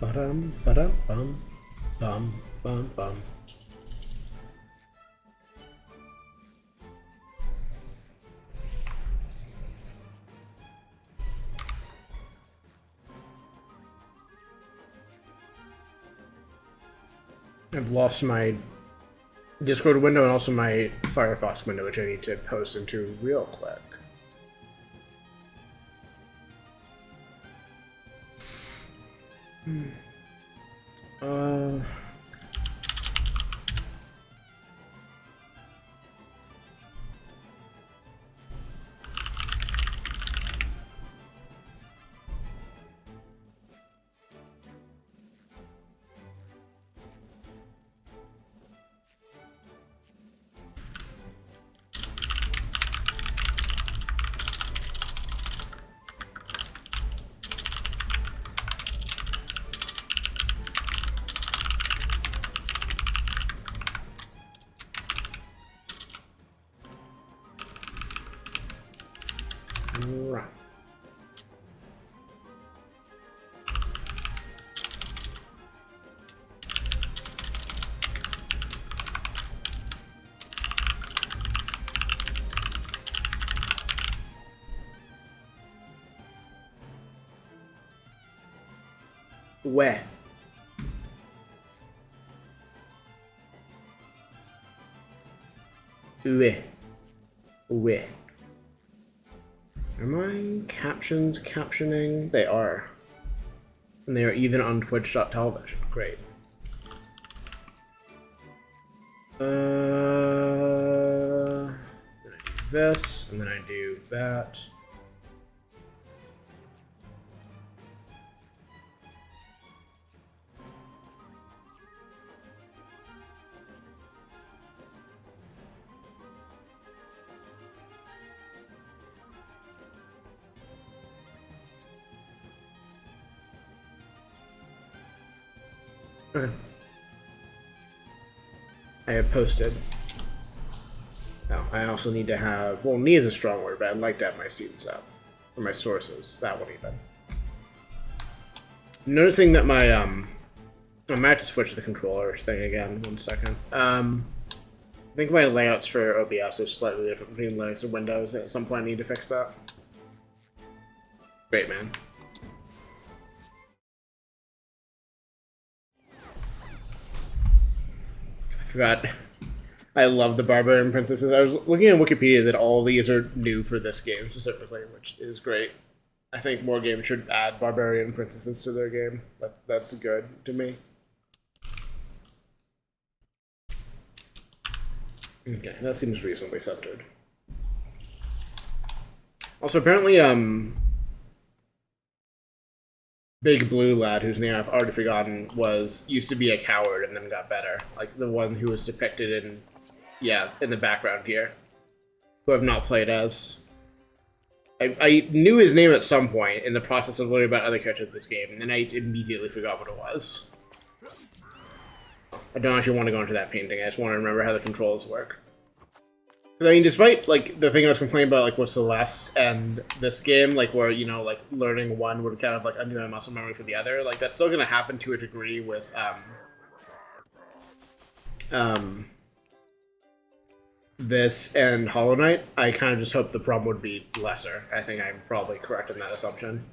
Ba-dum, ba-dum, bum, bum, bum, bum. I've lost my Discord window and also my Firefox window, which I need to post into real quick. Uh... Right. Where? Where? Where? Am I captioning? They are. And they are even on Twitch.television. Great. Then I do this, and then I do that. Okay. I have posted. Now, I also need to have, well, need is a strong word, but I'd like to have my scenes up. Or my sources, that one even. I'm noticing that my, I might have to switch the controller thing again, 1 second. I think my layouts for OBS are slightly different between Linux and Windows, and at some point I need to fix that. Great, man. I forgot. I love the Barbarian Princesses. I was looking at Wikipedia that all these are new for this game specifically, which is great. I think more games should add Barbarian Princesses to their game. That's good to me. Okay, that seems reasonably centered. Also, apparently, Big Blue Lad, whose name I've already forgotten, used to be a coward and then got better. Like the one who was depicted in, in the background here, who I've not played as. I knew his name at some point in the process of learning about other characters in this game, and then I immediately forgot what it was. I don't actually want to go into that painting. I just want to remember how the controls work. Because I mean, despite like the thing I was complaining about, like with Celeste and this game, like where like learning one would kind of like undo my muscle memory for the other, like that's still gonna happen to a degree with this and Hollow Knight. I kind of just hope the problem would be lesser. I think I'm probably correct in that assumption.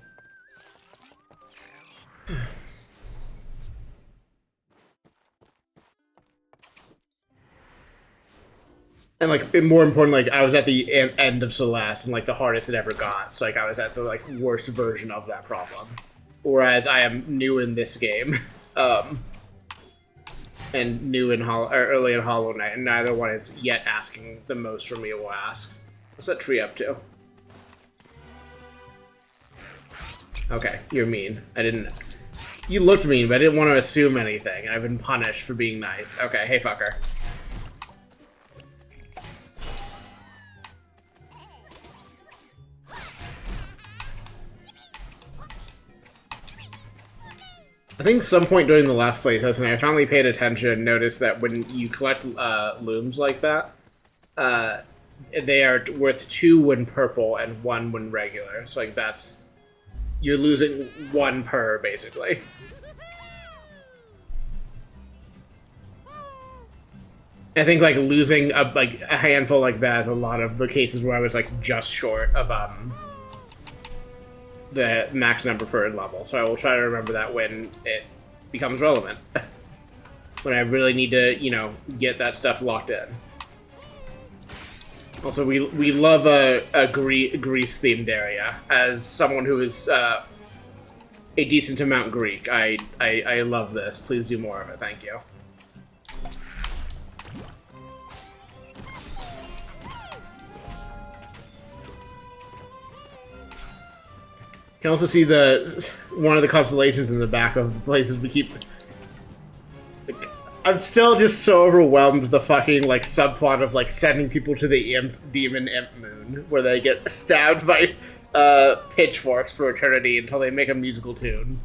And like, more important, like I was at the end of Celeste and like the hardest it ever got. So like I was at the like worst version of that problem. Whereas I am new in this game, and new in early in Hollow Knight, and neither one is yet asking the most from me. Will ask. What's that tree up to? Okay, you're mean. I didn't. You looked mean, but I didn't want to assume anything, and I've been punished for being nice. Okay, hey fucker. I think some point during the last playtest, I finally paid attention and noticed that when you collect looms like that, they are worth 2 when purple and 1 when regular. So like you're losing 1 per, basically. I think like losing a handful like that is a lot of the cases where I was like just short of the max number preferred level. So I will try to remember that when it becomes relevant. When I really need to, you know, get that stuff locked in. Also, we love a Greece themed area. As someone who is a decent amount Greek, I love this. Please do more of it. Thank you. You can also see one of the constellations in the back of the places we keep. Like, I'm still just so overwhelmed with the fucking like subplot of like sending people to the demon imp moon, where they get stabbed by pitchforks for eternity until they make a musical tune.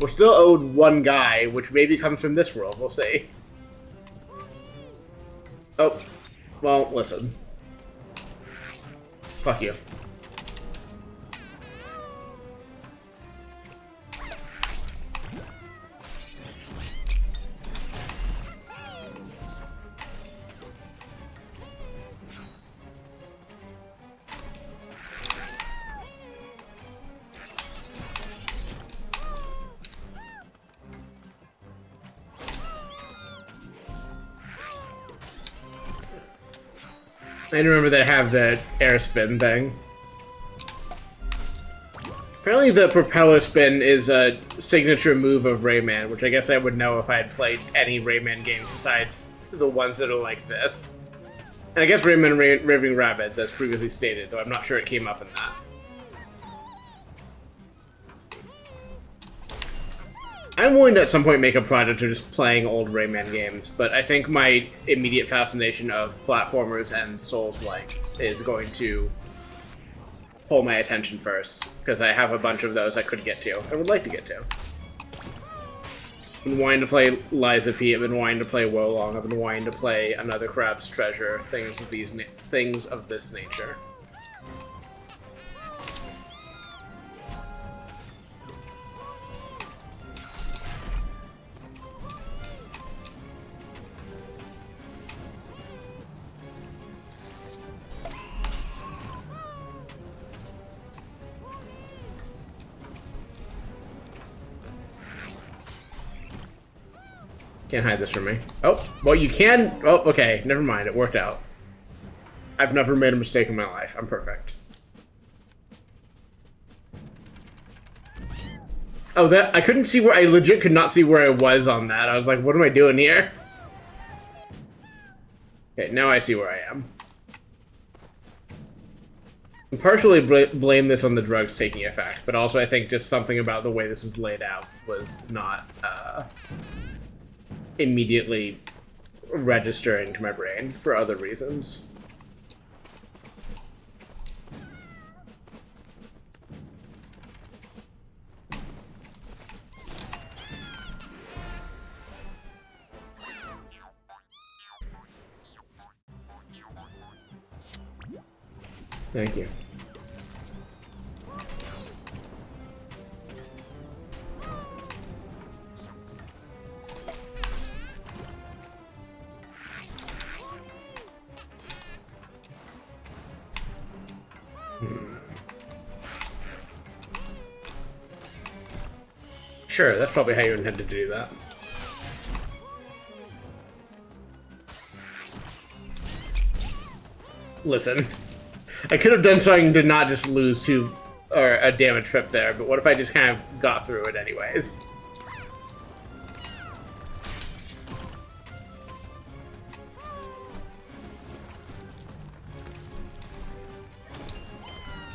We're still owed one guy, which maybe comes from this world. We'll see. Oh, well, listen. Fuck you. I remember they have the air spin thing. Apparently the propeller spin is a signature move of Rayman, which I guess I would know if I had played any Rayman games besides the ones that are like this. And I guess Rayman Raving Rabbids, as previously stated, though I'm not sure it came up in that. I'm willing to at some point make a project of just playing old Rayman games, but I think my immediate fascination of platformers and Souls-likes is going to pull my attention first, because I have a bunch of those I could get to. I would like to get to. I've been wanting to play Liza P. I've been wanting to play Wolong. I've been wanting to play Another Crab's Treasure. Things of this nature. Can't hide this from me. Oh, well, you can. Oh, okay. Never mind. It worked out. I've never made a mistake in my life. I'm perfect. Oh, that I couldn't see where I legit could not see where I was on that. I was like, what am I doing here? Okay, now I see where I am. I partially blame this on the drugs taking effect, but also I think just something about the way this was laid out was not immediately registering to my brain for other reasons. Thank you. Sure, that's probably how you intended to do that. Listen, I could have done something to not just lose a damage trip there, but what if I just kind of got through it anyways?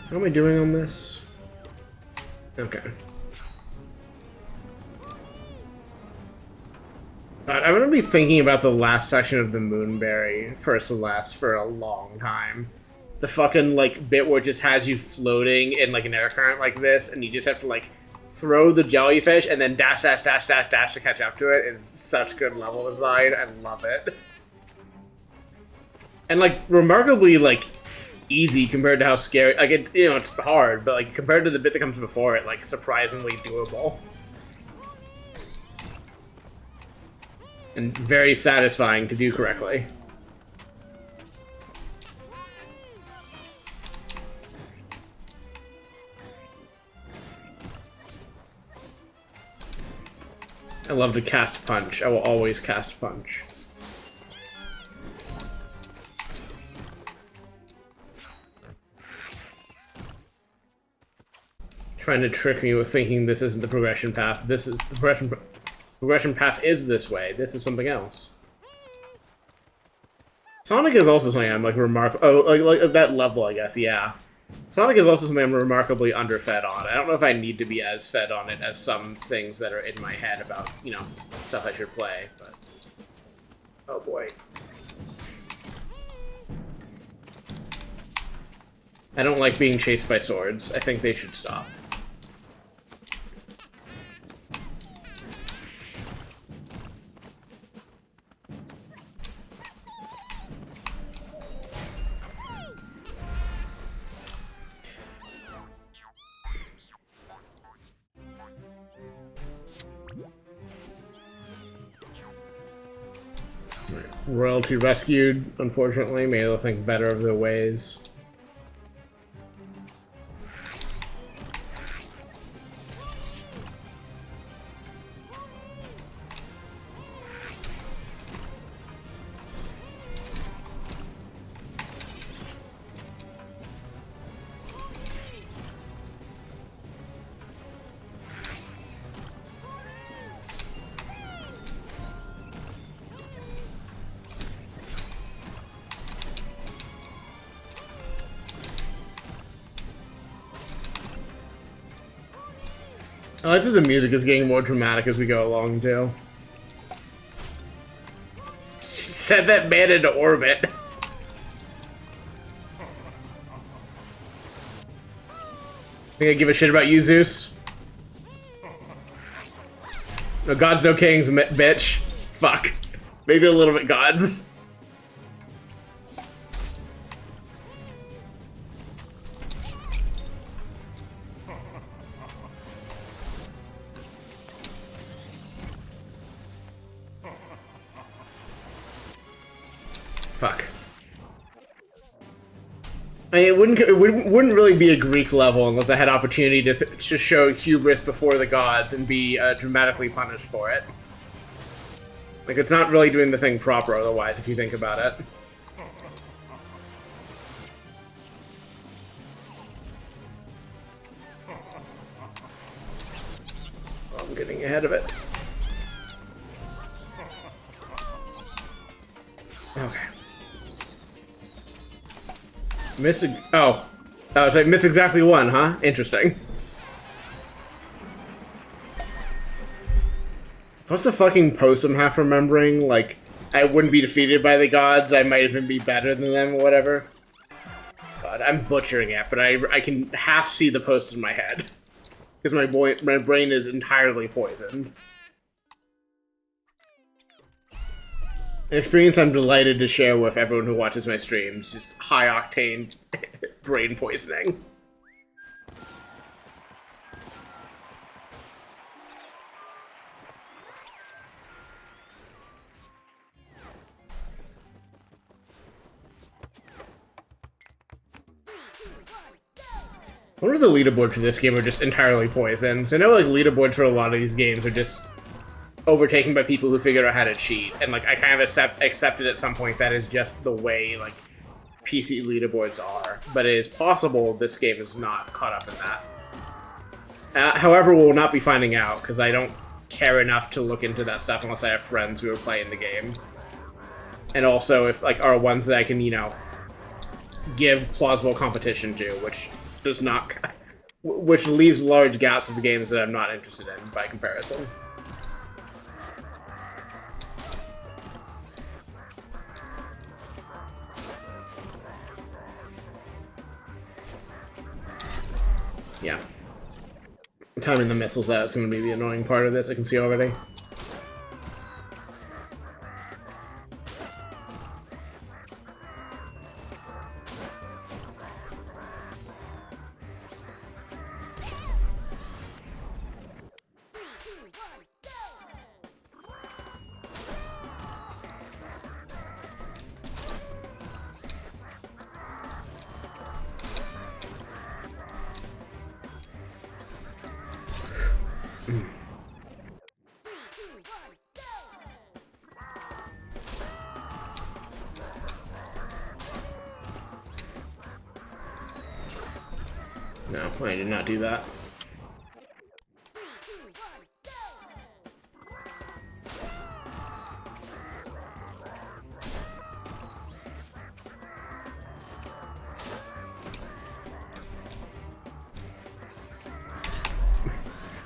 How am I doing on this? Okay. I'm gonna be thinking about the last section of the Moonberry for Celeste for a long time. The fucking, like, bit where it just has you floating in, like, an air current like this, and you just have to, like, throw the jellyfish and then dash, dash, dash, dash, dash to catch up to it is such good level design. I love it. And, like, remarkably, like, easy compared to how scary... Like, it's, you know, it's hard, but, like, compared to the bit that comes before it, like, surprisingly doable. And very satisfying to do correctly. I love to cast punch. I will always cast punch. Trying to trick me with thinking this isn't the progression path. This is the progression path is this way. This is something else. Sonic is also something I'm like remarkable. Oh, like at that level, I guess. Yeah. Sonic is also something I'm remarkably underfed on. I don't know if I need to be as fed on it as some things that are in my head about, you know, stuff I should play, but... Oh boy. I don't like being chased by swords. I think they should stop. Royalty rescued, unfortunately. Maybe they'll think better of their ways. I like that the music is getting more dramatic as we go along, too. Send that man into orbit. Think I give a shit about you, Zeus? No gods, no kings, bitch. Fuck. Maybe a little bit gods. Fuck. I mean, it wouldn't really be a Greek level unless I had opportunity to show hubris before the gods and be dramatically punished for it. Like, it's not really doing the thing proper otherwise, if you think about it. Oh, I'm getting ahead of it. Okay. Miss... Oh. I was like, miss exactly one, huh? Interesting. What's the fucking post I'm half remembering? Like, I wouldn't be defeated by the gods, I might even be better than them or whatever. God, I'm butchering it, but I can half see the post in my head. Because my brain is entirely poisoned. An experience I'm delighted to share with everyone who watches my streams. Just high-octane brain poisoning. I wonder if the leaderboards for this game are just entirely poisoned. So I know like leaderboards for a lot of these games are just overtaken by people who figured out how to cheat, and like I kind of accepted at some point that is just the way like PC leaderboards are. But it is possible this game is not caught up in that. However, we'll not be finding out because I don't care enough to look into that stuff unless I have friends who are playing the game, and also if like are ones that I can, you know, give plausible competition to, which does not, which leaves large gaps of the games that I'm not interested in by comparison. Yeah. Timing the missiles out is going to be the annoying part of this, I can see already. I did not do that.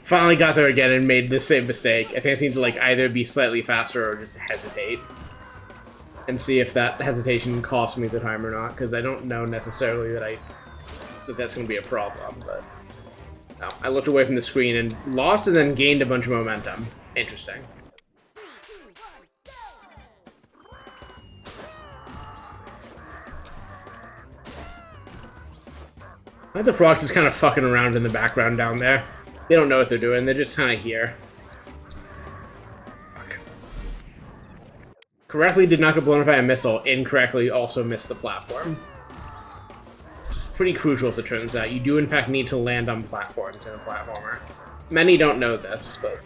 Finally got there again and made the same mistake. I think I just need to like either be slightly faster or just hesitate. And see if that hesitation costs me the time or not, because I don't know necessarily that that's going to be a problem, but... No, I looked away from the screen and lost and then gained a bunch of momentum. Interesting. I think the frogs just kind of fucking around in the background down there. They don't know what they're doing, they're just kind of here. Fuck. Correctly did not get blown up by a missile, incorrectly also missed the platform. Which is pretty crucial as it turns out. You do in fact need to land on platforms in a platformer. Many don't know this, but...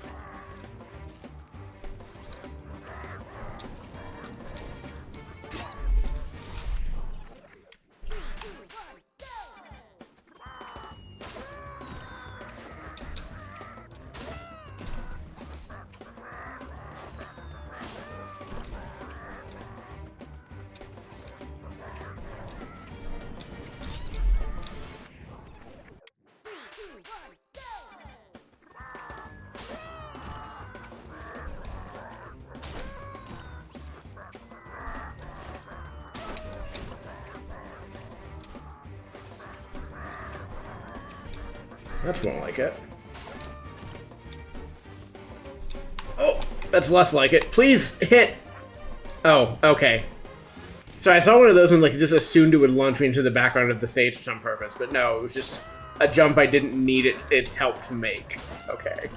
That's more like it. Oh, that's less like it. Please hit! Oh, okay. So I saw one of those and like just assumed it would launch me into the background of the stage for some purpose, but no, it was just a jump I didn't need its help to make. Okay.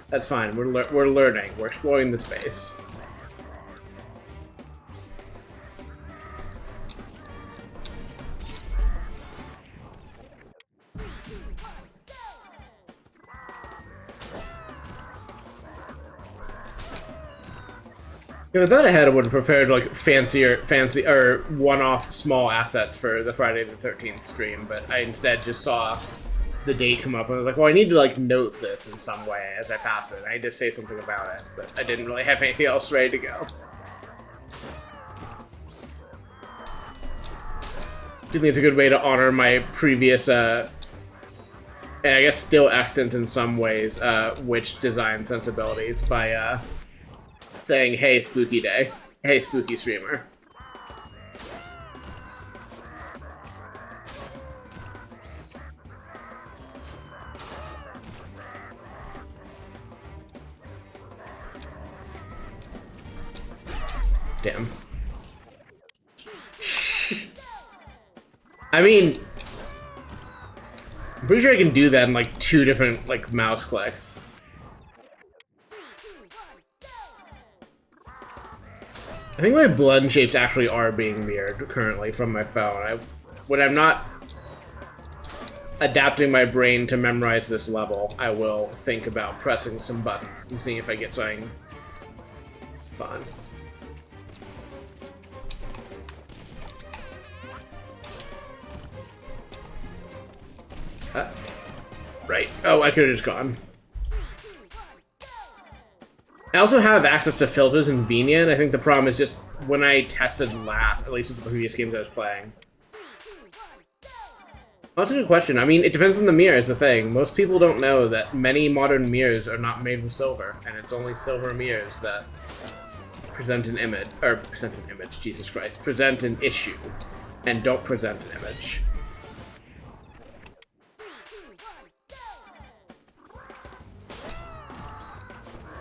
That's fine. We're learning. We're exploring the space. If I thought ahead, I would have prepared like fancy or one-off small assets for the Friday the 13th stream, but I instead just saw the date come up and I was like, well, I need to like note this in some way as I pass it. I need to say something about it, but I didn't really have anything else ready to go. I think it's a good way to honor my previous, and I guess still extant in some ways, witch design sensibilities by, saying, hey, spooky day. Hey, spooky streamer. Damn. I mean, I'm pretty sure I can do that in like 2 different like mouse clicks. I think my blend shapes actually are being mirrored currently from my phone. When I'm not adapting my brain to memorize this level, I will think about pressing some buttons and seeing if I get something fun. Right. Oh, I could have just gone. I also have access to filters in Venia, and I think the problem is just when I tested last, at least with the previous games I was playing. Well, that's a good question. I mean, it depends on the mirror is the thing. Most people don't know that many modern mirrors are not made with silver, and it's only silver mirrors that present an image, Jesus Christ, present an issue, and don't present an image.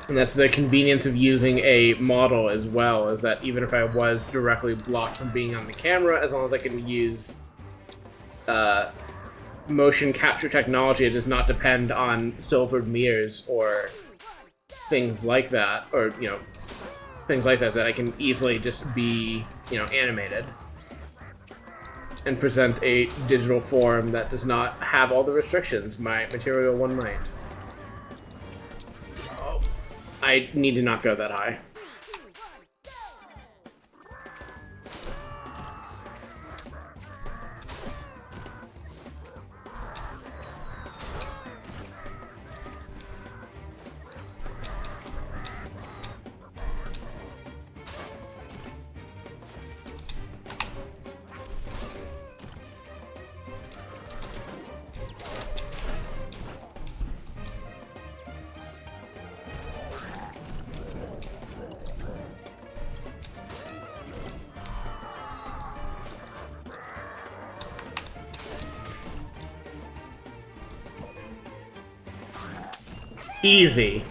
And that's the convenience of using a model as well, is that even if I was directly blocked from being on the camera, as long as I can use motion capture technology, it does not depend on silvered mirrors or things like that, or, you know, things like that, that I can easily just be, you know, animated and present a digital form that does not have all the restrictions my material one might. I need to not go that high. Easy.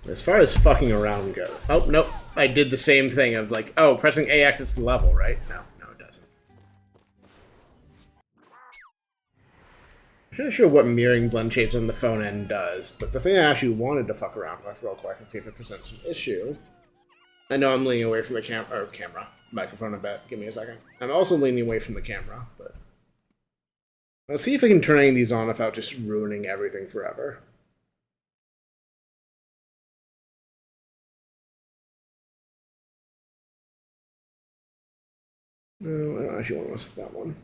As far as fucking around goes. Oh, nope. I did the same thing of like, oh, pressing A exits the level, right? No, it doesn't. I'm not sure what mirroring blend shapes on the phone end does, but the thing I actually wanted to fuck around with real quick and see if it presents an issue. I know I'm leaning away from the camera, microphone a bit. Give me a second. I'm also leaning away from the camera, but let's see if I can turn any of these on without just ruining everything forever. No, I don't actually want to mess with that one.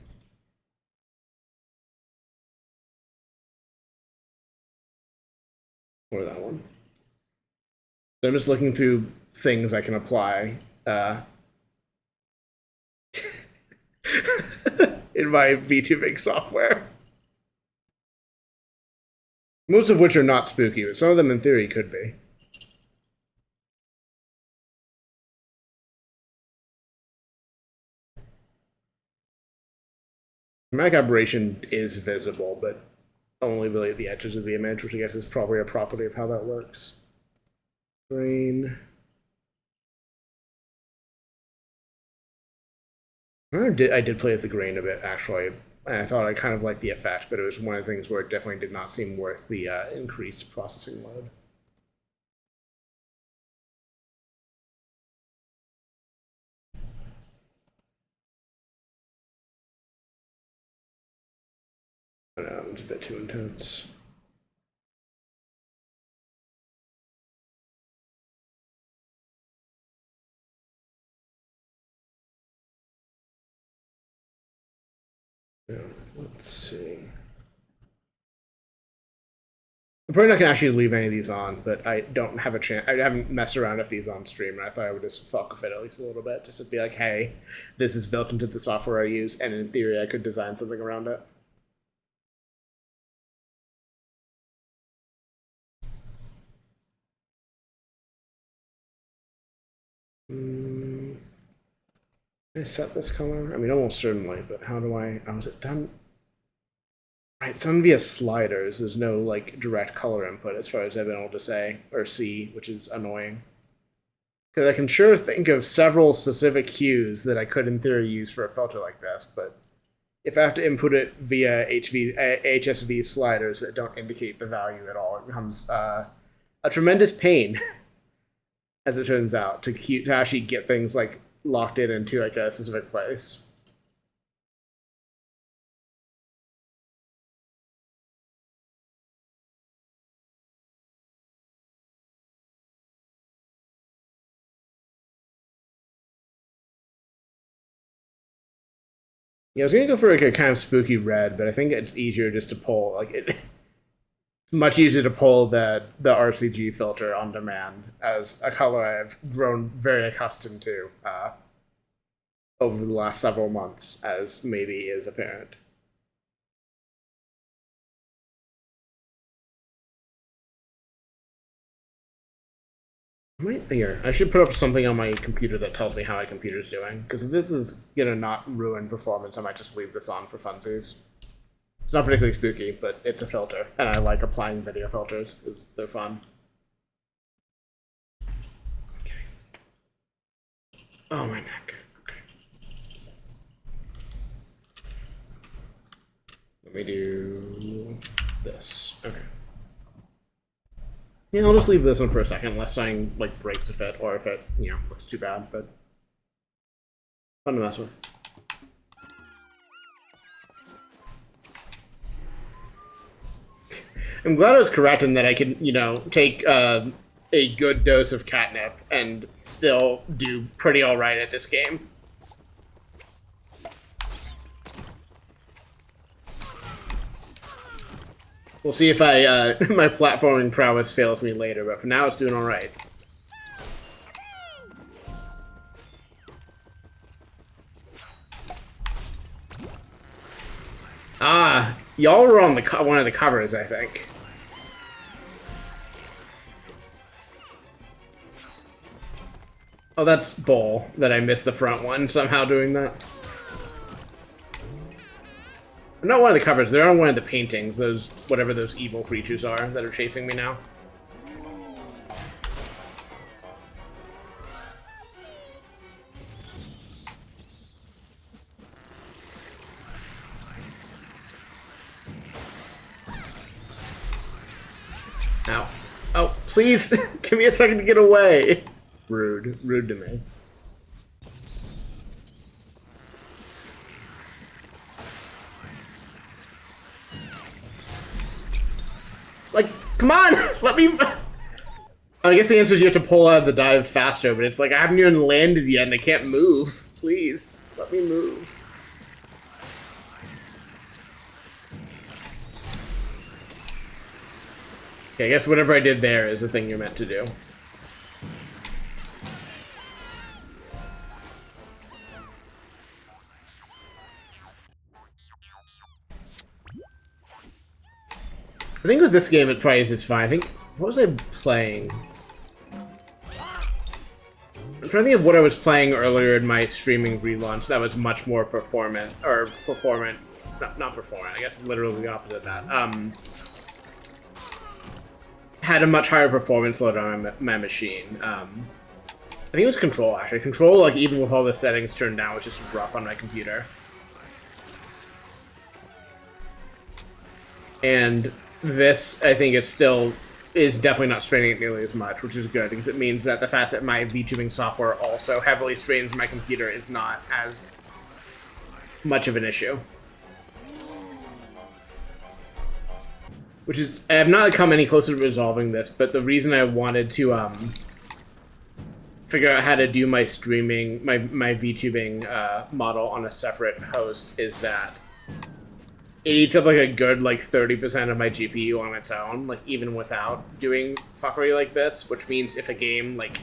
Or that one. So I'm just looking through things I can apply in my V2Big software. Most of which are not spooky, but some of them in theory could be. Dramatic aberration is visible, but only really at the edges of the image, which I guess is probably a property of how that works. Grain. I did play with the grain a bit, actually. I thought I kind of liked the effect, but it was one of the things where it definitely did not seem worth the increased processing load. I don't know, it's a bit too intense. Yeah, let's see. I'm probably not gonna actually leave any of these on, but I don't have a chance. I haven't messed around with these on stream, and I thought I would just fuck with it at least a little bit, just to be like, hey, this is built into the software I use, and in theory, I could design something around it. Can I set this color? I mean, almost certainly, but how do I? Oh, is it done? Right, it's done via sliders. There's no like direct color input as far as I've been able to say or see, which is annoying. Because I can sure think of several specific hues that I could, in theory, use for a filter like this, but if I have to input it via HSV sliders that don't indicate the value at all, it becomes a tremendous pain, as it turns out, to actually get things like locked into like a specific place. Yeah, I was gonna go for like a kind of spooky red, but I think it's easier just to pull like it. Much easier to pull the RCG filter on demand as a color I've grown very accustomed to over the last several months, as maybe is apparent. Here, I should put up something on my computer that tells me how my computer's doing, because if this is gonna not ruin performance, I might just leave this on for funsies. It's not particularly spooky, but it's a filter, and I like applying video filters because they're fun. Okay. Oh, my neck. Okay. Let me do this. Okay. Yeah, I'll just leave this one for a second, unless something like breaks a fit, or if it, looks too bad, but fun to mess with. I'm glad I was correct in that I can, take a good dose of catnip and still do pretty alright at this game. We'll see if my platforming prowess fails me later, but for now it's doing alright. Ah, y'all were on one of the covers, I think. Oh, that's bull that I missed the front one somehow doing that. Not one of the covers. They're on one of the paintings. Those whatever those evil creatures are that are chasing me now. Ow. Oh, please give me a second to get away. Rude. Rude to me. Like, come on! Let me... I guess the answer is you have to pull out of the dive faster, but it's like I haven't even landed yet and I can't move. Please, let me move. Okay, I guess whatever I did there is the thing you're meant to do. I think with this game, it probably is fine. I think... What was I playing? I'm trying to think of what I was playing earlier in my streaming relaunch that was much more performant. Or performant. Not performant. I guess literally the opposite of that. Had a much higher performance load on my machine. I think it was Control, actually. Control, like, even with all the settings turned down, was just rough on my computer. And this, I think, is definitely not straining it nearly as much, which is good, because it means that the fact that my VTubing software also heavily strains my computer is not as much of an issue. Which is, I have not come any closer to resolving this, but the reason I wanted to figure out how to do my streaming, my VTubing model on a separate host is that it eats up like a good like 30% of my GPU on its own, like even without doing fuckery like this, which means if a game like,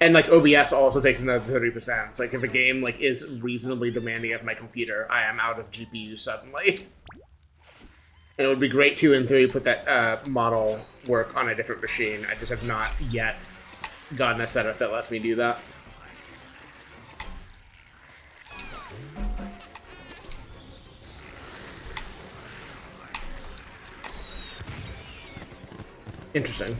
and like OBS also takes another 30%. So like if a game like is reasonably demanding of my computer, I am out of GPU suddenly. And it would be great to, in theory, put that model work on a different machine. I just have not yet gotten a setup that lets me do that. Interesting.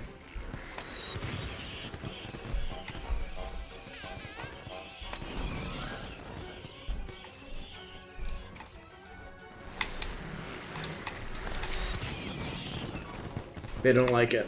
They don't like it.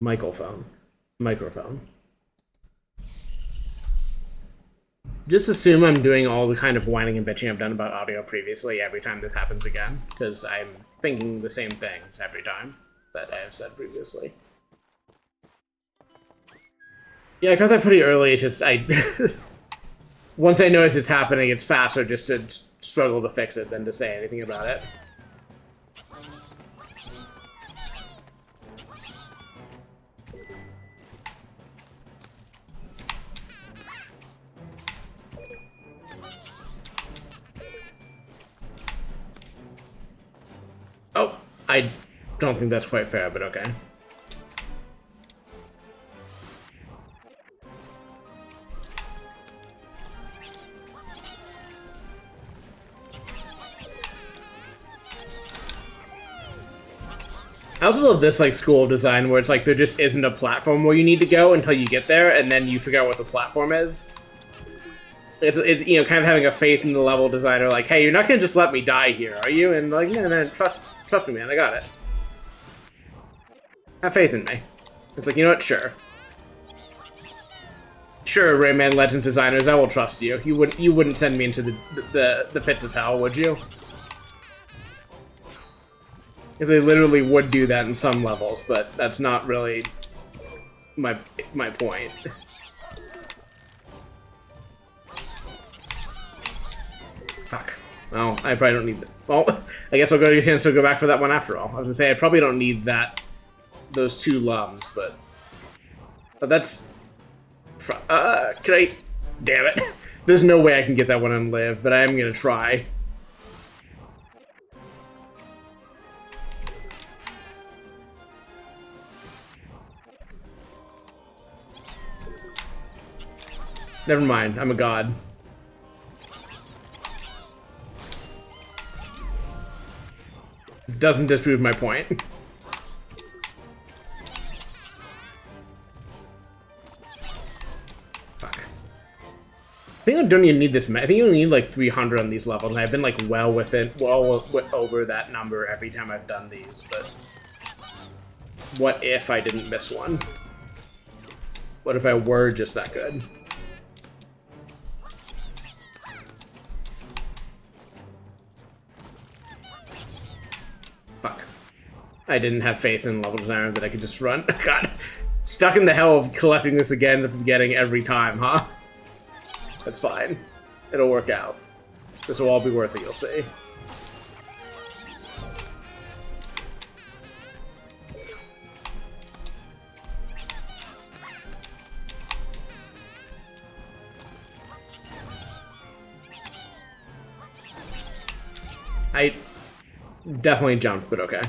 Microphone. Microphone. Just assume I'm doing all the kind of whining and bitching I've done about audio previously every time this happens again, because I'm thinking the same things every time that I have said previously. Yeah, I got that pretty early. It's just once I notice it's happening, it's faster just to struggle to fix it than to say anything about it. Oh, I don't think that's quite fair, but okay. I also love this like school of design where it's like there just isn't a platform where you need to go until you get there, and then you figure out what the platform is. It's you know, kind of having a faith in the level designer, like, hey, you're not gonna just let me die here, are you? And like, no, trust me, man, I got it. Have faith in me. It's like, you know what? Sure, Rayman Legends designers, I will trust you. You wouldn't send me into the pits of hell, would you? Because they literally would do that in some levels, but that's not really my point. Fuck. Well, I probably don't need that. Well, I guess I'll go to your chance to go back for that one after all. I was gonna say I probably don't need those two lums, but that's. Can I? Damn it! There's no way I can get that one and live, but I am gonna try. Never mind, I'm a god. This doesn't disprove my point. Fuck. I think I don't even need this. I think you only need like 300 on these levels, and I've been like well over that number every time I've done these, but what if I didn't miss one? What if I were just that good? Fuck. I didn't have faith in level designer that I could just run. God. Stuck in the hell of collecting this again at the beginning every time, huh? That's fine. It'll work out. This will all be worth it, you'll see. I definitely jumped, but okay.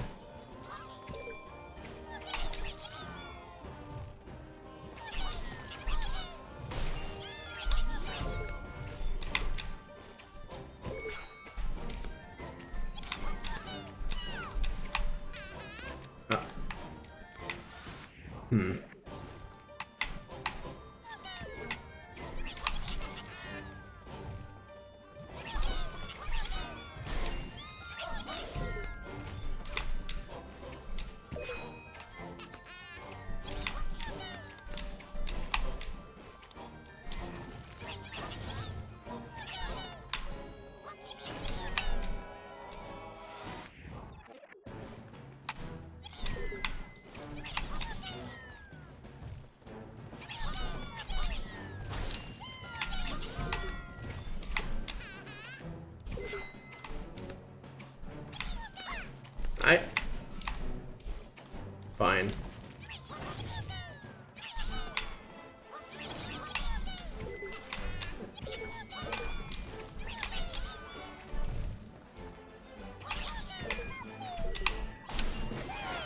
Fine.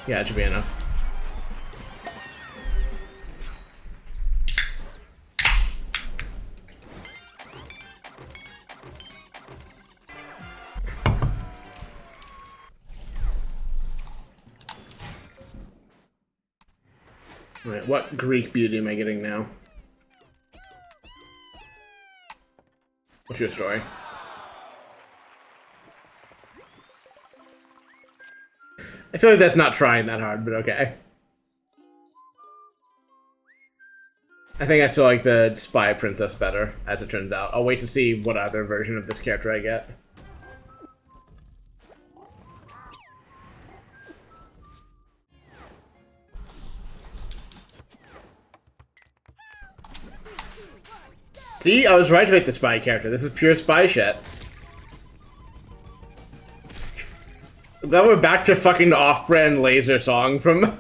Yeah, it should be enough. Alright, what Greek beauty am I getting now? What's your story? I feel like that's not trying that hard, but okay. I think I still like the Spy Princess better, as it turns out. I'll wait to see what other version of this character I get. See, I was right to make the spy character. This is pure spy shit. I'm glad we're back to fucking off-brand laser song from...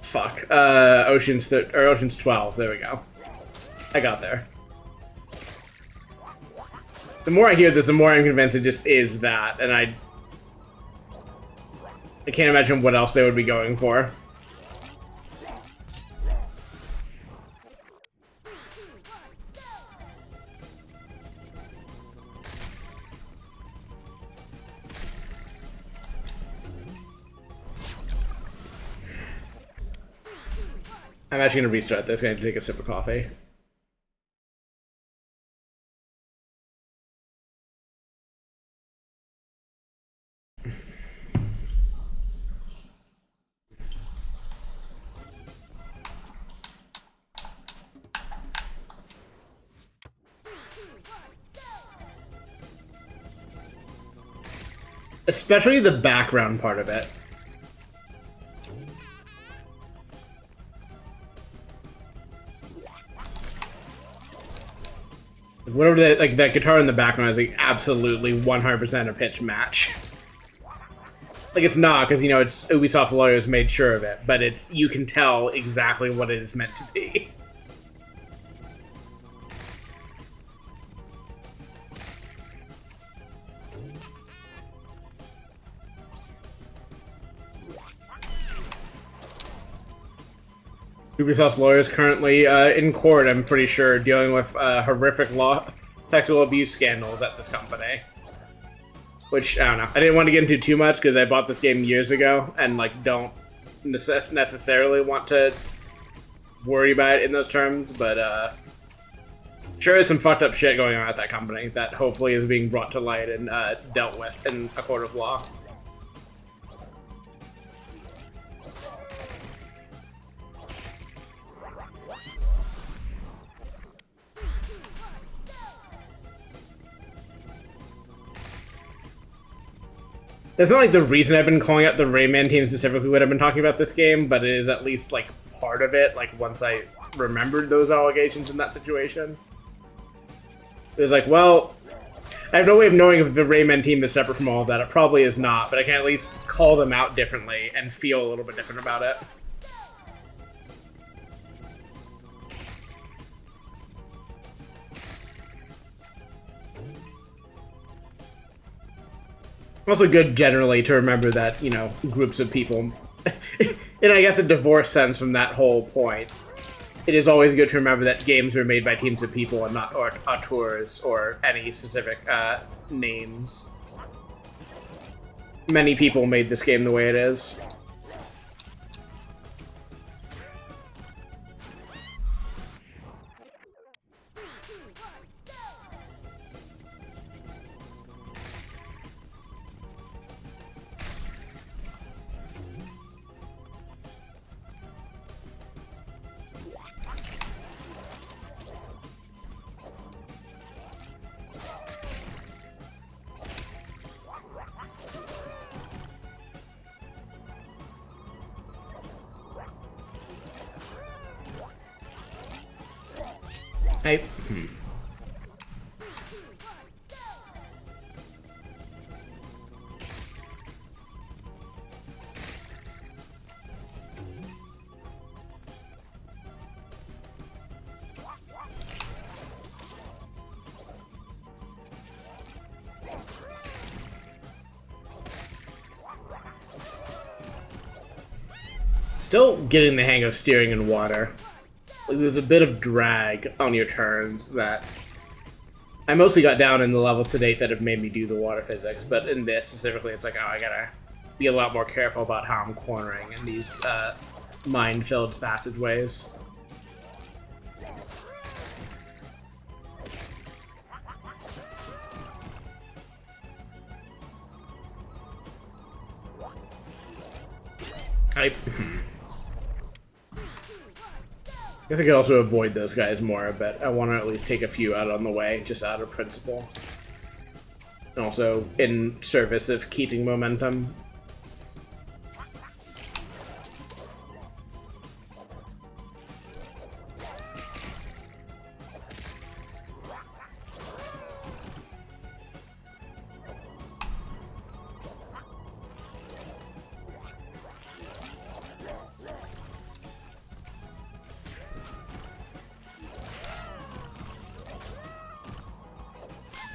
Fuck. Ocean's 12. There we go. I got there. The more I hear this, the more I'm convinced it just is that, and I can't imagine what else they would be going for. I'm actually gonna restart this. I'm gonna take a sip of coffee. Especially the background part of it. Whatever that, like, that guitar in the background is like absolutely 100% a pitch match. Like, it's not, because, you know, it's Ubisoft lawyers made sure of it, but it's, you can tell exactly what it is meant to be. Ubisoft's lawyers currently in court, I'm pretty sure, dealing with horrific sexual abuse scandals at this company. Which, I don't know. I didn't want to get into too much because I bought this game years ago and, like, don't necessarily want to worry about it in those terms, but sure is some fucked up shit going on at that company that hopefully is being brought to light and dealt with in a court of law. That's not like the reason I've been calling out the Rayman team specifically when I've been talking about this game, but it is at least like part of it, like once I remembered those allegations in that situation. It was like, well, I have no way of knowing if the Rayman team is separate from all of that. It probably is not, but I can at least call them out differently and feel a little bit different about it. Also good generally to remember that, you know, groups of people, and I guess the divorce stems from that whole point. It is always good to remember that games are made by teams of people and not auteurs or any specific names. Many people made this game the way it is. Hey. Still getting the hang of steering in water. Like, there's a bit of drag on your turns that I mostly got down in the levels to date that have made me do the water physics, but in this specifically, it's like, oh, I gotta be a lot more careful about how I'm cornering in these mine-filled passageways. guess I could also avoid those guys more, but I want to at least take a few out on the way, just out of principle. And also in service of keeping momentum.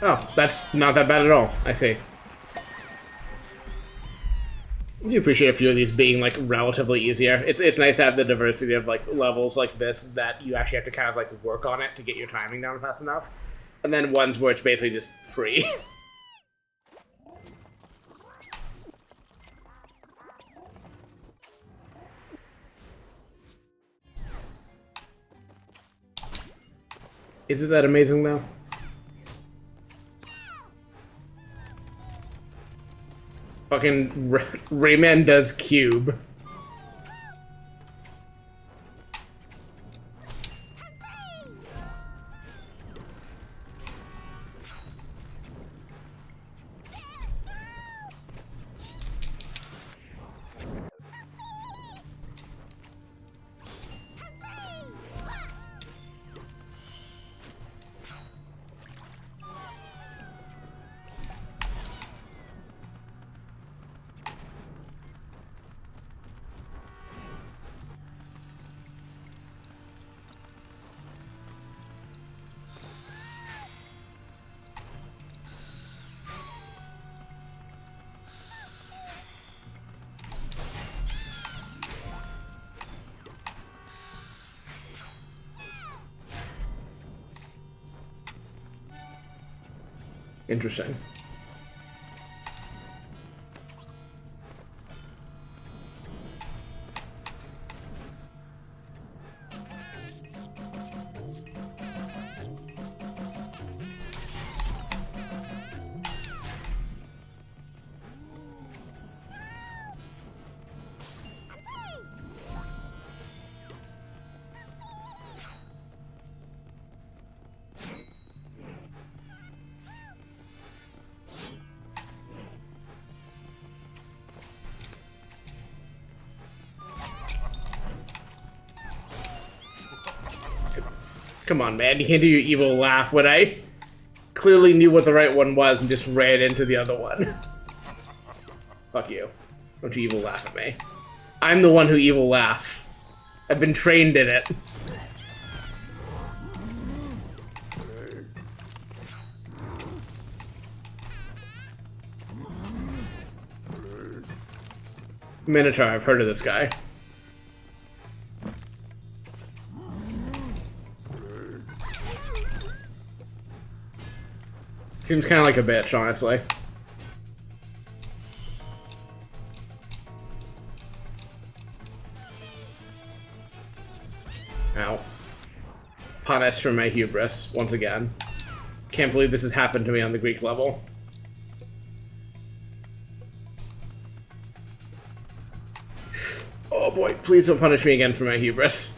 Oh, that's not that bad at all, I see. I do appreciate a few of these being, like, relatively easier. It's nice to have the diversity of, like, levels like this that you actually have to kind of, like, work on it to get your timing down fast enough. And then ones where it's basically just free. Is it that amazing, though? Fucking Rayman does cube. Interesting. Come on, man. You can't do your evil laugh when I clearly knew what the right one was and just ran into the other one. Fuck you. Don't you evil laugh at me. I'm the one who evil laughs. I've been trained in it. Minotaur, I've heard of this guy. Seems kind of like a bitch, honestly. Ow. Punished for my hubris, once again. Can't believe this has happened to me on the Greek level. Oh boy, please don't punish me again for my hubris.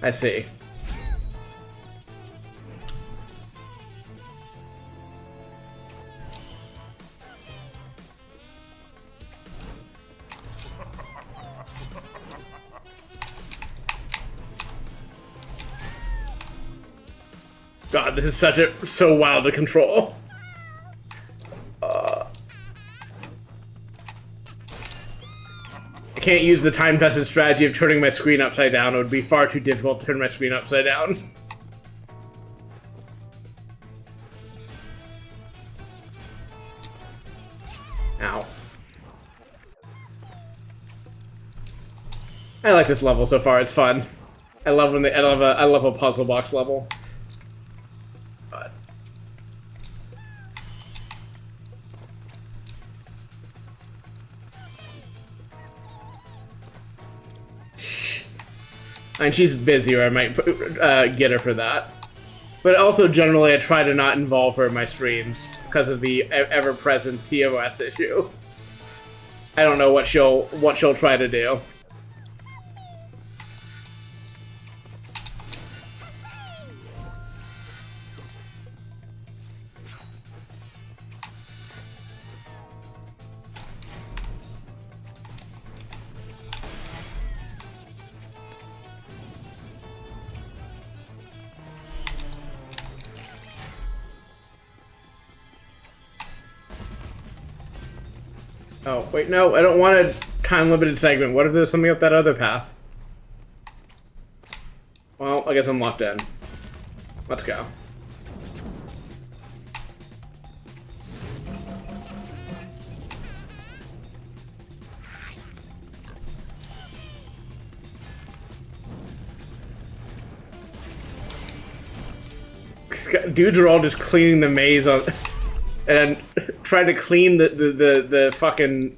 I see. God, this is so wild to control. I can't use the time-tested strategy of turning my screen upside down. It would be far too difficult to turn my screen upside down. Ow. I like this level so far. It's fun. I love a puzzle box level. But and she's busy, or I might get her for that. But also, generally, I try to not involve her in my streams. because of the ever-present TOS issue. I don't know what she'll try to do. Oh, wait, no, I don't want a time-limited segment. What if there's something up that other path? Well, I guess I'm locked in. Let's go. Dudes are all just cleaning the maze on... and trying to clean the fucking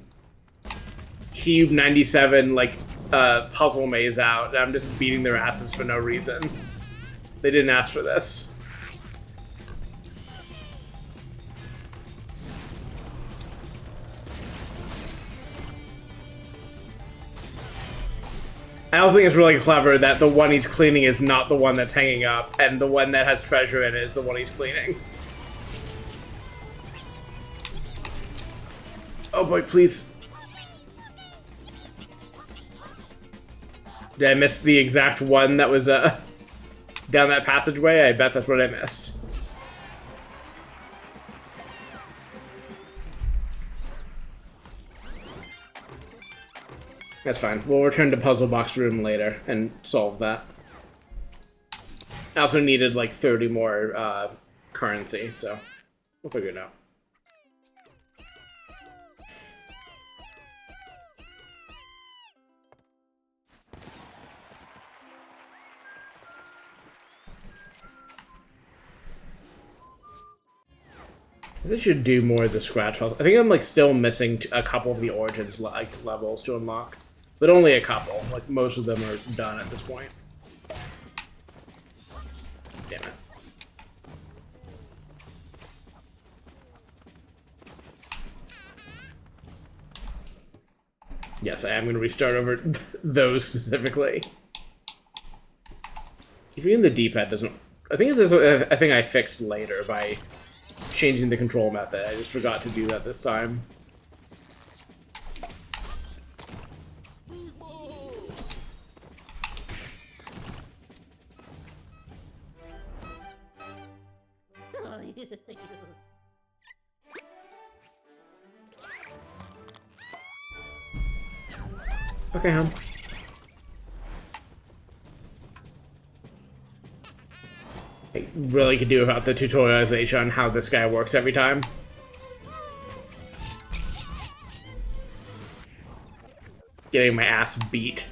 Cube 97 like puzzle maze out, and I'm just beating their asses for no reason. They didn't ask for this. I also think it's really clever that the one he's cleaning is not the one that's hanging up, and the one that has treasure in it is the one he's cleaning. Oh boy, please. Did I miss the exact one that was down that passageway? I bet that's what I missed. That's fine. We'll return to Puzzle Box Room later and solve that. I also needed like 30 more currency, so we'll figure it out. I should do more of the scratch puzzles. I think I'm like still missing a couple of the Origins levels to unlock, but only a couple. Like most of them are done at this point. Damn it. Yes, I am going to restart over those specifically. Even the D-pad doesn't... I think it's a thing I fixed later by changing the control method. I just forgot to do that this time. Okay, hon. I really could do without the tutorialization on how this guy works every time. Getting my ass beat.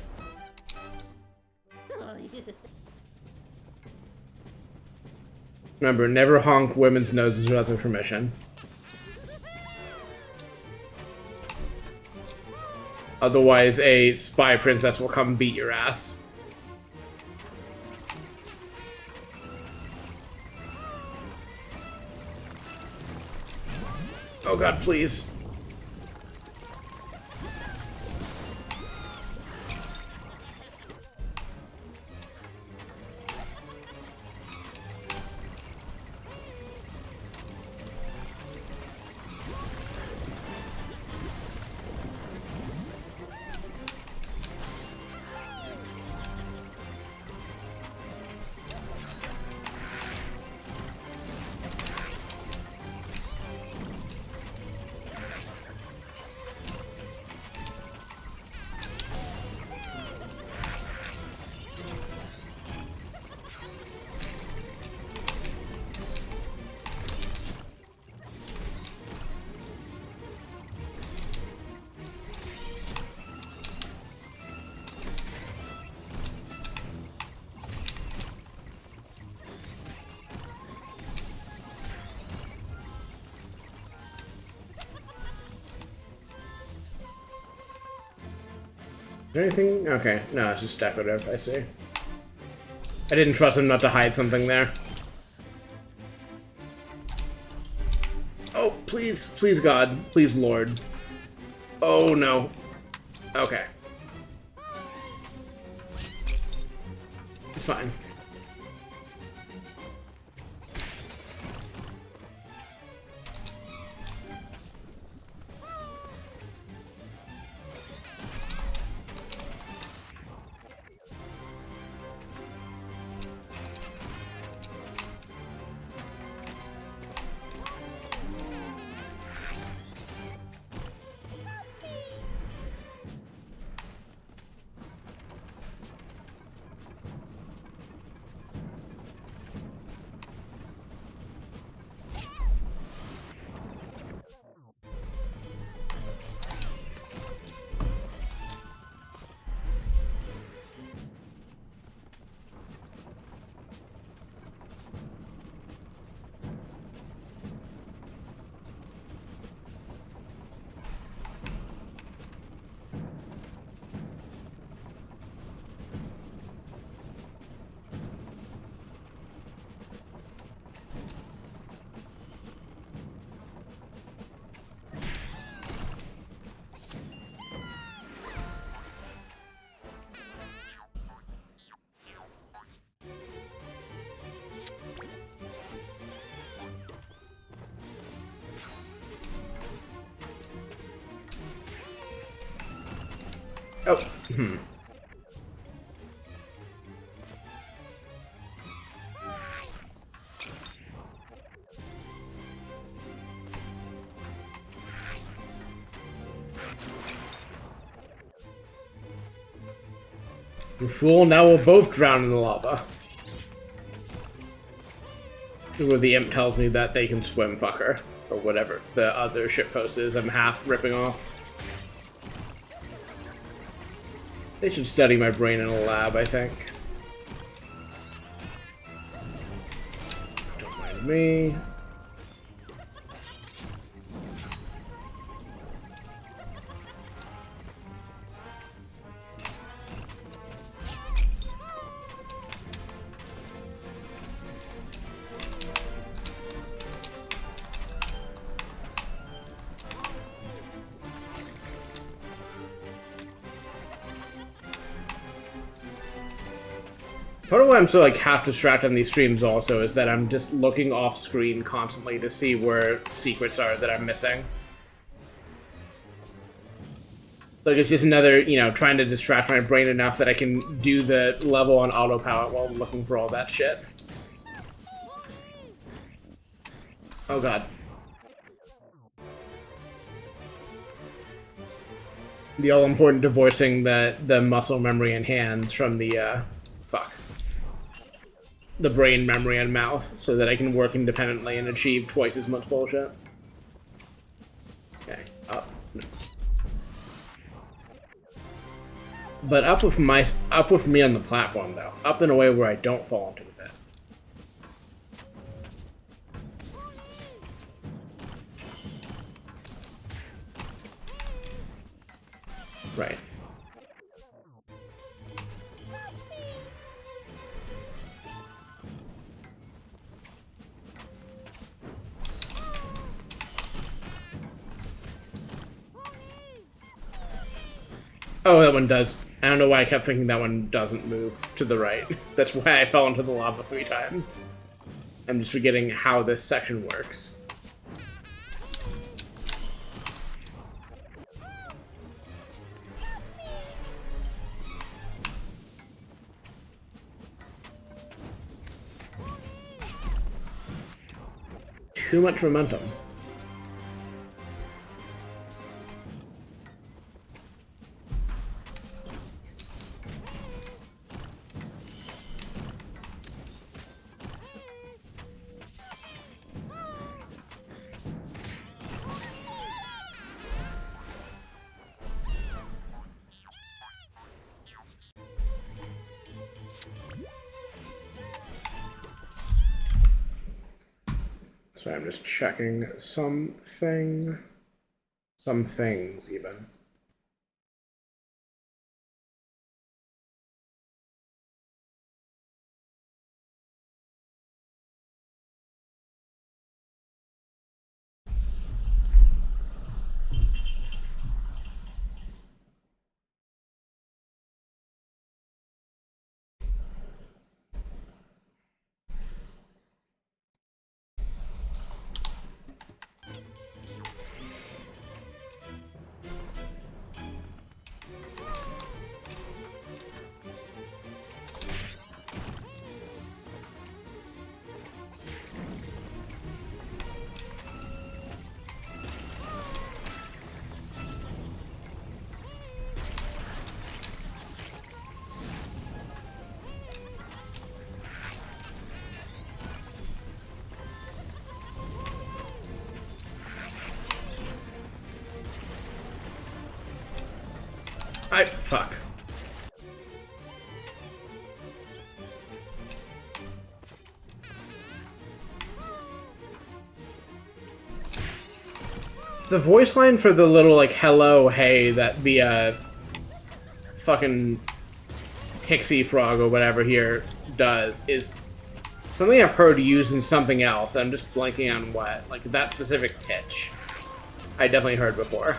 Remember, never honk women's noses without their permission. Otherwise, a spy princess will come beat your ass. Oh god, please. Is there anything? Okay, no, it's just decorative, I see. I didn't trust him not to hide something there. Please, please God, please Lord. Oh no. Okay. It's fine. Oh. You fool, now we'll both drown in the lava. Where the imp tells me that they can swim, fucker. Or whatever the other shitpost is I'm half ripping off. They should study my brain in a lab, I think. Don't mind me. Part of why I'm so like half distracted on these streams also is that I'm just looking off screen constantly to see where secrets are that I'm missing. Like it's just another, you know, trying to distract my brain enough that I can do the level on autopilot while I'm looking for all that shit. Oh god. The all-important divorcing the muscle memory and hands from the, fuck. The brain memory and mouth so that I can work independently and achieve twice as much bullshit. Okay, up. No. But up with me on the platform though. Up in a way where I don't fall into the pit. Right. Oh, that one does. I don't know why I kept thinking that one doesn't move to the right. That's why I fell into the lava 3 times. I'm just forgetting how this section works. Too much momentum. So I'm just checking some things even. Fuck. The voice line for the little, like, hello, hey, that the, fucking pixie frog or whatever here does is something I've heard used in something else. I'm just blanking on what. Like, that specific pitch. I definitely heard before.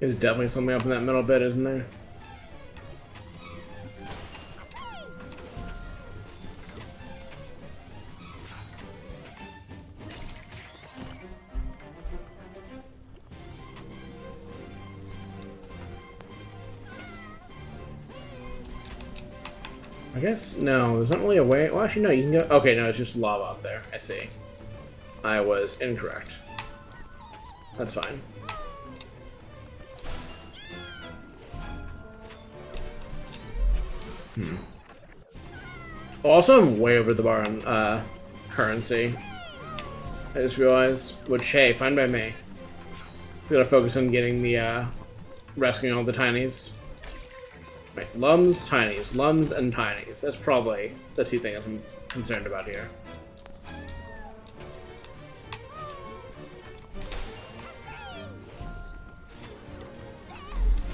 There's definitely something up in that middle bit, isn't there? I guess, no, there's not really a way. Well, actually, no, you can go. Okay, no, it's just lava up there. I see. I was incorrect. That's fine. Also, I'm way over the bar on currency. I just realized, which, hey, fine by me. Gotta focus on getting the rescuing all the tinies. Wait, lums, tinies, lums, and tinies. That's probably the two things I'm concerned about here.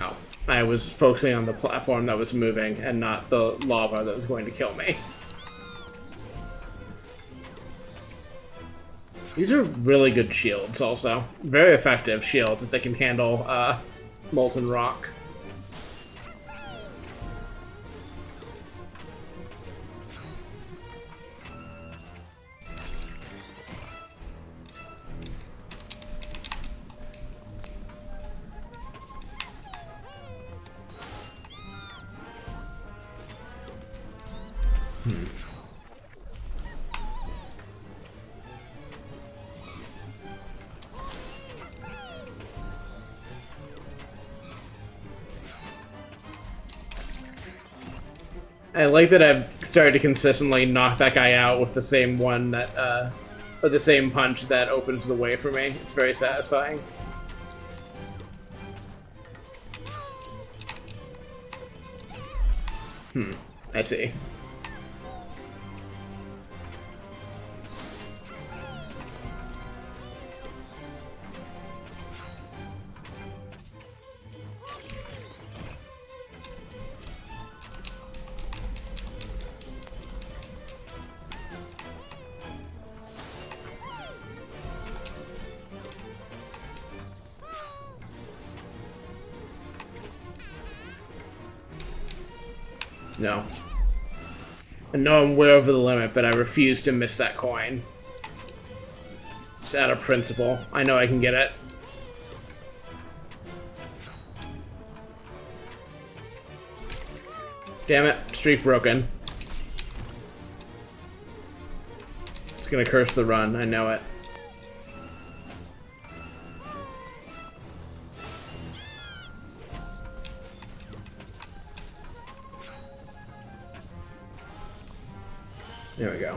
Oh, I was focusing on the platform that was moving and not the lava that was going to kill me. These are really good shields, also. Very effective shields if they can handle molten rock. I like that I've started to consistently knock that guy out with the same one that, or the same punch that opens the way for me. It's very satisfying. I see. No. I know I'm way over the limit, but I refuse to miss that coin. Just out of principle. I know I can get it. Damn it, streak broken. It's gonna curse the run, I know it. There we go.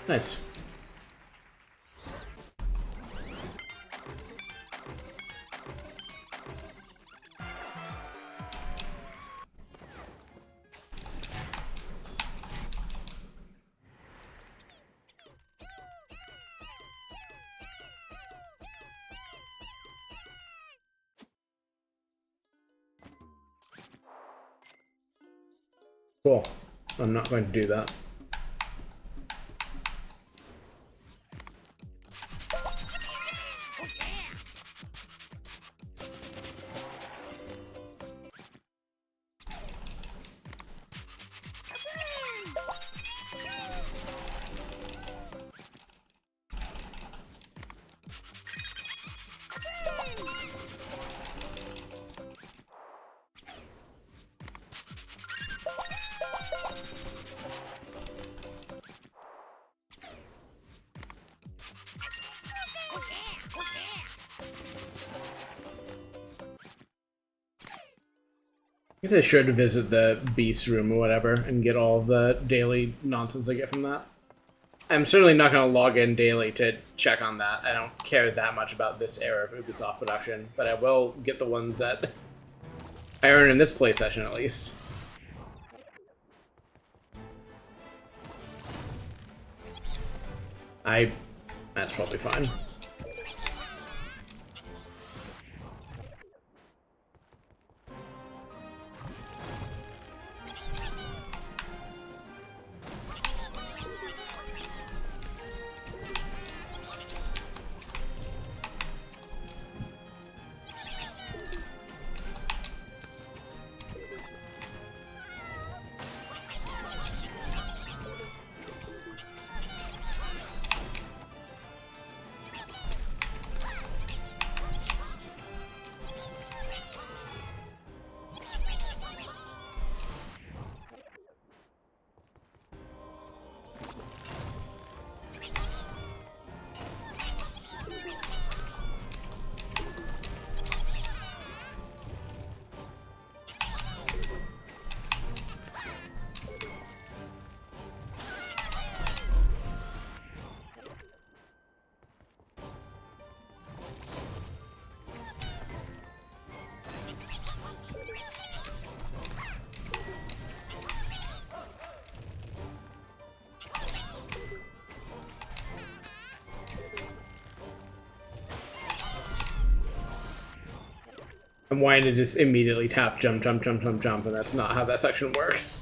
Nice. Cool. I'm not going to do that. I guess I should visit the Beast room or whatever and get all the daily nonsense I get from that. I'm certainly not going to log in daily to check on that. I don't care that much about this era of Ubisoft production, but I will get the ones that I earn in this play session at least. That's probably fine. I'm wanting to just immediately tap jump, jump, jump, jump, jump, and that's not how that section works.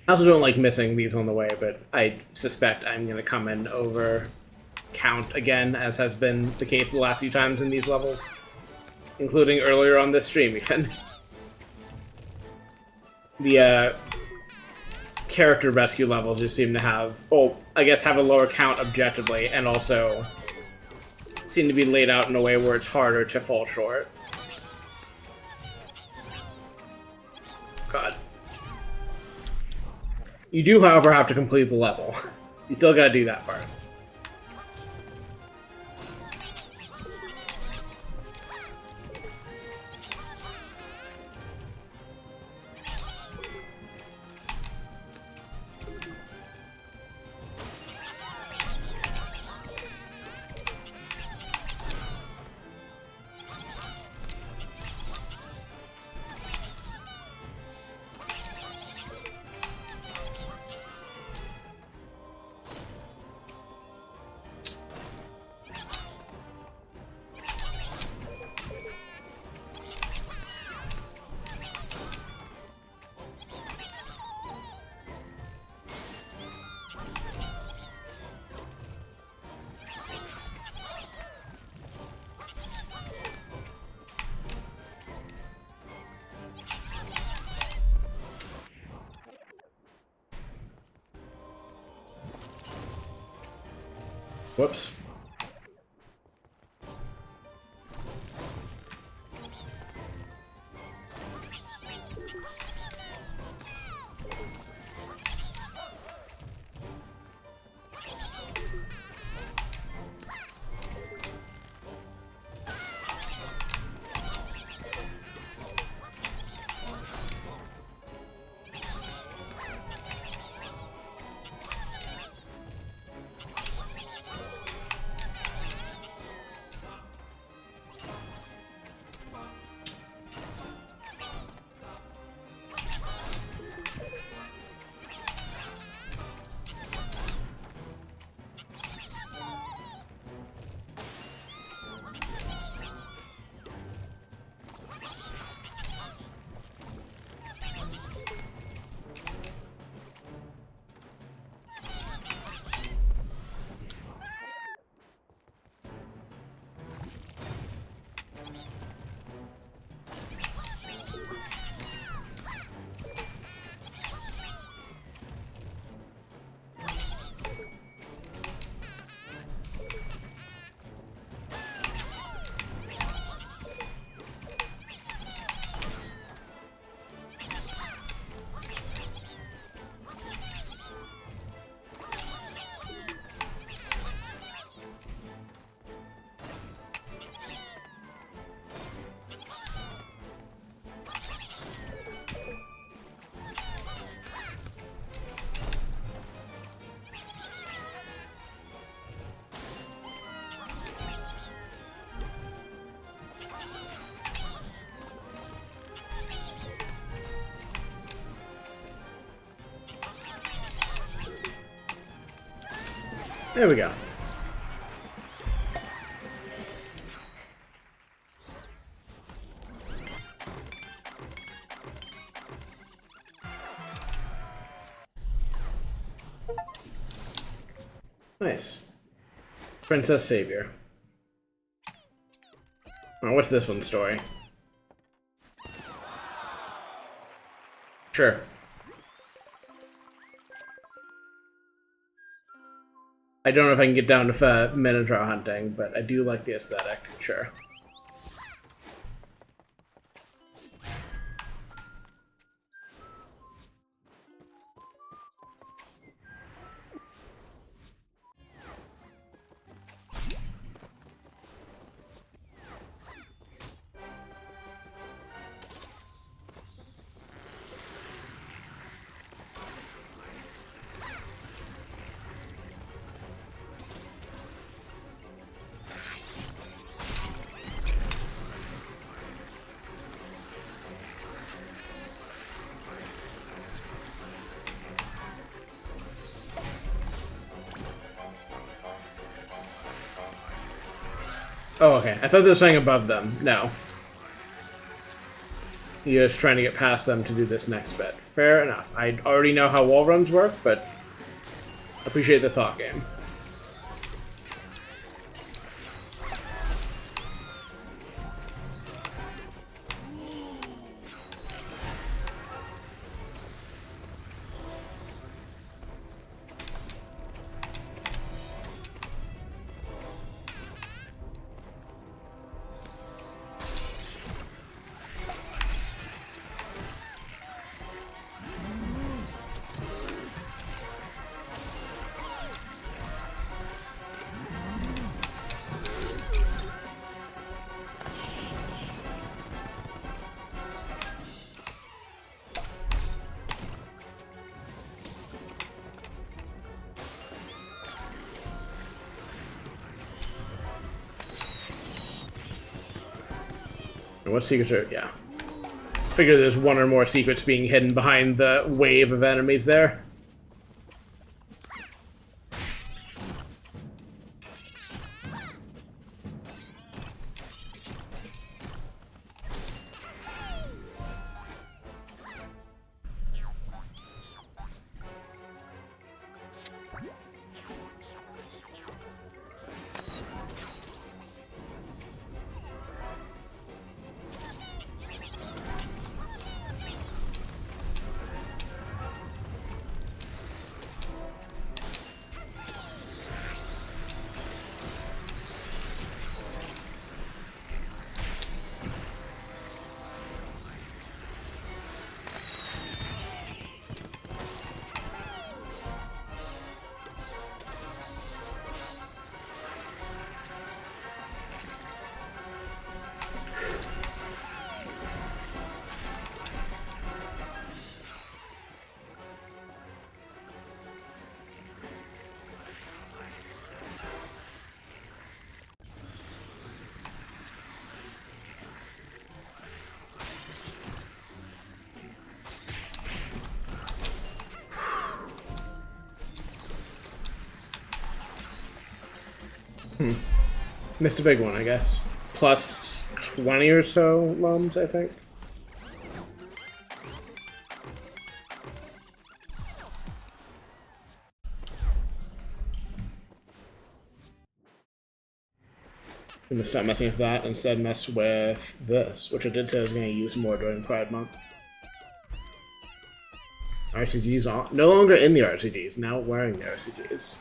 I also don't like missing these on the way, but I suspect I'm going to come in over count again, as has been the case the last few times in these levels, including earlier on this stream, even. The character rescue levels just seem to have, I guess have a lower count objectively, and also seem to be laid out in a way where it's harder to fall short. God. You do, however, have to complete the level. You still gotta do that part. Whoops. There we go. Nice. Princess Savior. Oh, what's this one's story? Sure. I don't know if I can get down to Minotaur hunting, but I do like the aesthetic. Sure. Oh, okay. I thought there was something above them. No. You're just trying to get past them to do this next bit. Fair enough. I already know how wall runs work, but appreciate the thought game. What secrets are... yeah. Figure there's one or more secrets being hidden behind the wave of enemies there. Missed a big one, I guess. Plus 20 or so lums, I think. I'm gonna stop messing with that, instead mess with this, which I did say I was gonna use more during Pride Month. RCGs on, no longer in the RCGs, now wearing the RCGs.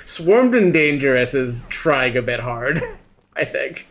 Swarmed and Dangerous is trying a bit hard, I think.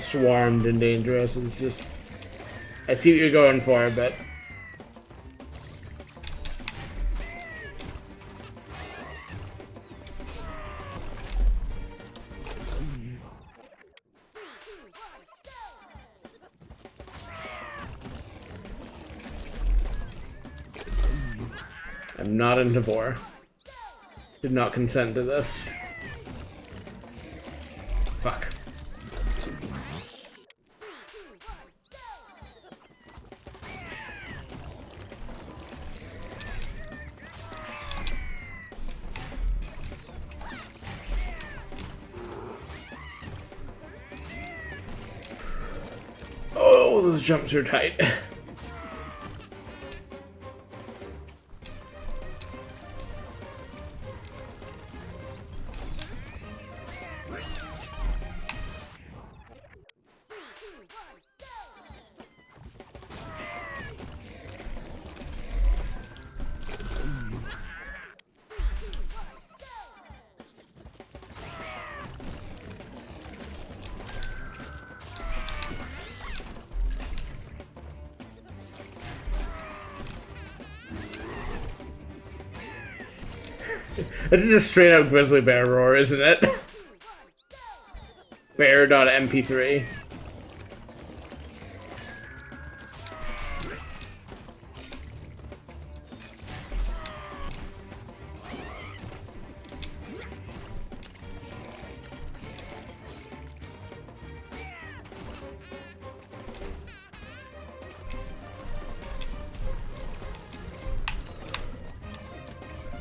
Swarmed and Dangerous is just I see what you're going for, but... I'm not into vor. Did not consent to this. Fuck. Oh, those jumps are tight. It's just a straight up grizzly bear roar, isn't it? Bear.mp3.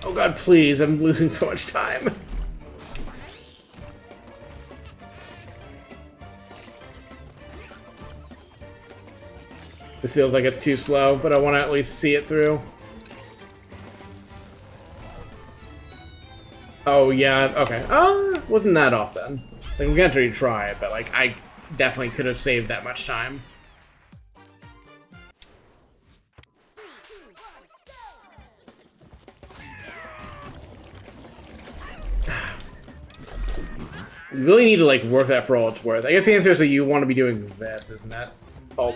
Oh god, please, I'm losing so much time. This feels like it's too slow, but I want to at least see it through. Oh yeah, okay. Oh, wasn't that off then. Like, I'm gonna have to retry it, but like, I definitely could have saved that much time. You really need to like work that for all it's worth. I guess the answer is that you want to be doing this, isn't it? Oh,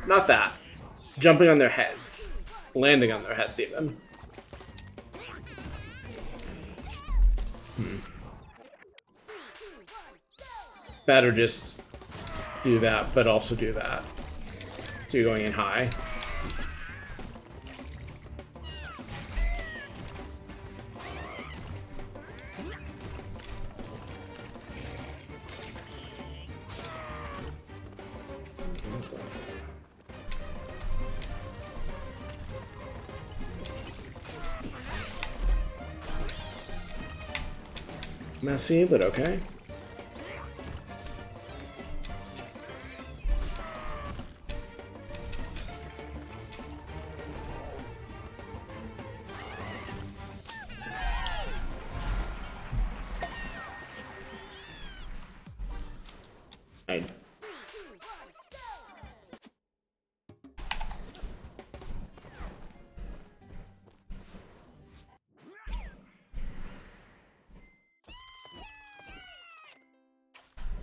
not that. Jumping on their heads. Landing on their heads, even. Better just do that, but also do that. So you're going in high. Messy, but okay.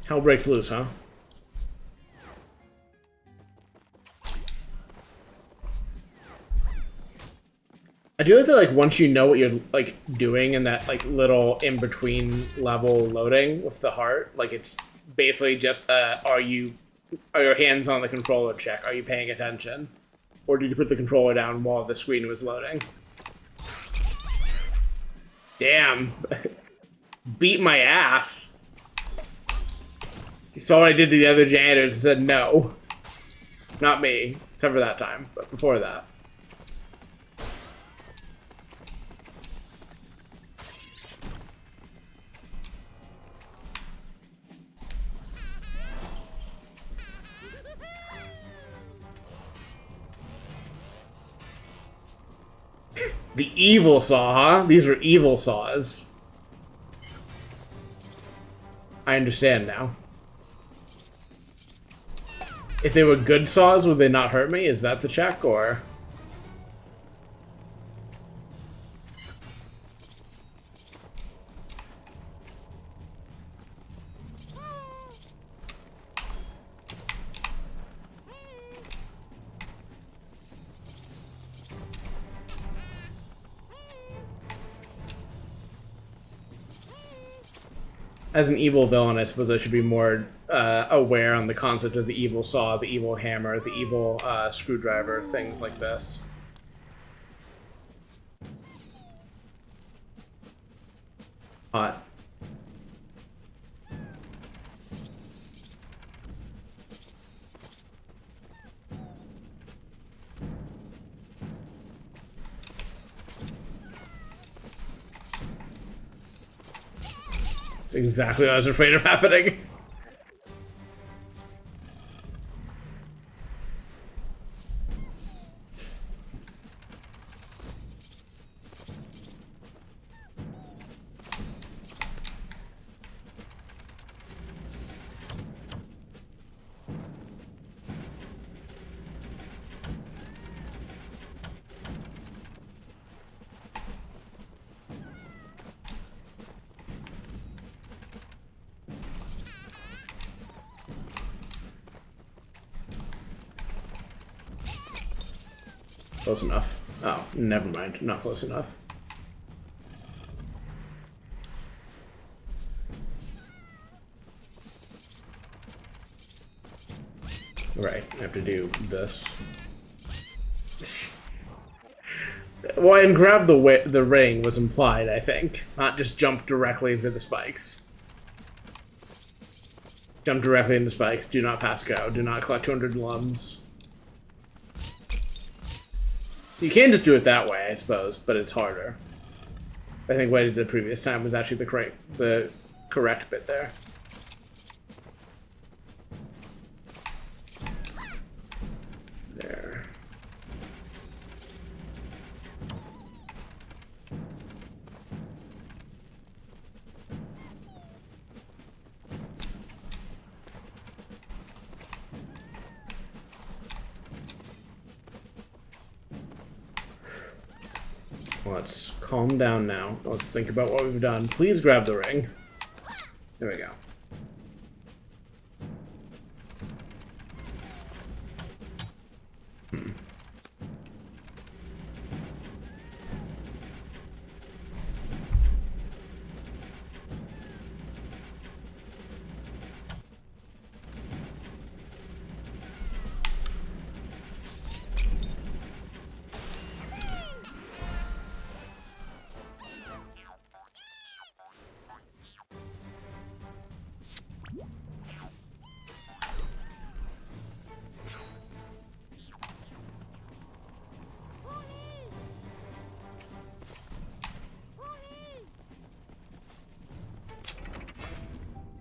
Hell breaks loose, huh? I do like that, like, once you know what you're, like, doing in that, like, little in-between level loading with the heart, like, it's basically just, are your hands on the controller check? Are you paying attention? Or did you put the controller down while the screen was loading? Damn. Beat my ass. You saw what I did to the other janitors and said no. Not me, except for that time, but before that. The evil saw, huh? These were evil saws. I understand now. If they were good saws, would they not hurt me? Is that the check, or...? as an evil villain, I suppose I should be more aware on the concept of the evil saw, the evil hammer, the evil screwdriver, things like this. Hot. That's exactly what I was afraid of happening. Close enough. Oh, never mind. Not close enough. Right, I have to do this. Well, and grab the ring was implied, I think. Not just jump directly into the spikes. Jump directly into spikes. Do not pass go. Do not collect 200 lums. So you can just do it that way, I suppose, but it's harder. I think what I did the previous time was actually the correct bit there. There. Let's calm down now. Let's think about what we've done. Please grab the ring. There we go.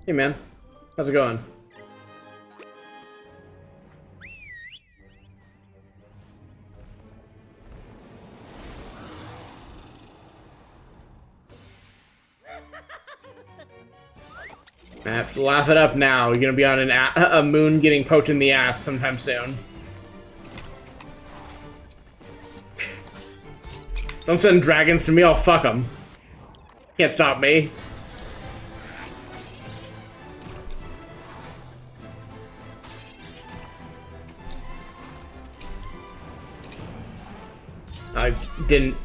Hey man, how's it going? Laugh it up now. You're gonna be on a moon getting poked in the ass sometime soon. Don't send dragons to me, I'll fuck them. Can't stop me. I didn't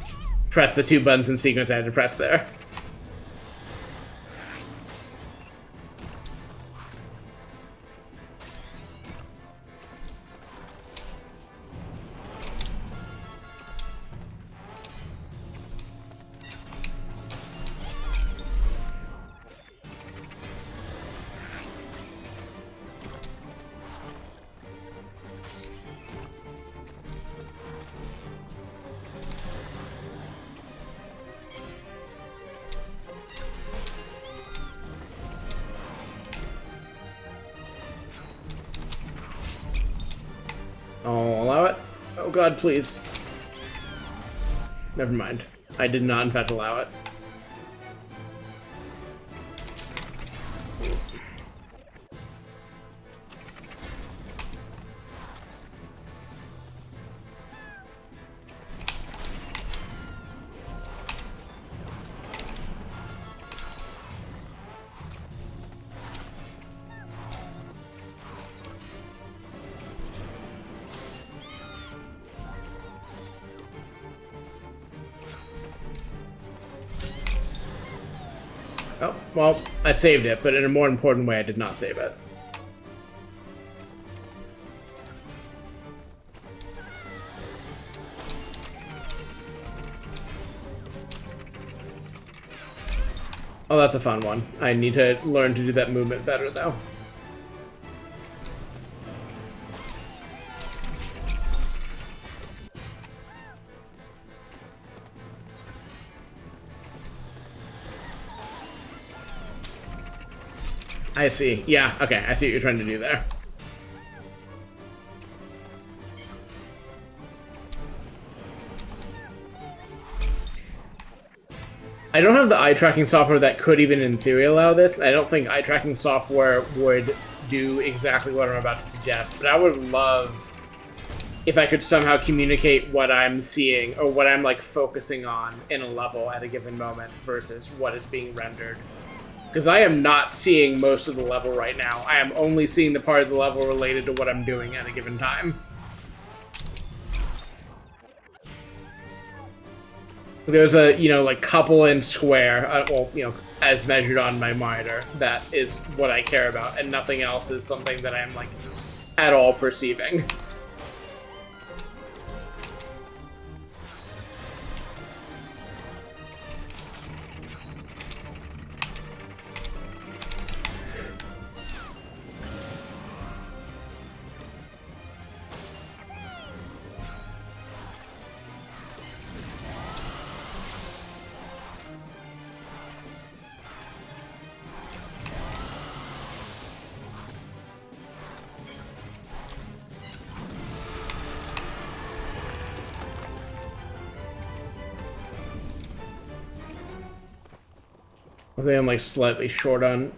press the two buttons in sequence I had to press there. I'll allow it. Oh god, please. Never mind. I did not in fact allow it. Oh, well, I saved it, but in a more important way, I did not save it. Oh, that's a fun one. I need to learn to do that movement better, though. I see. Yeah, okay, I see what you're trying to do there. I don't have the eye tracking software that could even in theory allow this. I don't think eye tracking software would do exactly what I'm about to suggest, but I would love if I could somehow communicate what I'm seeing or what I'm like focusing on in a level at a given moment versus what is being rendered. Because I am not seeing most of the level right now. I am only seeing the part of the level related to what I'm doing at a given time. There's a, you know, like couple in square, well, you know, as measured on my monitor, that is what I care about, and nothing else is something that I'm, like, at all perceiving. I think I'm like slightly short on.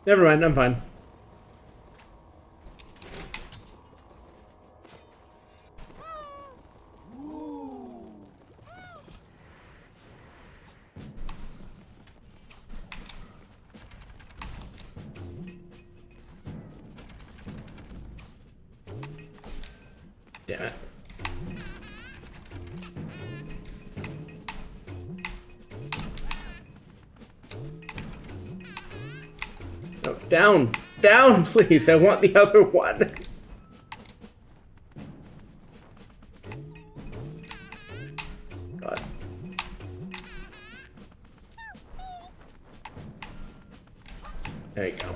Never mind, I'm fine. Damn it. No, down! Down, please! I want the other one! God. There you go.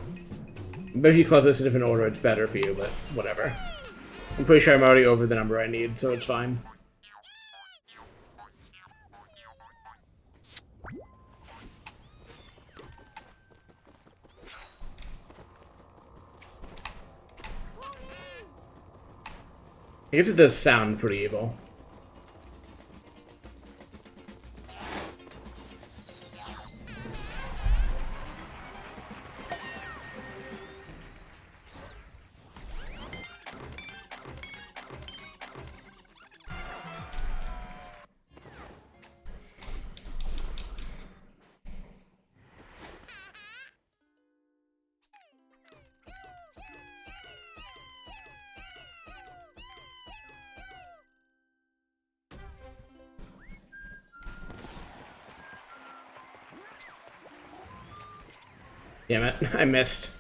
But if you collect this in a different order, it's better for you, but whatever. I'm pretty sure I'm already over the number I need, so it's fine. I guess it does sound pretty evil. Damn it, I missed.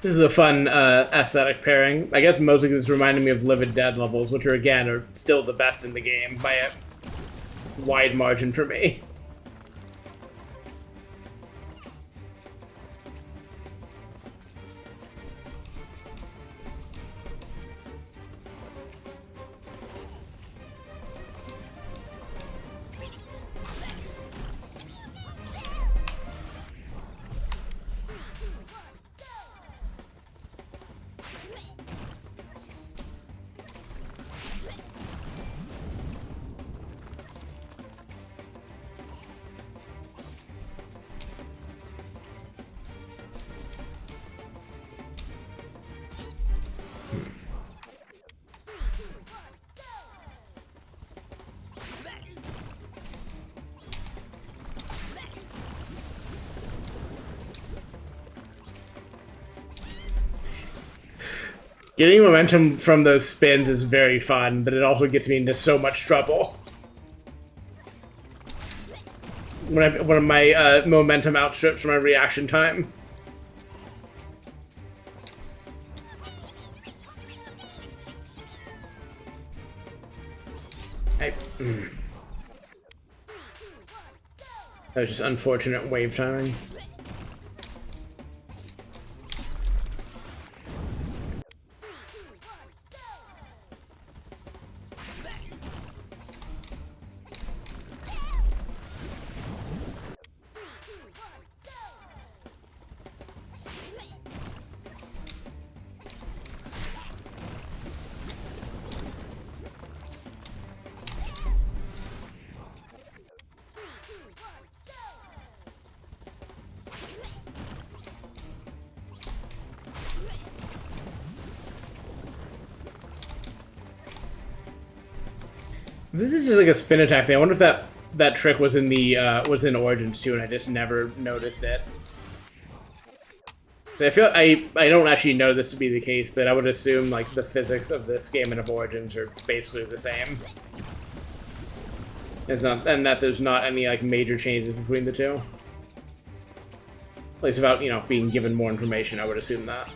This is a fun aesthetic pairing. I guess mostly because it's reminding me of Livid Dead levels, which again are still the best in the game by a wide margin for me. Getting momentum from those spins is very fun, but it also gets me into so much trouble. When my momentum outstrips my reaction time. That was just unfortunate wave timing. This is just like a spin attack thing. I wonder if that trick was in the was in Origins too, and I just never noticed it. I feel I don't actually know this to be the case, but I would assume like the physics of this game and of Origins are basically the same. It's not, and that there's not any like major changes between the two. At least without, you know, being given more information, I would assume that.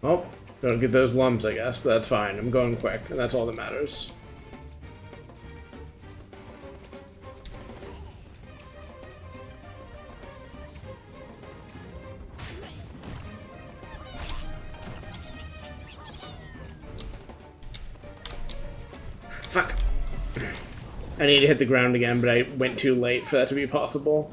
Oh, don't get those lumps, I guess, but that's fine. I'm going quick, and that's all that matters. Fuck. I need to hit the ground again, but I went too late for that to be possible.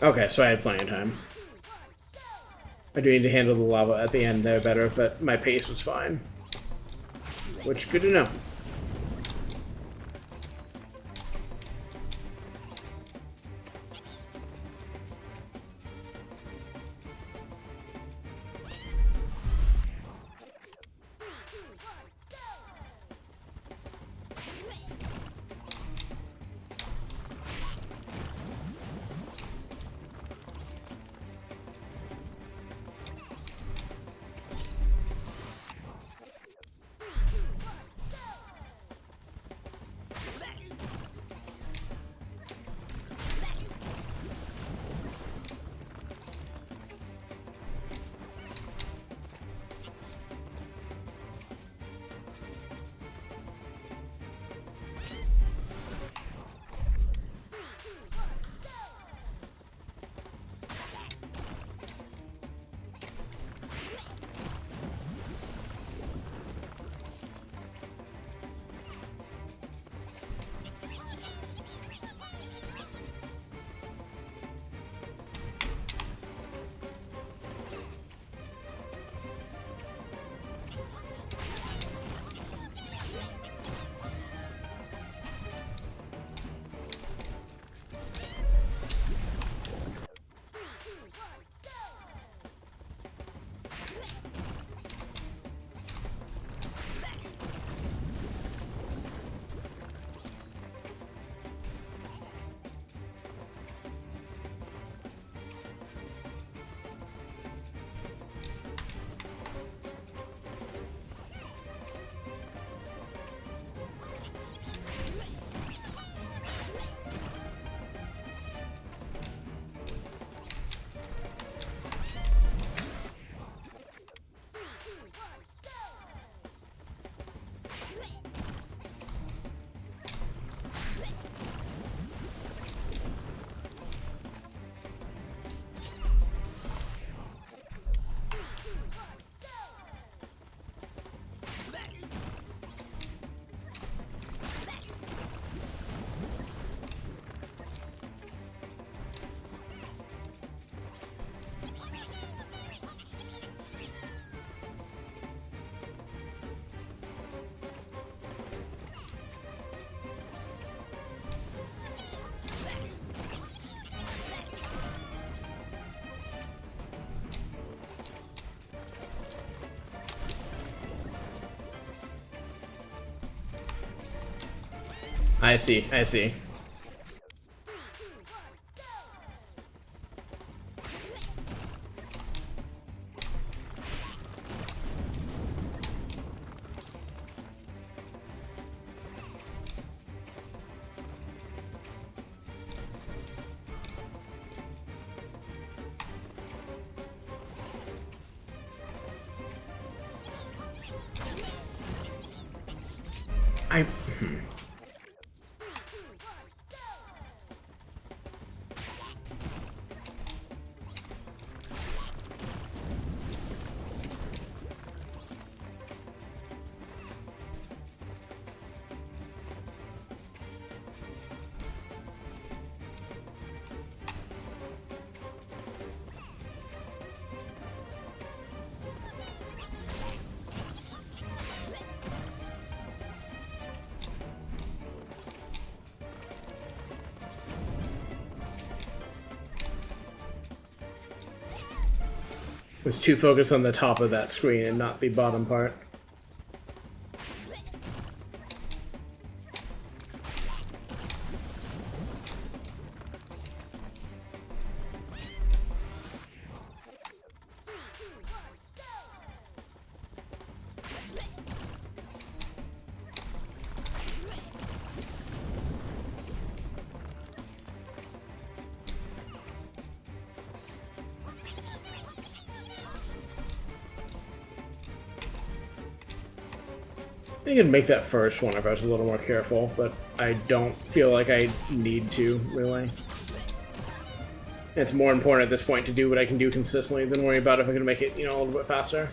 Okay, so I had plenty of time. I do need to handle the lava at the end there better, but my pace was fine. Which, good to know. I see, I see. Was too focused on the top of that screen and not the bottom part. I think I'd make that first one if I was a little more careful, but I don't feel like I need to, really. It's more important at this point to do what I can do consistently than worry about if I can make it, you know, a little bit faster.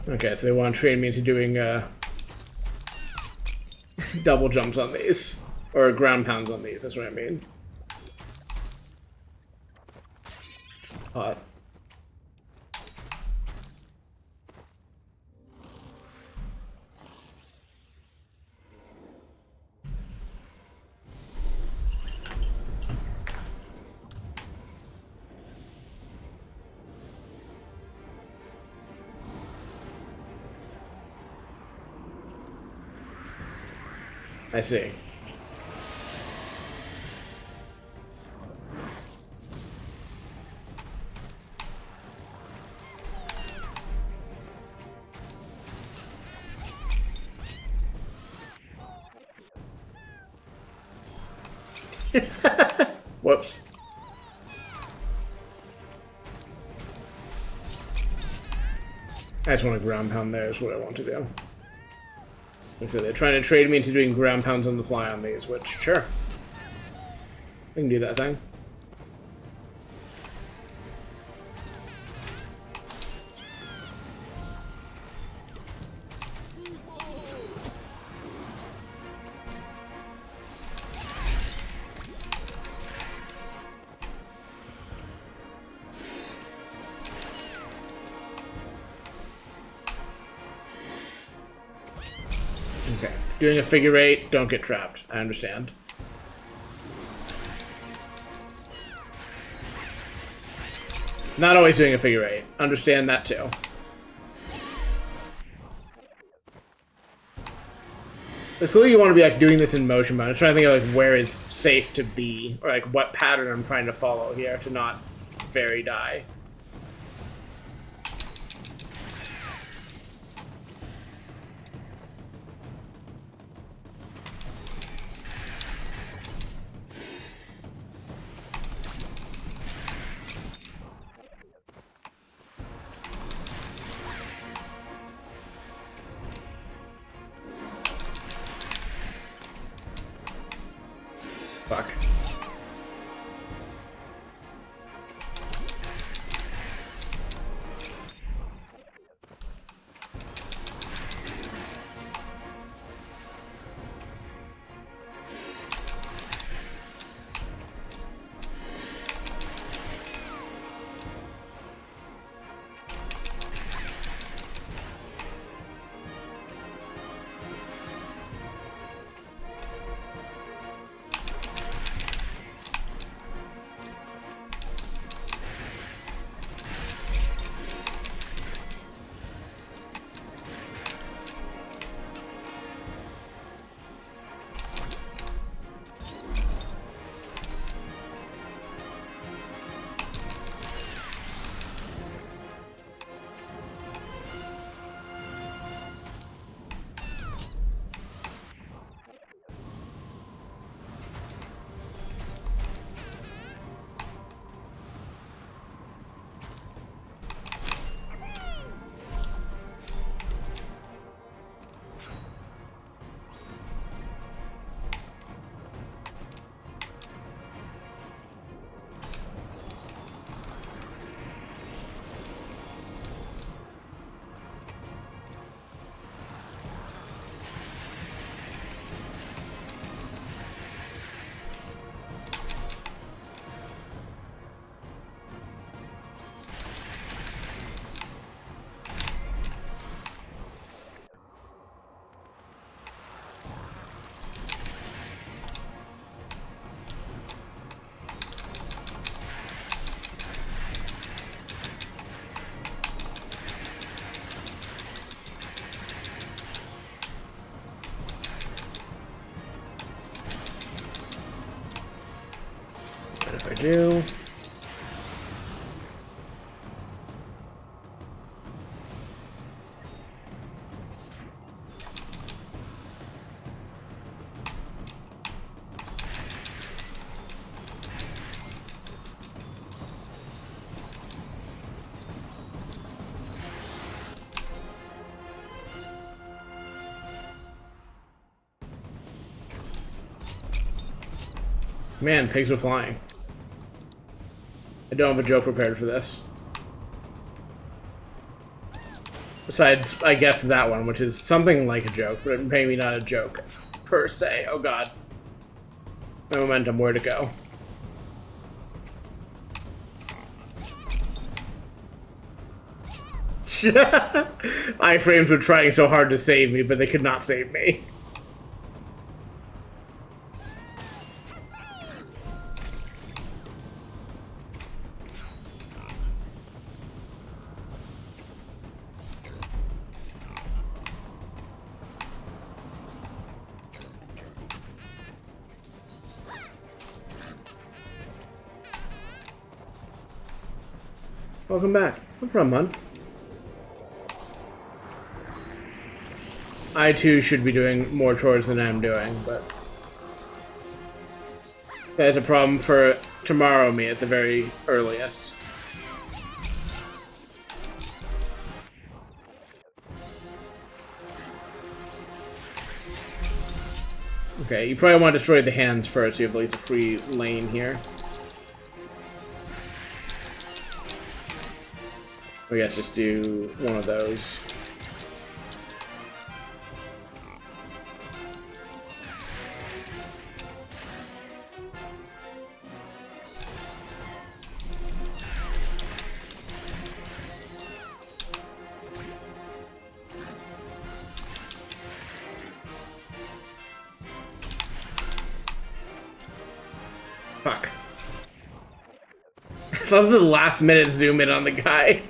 Okay, so they want to train me into doing double jumps on these. Or ground pounds on these, that's what I mean. Hot. I see. Whoops. I just want to ground pound there is what I want to do. Like I said, they're trying to trade me into doing ground pounds on the fly on these, which, sure. I can do that thing. Okay. Doing a figure eight, don't get trapped. I understand. Not always doing a figure eight. Understand that too. But clearly you want to be like doing this in motion mode. I'm trying to think of like where is safe to be, or like what pattern I'm trying to follow here to not vary die. do. Man, pigs are flying. I don't have a joke prepared for this. Besides, I guess that one, which is something like a joke, but maybe not a joke per se. Oh god. My momentum, where to go? Iframes were trying so hard to save me, but they could not save me. Welcome back. No problem, man. I too should be doing more chores than I'm doing, but that's a problem for tomorrow me at the very earliest. Okay, you probably want to destroy the hands first, so you have at least a free lane here. I guess just do one of those. Fuck. I love the last minute zoom in on the guy.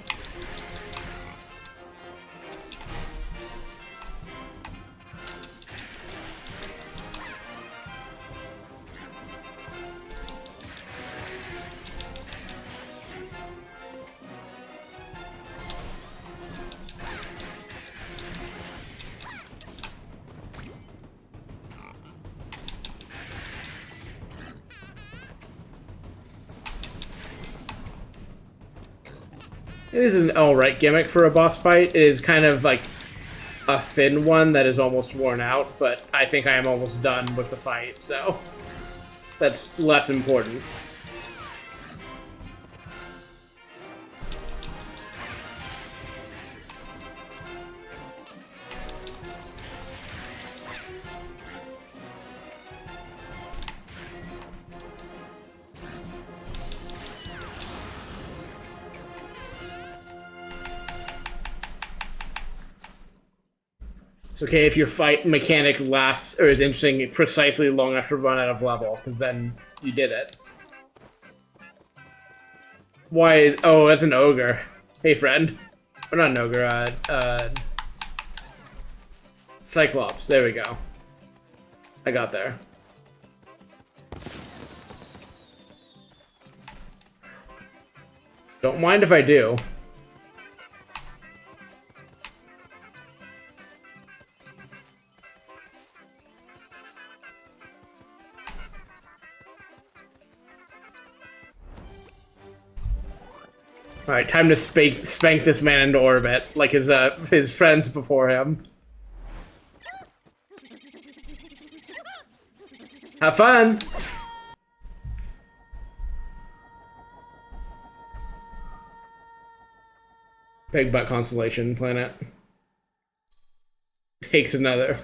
This is an alright gimmick for a boss fight. It is kind of like a thin one that is almost worn out, but I think I am almost done with the fight, so that's less important. It's okay if your fight mechanic lasts or is interesting precisely long enough to run out of level, because then you did it. Why? Oh, that's an ogre. Hey, friend. Or not an ogre, Cyclops. There we go. I got there. Don't mind if I do. Alright, time to spank this man into orbit, like his friends before him. Have fun! Big butt constellation planet. Takes another.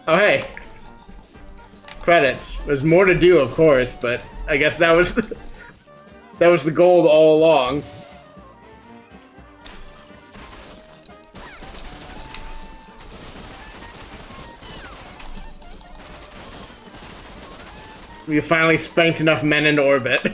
Oh, hey. Credits. There's more to do, of course, but I guess that was That was the goal all along. We finally spanked enough men into orbit.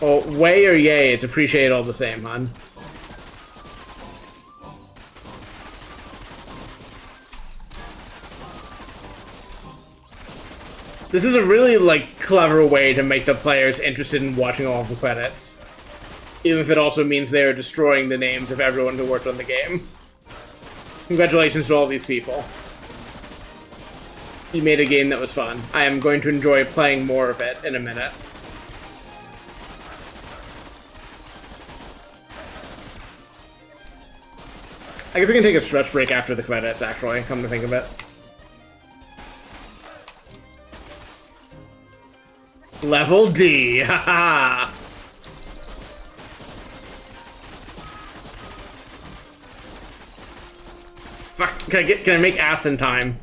Oh, way or yay, it's appreciated all the same, hon. This is a really, like, clever way to make the players interested in watching all of the credits. Even if it also means they are destroying the names of everyone who worked on the game. Congratulations to all these people. You made a game that was fun. I am going to enjoy playing more of it in a minute. I guess we can take a stretch break after the credits, actually, come to think of it. Level D, haha! Fuck, can I make ass in time?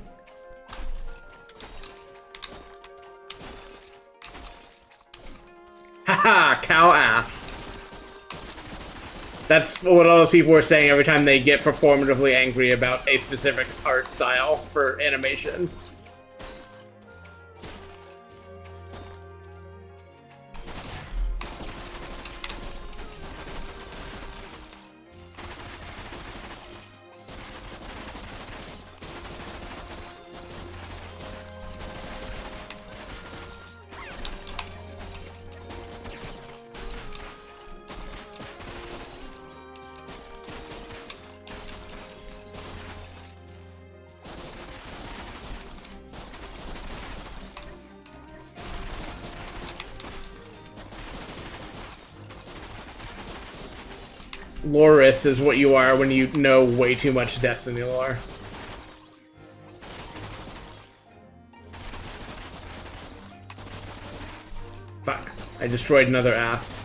Haha, cow ass. That's what all those people were saying every time they get performatively angry about a specific art style for animation. Loris is what you are when you know way too much Destiny lore. Fuck. I destroyed another ass.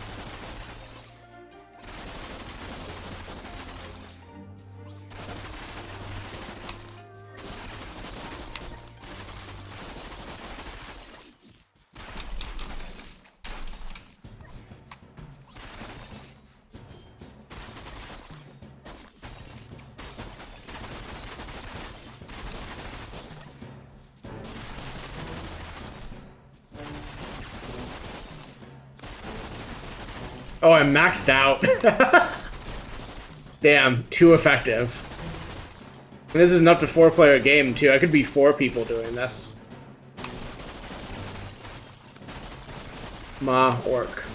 Oh, I'm maxed out. Damn, too effective. And this is an up to 4-player game, too. I could be 4 people doing this. Ma, orc.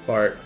Bart.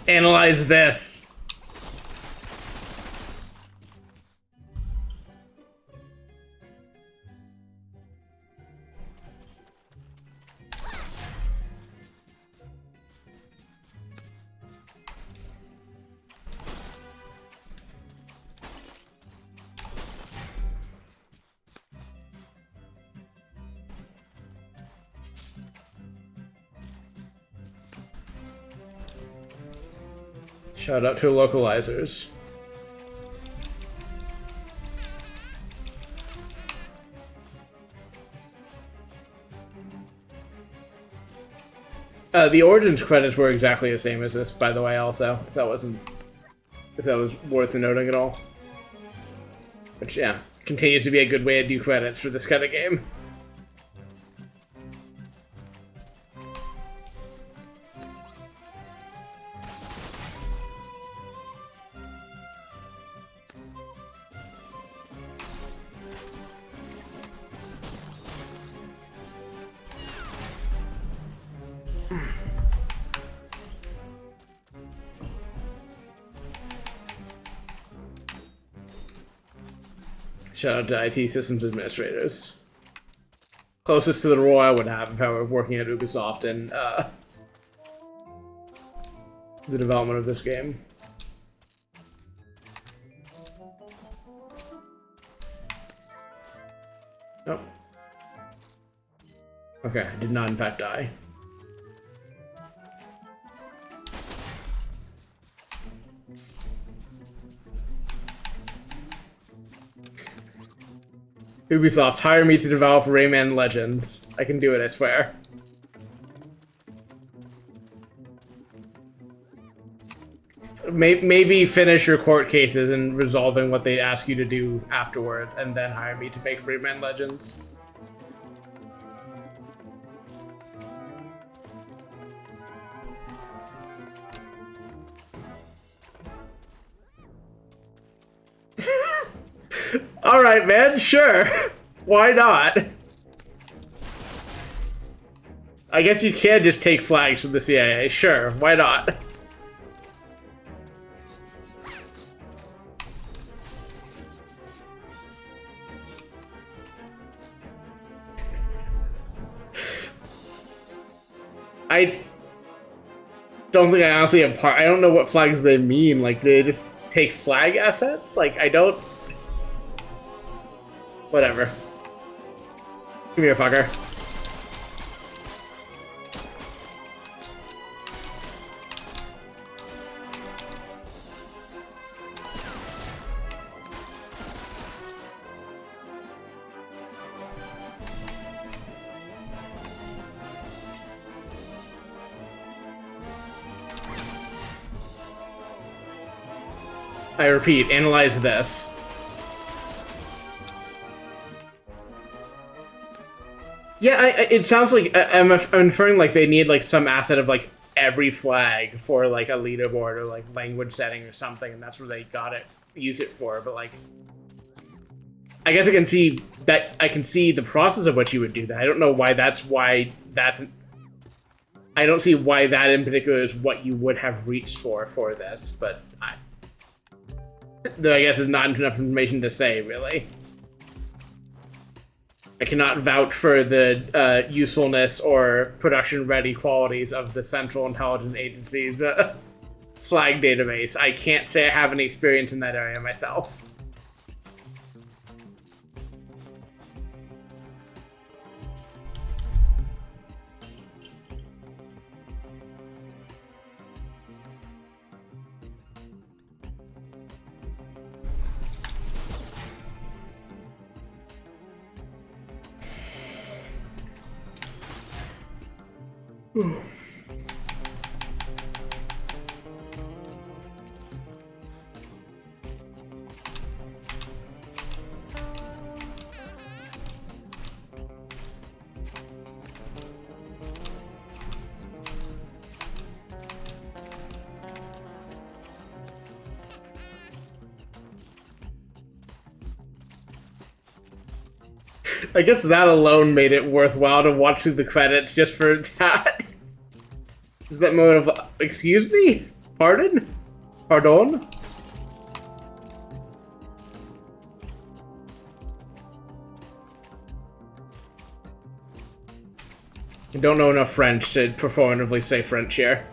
Analyze this. Shout out to localizers. The Origins credits were exactly the same as this, by the way, also. If that was worth noting at all. Which, yeah, continues to be a good way to do credits for this kind of game. Shout out to IT systems administrators. Closest to the role I would have if I were working at Ubisoft in the development of this game. Oh. Okay, I did not in fact die. Ubisoft, hire me to develop Rayman Legends. I can do it, I swear. Maybe finish your court cases and resolving what they ask you to do afterwards, and then hire me to make Rayman Legends. Alright, man, sure. Why not? I guess you can just take flags from the CIA. Sure, why not? I don't think I honestly have I don't know what flags they mean. Like, they just take flag assets? Like, I don't... Whatever. Come here, fucker. I repeat, analyze this. Yeah, it sounds like I'm inferring like they need like some asset of like every flag for like a leaderboard or like language setting or something, and that's where they got it, use it for. But like, I guess I can see that. I can see the process of what you would do that. I don't know why that's I don't see why that in particular is what you would have reached for this, but I guess it's not enough information to say, really. I cannot vouch for the usefulness or production-ready qualities of the Central Intelligence Agency's flag database. I can't say I have any experience in that area myself. I guess that alone made it worthwhile to watch through the credits just for that. Is that moment of, excuse me? Pardon? Pardon? I don't know enough French to performatively say French here.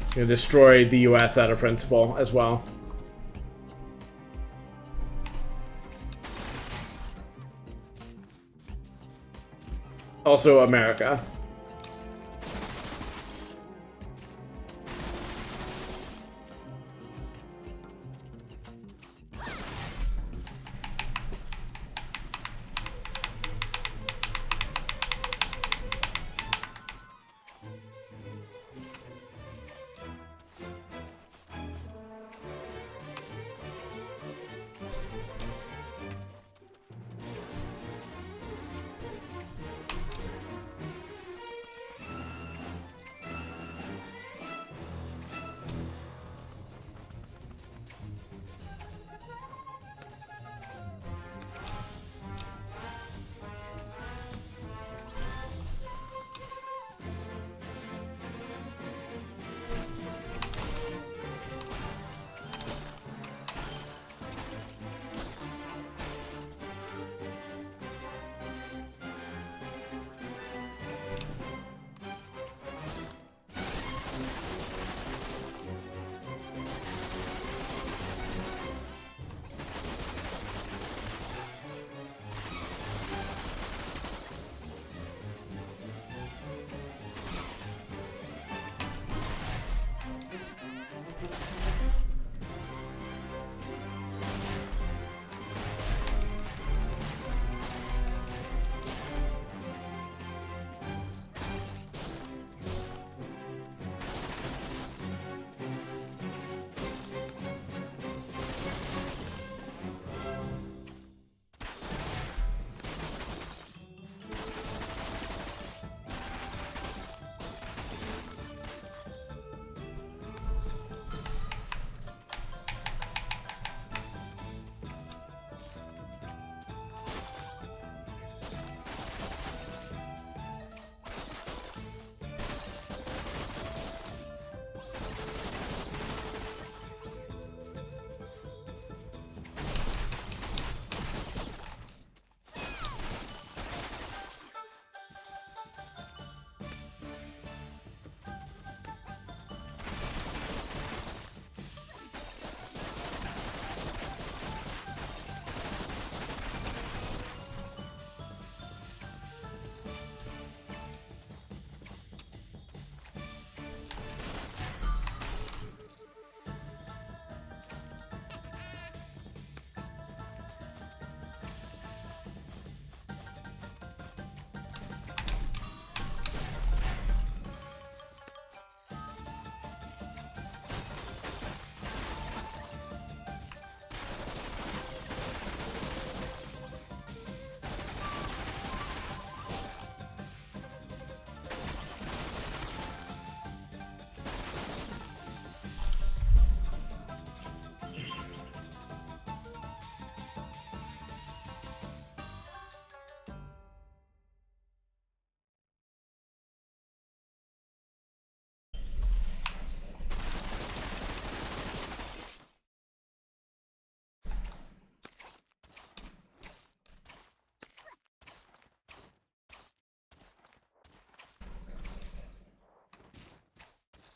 It's gonna destroy the US out of principle as well. Also America.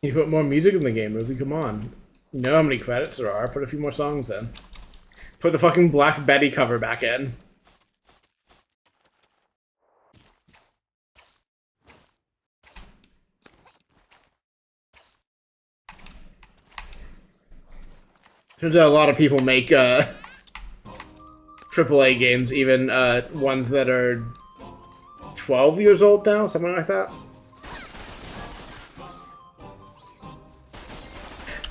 You put more music in the game, movie. Come on. You know how many credits there are. Put a few more songs in. Put the fucking Black Betty cover back in. Turns out a lot of people make AAA games, even ones that are 12 years old now, something like that.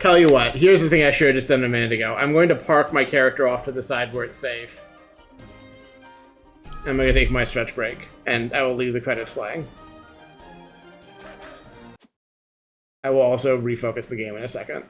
Tell you what, here's the thing I should have just done a minute ago. I'm going to park my character off to the side where it's safe. I'm going to take my stretch break, and I will leave the credits playing. I will also refocus the game in a second.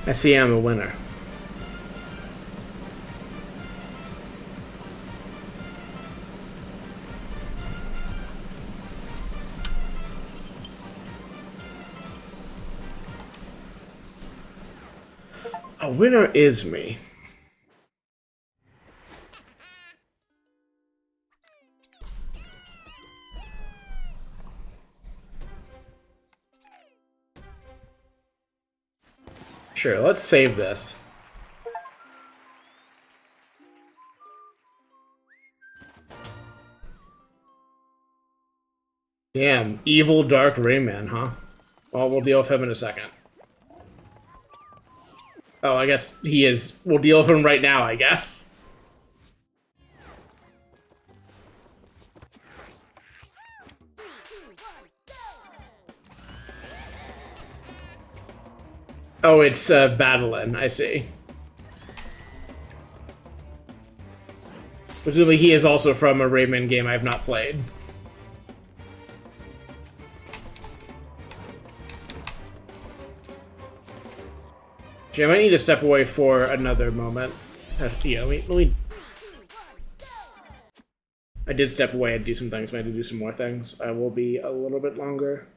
I see I'm a winner. A winner is me. Sure, let's save this. Damn, evil dark Rayman, huh? Well, we'll deal with him in a second. Oh, I guess he is. We'll deal with him right now, I guess. Oh, it's Battlein, I see. Presumably he is also from a Rayman game I've not played. Actually, I might need to step away for another moment. Yeah, let me... I did step away and do some things. I had to do some more things. I will be a little bit longer.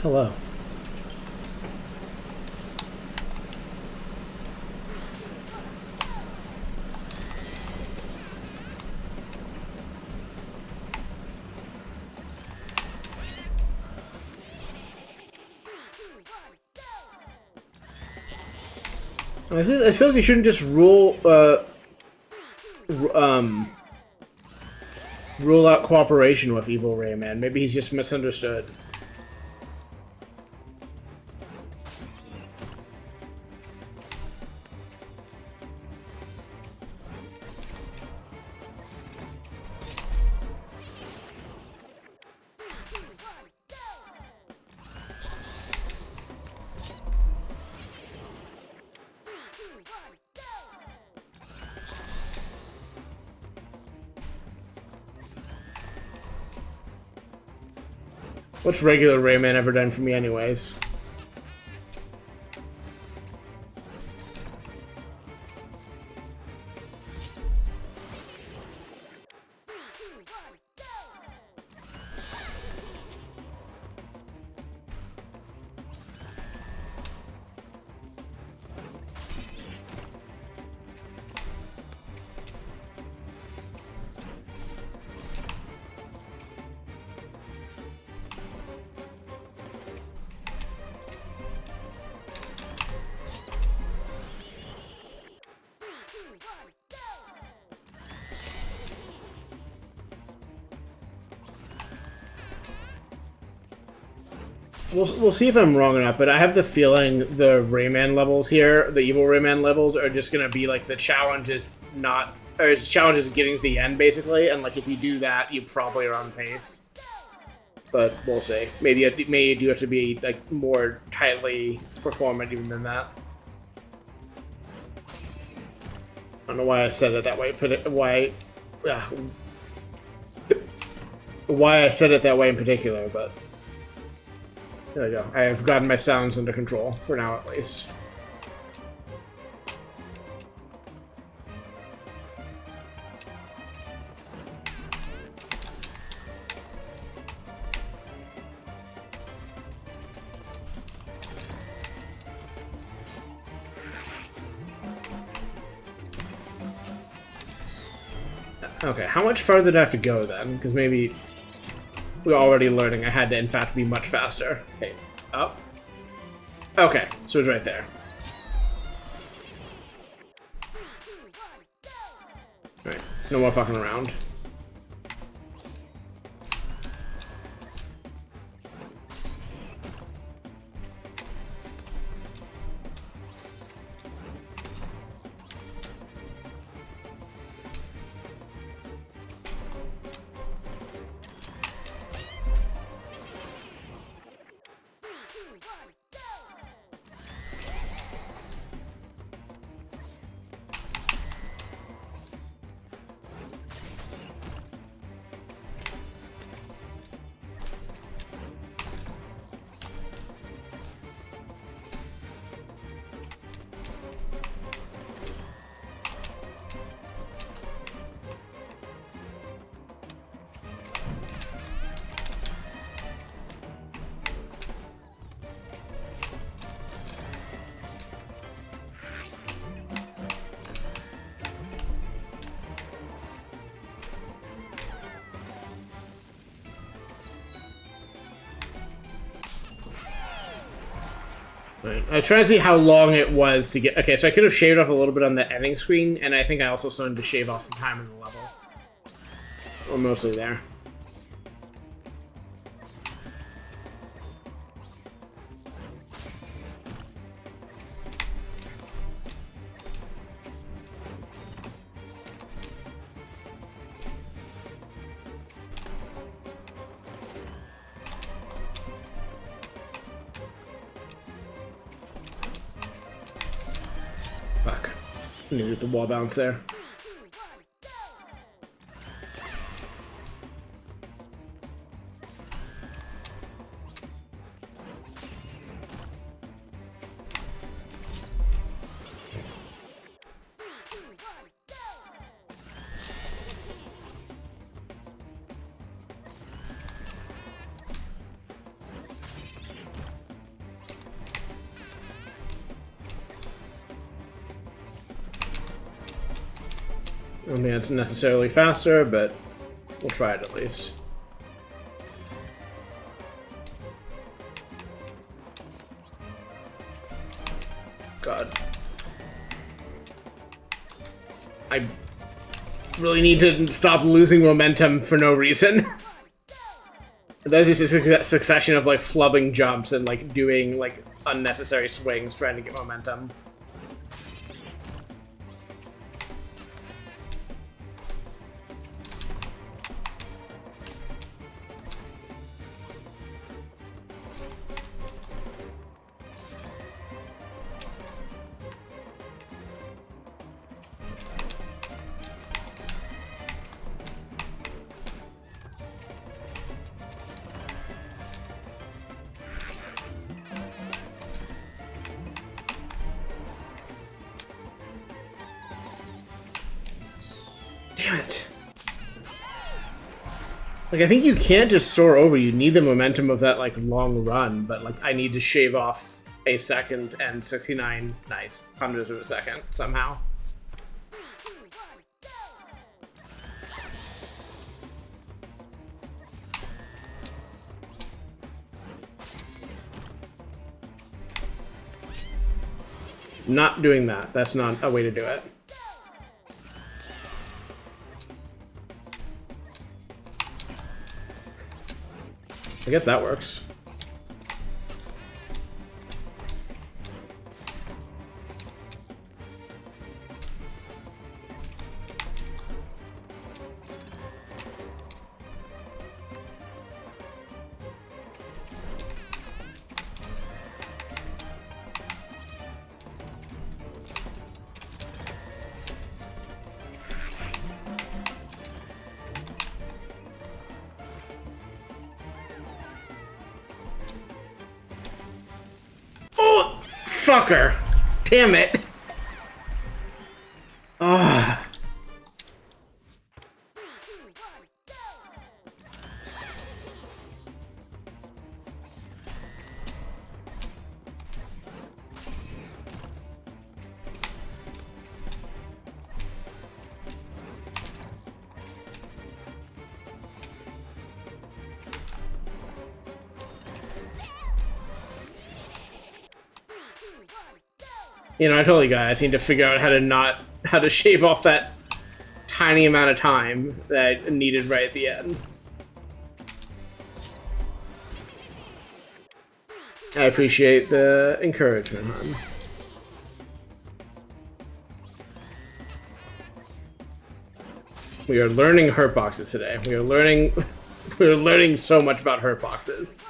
Hello. I feel like you shouldn't just rule out cooperation with evil Rayman. Maybe he's just misunderstood. What's regular Rayman ever done for me anyways? We'll see if I'm wrong or not, but I have the feeling the Rayman levels here, the evil Rayman levels, are just gonna be like the challenge is not, or challenge is getting to the end basically, and like if you do that, you probably are on pace. But we'll see. Maybe you do have to be like more tightly performant even than that. I don't know why I said it that way. Why I said it that way in particular, but. There we go. I have gotten my sounds under control, for now at least. Okay, how much farther do I have to go then? Because maybe we're already learning I had to, in fact, be much faster. Okay, up. Okay, so it's right there. Alright, no more fucking around. Right. I was trying to see how long it was to get... Okay, so I could have shaved off a little bit on the ending screen, and I think I also started to shave off some time in the level. We're mostly there. Fuck. Needed the wall bounce there. I don't think it's necessarily faster, but we'll try it at least. God. I really need to stop losing momentum for no reason. There's just a succession of like flubbing jumps and like doing like unnecessary swings trying to get momentum. Damn it. Like, I think you can't just soar over. You need the momentum of that, like, long run, but, like, I need to shave off a second and 69 nice hundredths of a second somehow. Not doing that. That's not a way to do it. I guess that works. Oh, fucker. Damn it. Ah. You know, I totally got it. I just need to figure out how to shave off that tiny amount of time that I needed right at the end. I appreciate the encouragement, hon. We are learning hurt boxes today. We are learning so much about hurt boxes.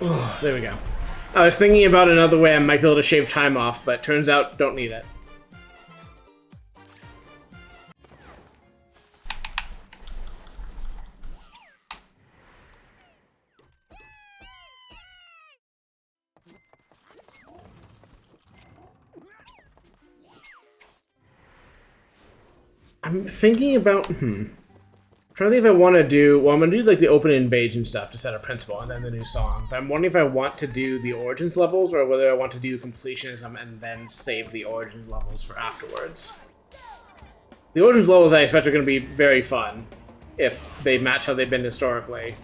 Oh, there we go. I was thinking about another way I might be able to shave time off, but turns out don't need it. I'm thinking about, I'm trying to think if I want to do, well, I'm going to do like the open invasion stuff to set a principle and then the new song. But I'm wondering if I want to do the Origins levels or whether I want to do completionism and then save the Origins levels for afterwards. The Origins levels I expect are going to be very fun if they match how they've been historically.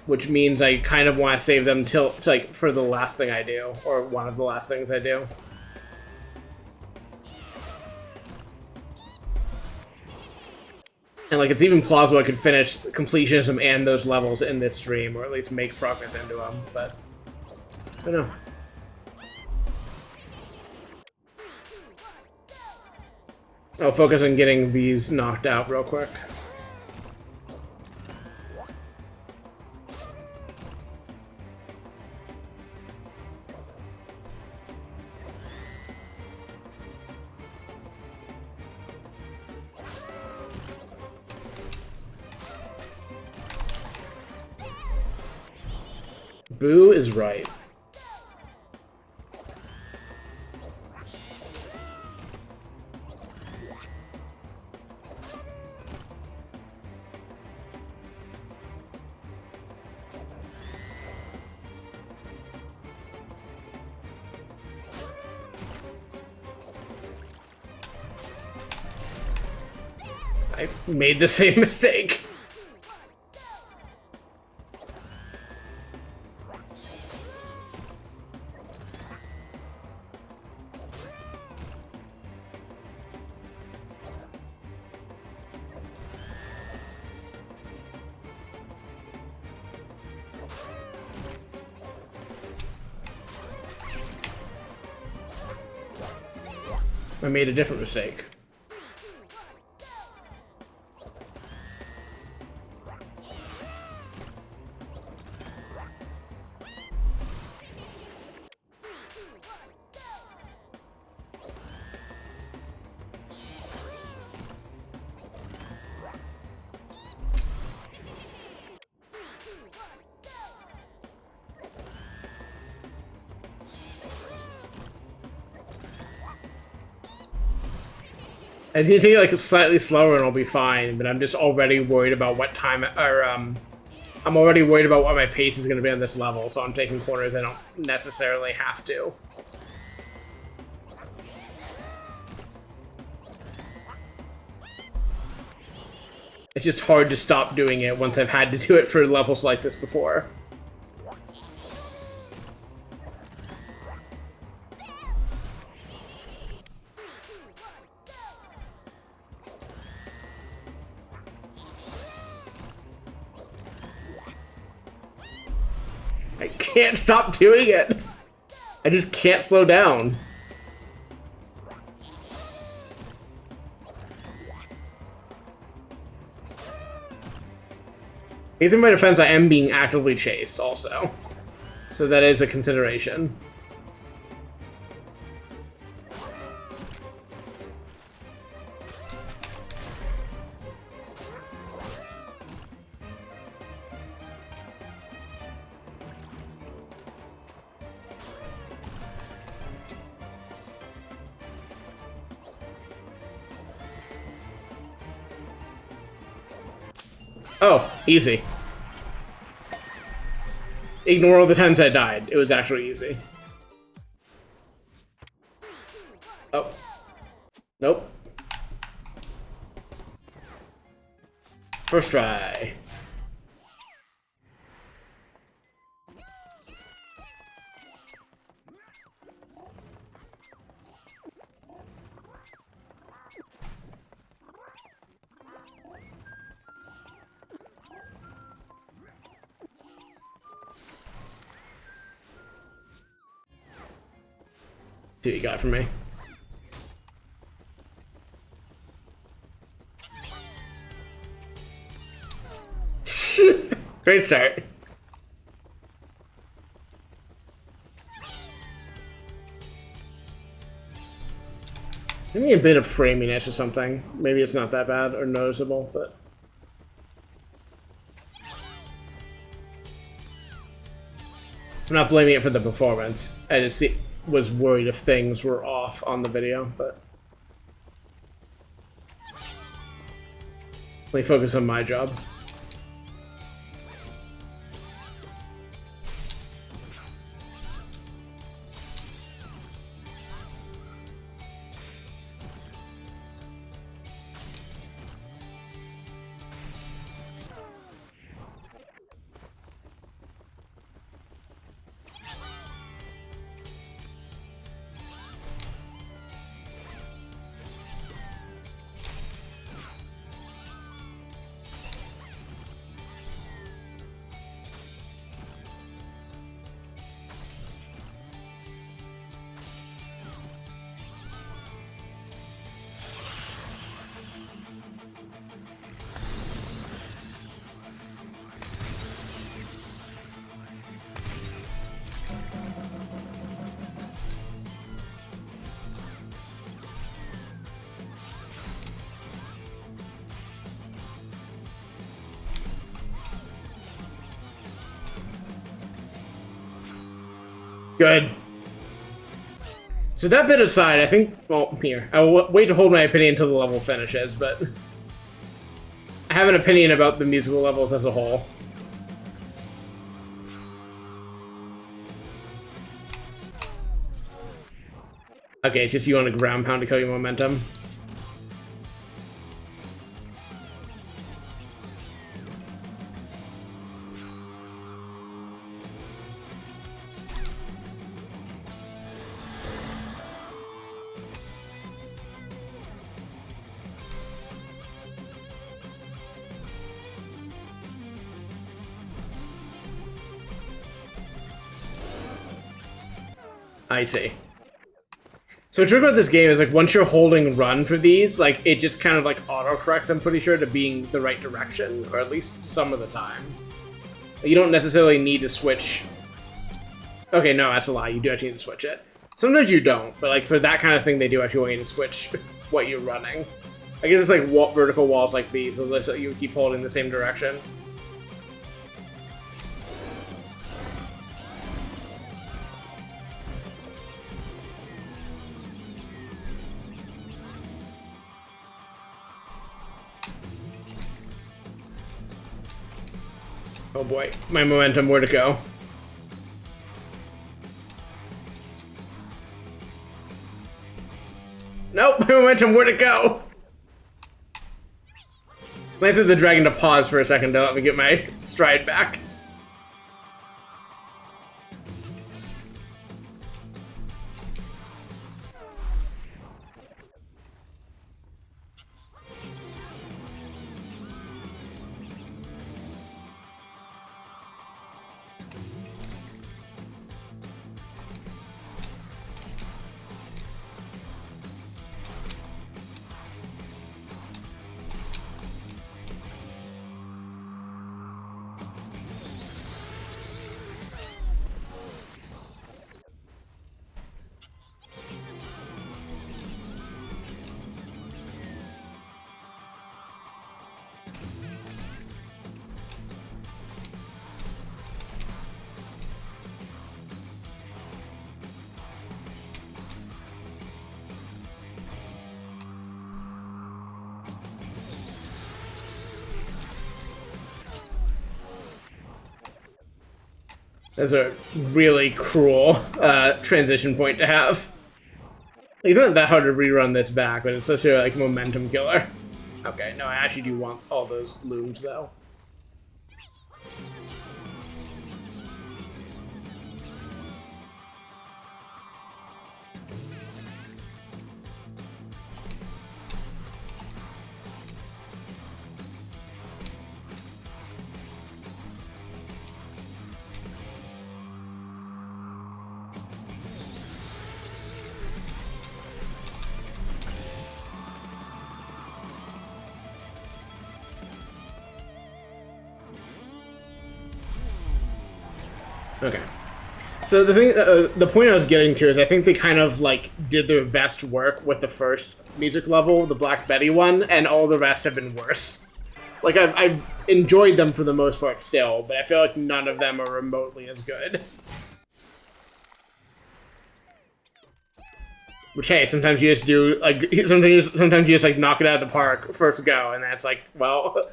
Which means I kind of want to save them till like for the last thing I do, or one of the last things I do. And, like, it's even plausible I could finish completionism and those levels in this stream, or at least make progress into them, but I know. I'll focus on getting these knocked out real quick. Boo is right. I made the same mistake. I made a different mistake. I just need to take it like slightly slower and I'll be fine, but I'm just already worried about what time, or I'm already worried about what my pace is going to be on this level, so I'm taking corners I don't necessarily have to. It's just hard to stop doing it once I've had to do it for levels like this before. I can't stop doing it. I just can't slow down. In my defense, I am being actively chased also. So that is a consideration. Oh, easy. Ignore all the times I died. It was actually easy. Oh. Nope. First try. See what you got for me. Great start. Maybe a bit of framiness or something. Maybe it's not that bad or noticeable, but... I'm not blaming it for the performance. I just was worried if things were off on the video, but... Let me focus on my job. Good. So that bit aside, I think, well, here, I will wait to hold my opinion until the level finishes, but I have an opinion about the musical levels as a whole. Okay, it's just you on a ground pound to kill your momentum. I see. So the trick about this game is, like, once you're holding run for these, like, it just kind of, like, auto-corrects, I'm pretty sure, to being the right direction, or at least some of the time. You don't necessarily need to switch. Okay, no, that's a lie. You do actually need to switch it. Sometimes you don't, but, like, for that kind of thing, they do actually want you to switch what you're running. I guess it's, like, vertical walls like these, so you keep holding the same direction. Oh boy, my momentum, where to go? Nope, my momentum, where to go? Nice of the dragon to pause for a second to let me get my stride back. That's a really cruel transition point to have. Like, it's not that hard to rerun this back, but it's such a, like, momentum killer. Okay, no, I actually do want all those looms, though. Okay. So the thing, the point I was getting to is I think they kind of, like, did their best work with the first music level, the Black Betty one, and all the rest have been worse. Like, I've enjoyed them for the most part still, but I feel like none of them are remotely as good. Which, hey, sometimes you just do, like, sometimes you just, like, knock it out of the park first go, and that's like, well,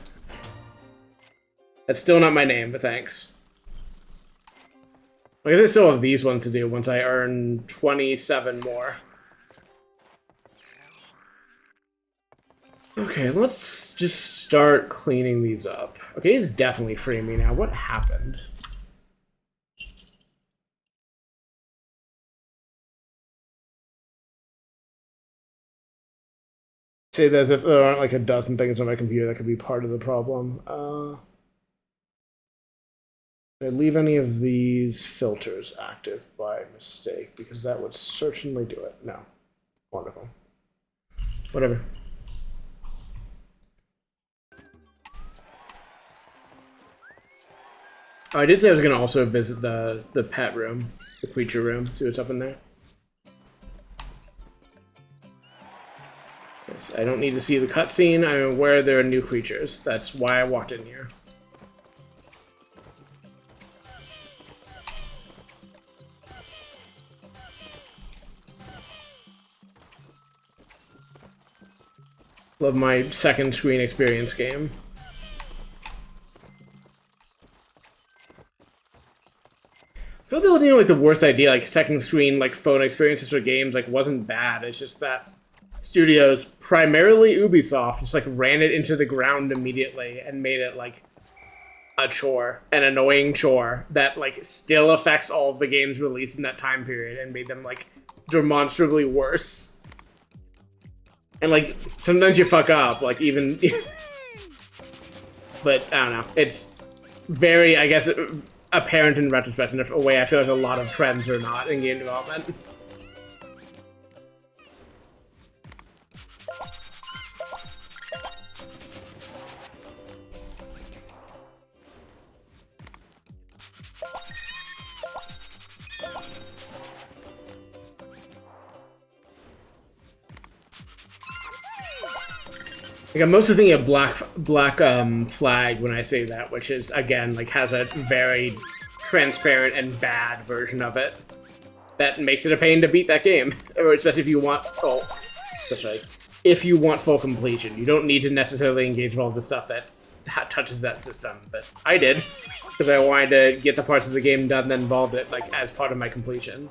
that's still not my name, but thanks. I guess I still have these ones to do once I earn 27 more. Okay, let's just start cleaning these up. Okay, it's definitely freeing me now. What happened? Say that as if there aren't, like, a dozen things on my computer that could be part of the problem. Did I leave any of these filters active by mistake? Because that would certainly do it. No. Wonderful. Whatever. Oh, I did say I was going to also visit the pet room, the creature room, see what's up in there. Yes, I don't need to see the cutscene. I'm aware there are new creatures. That's why I walked in here. Love my second screen experience game. I feel like that wasn't even like the worst idea. Like second screen, like phone experiences for games, like wasn't bad. It's just that studios, primarily Ubisoft, just like ran it into the ground immediately and made it like a chore, an annoying chore that like still affects all of the games released in that time period and made them like demonstrably worse. And like sometimes you fuck up, like even. But I don't know. It's very, I guess, apparent in retrospect in a way I feel like a lot of trends are not in game development. Like I'm mostly thinking of black flag when I say that, which is again like has a very transparent and bad version of it that makes it a pain to beat that game, or especially if you want if you want full completion. You don't need to necessarily engage with all the stuff that touches that system, but I did because I wanted to get the parts of the game done that involved it like as part of my completion.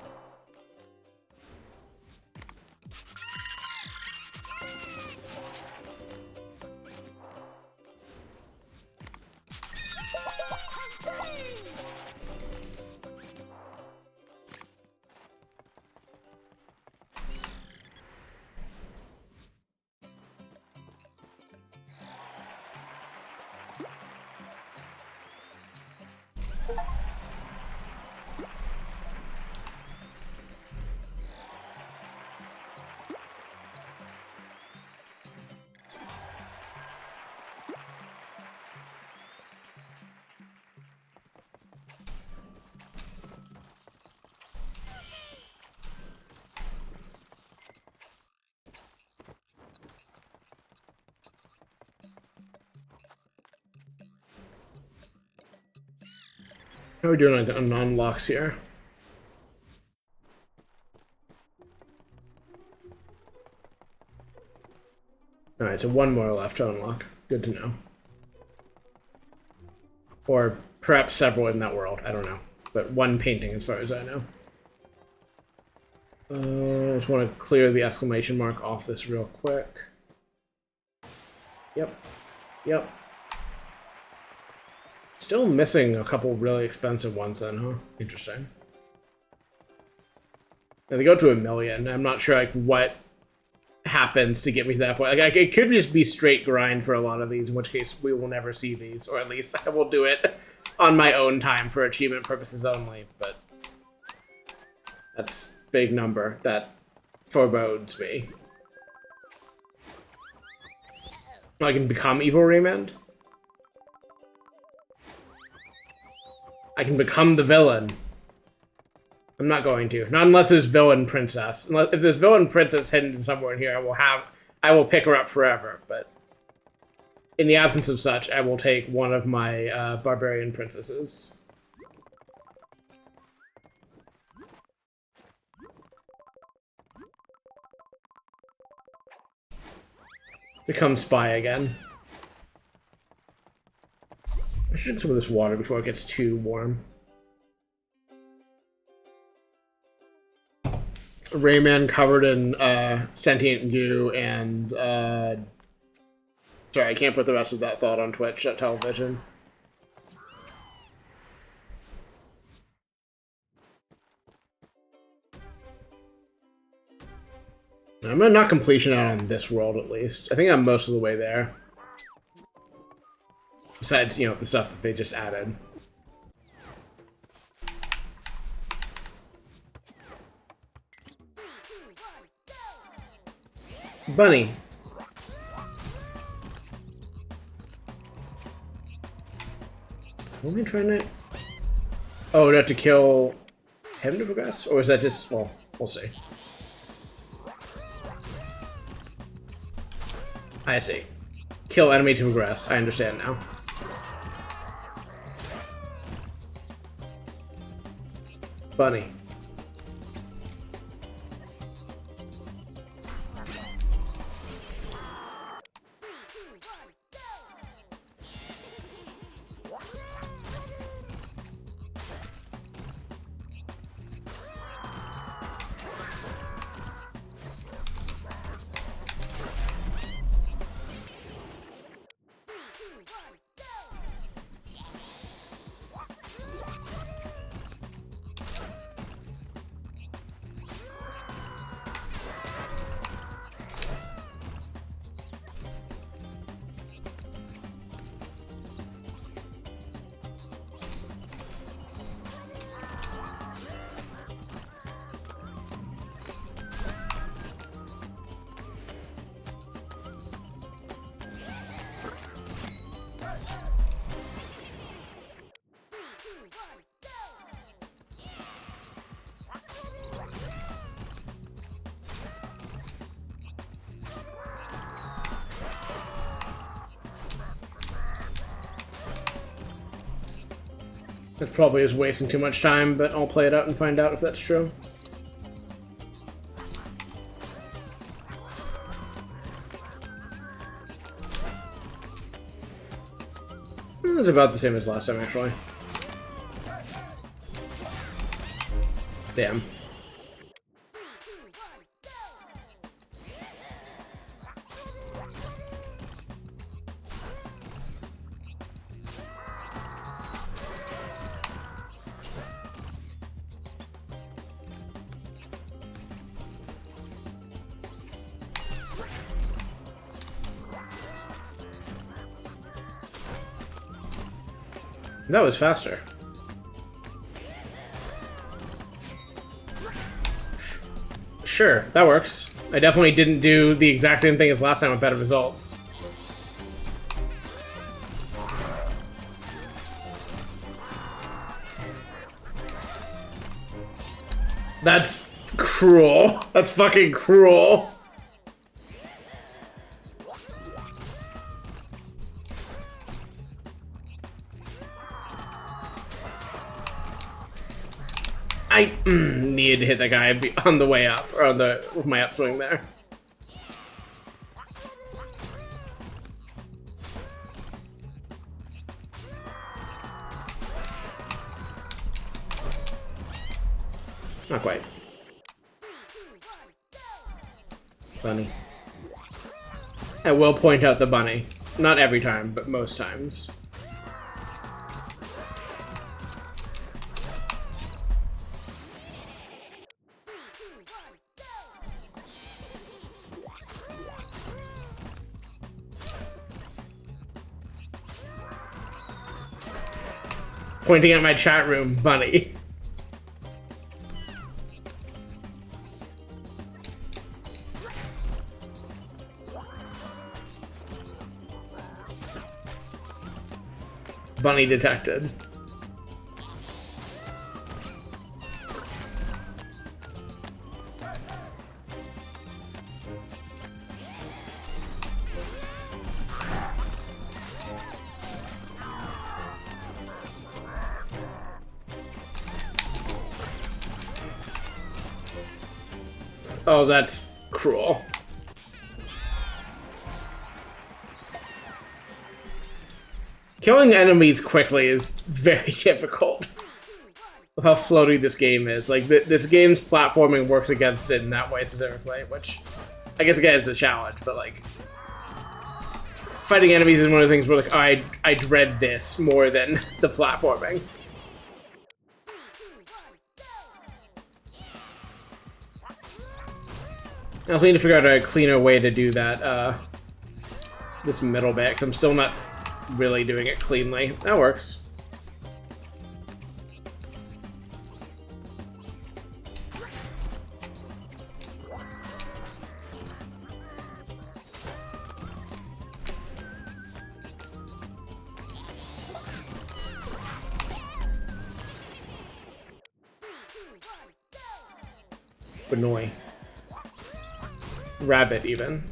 How are we doing on non-locks here? Alright, so one more left to unlock. Good to know. Or perhaps several in that world, I don't know. But one painting as far as I know. I just want to clear the exclamation mark off this real quick. Yep. Yep. Still missing a couple really expensive ones then, huh? Interesting. And they go to 1 million. I'm not sure like what happens to get me to that point. Like it could just be straight grind for a lot of these, in which case we will never see these, or at least I will do it on my own time for achievement purposes only, but that's a big number that forebodes me. I can become evil Rayman. I can become the villain. I'm not going to. Not unless there's villain princess. If there's villain princess hidden somewhere in here, I will pick her up forever. But in the absence of such, I will take one of my barbarian princesses. Become spy again. I should drink some of this water before it gets too warm. Rayman covered in sentient goo and sorry, I can't put the rest of that thought on Twitch television. I'm gonna knock completion out on this world at least. I think I'm most of the way there. Besides, you know, the stuff that they just added. Bunny. What am I trying to... Oh, do I have to kill him to progress? Or is that just... Well, we'll see. I see. Kill enemy to progress. I understand now. Bunny. That probably is wasting too much time, but I'll play it out and find out if that's true. It's about the same as last time, actually. Damn. That was faster. Sure, that works. I definitely didn't do the exact same thing as last time with better results. That's cruel. That's fucking cruel. I needed to hit that guy on the way up, or on the with my upswing there. Not quite. Bunny. I will point out the bunny. Not every time, but most times. Pointing at my chat room, bunny. Bunny detected. Oh, that's cruel. Killing enemies quickly is very difficult. With how floaty this game is. Like, this game's platforming works against it in that way specifically, which I guess again is the challenge, but like fighting enemies is one of the things where like I dread this more than the platforming. I also need to figure out a cleaner way to do that, this middle bit, because I'm still not really doing it cleanly. That works. Annoy. Rabbit, even.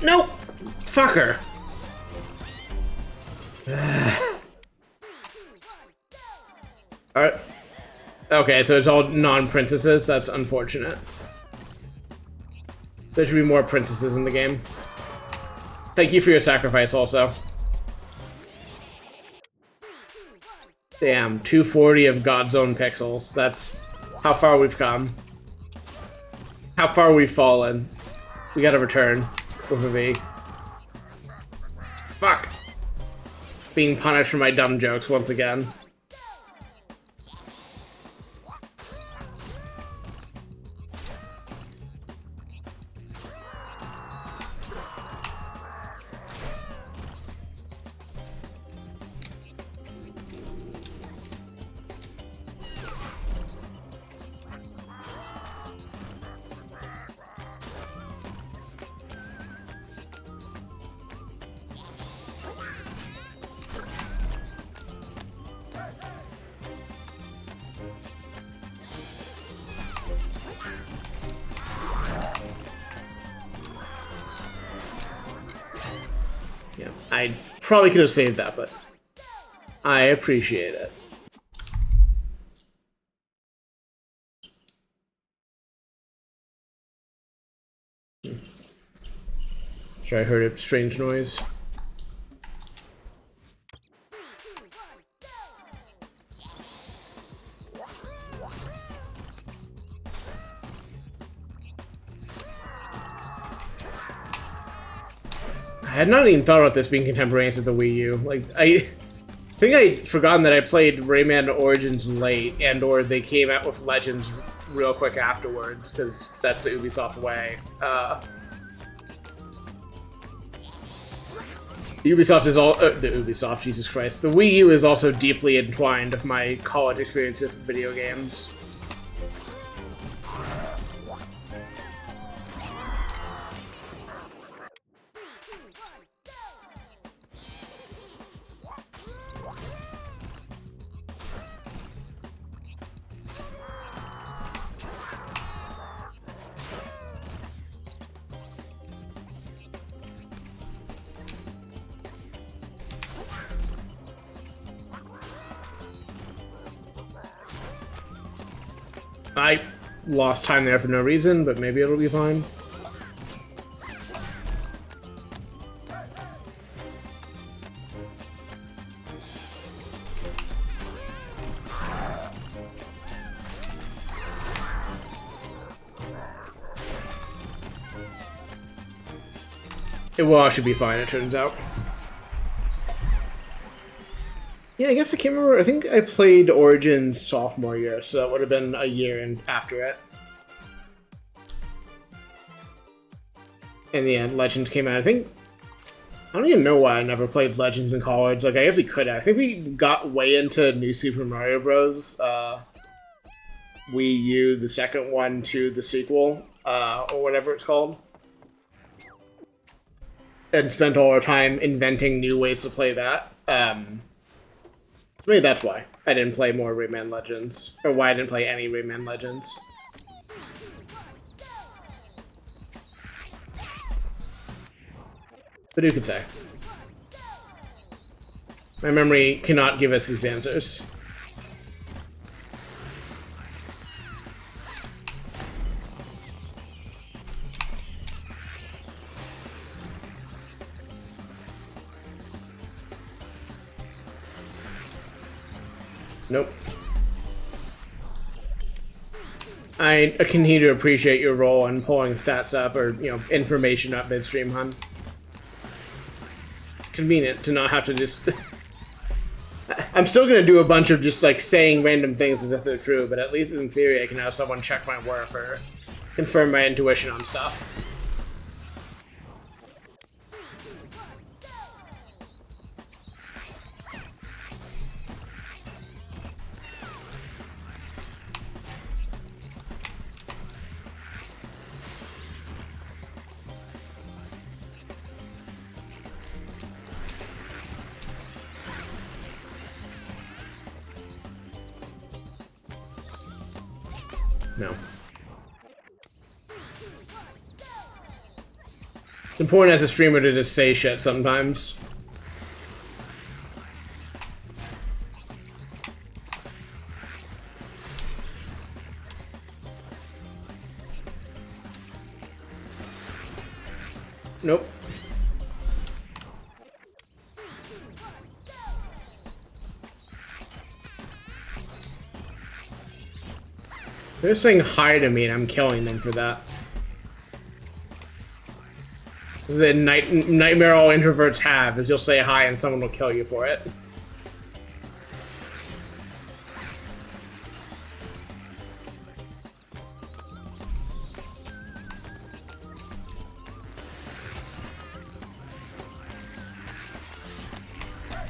Nope! Fucker! Alright. Okay, so it's all non-princesses. That's unfortunate. There should be more princesses in the game. Thank you for your sacrifice, also. Damn, 240 of God's own pixels. That's how far we've come. How far we've fallen. We gotta return. With a V. Fuck! Being punished for my dumb jokes once again. I probably could have saved that, but I appreciate it. Sure, I heard a strange noise. I had not even thought about this being contemporaneous with the Wii U. Like, I think I'd forgotten that I played Rayman Origins late, and/or they came out with Legends real quick afterwards, because that's the Ubisoft way. Ubisoft is all the Ubisoft. Jesus Christ, the Wii U is also deeply entwined with my college experience with video games. I lost time there for no reason, but maybe it'll be fine. It will actually be fine, it turns out. Yeah, I guess I can't remember. I think I played Origins sophomore year, so that would have been a year in after it. In the end, Legends came out. I don't even know why I never played Legends in college. Like, I guess we could have. I think we got way into New Super Mario Bros. Wii U, the second one to the sequel, or whatever it's called. And spent all our time inventing new ways to play that. Maybe that's why I didn't play more Rayman Legends. Or why I didn't play any Rayman Legends. But who could say? My memory cannot give us these answers. Nope. I continue to appreciate your role in pulling stats up or, information up midstream, hun. It's convenient to not have to just... I'm still gonna do a bunch of just, like, saying random things as if they're true, but at least in theory I can have someone check my work or confirm my intuition on stuff. No. It's important as a streamer to just say shit sometimes. Nope. They're saying hi to me and I'm killing them for that. This is the nightmare all introverts have, is you'll say hi and someone will kill you for it.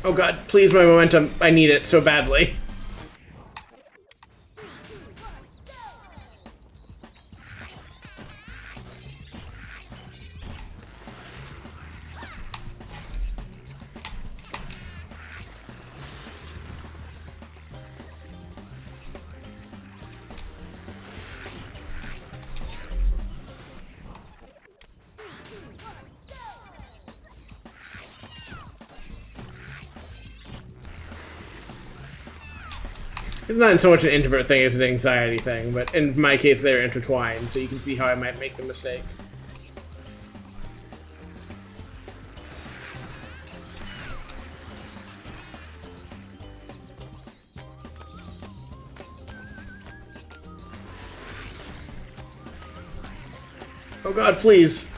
Oh god, please my momentum. I need it so badly. It's not so much an introvert thing as an anxiety thing, but in my case, they're intertwined, so you can see how I might make the mistake. Oh god, please.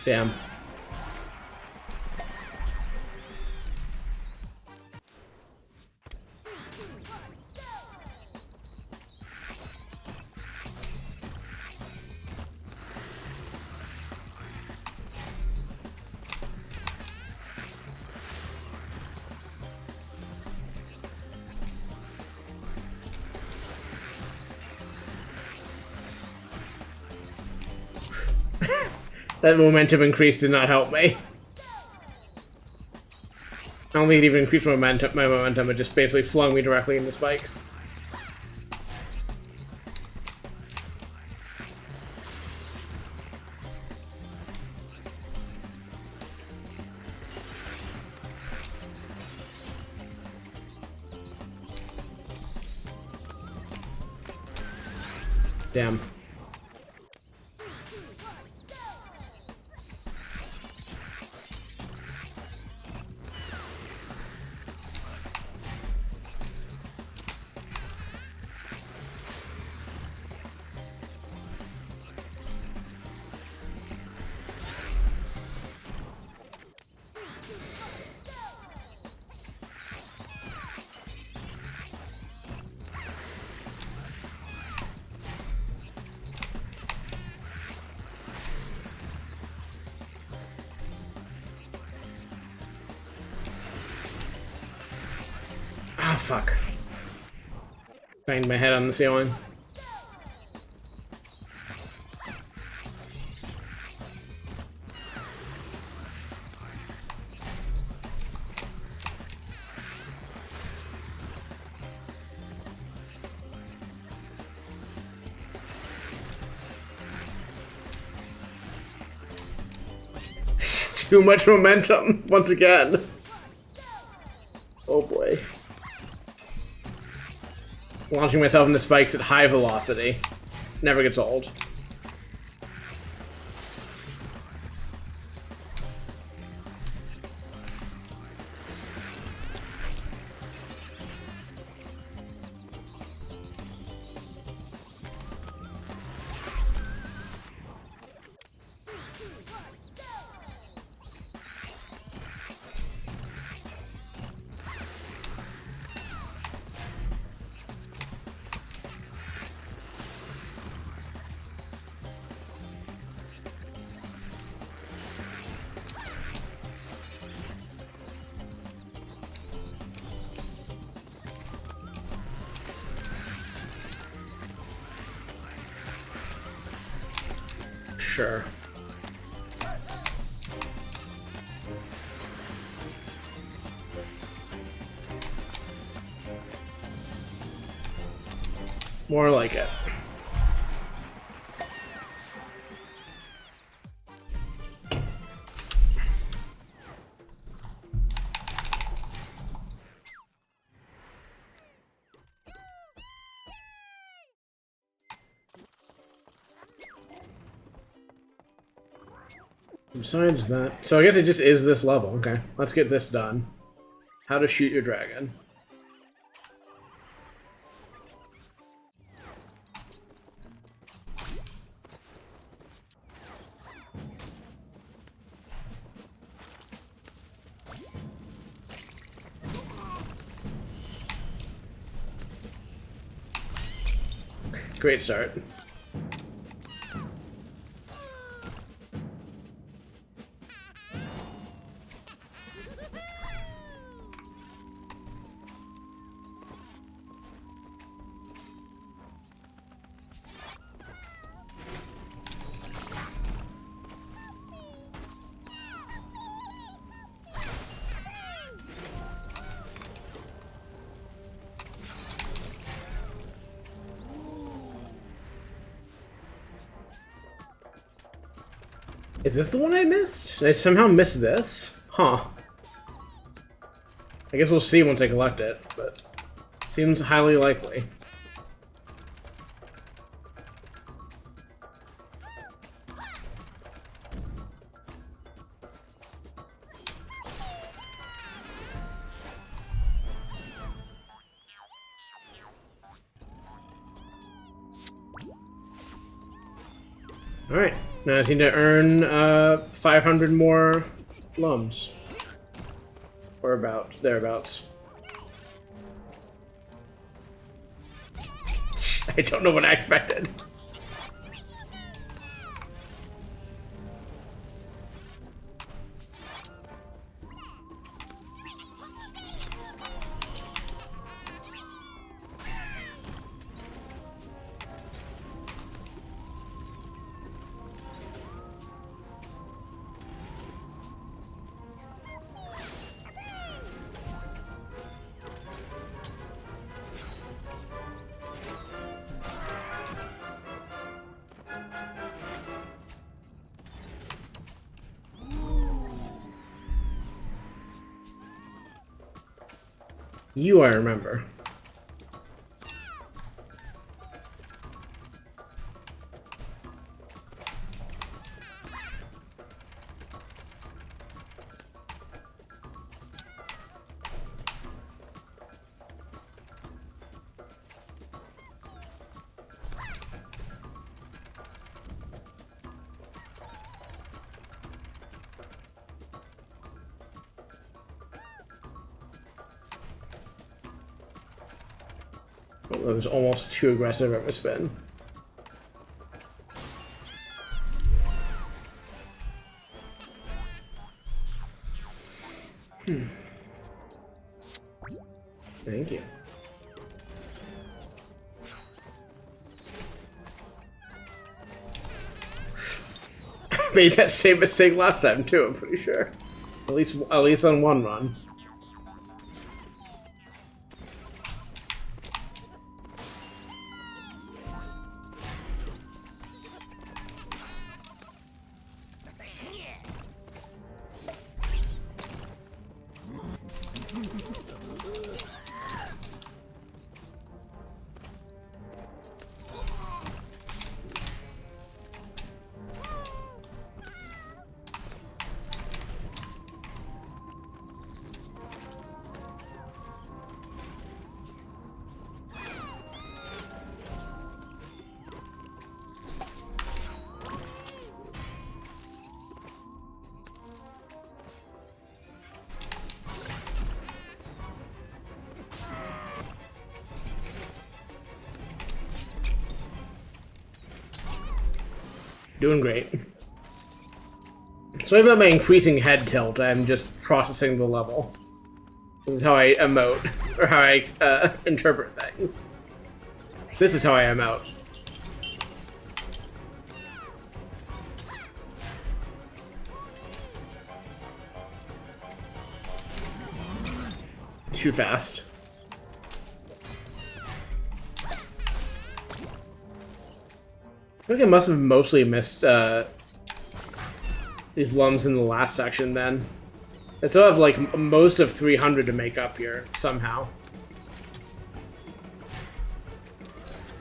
Damn. That momentum increase did not help me. I don't think it even increased my momentum, it just basically flung me directly into spikes. Damn. Ah, fuck. Banged my head on the ceiling. Too much momentum, once again. Oh boy. Launching myself into spikes at high velocity. Never gets old. Sure. More like it. Besides that, so I guess it just is this level. Okay, let's get this done. How to shoot your dragon. Great start. Is this the one I missed? Did I somehow miss this? Huh. I guess we'll see once I collect it, but seems highly likely. Alright, now I just need to earn 500 more lums. Or about, thereabouts. I don't know what I expected. You, I remember. That was almost too aggressive of a spin. Thank you. Made that same mistake last time too, I'm pretty sure. At least on one run. Doing great. So even at my increasing head tilt, I'm just processing the level. This is how I emote, or how I interpret things. This is how I emote. Too fast. I think I must have mostly missed these lums in the last section then. I still have like most of 300 to make up here, somehow.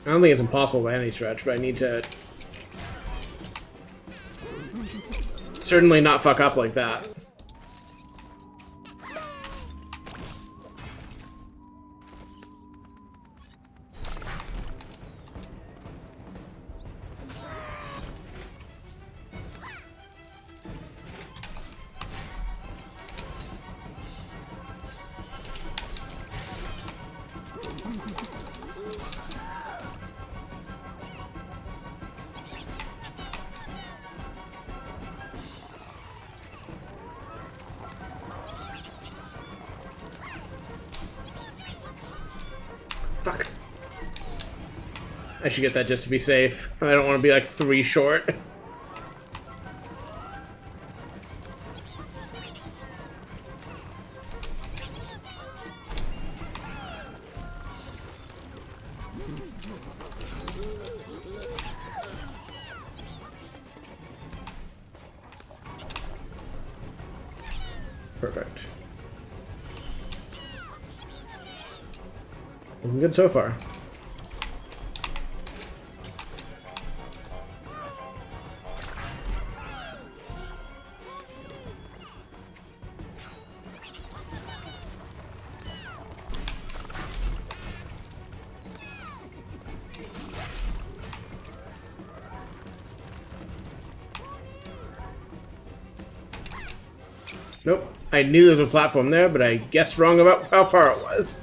I don't think it's impossible by any stretch, but I need to certainly not fuck up like that. Fuck. I should get that just to be safe. I don't want to be like 3 short. Perfect. Looking good so far. Nope. I knew there was a platform there, but I guessed wrong about how far it was.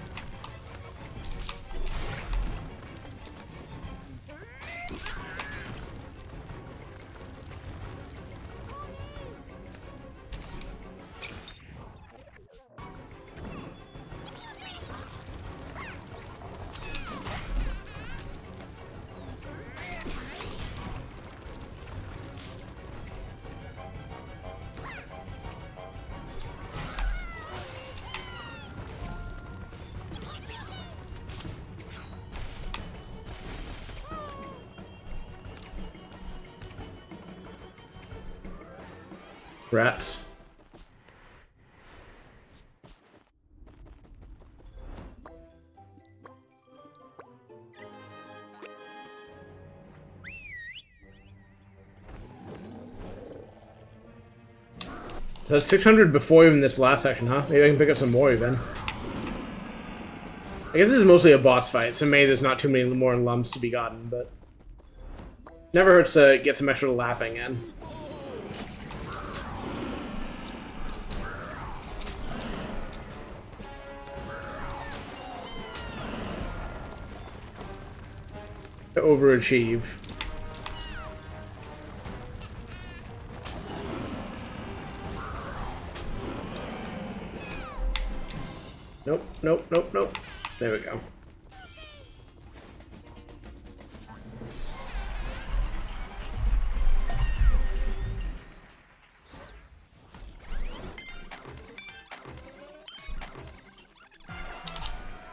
Rats. So 600 before even this last section, huh? Maybe I can pick up some more even. I guess this is mostly a boss fight, so maybe there's not too many more lumps to be gotten, but never hurts to get some extra lapping in. To overachieve. Nope, nope, nope, nope. There we go.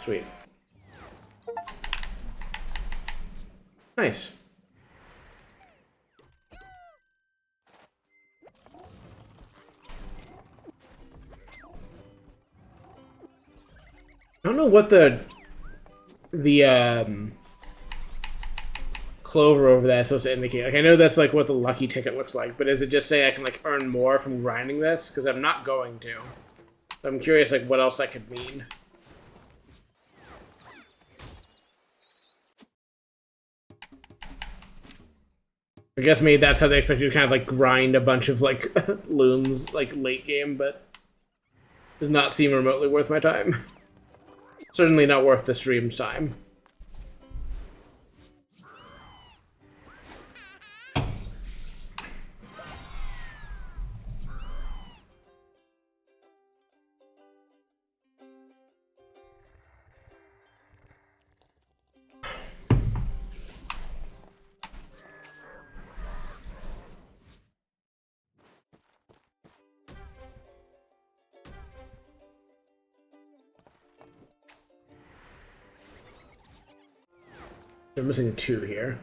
Sweet. Nice. I don't know what the clover over there is supposed to indicate. Like, I know that's like what the lucky ticket looks like, but is it just saying I can like earn more from grinding this? Because I'm not going to. I'm curious like what else that could mean. I guess maybe that's how they expect you to kind of like grind a bunch of like looms like late game, but does not seem remotely worth my time. Certainly not worth the stream's time. They're missing 2 here.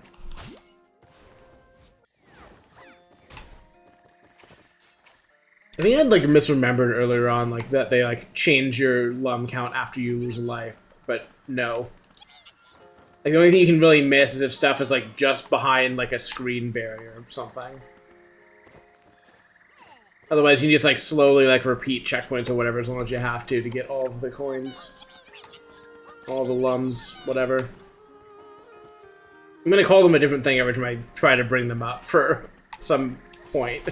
I think I'd like misremembered earlier on, like that they like change your lum count after you lose a life, but no. Like the only thing you can really miss is if stuff is like just behind like a screen barrier or something. Otherwise, you can just like slowly like repeat checkpoints or whatever as long as you have to get all of the coins, all the lums, whatever. I'm gonna call them a different thing every time I try to bring them up for some point. I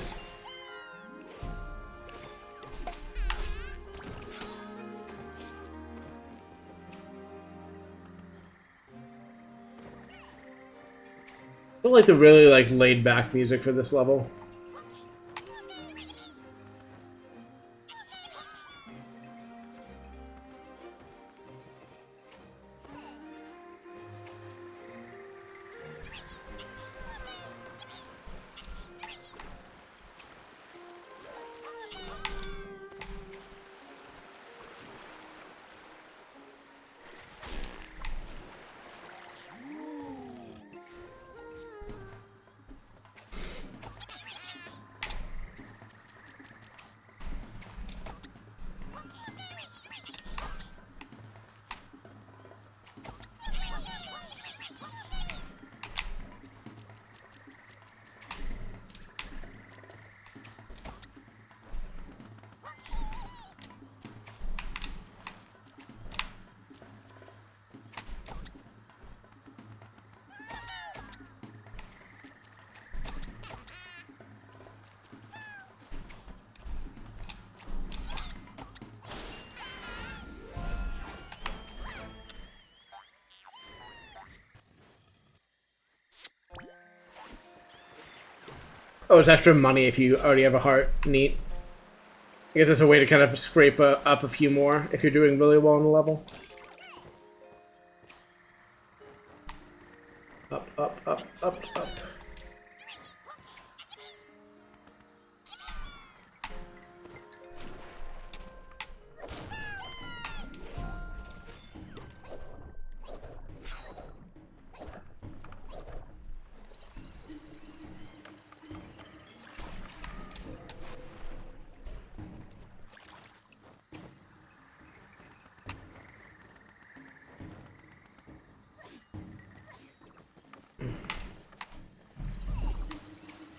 feel like the really like laid back music for this level. Oh, it's extra money if you already have a heart. Neat. I guess that's a way to kind of scrape up a few more if you're doing really well on the level. Up, up, up, up, up.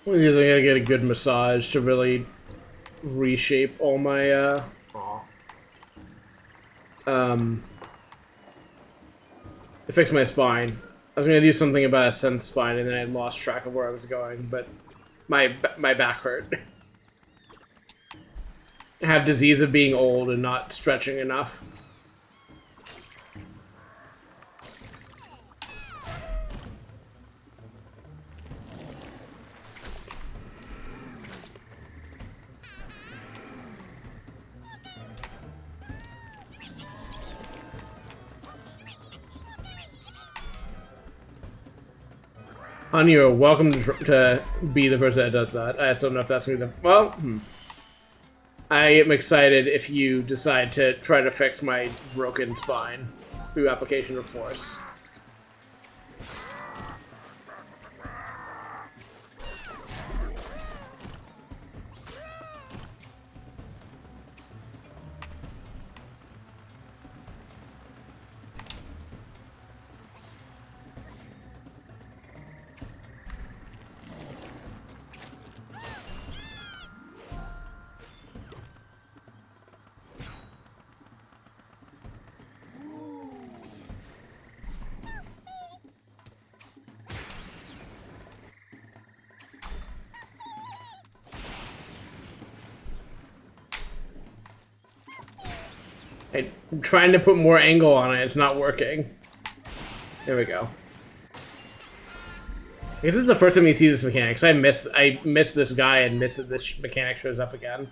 One of these I gotta get a good massage to really reshape all my to fix my spine. I was gonna do something about a synth spine and then I lost track of where I was going, but my back hurt. I have disease of being old and not stretching enough. Honey, you're welcome to be the person that does that. I just don't know if that's gonna be the... Well, I am excited if you decide to try to fix my broken spine through application of force. I'm trying to put more angle on it, it's not working. There we go. I guess this is the first time you see this mechanic, because I missed this guy and missed that this mechanic shows up again.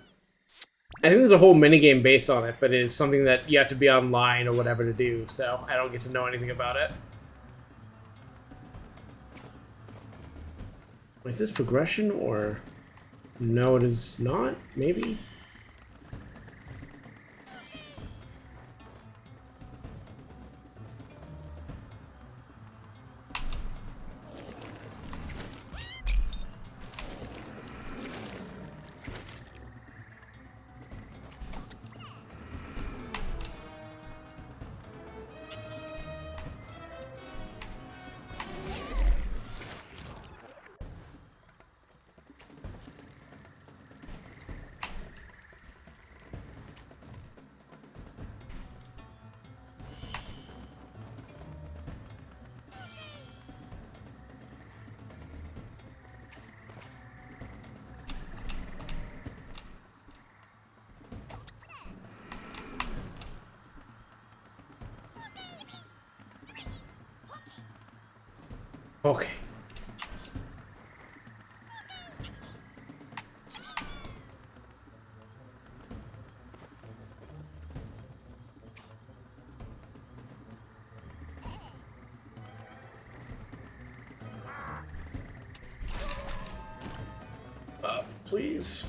I think there's a whole minigame based on it, but it is something that you have to be online or whatever to do, so I don't get to know anything about it. Is this progression, or... No, it is not? Maybe? Okay. Please.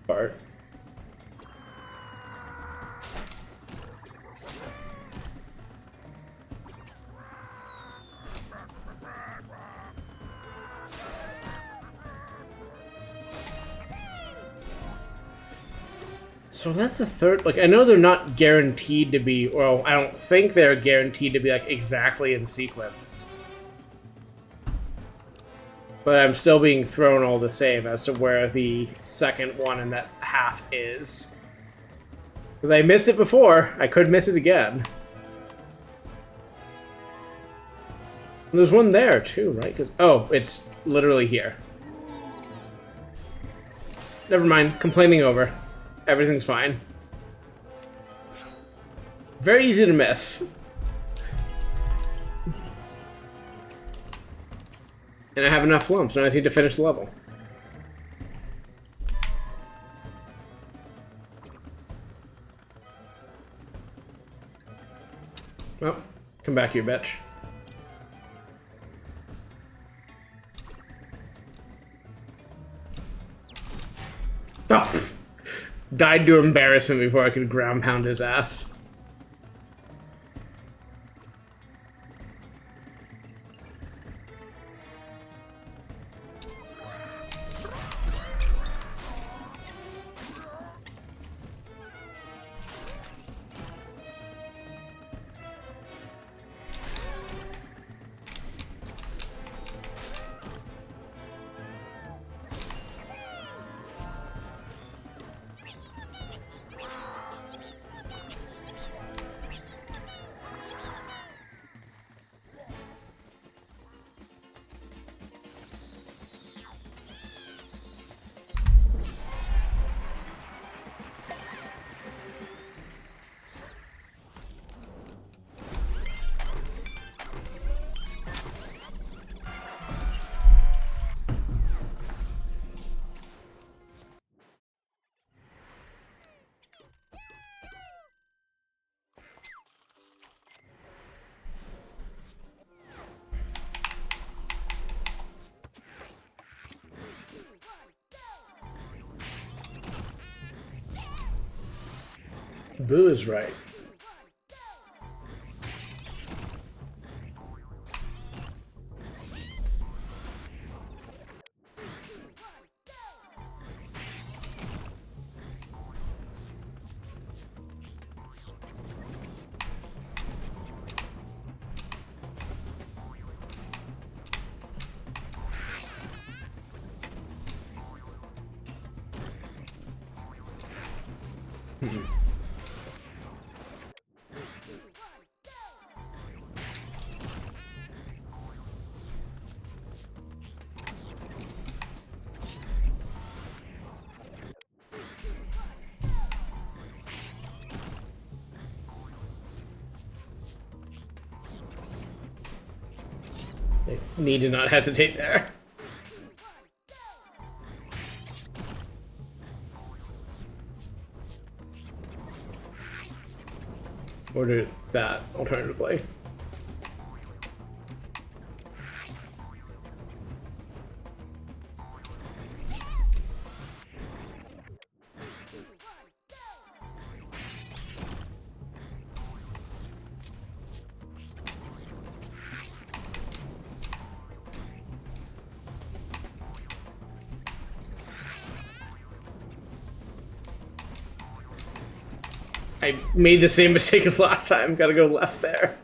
Part. So that's the third. Like, I know they're not guaranteed to be. Well, I don't think they're guaranteed to be like exactly in sequence. But I'm still being thrown all the same as to where the second one in that half is. Because I missed it before, I could miss it again. And there's one there too, right? Oh, it's literally here. Never mind. Complaining over. Everything's fine. Very easy to miss. And I have enough lumps, now I just need to finish the level. Well, come back, you bitch. Oh, died to embarrassment before I could ground pound his ass. Boo is right. I need to not hesitate there. Or do that alternatively. I made the same mistake as last time. Gotta go left there.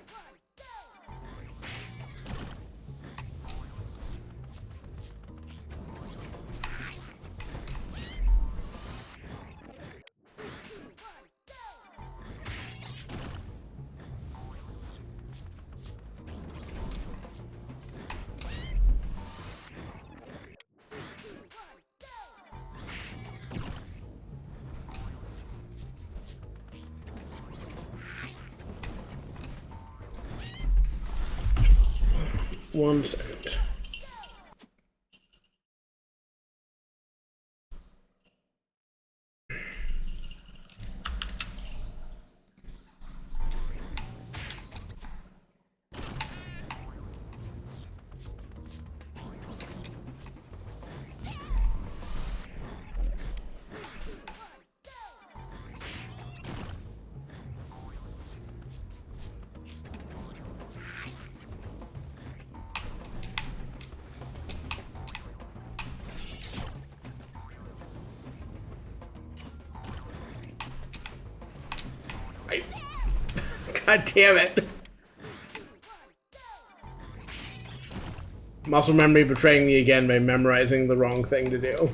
One second. God damn it. Muscle memory betraying me again by memorizing the wrong thing to do.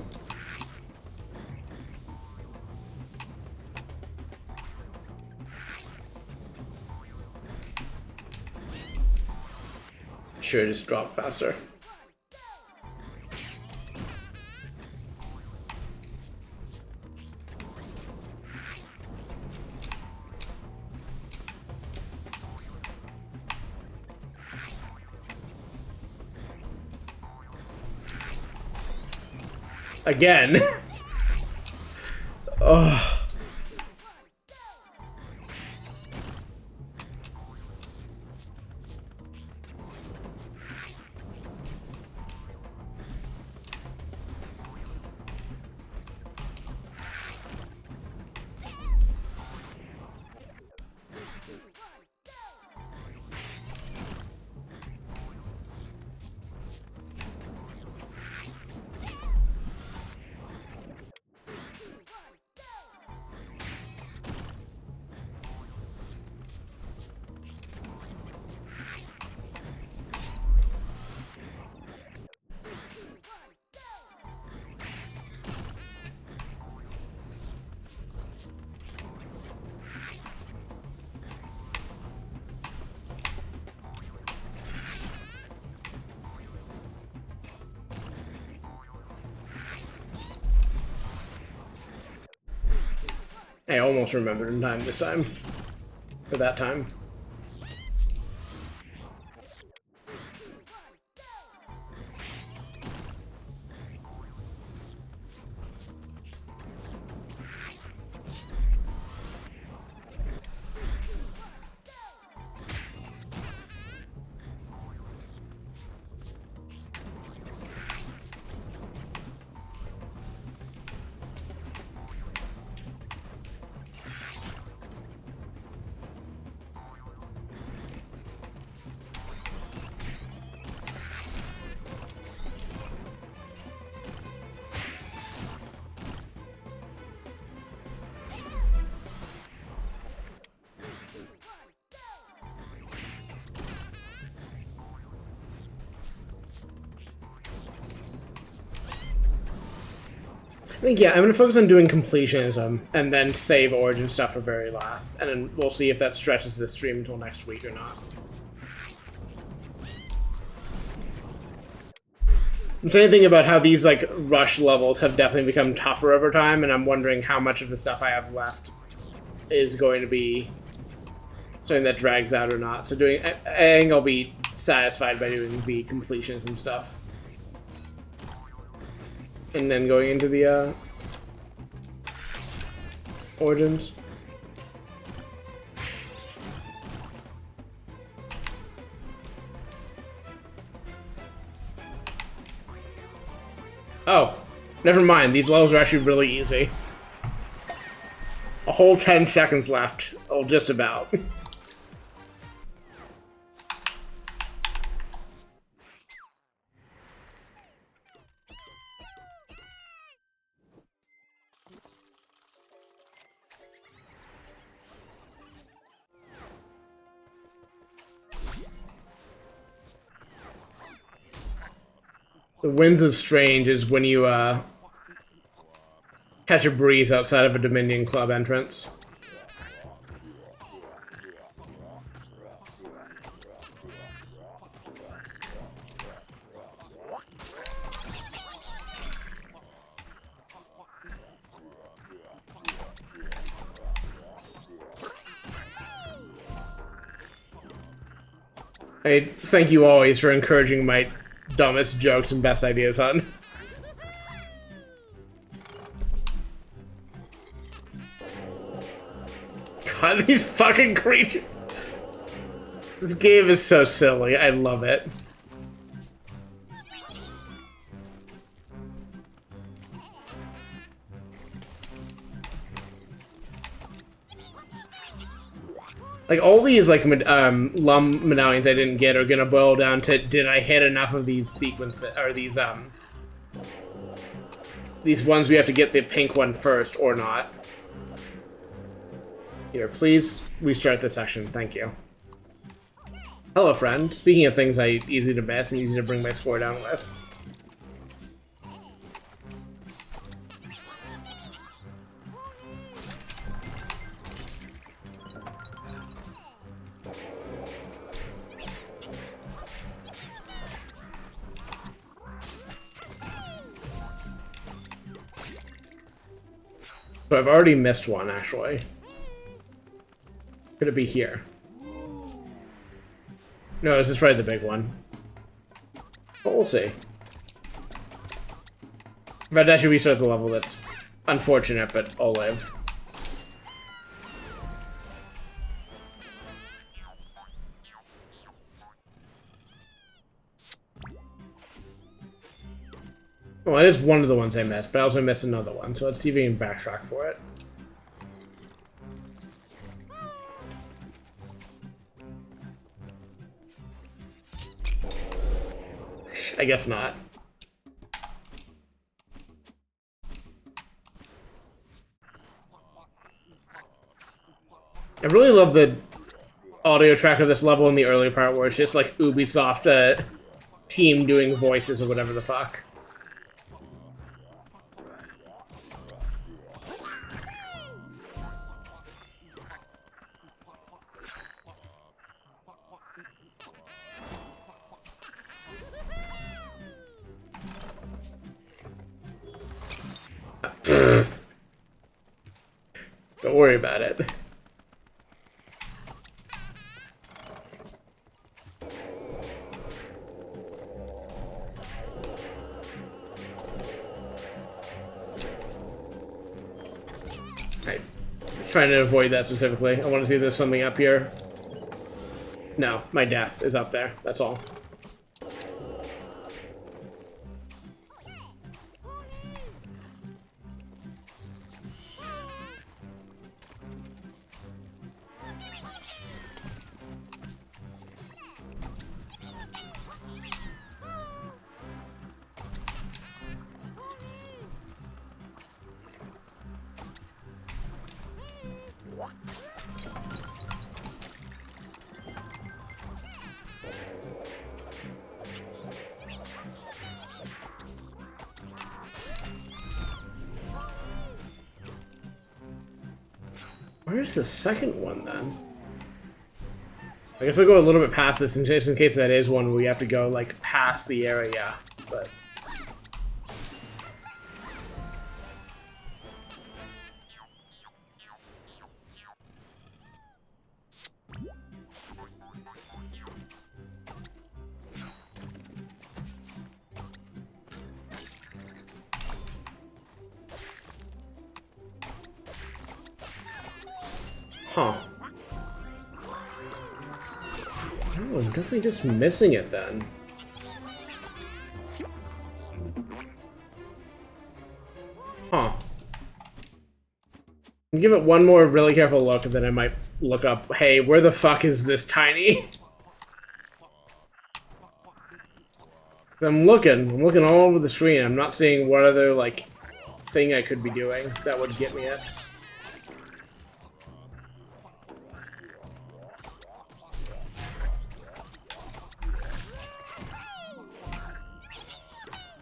Sure, just drop faster. Again. Oh. I almost remembered in time this time. For that time. I think, yeah, I'm going to focus on doing completionism and then save Origin stuff for very last. And then we'll see if that stretches the stream until next week or not. I'm saying thinking about how these, like, rush levels have definitely become tougher over time, and I'm wondering how much of the stuff I have left is going to be something that drags out or not. So I think I'll be satisfied by doing the completionism stuff. And then going into the Origins. Oh, never mind. These levels are actually really easy. A whole 10 seconds left. Oh, just about. The Winds of Strange is when you catch a breeze outside of a Dominion Club entrance. I thank you always for encouraging my dumbest jokes and best ideas, hon. God, these fucking creatures. This game is so silly. I love it. Like, all these, like, Lum medallions I didn't get are gonna boil down to, did I hit enough of these sequences, or these ones we have to get the pink one first, or not. Here, please restart the session. Thank you. Hello, friend. Speaking of things easy to miss and easy to bring my score down with. So I've already missed one, actually. Could it be here? No, this is probably the big one. But we'll see. If I'd actually restart the level, that's unfortunate, but I'll live. Well, it is one of the ones I missed, but I also missed another one, so let's see if we can backtrack for it. I guess not. I really love the audio track of this level in the early part where it's just like Ubisoft team doing voices or whatever the fuck. Don't worry about it. I'm just trying to avoid that specifically. I want to see if there's something up here. No, my death is up there. That's all. Where's the second one, then? I guess we'll go a little bit past this, just in case that is one where we have to go, like, past the area, but... Huh. Oh, I'm definitely just missing it then. Huh. I'll give it one more really careful look, and then I might look up, hey, where the fuck is this tiny? I'm looking all over the screen. I'm not seeing what other, like, thing I could be doing that would get me it.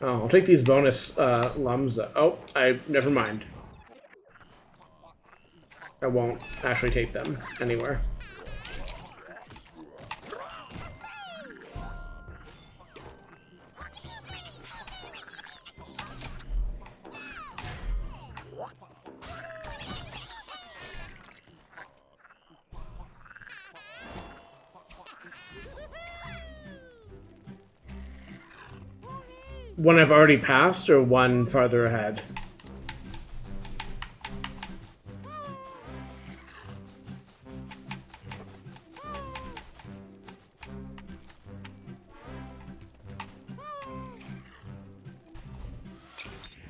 Oh, I'll take these bonus lums. Oh, never mind. I won't actually take them anywhere. One I've already passed, or one farther ahead?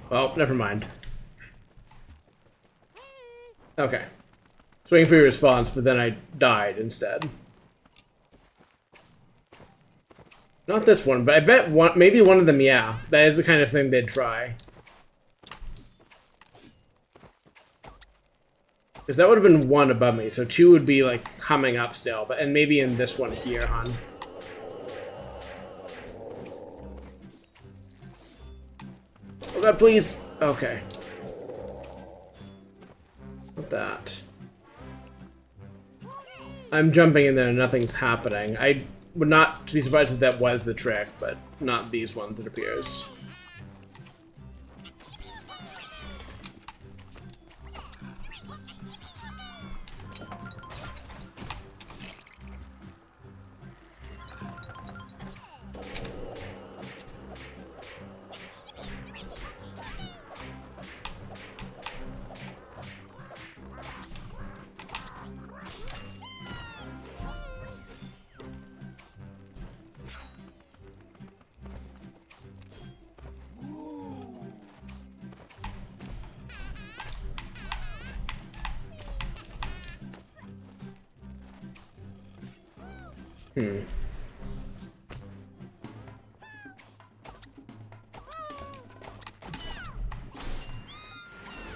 Well, never mind. Okay. I was waiting for your response, but then I died instead. Not this one, but I bet maybe one of them, yeah. That is the kind of thing they'd try. Because that would have been 1 above me, so 2 would be, like, coming up still. But and maybe in this one here, hon. Oh god, please! Okay. What that? I'm jumping in there and nothing's happening. I would not be surprised if that was the trick, but not these ones, it appears.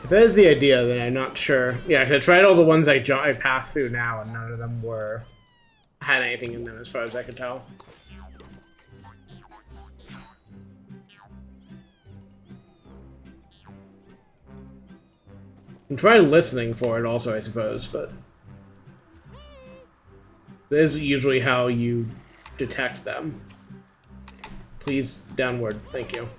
If that is the idea, then I'm not sure. Yeah, I tried all the ones I passed through now, and none of them had anything in them, as far as I could tell. And try listening for it also, I suppose, but this is usually how you detect them. Please, downward. Thank you.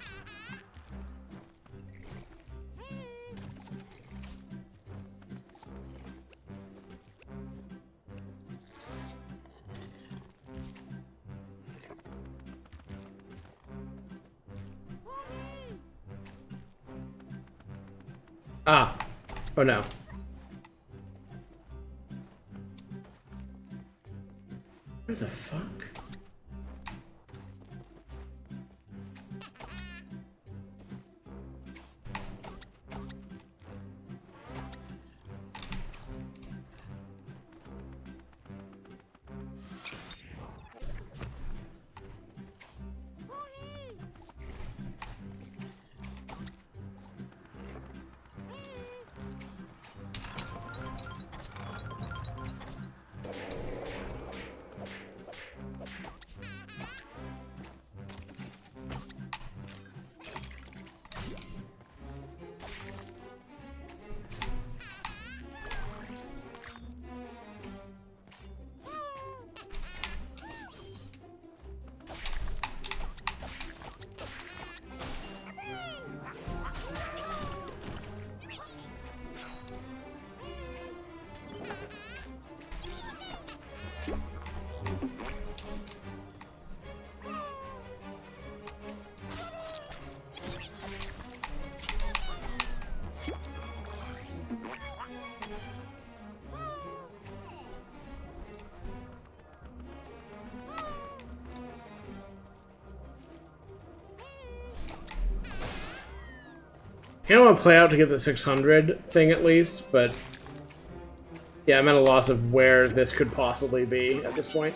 Ah. Oh no. What the fuck? I kind of want to play out to get the 600 thing at least, but yeah, I'm at a loss of where this could possibly be at this point.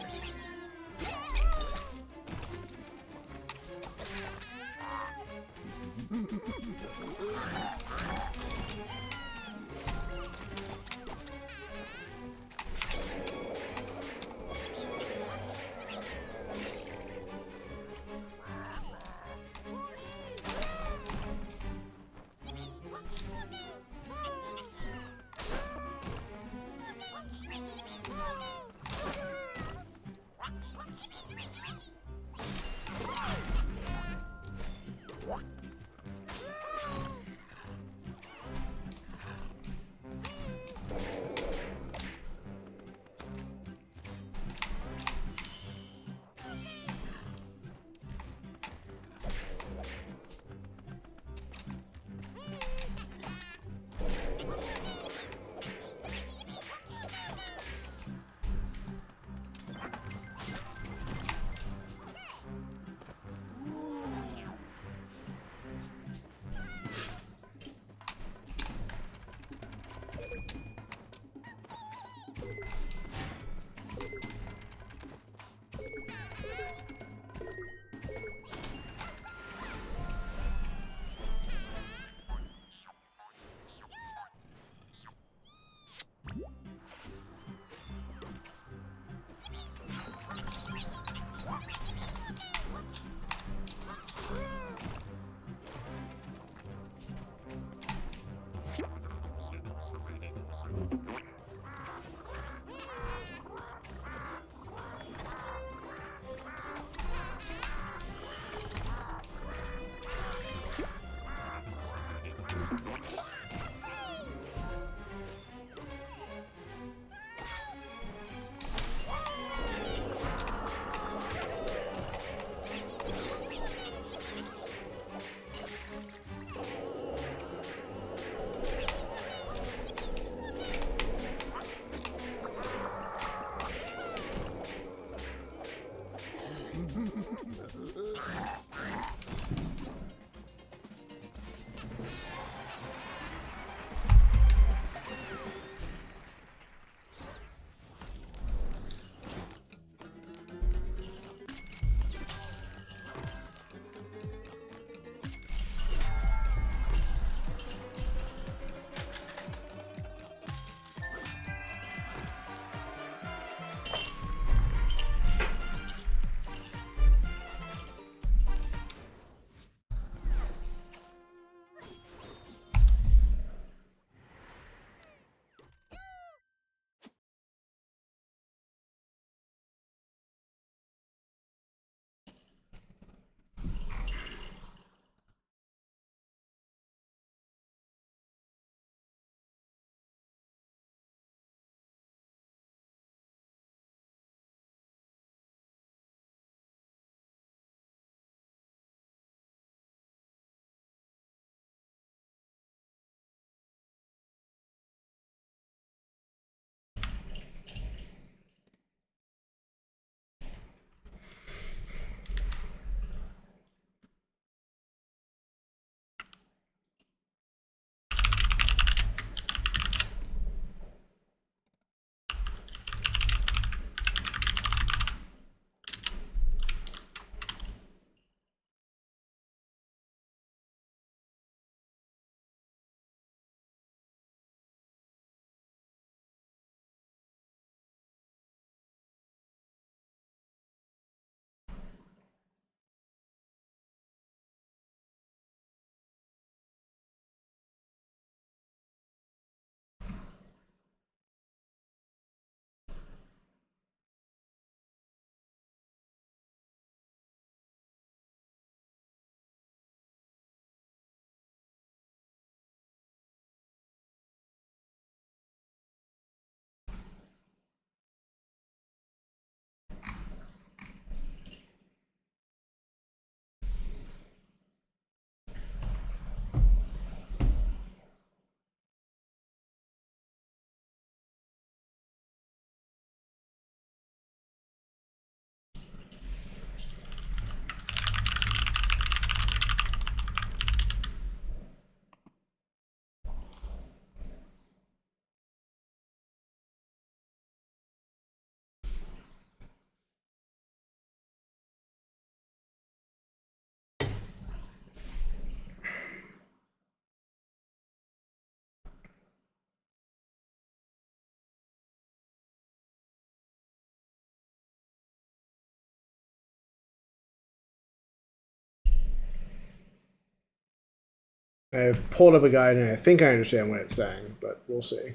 I've pulled up a guide and I think I understand what it's saying, but we'll see.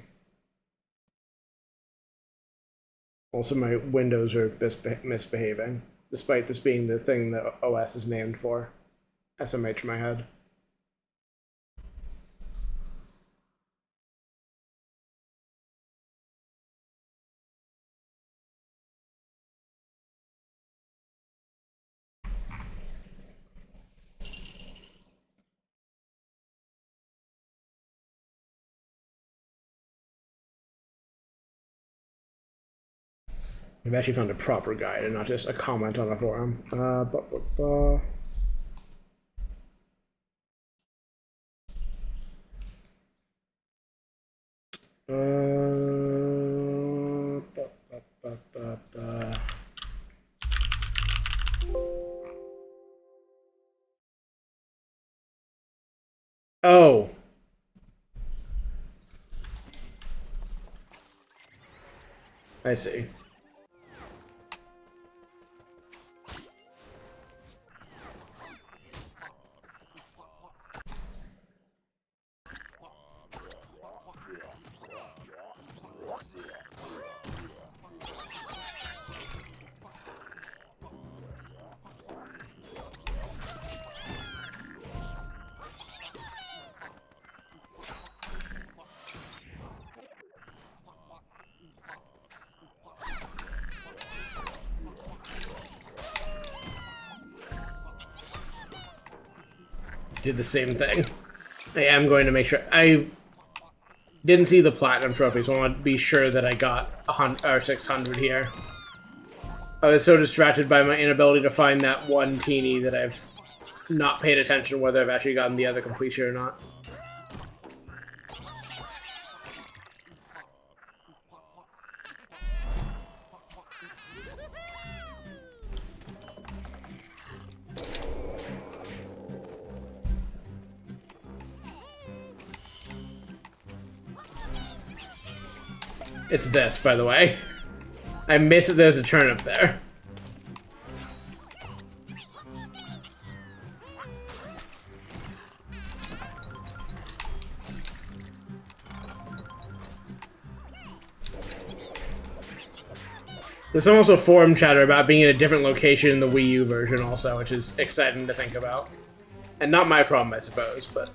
Also, my windows are misbehaving, despite this being the thing that OS is named for. SMH in my head. I've actually found a proper guide and not just a comment on a forum. Oh. I see. Did the same thing. I am going to make sure. I didn't see the platinum trophy, so I want to be sure that I got 100 or 600 here. I was so distracted by my inability to find that one teeny that I've not paid attention to whether I've actually gotten the other completion or not. It's this, by the way. I missed that there's a turnip there. There's almost a forum chatter about being in a different location in the Wii U version also, which is exciting to think about. And not my problem, I suppose, but...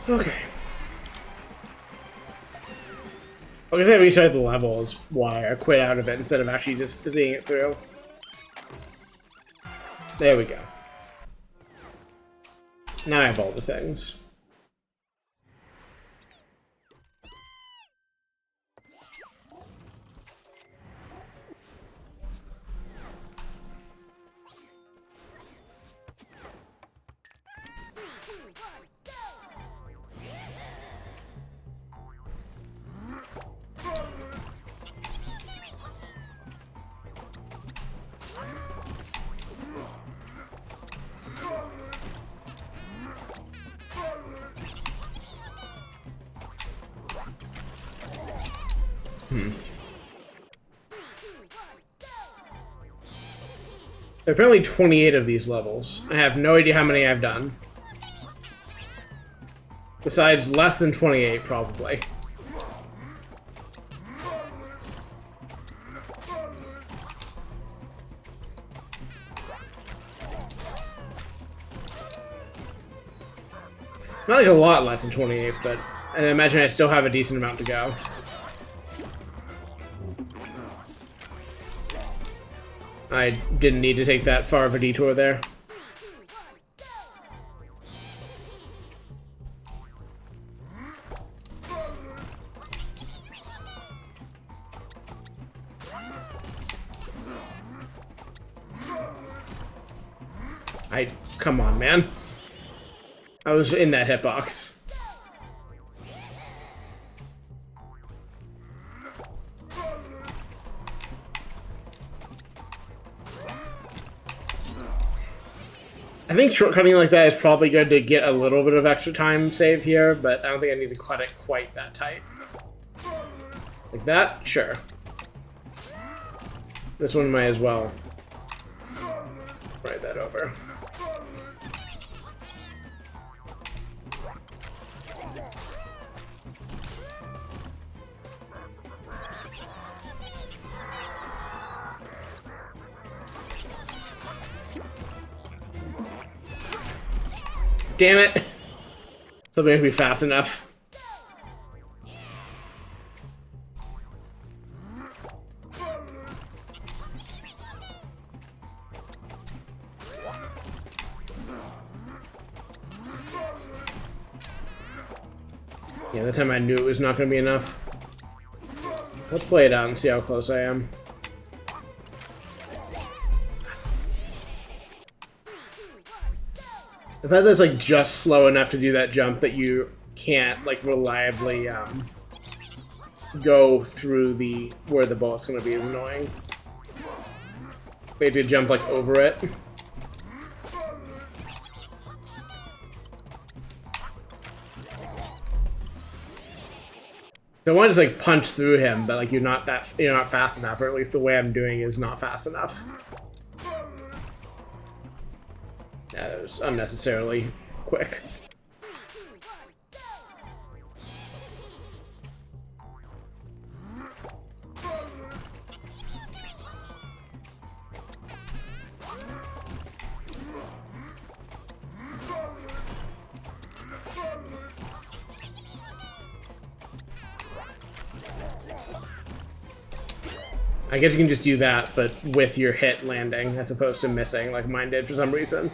Okay. Like I said, restart the level is why I quit out of it instead of actually just seeing it through. There we go. Now I have all the things. There are apparently 28 of these levels. I have no idea how many I've done. Besides less than 28, probably. Not like a lot less than 28, but I imagine I still have a decent amount to go. I didn't need to take that far of a detour there. Come on, man. I was in that hitbox. I think shortcutting like that is probably good to get a little bit of extra time save here, but I don't think I need to cut it quite that tight. Like that? Sure. This one might as well. Write that over. Damn it! Something will be fast enough. Yeah, that time I knew it was not going to be enough. Let's play it out and see how close I am. I thought that's like just slow enough to do that jump that you can't like reliably go through the where the bullet's gonna be is annoying. We have to jump like over it. So I want to just like punch through him, but like you're not fast enough, or at least the way I'm doing is not fast enough. Yeah, that was unnecessarily quick. I guess you can just do that, but with your hit landing, as opposed to missing, like mine did for some reason.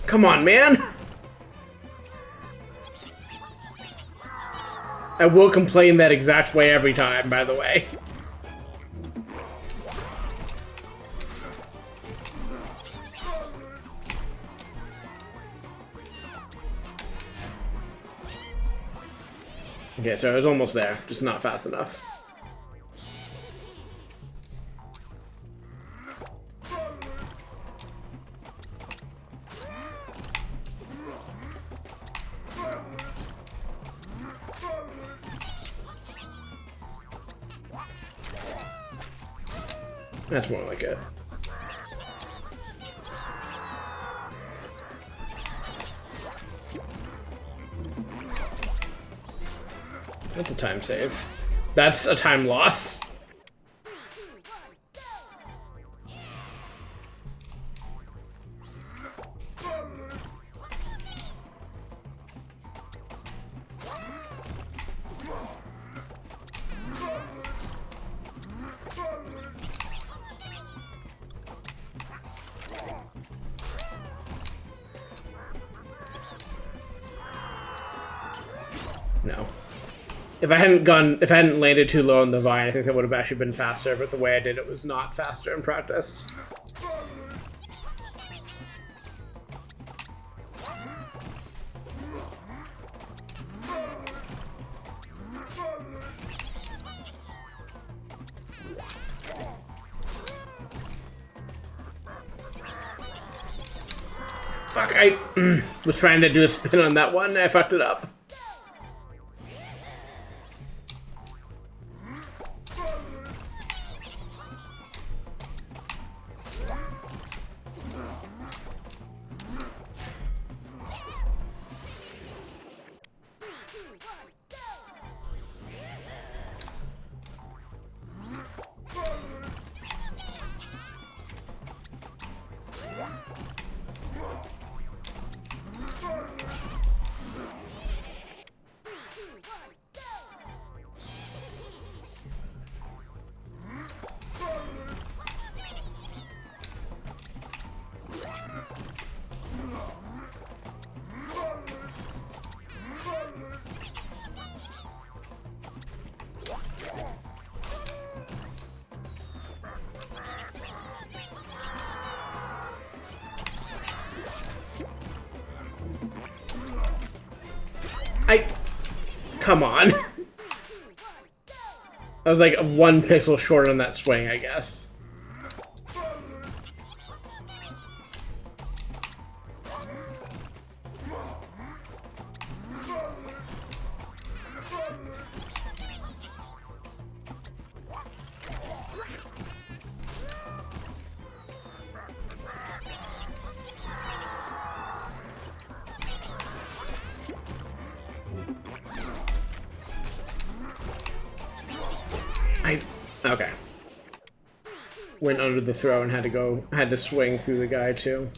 Come on, man! I will complain that exact way every time, by the way. Okay, so I was almost there, just not fast enough. That's more like it. That's a time save. That's a time loss. No. If I hadn't landed too low on the vine, I think that would have actually been faster, but the way I did it was not faster in practice. Fuck, I was trying to do a spin on that one, and I fucked it up. Come on. I was like 1 pixel short on that swing, I guess. Okay. Went under the throw and had to swing through the guy too.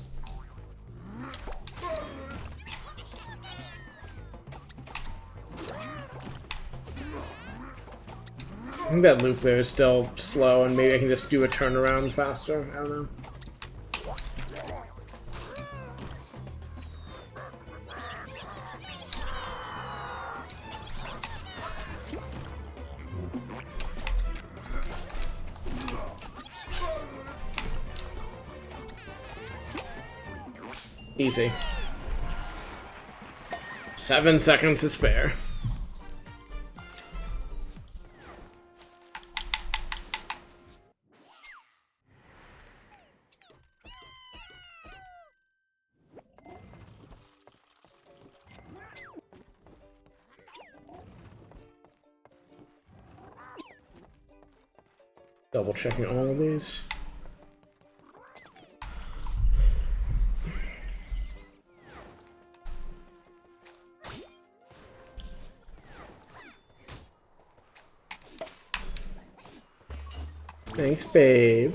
I think that loop there is still slow, and maybe I can just do a turnaround faster. I don't know. Easy. 7 seconds to spare. Double checking all of these. Thanks, babe.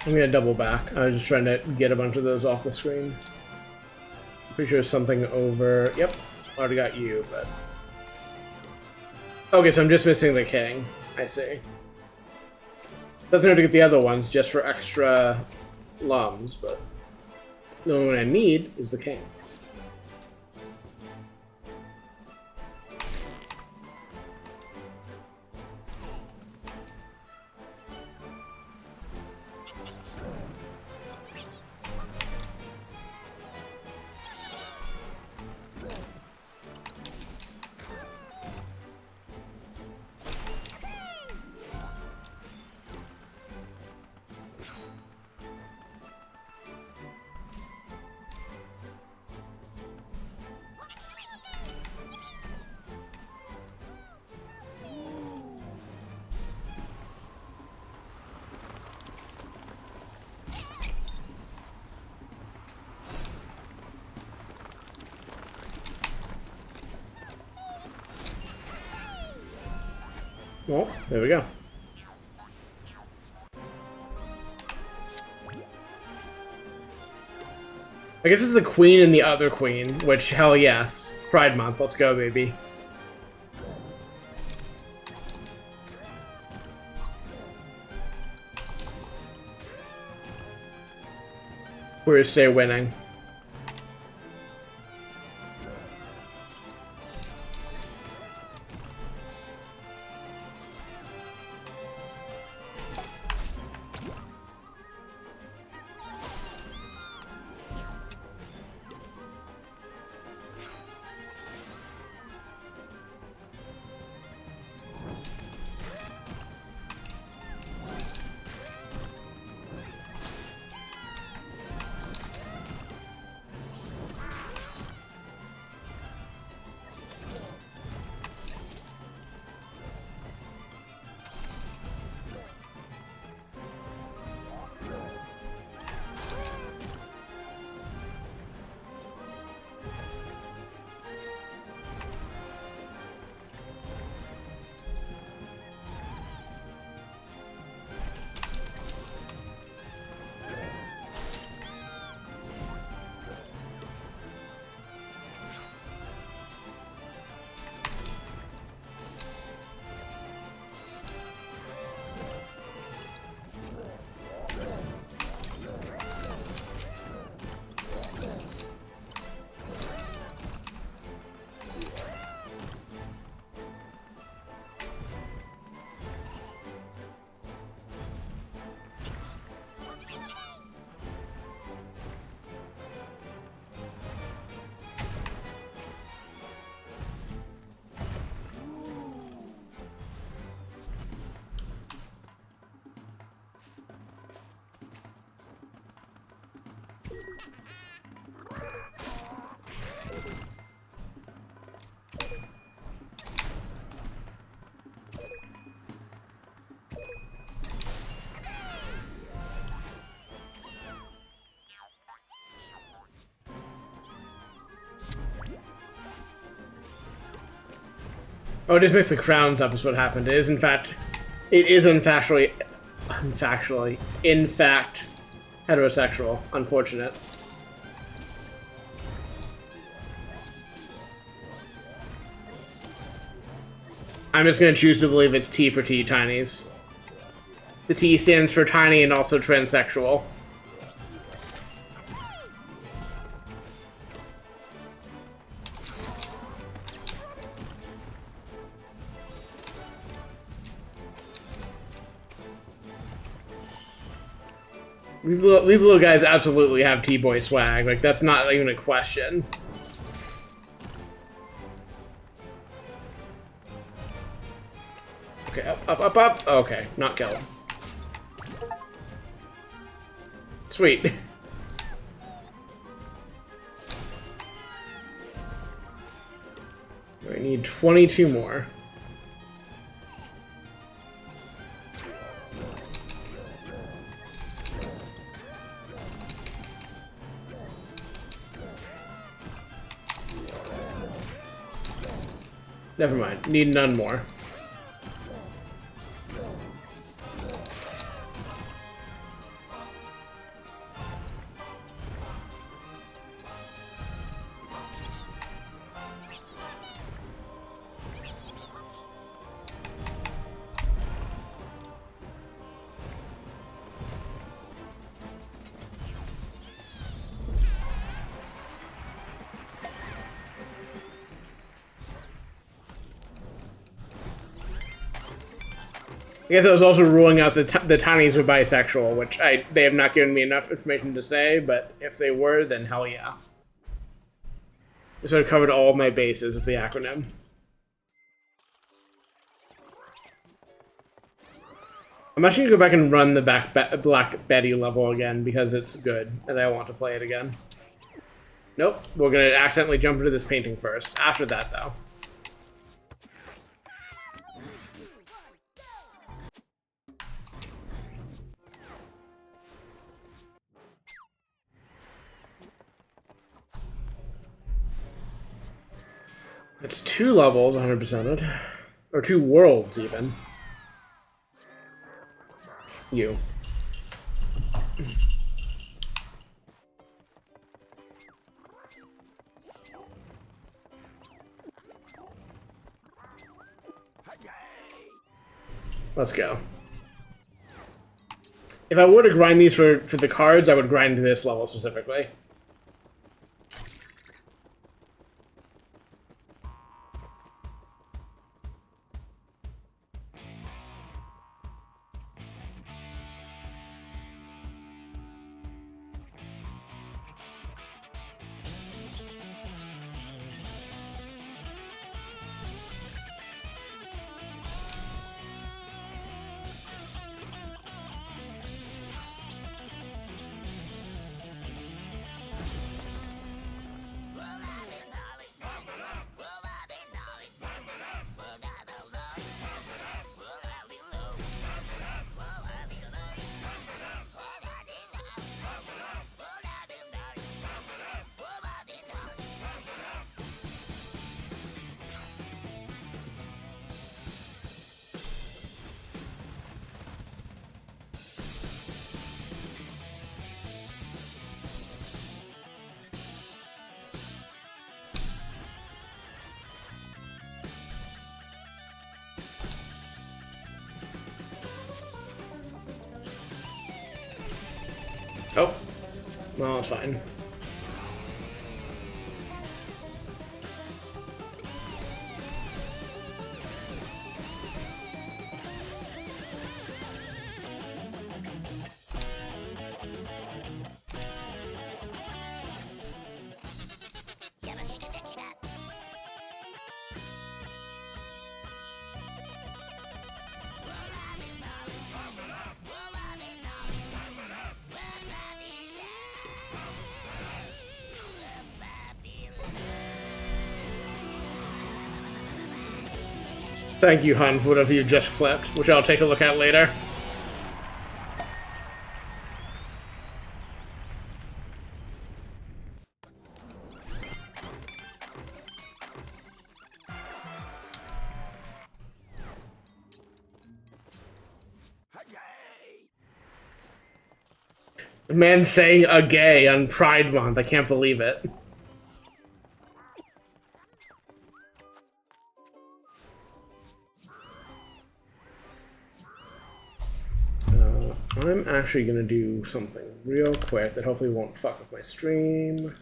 I'm gonna double back. I was just trying to get a bunch of those off the screen. Pretty sure something over... Yep, already got you, but... Okay, so I'm just missing the king. I see. Doesn't have to get the other ones just for extra lums, but... The only one I need is the king. Well, there we go. I guess it's the queen and the other queen, which, hell yes. Pride Month, let's go, baby. We're stay winning. Oh, it just mixed the crowns up is what happened. It is, in fact, in fact, heterosexual. Unfortunate. I'm just gonna choose to believe it's T for T, Tinies. The T stands for tiny and also transsexual. These little guys absolutely have T-boy swag. Like, that's not even a question. Okay, up. Okay, not killed. Sweet. We need 22 more. Never mind. Need none more. I guess I was also ruling out the tinies were bisexual, which they have not given me enough information to say, but if they were, then hell yeah. So I covered all of my bases of the acronym. I'm actually going to go back and run the Black Betty level again because it's good, and I want to play it again. Nope, we're going to accidentally jump into this painting first. After that, though. It's 2 levels, 100%ed. Or 2 worlds, even. You. Let's go. If I were to grind these for the cards, I would grind this level specifically. Oh. Well, it's fine. Thank you, Hun, for whatever you just clipped, which I'll take a look at later. The man saying a gay on Pride Month. I can't believe it. I'm actually going to do something real quick that hopefully won't fuck with my stream.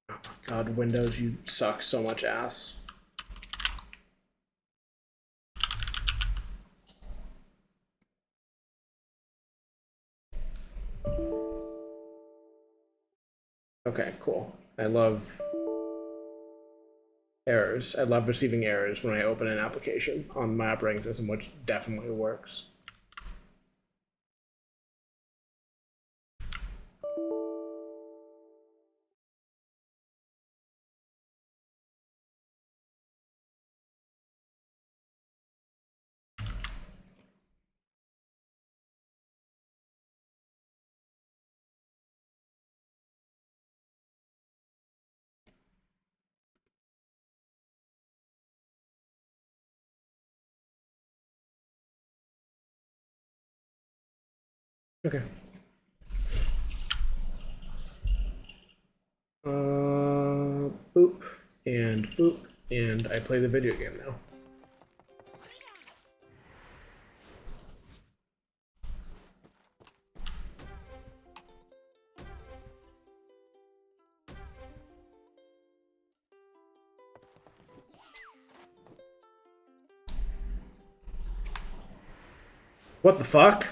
Oh my god, Windows, you suck so much ass. Okay, cool. I love errors. I love receiving errors when I open an application on my operating system, which definitely works. Okay. Boop, and I play the video game now. What the fuck?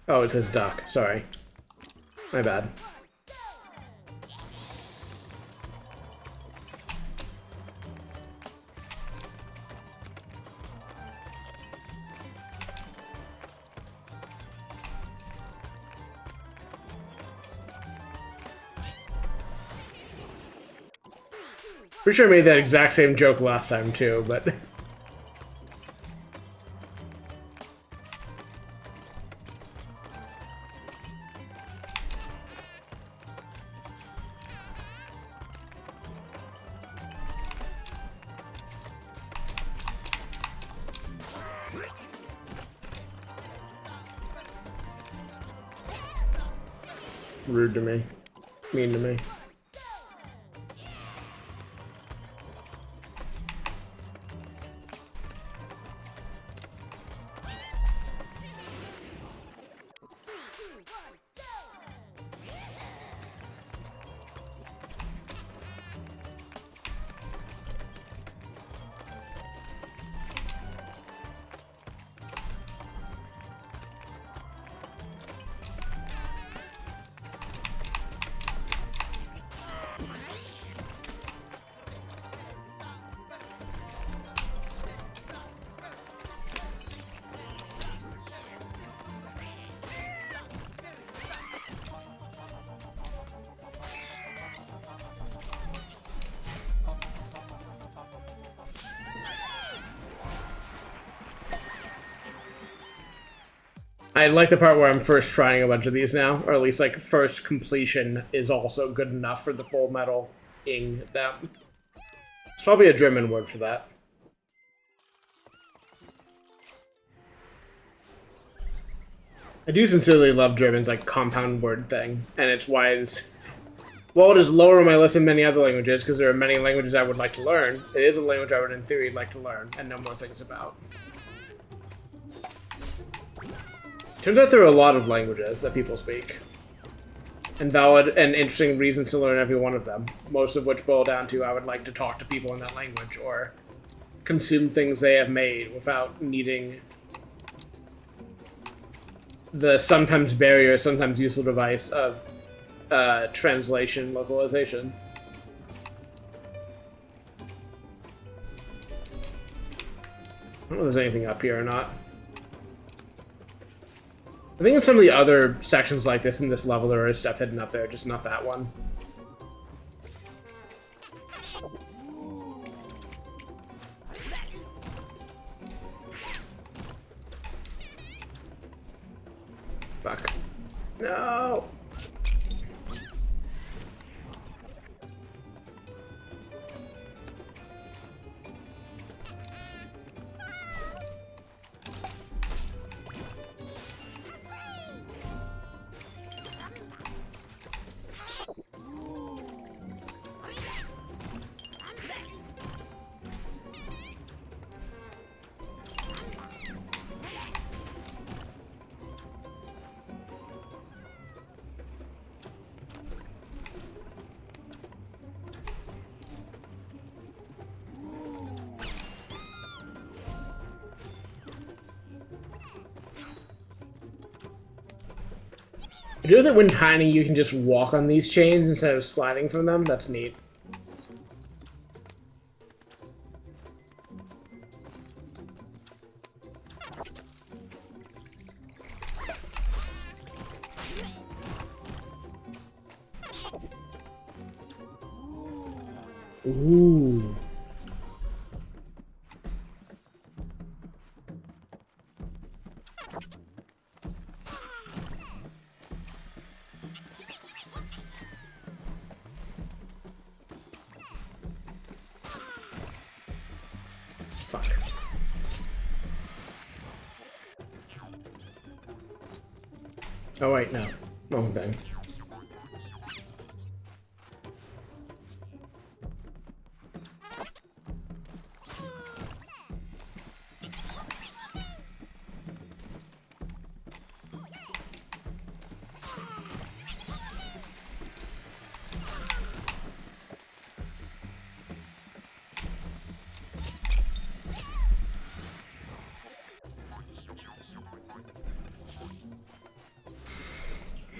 Oh, it says duck. Sorry. My bad. Pretty sure I made that exact same joke last time too, but... Rude to me. Mean to me. I like the part where I'm first trying a bunch of these now, or at least like first completion is also good enough for the full metal-ing them. It's probably a German word for that. I do sincerely love German's like compound word thing, and it's why it's... While it is lower on my list than many other languages, because there are many languages I would like to learn, it is a language I would in theory like to learn and know more things about. Turns out there are a lot of languages that people speak. And valid and interesting reasons to learn every one of them. Most of which boil down to I would like to talk to people in that language or consume things they have made without needing the sometimes barrier, sometimes useful device of translation localization. I don't know if there's anything up here or not. I think in some of the other sections like this in this level there is stuff hidden up there, just not that one. Fuck. No! You know that when tiny you can just walk on these chains instead of sliding from them? That's neat. Ooh. Fuck. Oh wait, no. Wrong thing.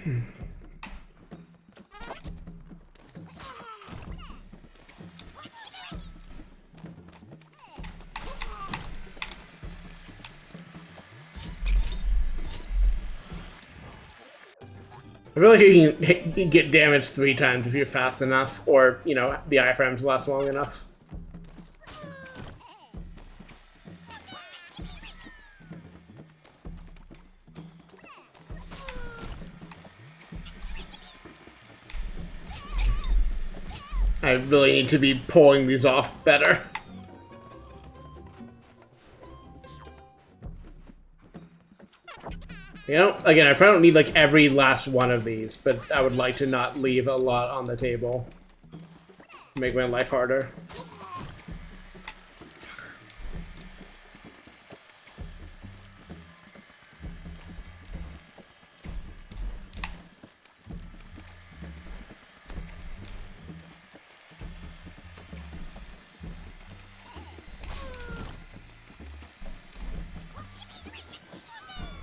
I feel like you can get damaged 3 times if you're fast enough, or, you know, the iframes last long enough. I really need to be pulling these off better. You know, again, I probably don't need like every last one of these, but I would like to not leave a lot on the table. Make my life harder.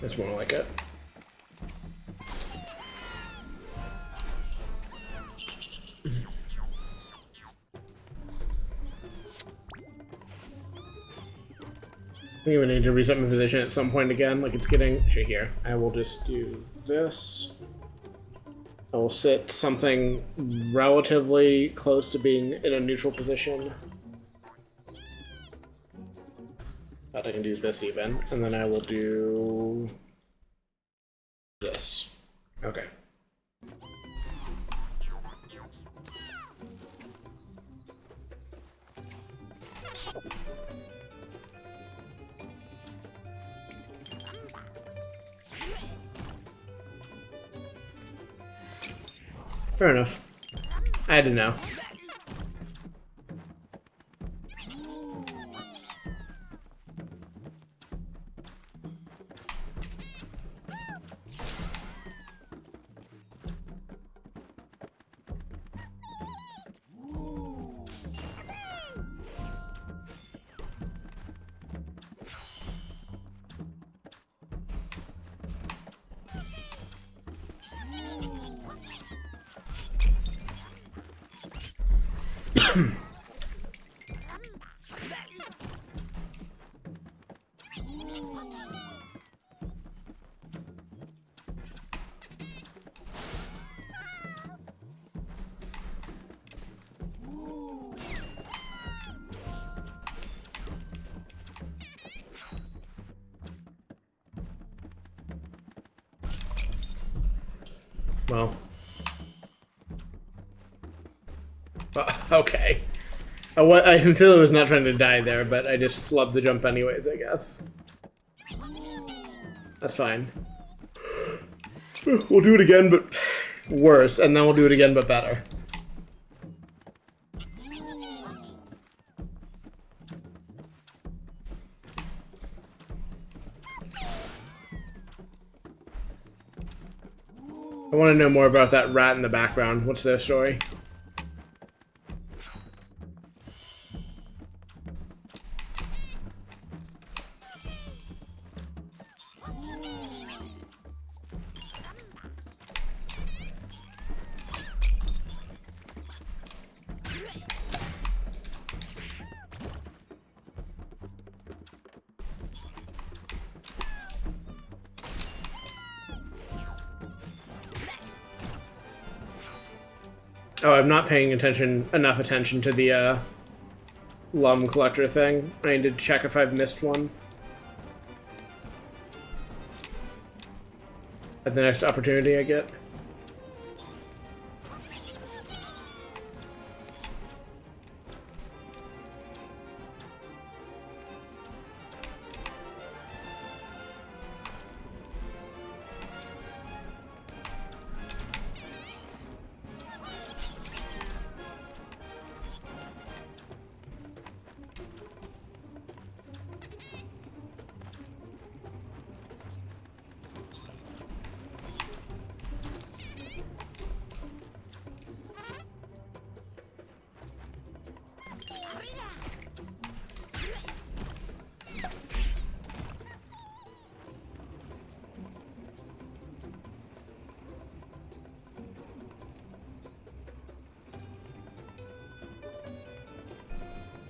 That's more like it. I think we need to reset my position at some point again, like it's getting... Actually, here. I will just do this. I will sit something relatively close to being in a neutral position. Thought I can do this even. And then I will do... this. Okay. Fair enough. I had to know. Well. Okay. I sincerely was not trying to die there, but I just flubbed the jump anyways, I guess. That's fine. We'll do it again, but worse, and then we'll do it again, but better. I want to know more about that rat in the background. What's their story? Oh, I'm not paying enough attention to the lum collector thing. I need to check if I've missed one. At the next opportunity I get.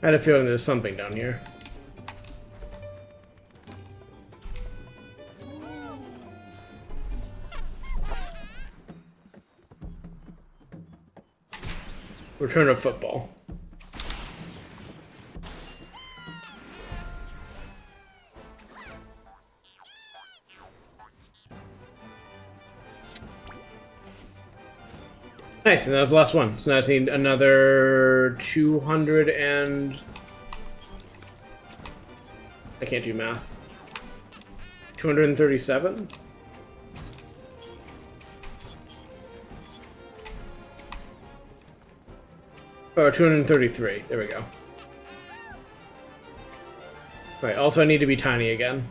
I had a feeling there's something down here. Return of football. Nice, and that was the last one. So now I just need another 200 and... I can't do math. 237? Oh, 233. There we go. Right, also I need to be tiny again.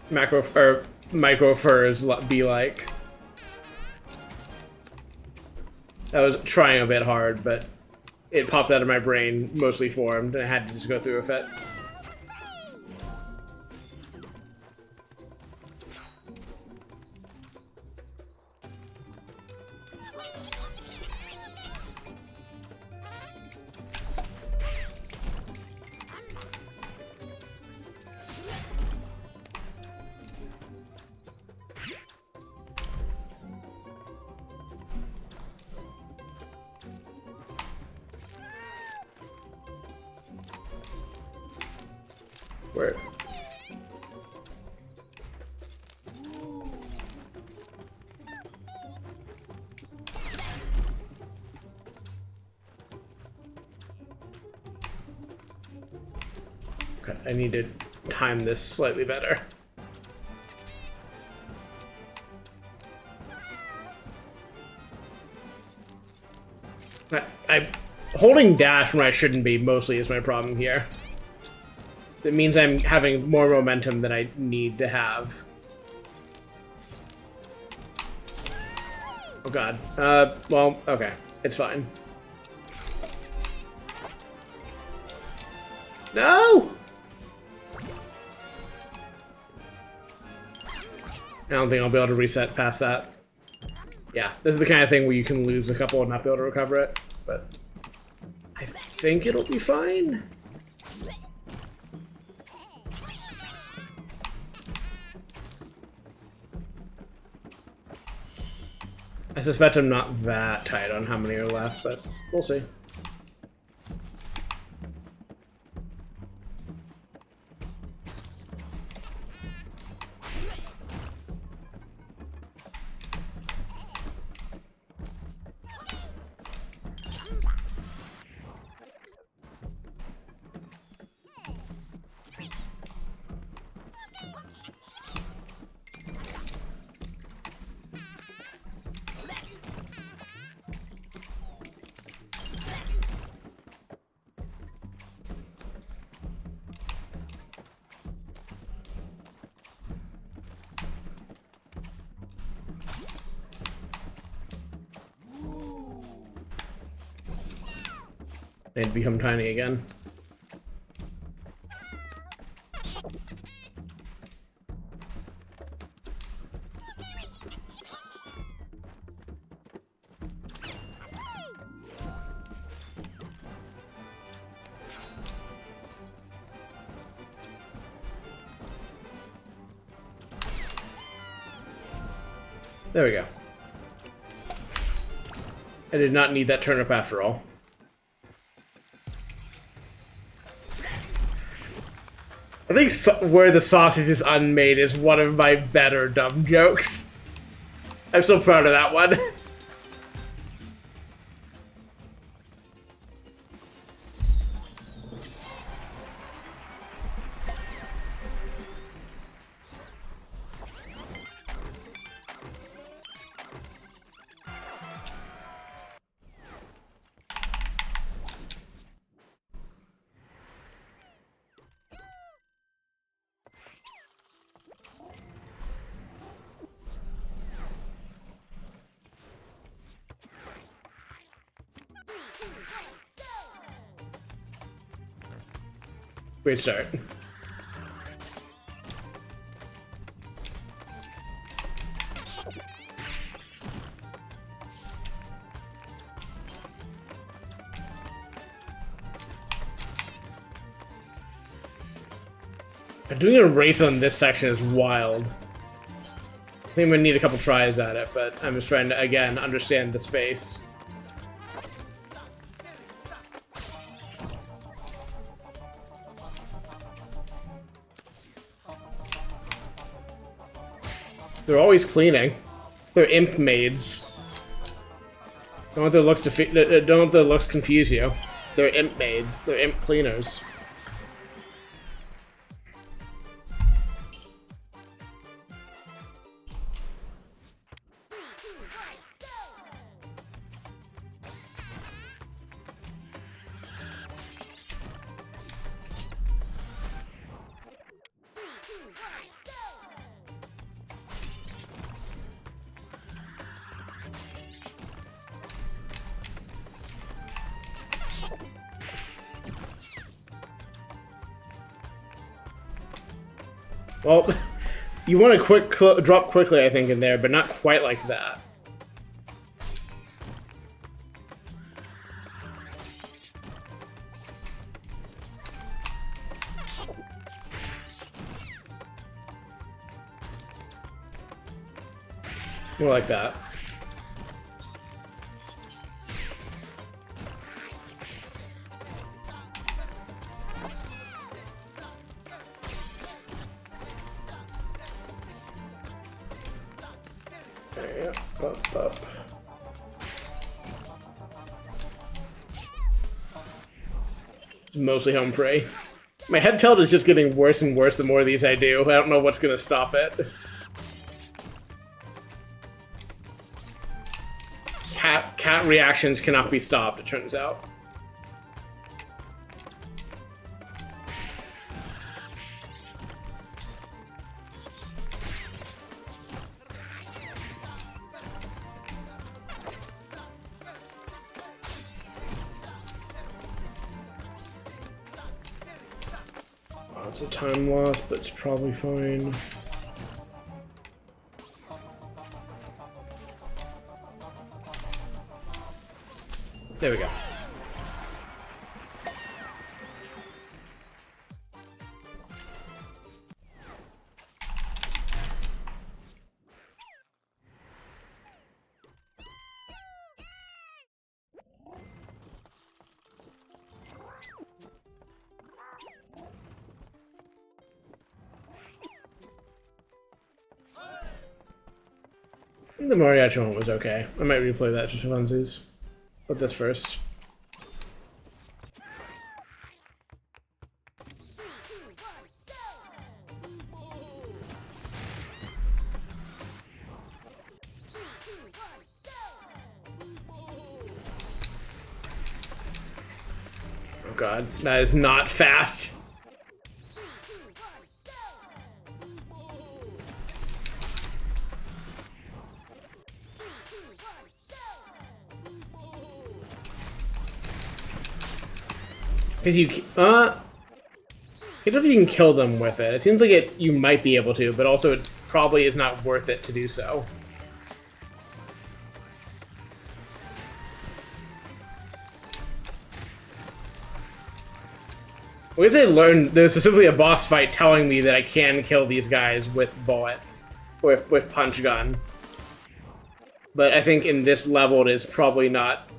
Micro furs be like. I was trying a bit hard, but it popped out of my brain, mostly formed, and I had to just go through with it. Where? Okay, I need to time this slightly better. I'm holding dash when I shouldn't be, mostly, is my problem here. It means I'm having more momentum than I need to have. Oh god. Well, okay. It's fine. No! I don't think I'll be able to reset past that. Yeah, this is the kind of thing where you can lose a couple and not be able to recover it, but I think it'll be fine. I suspect I'm not that tight on how many are left, but we'll see. They'd become tiny again. There we go. I did not need that turnip after all. I think where the sausage is unmade is one of my better dumb jokes. I'm so proud of that one. Great start. Doing a race on this section is wild. I think I'm gonna need a couple tries at it, but I'm just trying to, again, understand the space. They're always cleaning. They're imp maids. Don't let their looks confuse you. They're imp maids. They're imp cleaners. Well, you want to drop quickly, I think, in there, but not quite like that. More like that. Up. It's mostly home free. My head tilt is just getting worse and worse the more of these I do. I don't know what's gonna stop it. Cat reactions cannot be stopped, it turns out. It's a time loss, but it's probably fine. There we go. The mariachi one was okay. I might replay that just for funsies. But this first. Oh god, that is not fast. Because you, I don't know if you can kill them with it. It seems like you might be able to, but also it probably is not worth it to do so. I guess I learned, there's specifically a boss fight telling me that I can kill these guys with bullets, or with punch gun. But I think in this level it is probably not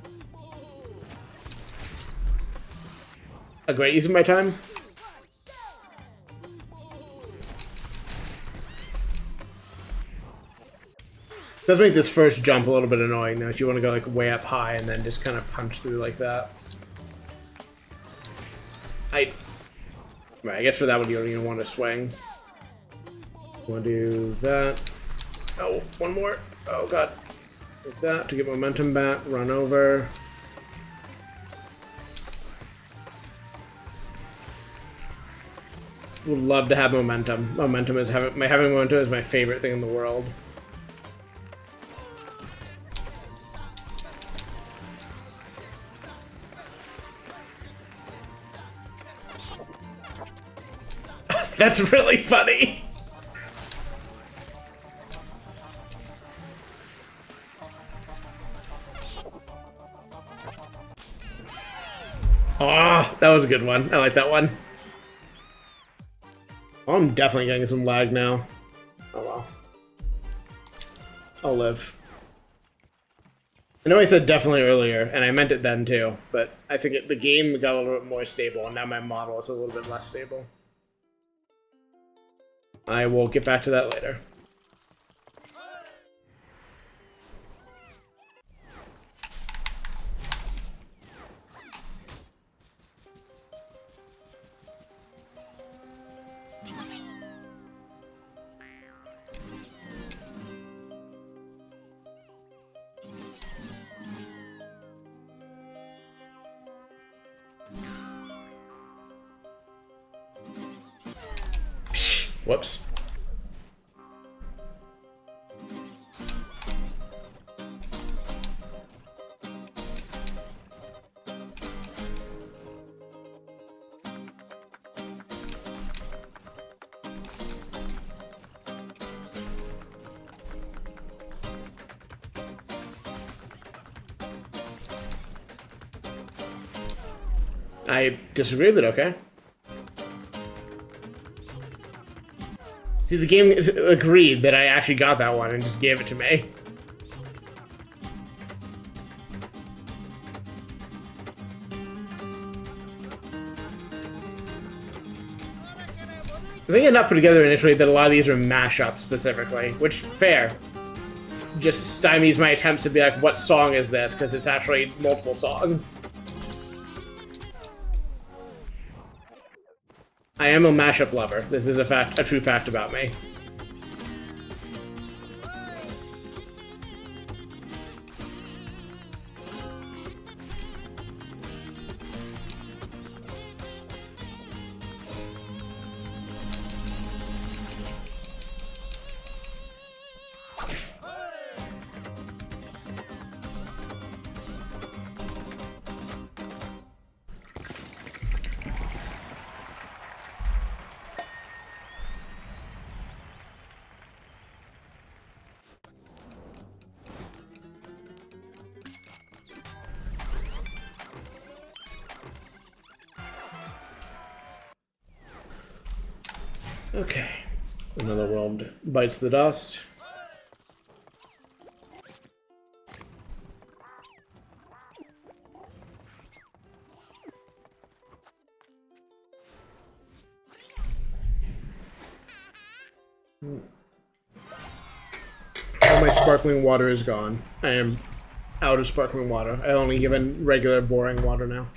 a great use of my time. Does make this first jump a little bit annoying though, if you want to go like way up high and then just kind of punch through like that. Right, I guess for that one you don't even want to swing. Want to do that. Oh, one more. Oh god. Like that to get momentum back, run over. Would love to have momentum. Having momentum is my favorite thing in the world. That's really funny. Ah, that was a good one. I like that one. Oh, I'm definitely getting some lag now. Oh well. I'll live. I know I said definitely earlier, and I meant it then too, but I think the game got a little bit more stable, and now my model is a little bit less stable. I will get back to that later. Whoops. I disagree, but okay. See, the game agreed that I actually got that one and just gave it to me. I think I not put together initially that a lot of these are mashups specifically, which, fair. Just stymies my attempts to be like, what song is this? Because it's actually multiple songs. I am a mashup lover. This is a true fact about me. Okay. Another world bites the dust. All my sparkling water is gone. I am out of sparkling water. I only given regular boring water now.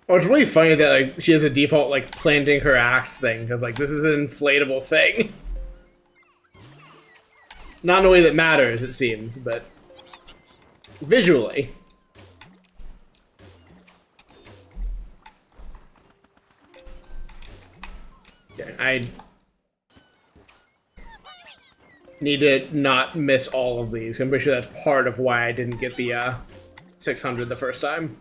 Oh, it's really funny that like she has a default like planting her axe thing because like this is an inflatable thing. Not in a way that matters, it seems, but visually. Okay, I need to not miss all of these. I'm pretty sure that's part of why I didn't get the 600 the first time.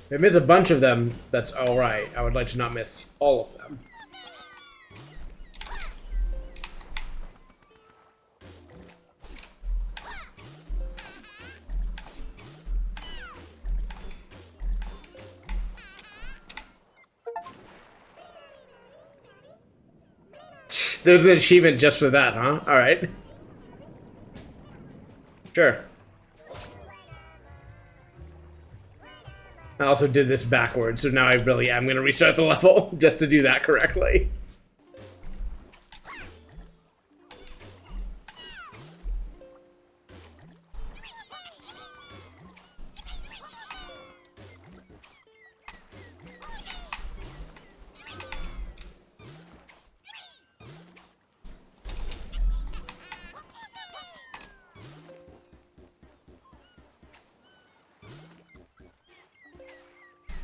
If I miss a bunch of them, that's alright. I would like to not miss all of them. There's an achievement just for that, huh? Alright. Sure. I also did this backwards, so now I really am going to restart the level just to do that correctly.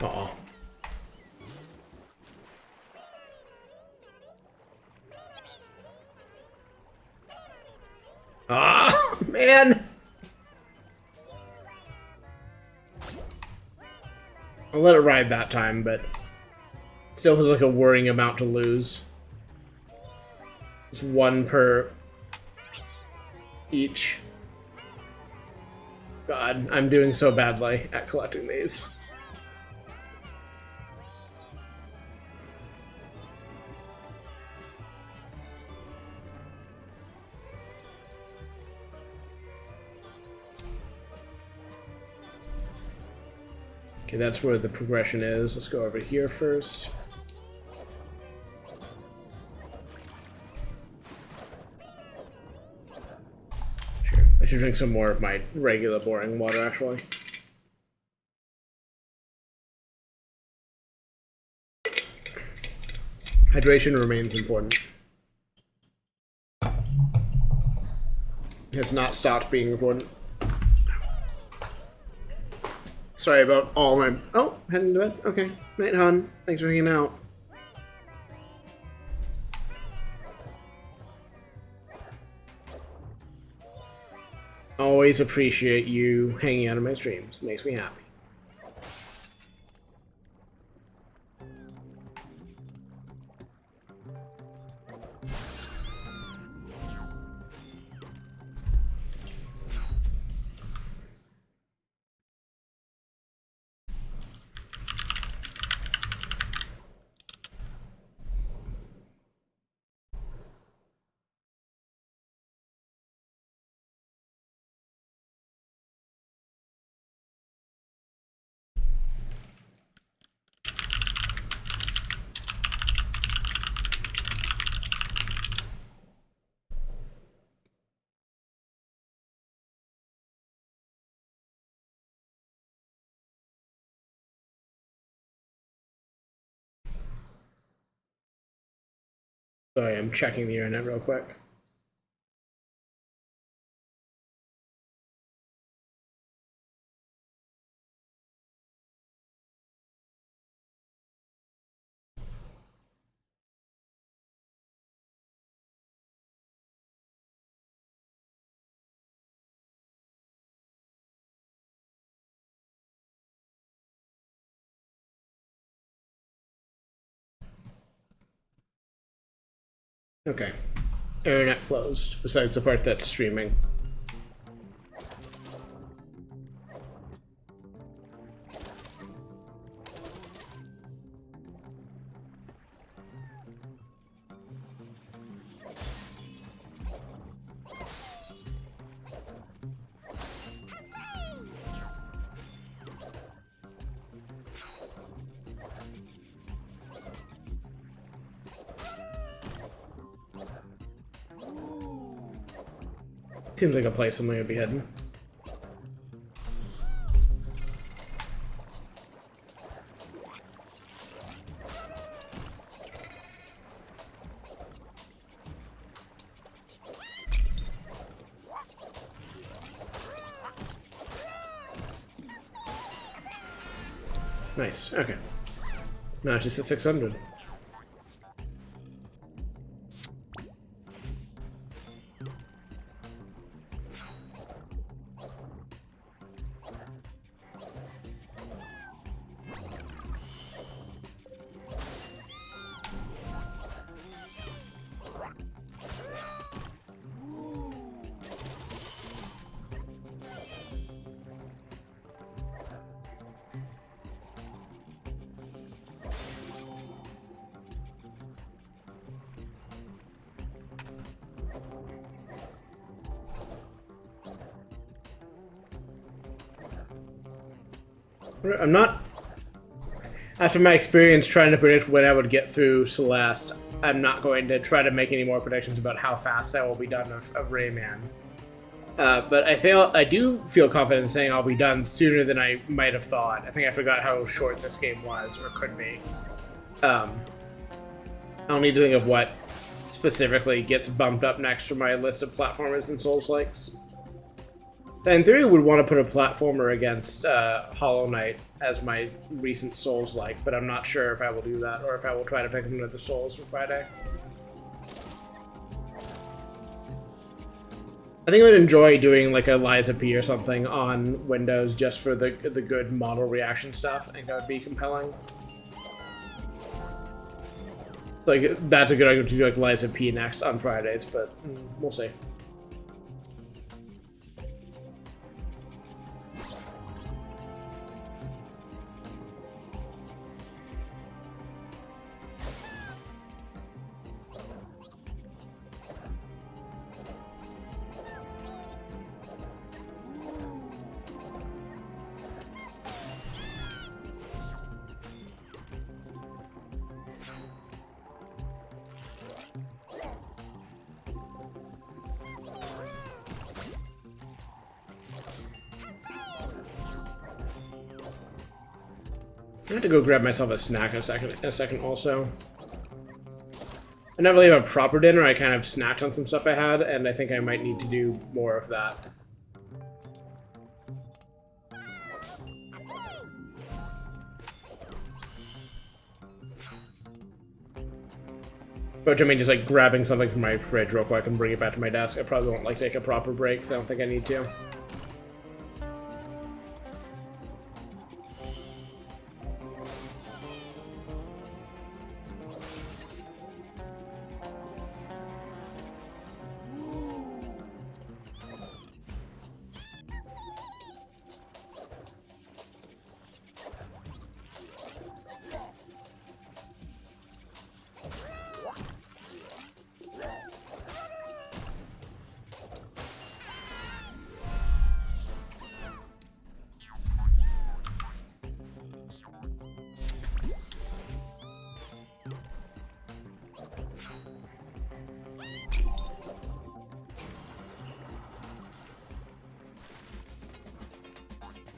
Aw. Ah! man! I'll let it ride that time, but still feels like a worrying amount to lose. It's one per each. God, I'm doing so badly at collecting these. Okay, that's where the progression is. Let's go over here first. Sure. I should drink some more of my regular boring water, actually. Hydration remains important. It has not stopped being important. Sorry about all my... Oh, heading to bed? Okay. Night, hon. Thanks for hanging out. Always appreciate you hanging out in my streams. Makes me happy. Sorry, I'm checking the internet real quick. Okay. Internet closed, besides the part that's streaming. Seems like a place I'm gonna be heading. Nice, okay. Now it's just at 600. I'm not... After my experience trying to predict when I would get through Celeste, I'm not going to try to make any more predictions about how fast I will be done of Rayman. But I do feel confident in saying I'll be done sooner than I might have thought. I think I forgot how short this game was, or could be. I don't need to think of what specifically gets bumped up next for my list of platformers and Souls-likes. In theory, would want to put a platformer against Hollow Knight as my recent Souls-like, but I'm not sure if I will do that, or if I will try to pick another Souls for Friday. I think I would enjoy doing like a Liza P or something on Windows just for the good model reaction stuff. I think that would be compelling. Like that's a good argument to do like Liza P next on Fridays, but we'll see. I have to go grab myself a snack in a second also. I never really have a proper dinner. I kind of snacked on some stuff I had, and I think I might need to do more of that. Which I mean, just like grabbing something from my fridge real quick and bring it back to my desk. I probably won't like take a proper break, so I don't think I need to.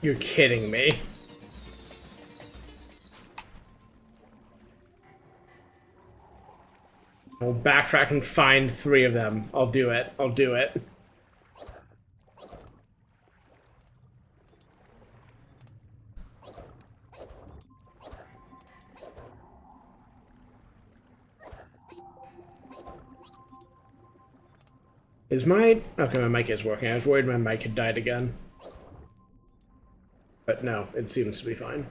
You're kidding me. I'll backtrack and find 3 of them. I'll do it. I'll do it. Is my... Okay, my mic is working. I was worried my mic had died again. But no, it seems to be fine.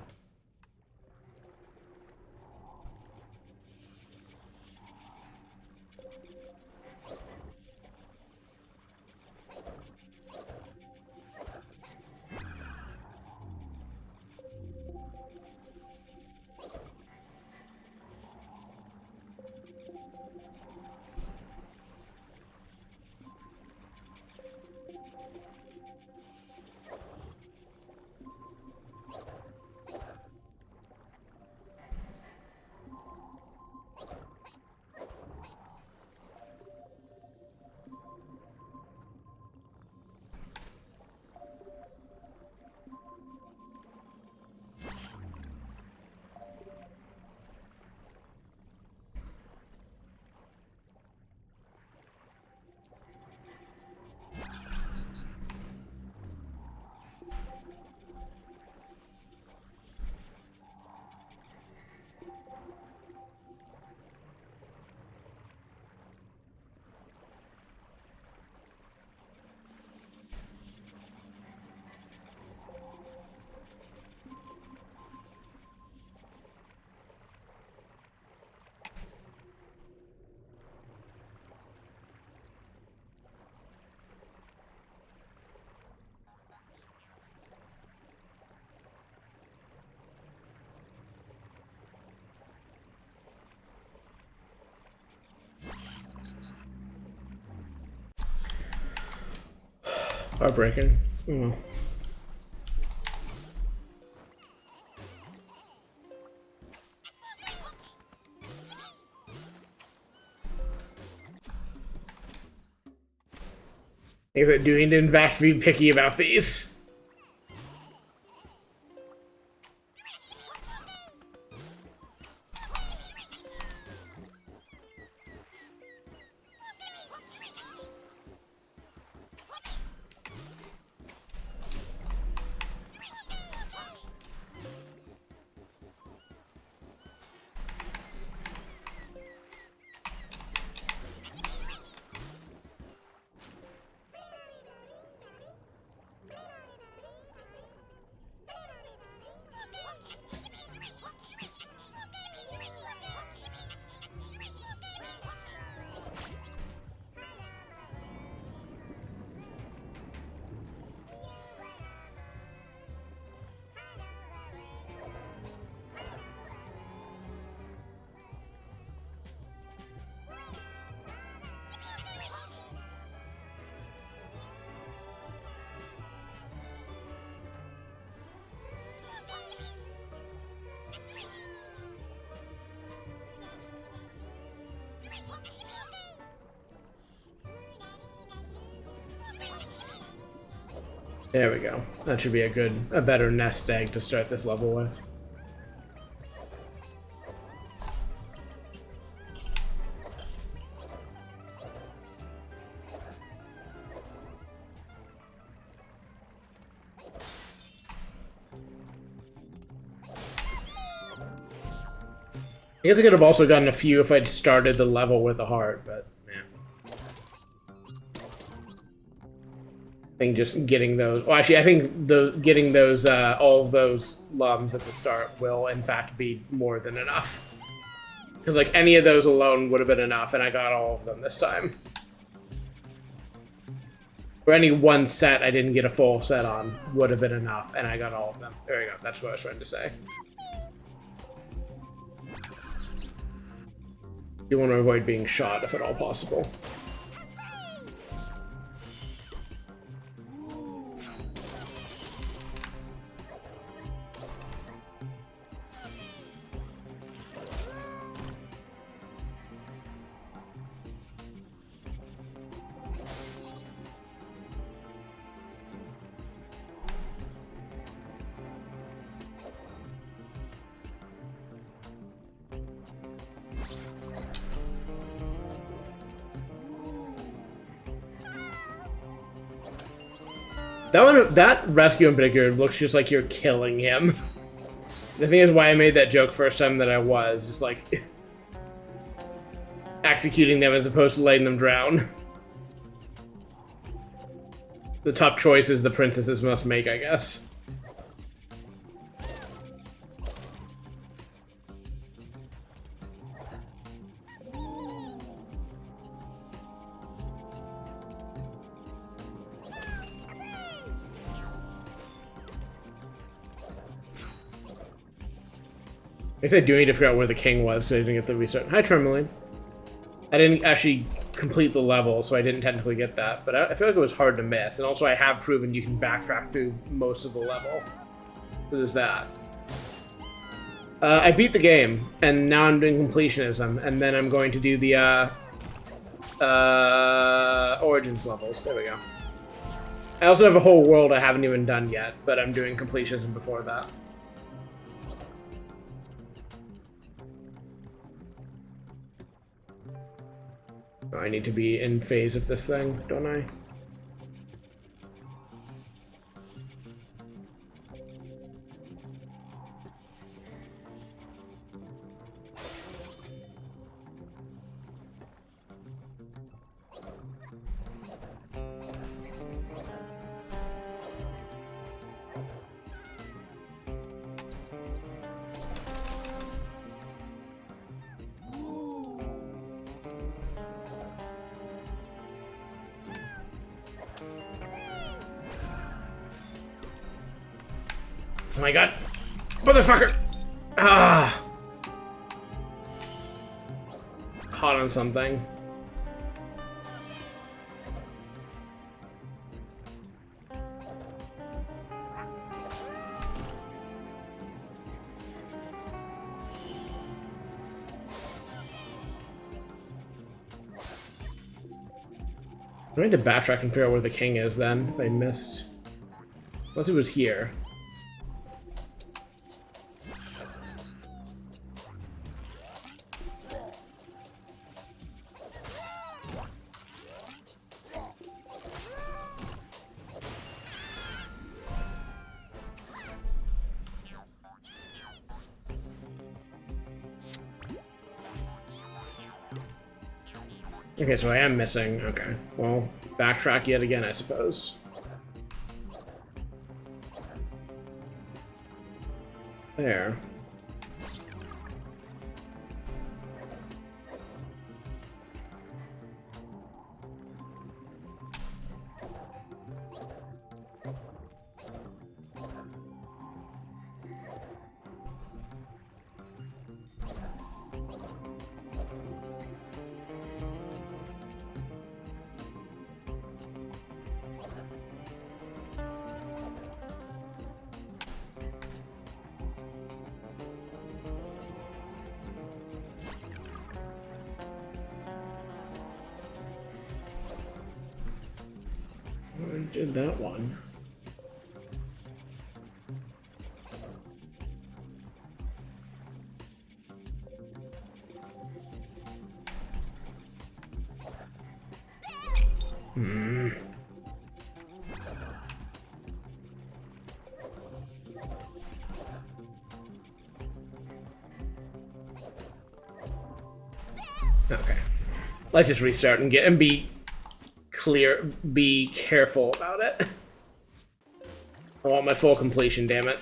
Heartbreaking. Oh. Is it doing to in fact be picky about these? There we go. That should be a better nest egg to start this level with. I guess I could have also gotten a few if I'd started the level with a heart, but man. I think just getting those... Well, actually, I think getting those, all of those lums at the start will, in fact, be more than enough. Because, like, any of those alone would have been enough, and I got all of them this time. Or any one set I didn't get a full set on would have been enough, and I got all of them. There we go. That's what I was trying to say. You want to avoid being shot if at all possible. That rescue in particular looks just like you're killing him. The thing is why I made that joke first time that I was, just like executing them as opposed to letting them drown. The tough choices the princesses must make, I guess. I guess I do need to figure out where the king was, so I didn't get the restart. Hi, Tremolene. I didn't actually complete the level, so I didn't technically get that, but I feel like it was hard to miss. And also I have proven you can backtrack through most of the level. So there's that. I beat the game, and now I'm doing completionism, and then I'm going to do the Origins levels. There we go. I also have a whole world I haven't even done yet, but I'm doing completionism before that. I need to be in phase of this thing, don't I? Oh my god. Motherfucker! Ah! Caught on something. I need to backtrack and figure out where the king is then, if I missed. Unless it was here. Okay, so I am missing. Okay, well, backtrack yet again, I suppose. There. I did that one. Okay. Let's just restart and be clear, be careful about it. I want my full completion, damn it.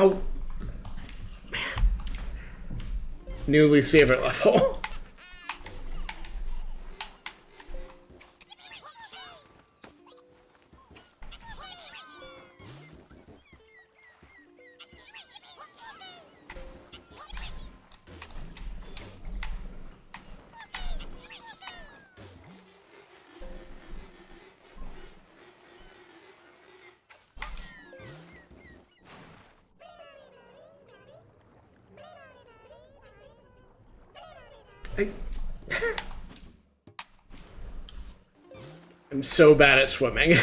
Oh. New least favorite level. I'm so bad at swimming.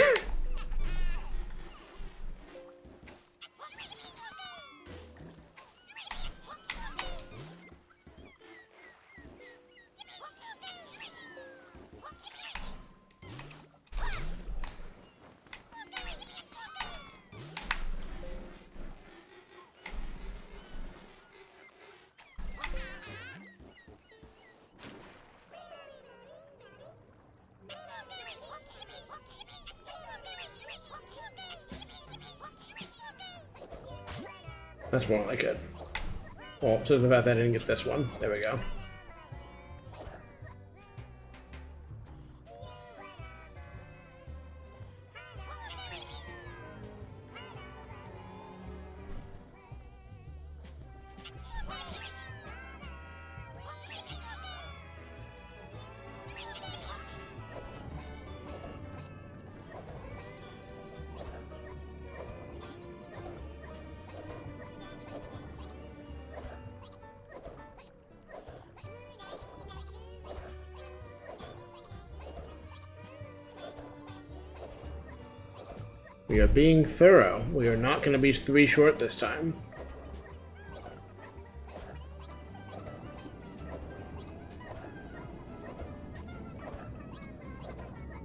That's more like it. Well, so the fact that I didn't get this one. There we go. We are being thorough. We are not going to be 3 short this time.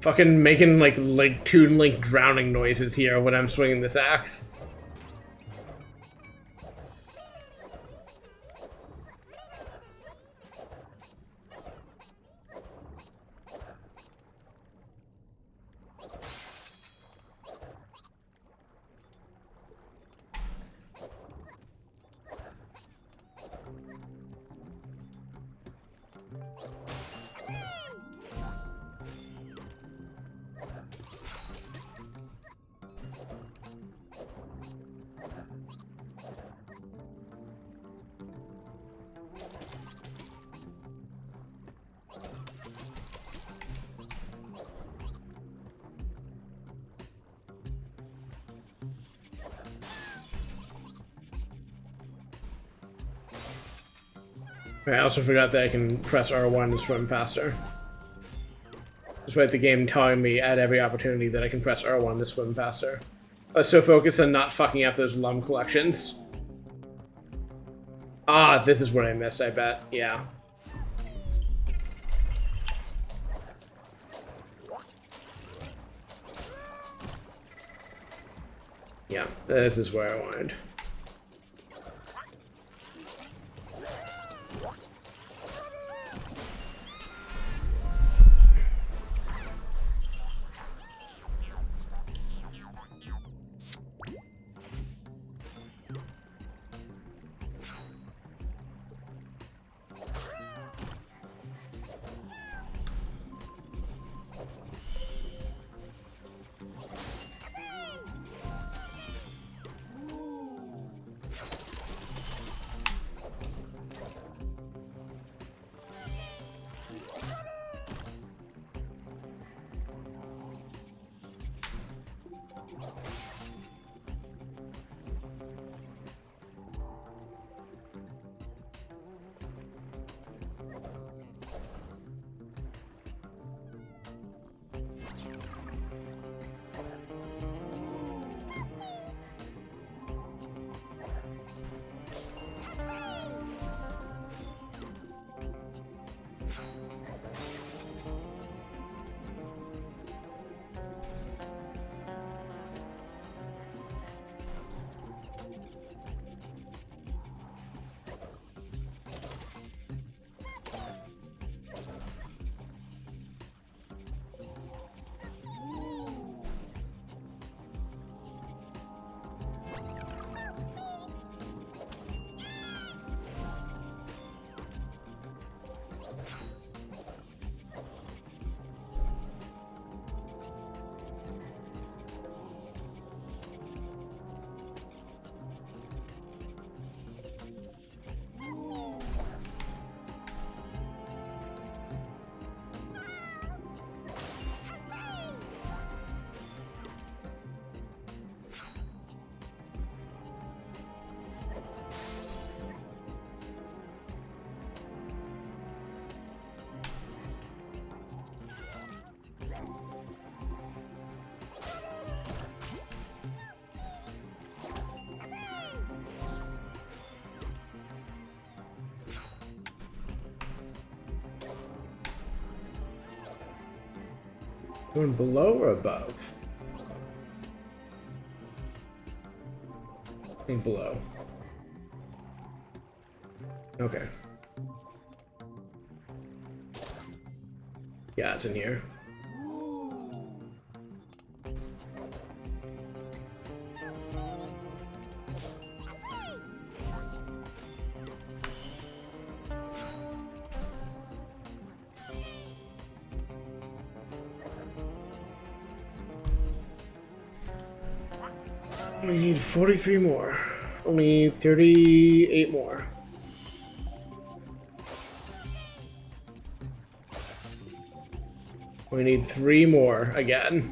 Fucking making like Toon Link drowning noises here when I'm swinging this axe. I also forgot that I can press R1 to swim faster. Despite the game telling me at every opportunity that I can press R1 to swim faster. I was so focused on not fucking up those lum collections. Ah, this is what I missed, I bet. Yeah. Yeah, this is where I wanted. Going below or above? I think below. Okay. Yeah, it's in here. We need 43 more. Only 38 more. We need 3 more again.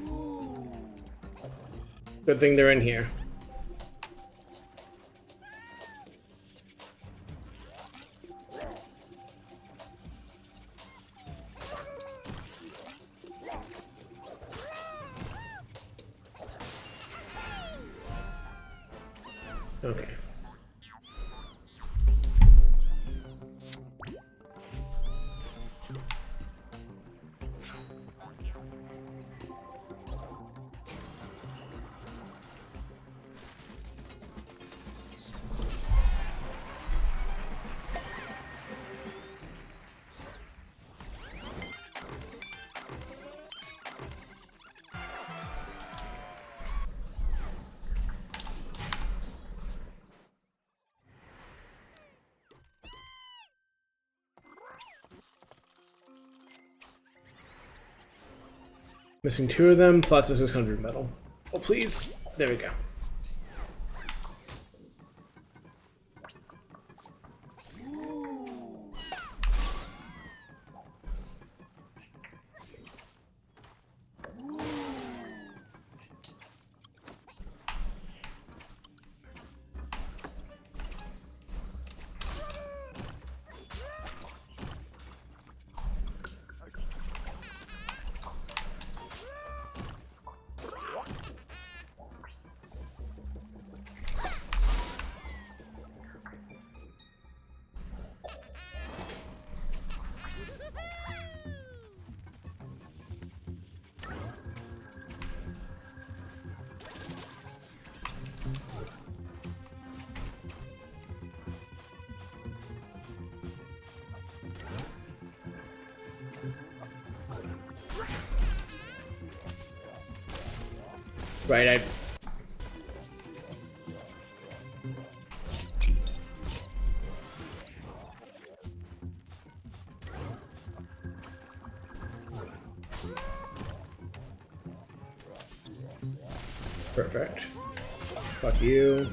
Good thing they're in here. Okay. Missing 2 of them, plus a 600 metal. Oh, please. There we go. Right, Perfect. Fuck you.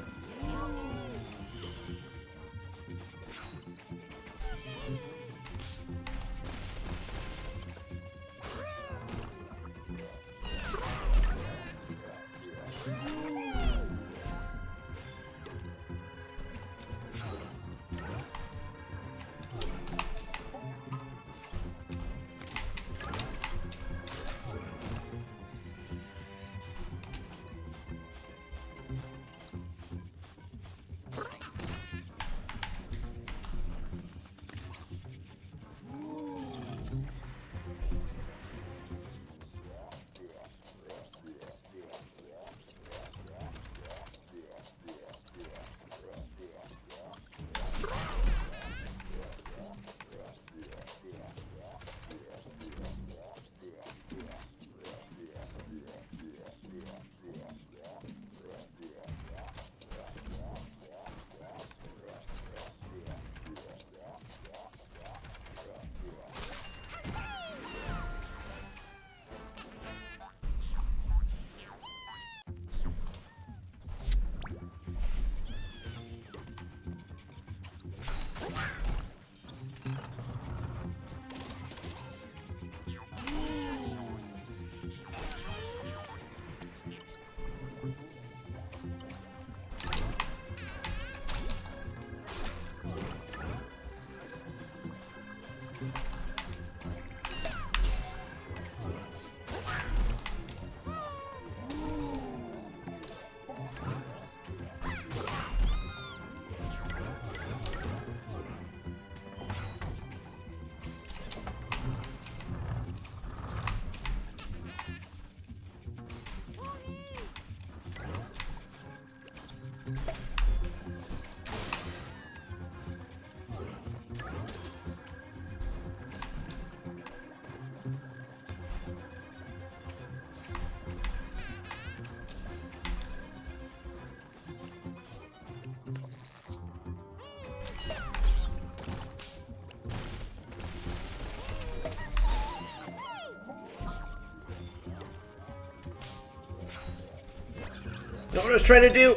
Know what I was trying to do?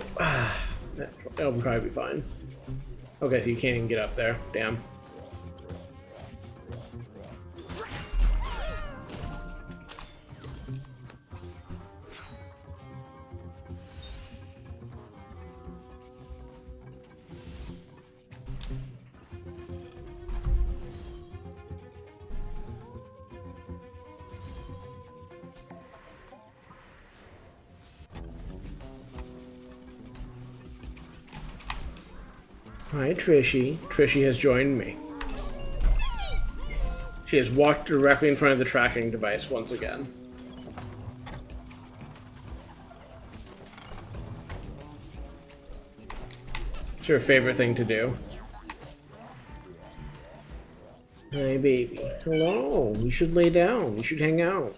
That'll probably be fine. Okay, so you can't even get up there. Damn. Hi, Trishy. Trishy has joined me. She has walked directly in front of the tracking device once again. It's her favorite thing to do. Hi, baby. Hello. We should lay down. We should hang out.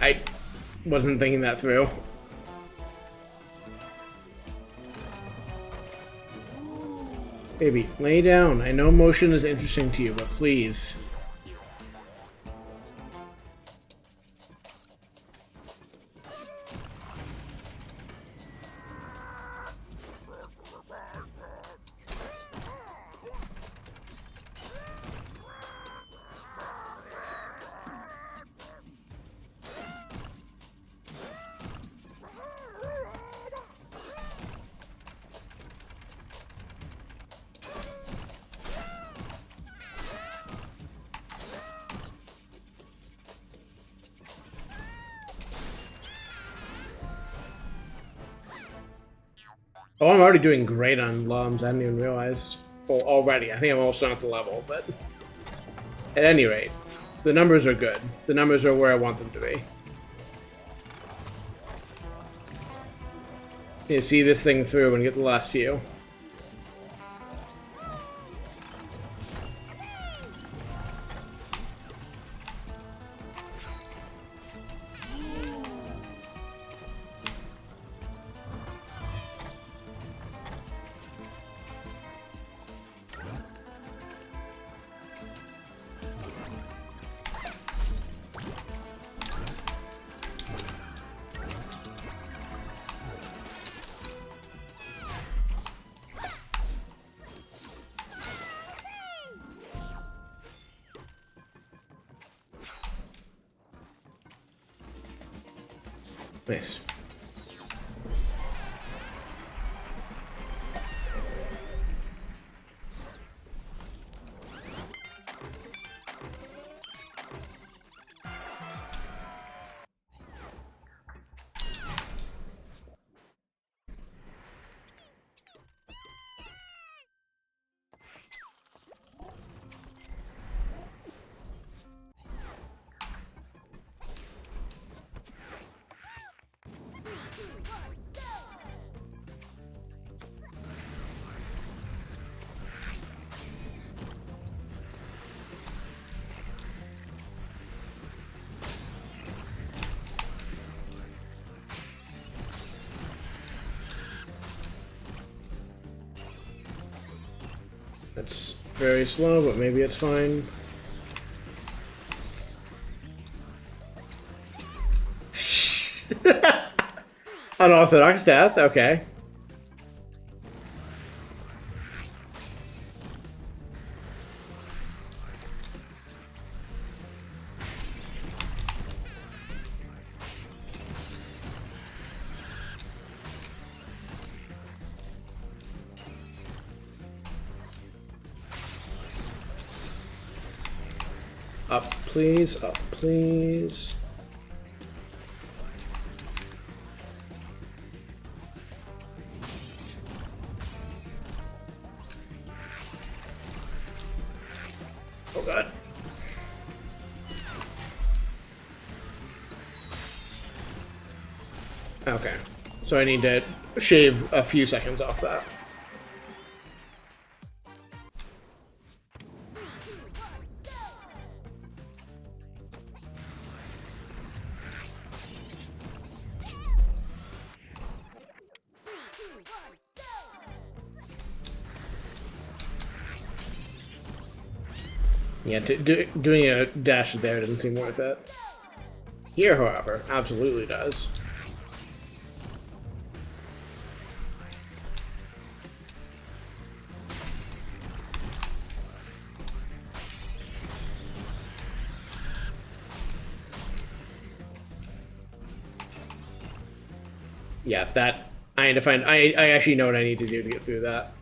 I wasn't thinking that through. Baby, lay down. I know motion is interesting to you, but please. Oh, I'm already doing great on lums. I hadn't even realized. Well, already. I think I'm almost done at the level, but at any rate, the numbers are good. The numbers are where I want them to be. You see this thing through and get the last few. Nice. That's very slow, but maybe it's fine. Unorthodox death, okay. Up, please. Up, please. Oh god. Okay. So I need to shave a few seconds off that. Yeah, doing a dash there doesn't seem worth it. Here, however, absolutely does. Yeah, that I need to find. I actually know what I need to do to get through that.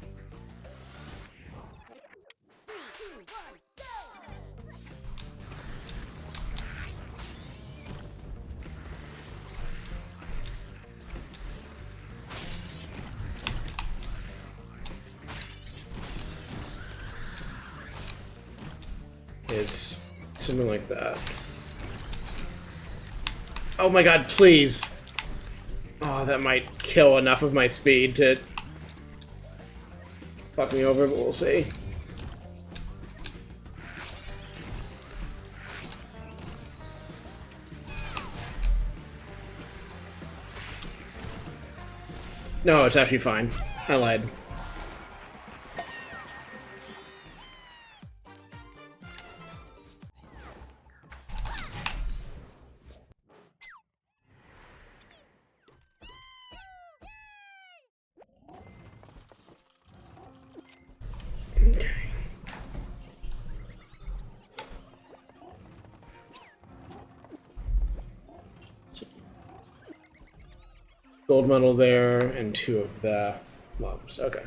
It's something like that. Oh my god, please! Oh, that might kill enough of my speed to fuck me over, but we'll see. No, it's actually fine. I lied. Okay. Gold medal there, and 2 of the lumps. Okay.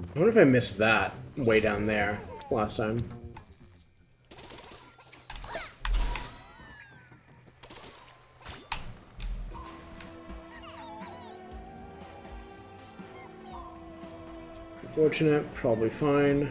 I wonder if I missed that way down there last time. Unfortunate, probably fine.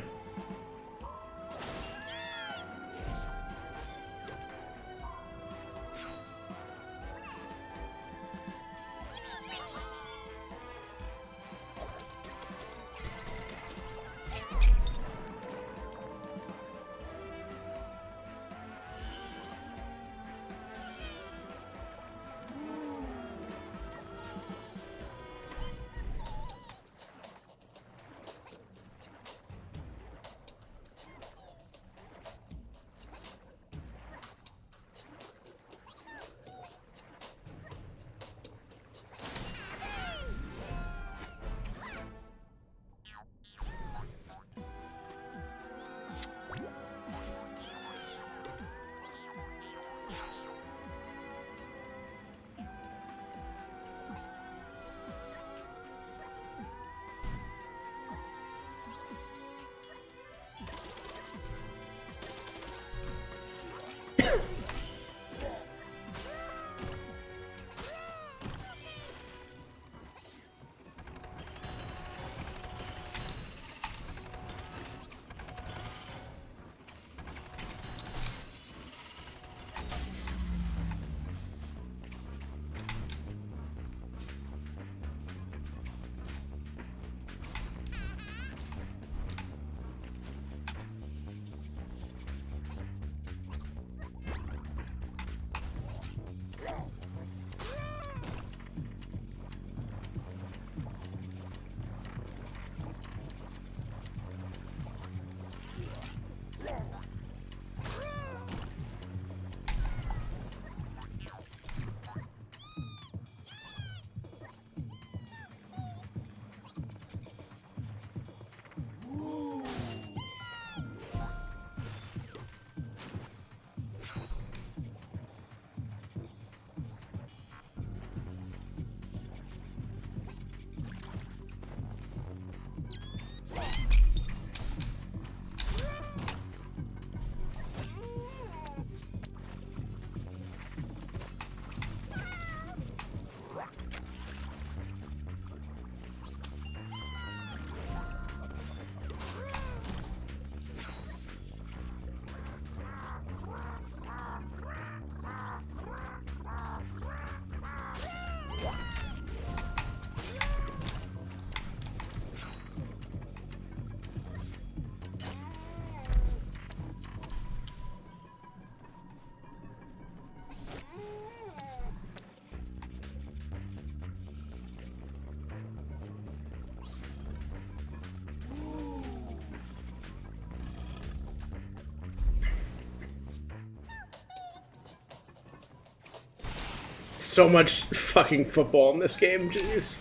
so much fucking football in this game, jeez.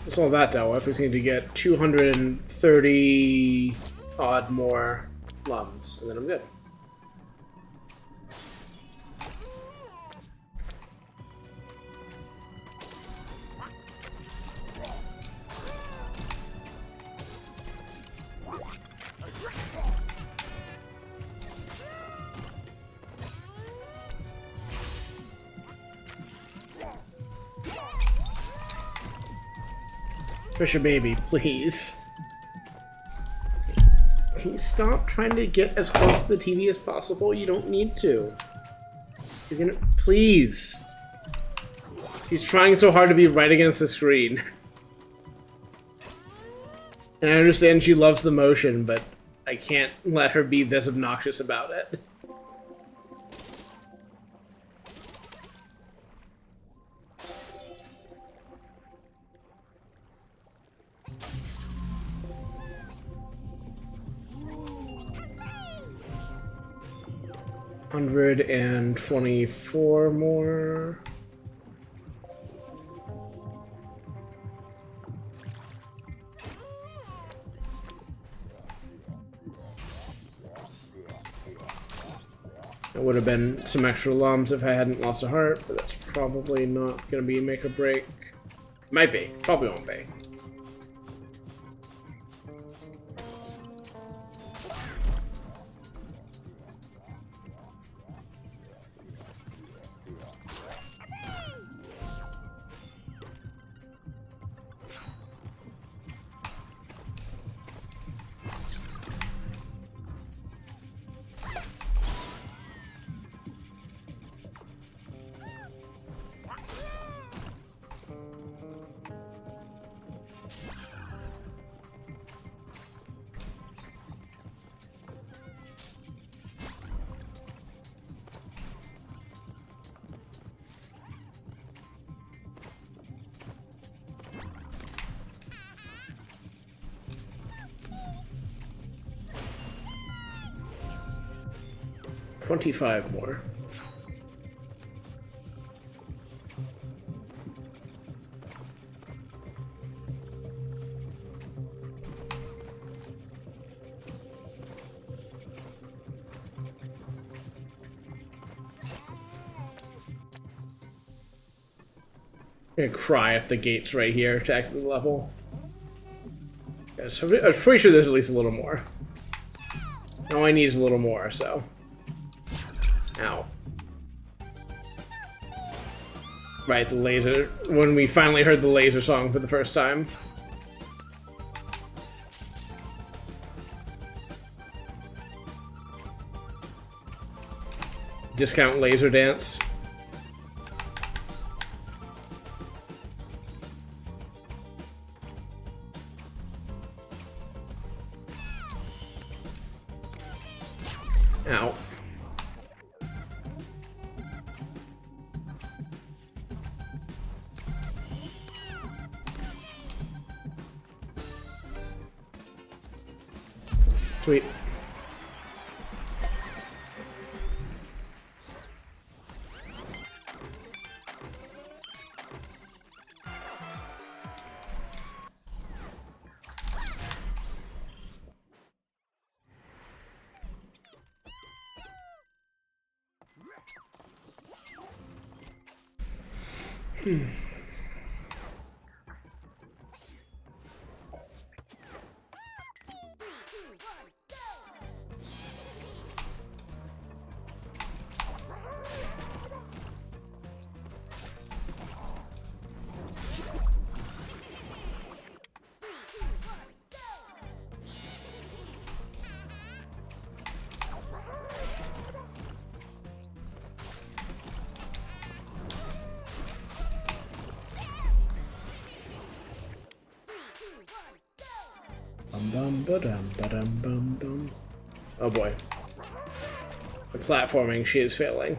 What's all that dealt with? We need to get 230 odd more lums, and then I'm good. Trisha baby, please. Can you stop trying to get as close to the TV as possible? You don't need to. You're gonna... Please. She's trying so hard to be right against the screen. And I understand she loves the motion, but I can't let her be this obnoxious about it. $124 more. That would have been some extra lums if I hadn't lost a heart, but that's probably not going to be make or break. Might be. Probably won't be. $25 more. I'm gonna cry if the gate's right here to exit the level. Yeah, so I was pretty sure there's at least a little more. All I need is a little more, so. Ow. Right, the laser. When we finally heard the laser song for the first time. Discount laser dance. Ow. Sweet. Oh boy. The platforming, she is failing.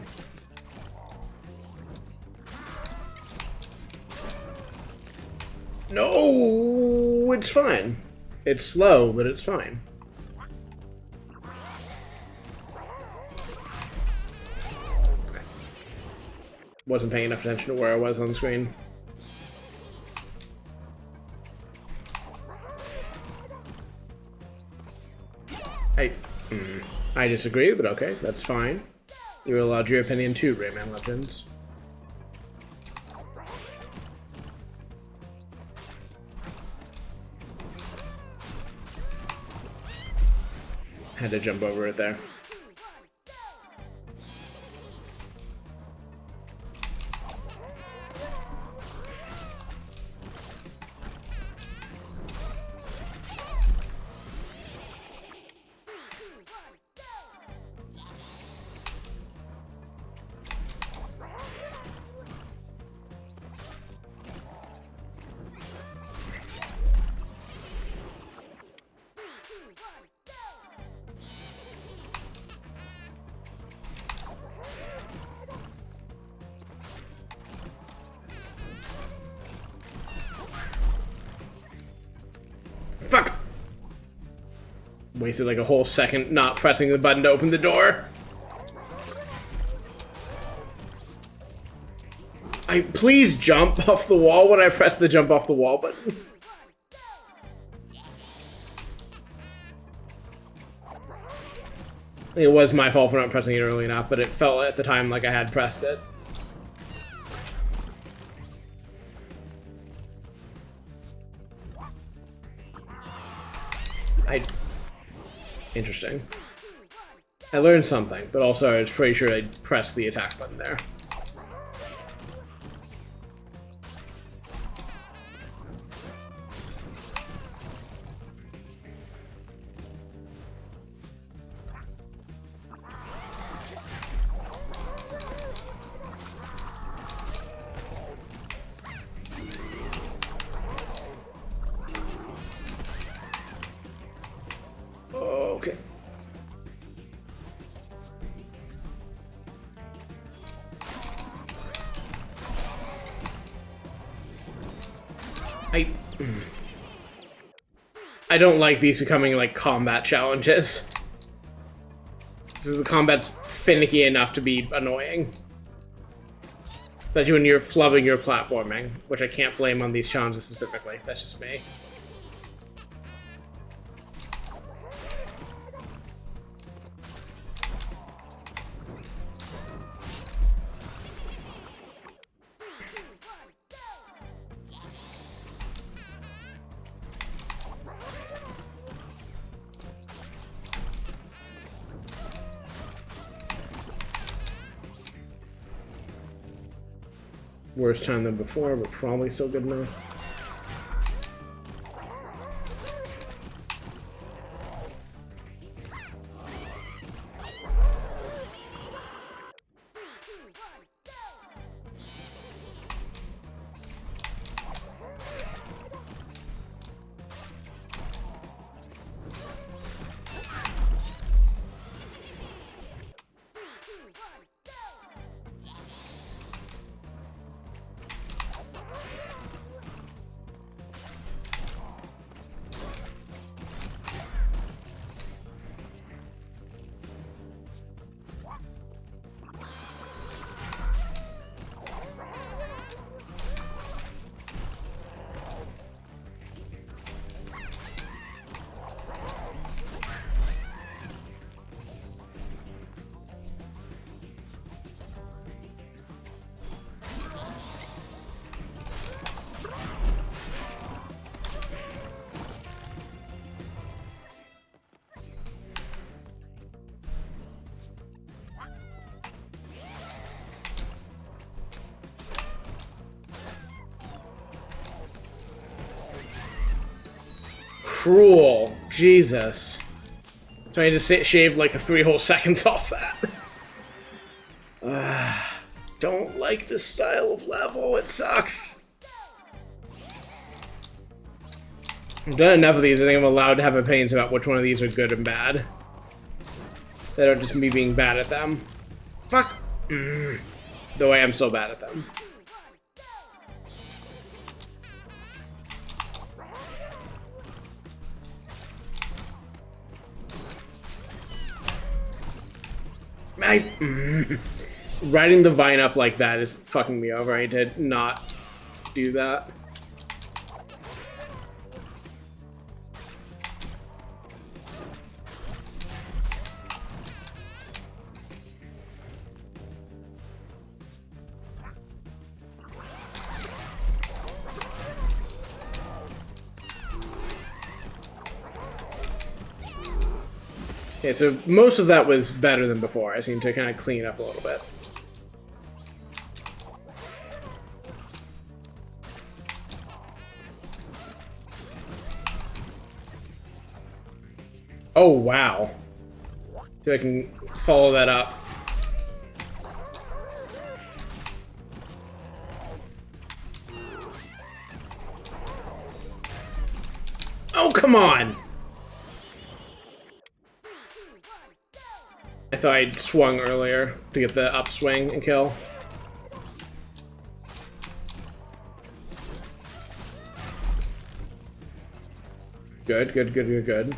No! Oh, it's fine. It's slow, but it's fine. Wasn't paying enough attention to where I was on the screen. I disagree, but okay, that's fine. You're allowed your opinion too, Rayman Legends. Had to jump over it there. Fuck! Wasted like a whole second not pressing the button to open the door. Please jump off the wall when I press the jump off the wall button. It was my fault for not pressing it early enough, but it felt at the time like I had pressed it. Interesting. I learned something, but also I was pretty sure I pressed the attack button there. Okay. I don't like these becoming like combat challenges. Because the combat's finicky enough to be annoying. Especially when you're flubbing your platforming, which I can't blame on these challenges specifically. That's just me. Worse time than before, but probably still good enough. Cruel. Jesus. So I had to shave like 3 whole seconds off that. Don't like this style of level. It sucks. I've done enough of these. I think I'm allowed to have opinions about which one of these are good and bad. That are just me being bad at them. Fuck. The way I'm so bad at them. Riding the vine up like that is fucking me over. I did not do that. Okay, so most of that was better than before. I seem to kind of clean up a little bit. Oh, wow. See if I can follow that up. Oh, come on! I thought I'd swung earlier to get the upswing and kill. Good, good, good, good, good.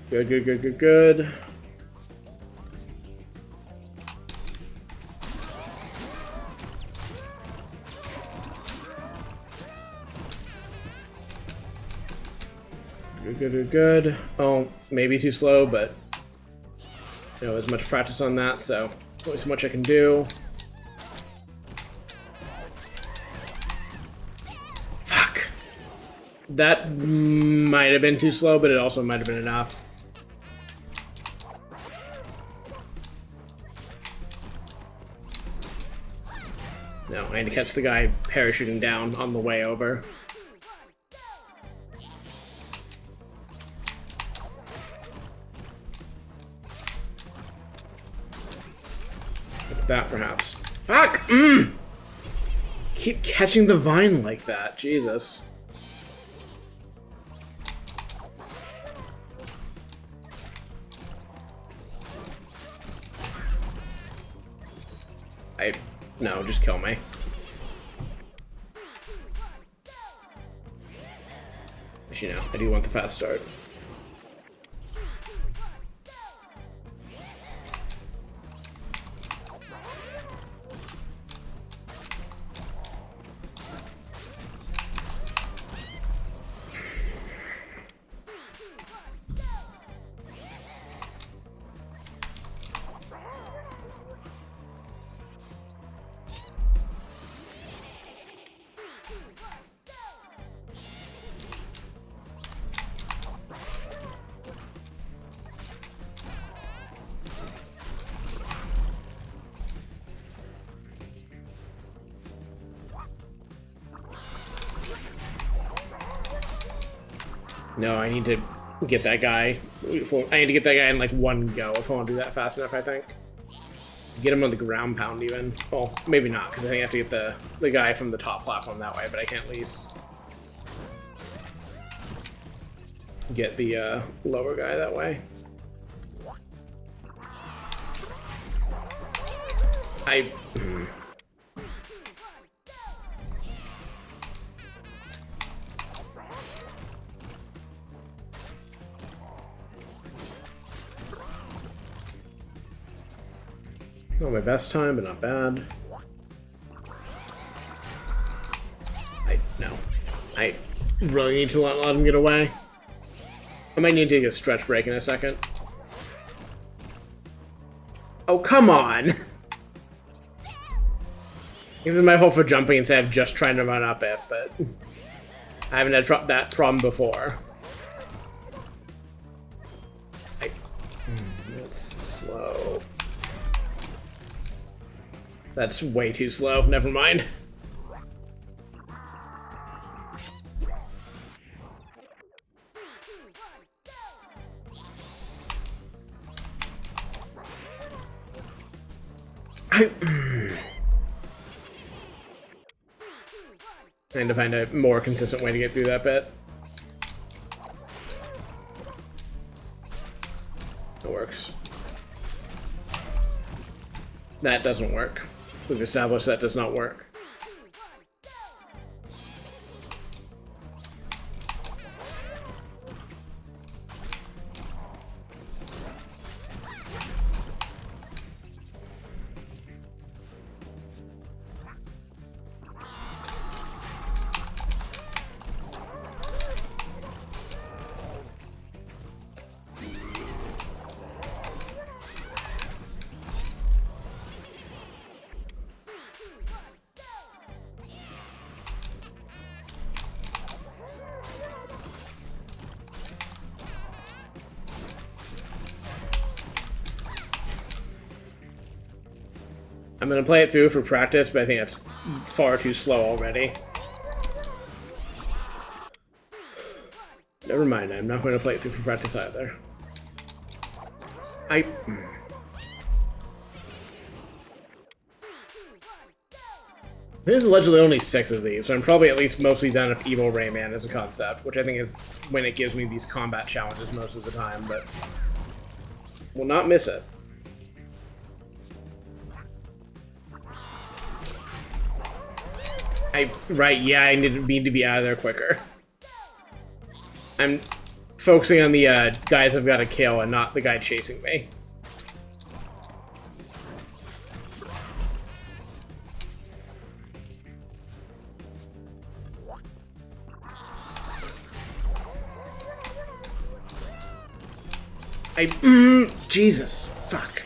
Good, good, good, good, good. Good, good, good, good. Oh, maybe too slow, but you know, there's much practice on that, so only so much I can do. Fuck. That might have been too slow, but it also might have been enough. No, I had to catch the guy parachuting down on the way over. Like that, perhaps. Fuck! Keep catching the vine like that. Jesus. No, just kill me. Actually, no, I do want the fast start. No, I need to get that guy. I need to get that guy in like one go if I want to do that fast enough, I think. Get him on the ground pound even. Well, maybe not, because I think I have to get the guy from the top platform that way, but I can't at least get the lower guy that way. Not my best time, but not bad. No. I really need to let him get away. I might need to take a stretch break in a second. Oh, come on! This is my fault for jumping instead of just trying to run up it, but I haven't had that problem before. That's slow. That's way too slow. Never mind. Trying to find a more consistent way to get through that bit. It works. That doesn't work. We've established that does not work. I'm gonna play it through for practice, but I think that's far too slow already. Never mind, I'm not going to play it through for practice either. There's allegedly only 6 of these, so I'm probably at least mostly done with Evil Rayman as a concept, which I think is when it gives me these combat challenges most of the time, but will not miss it. Right, yeah, I need to be out of there quicker. I'm focusing on the guys I've got to kill and not the guy chasing me. Jesus, fuck.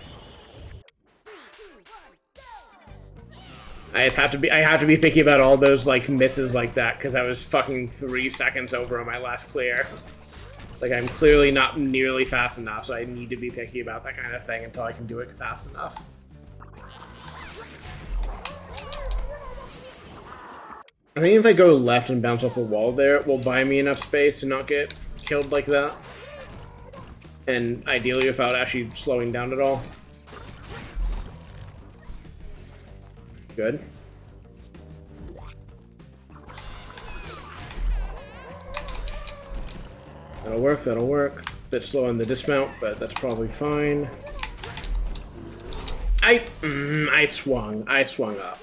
I have to be thinking about all those like misses like that because I was fucking 3 seconds over on my last clear. Like I'm clearly not nearly fast enough, so I need to be picky about that kind of thing until I can do it fast enough. I think if I go left and bounce off the wall there, it will buy me enough space to not get killed like that. And ideally without actually slowing down at all. Good. That'll work, that'll work. Bit slow on the dismount, but that's probably fine. I swung up.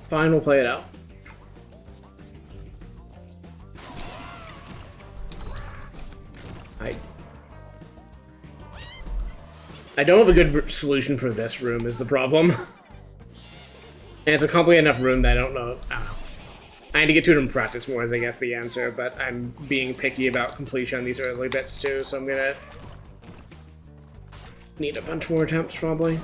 Fine, we'll play it out. I don't have a good solution for this room is the problem. And it's a complicated enough room that I don't know. I need to get to it in practice more, I guess the answer, but I'm being picky about completion on these early bits too, so I'm gonna need a bunch more attempts probably.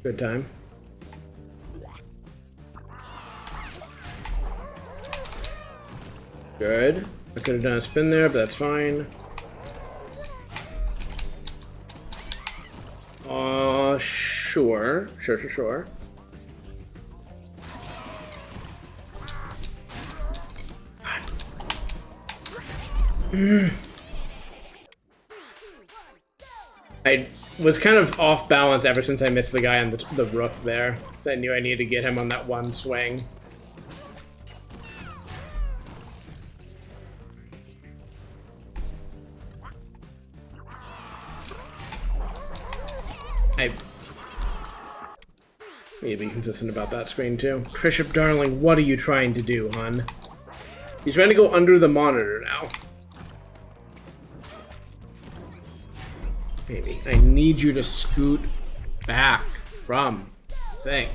Good time. Good. I could have done a spin there, but that's fine. Sure. I was kind of off balance ever since I missed the guy on the roof there. So I knew I needed to get him on that one swing. I need to be consistent about that screen too. Bishop darling, what are you trying to do, hon? He's trying to go under the monitor now. Baby, I need you to scoot back from the thing.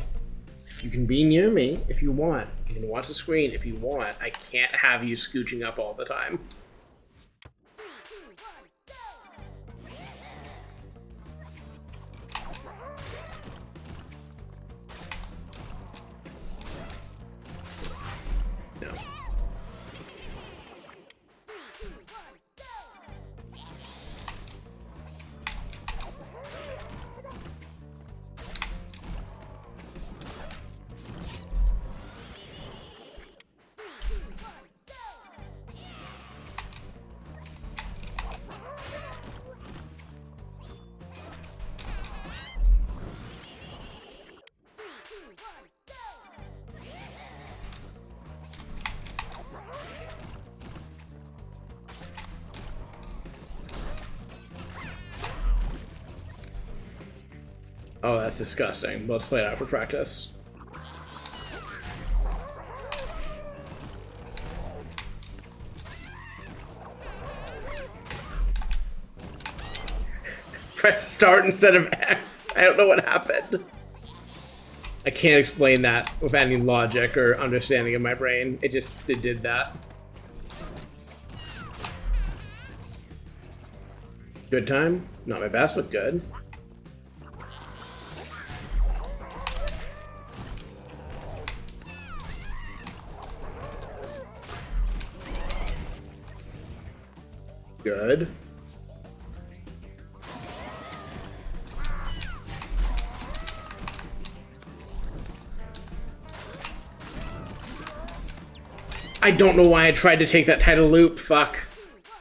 You can be near me if you want. You can watch the screen if you want. I can't have you scooching up all the time. No. Oh, that's disgusting. Let's play it out for practice. Press start instead of X. I don't know what happened. I can't explain that with any logic or understanding in my brain. It did that. Good time? Not my best, but good. Good. I don't know why I tried to take that title loop. Fuck.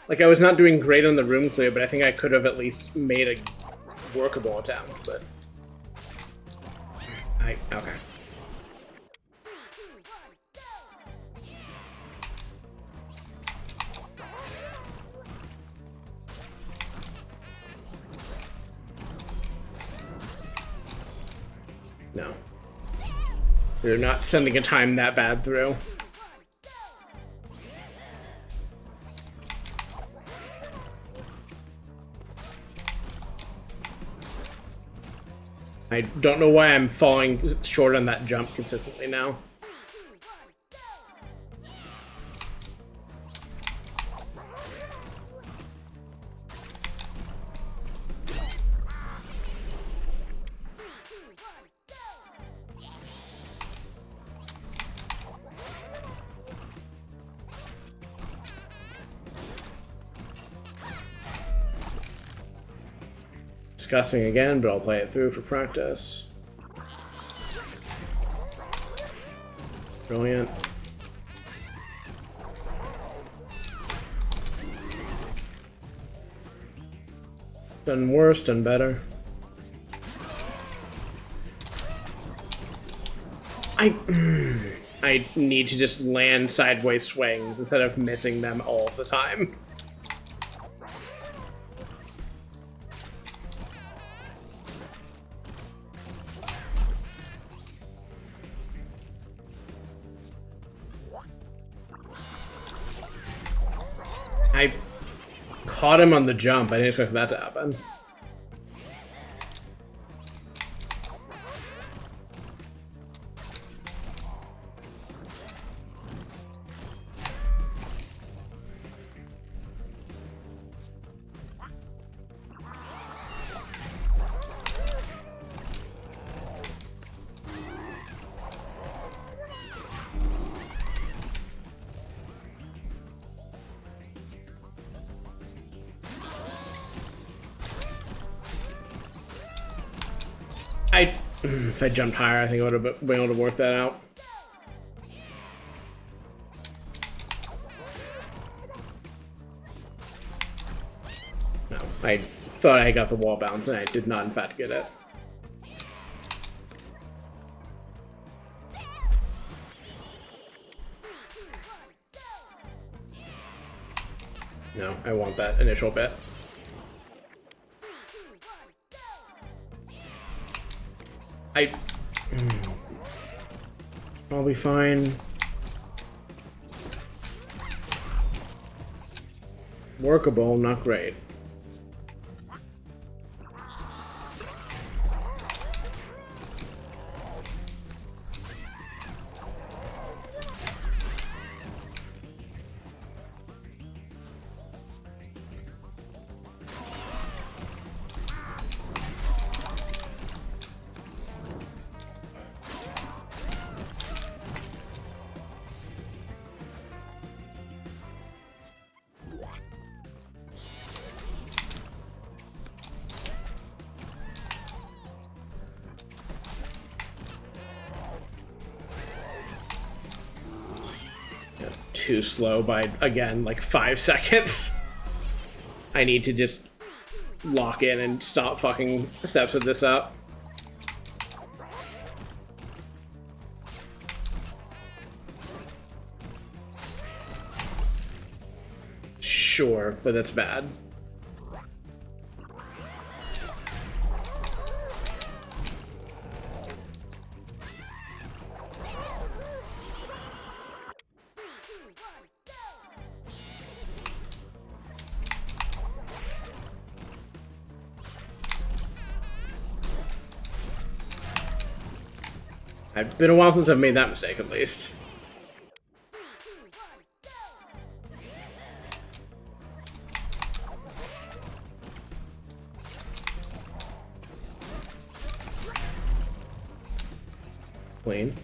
Like, I was not doing great on the room clear, but I think I could have at least made a workable attempt, but... Okay. No. We're not sending a time that bad through. I don't know why I'm falling short on that jump consistently now. Disgusting again, but I'll play it through for practice. Brilliant. Done worse, done better. I need to just land sideways swings instead of missing them all the time. I caught him on the jump. I didn't expect that to happen. If I jumped higher, I think I would have been able to work that out. No, I thought I got the wall bounce, and I did not, in fact, get it. No, I want that initial bit. I'll be fine. Workable, not great. Too slow by, again, like 5 seconds. I need to just lock in and stop fucking steps with this up. Sure, but that's bad. It's been a while since I've made that mistake, at least. Clean.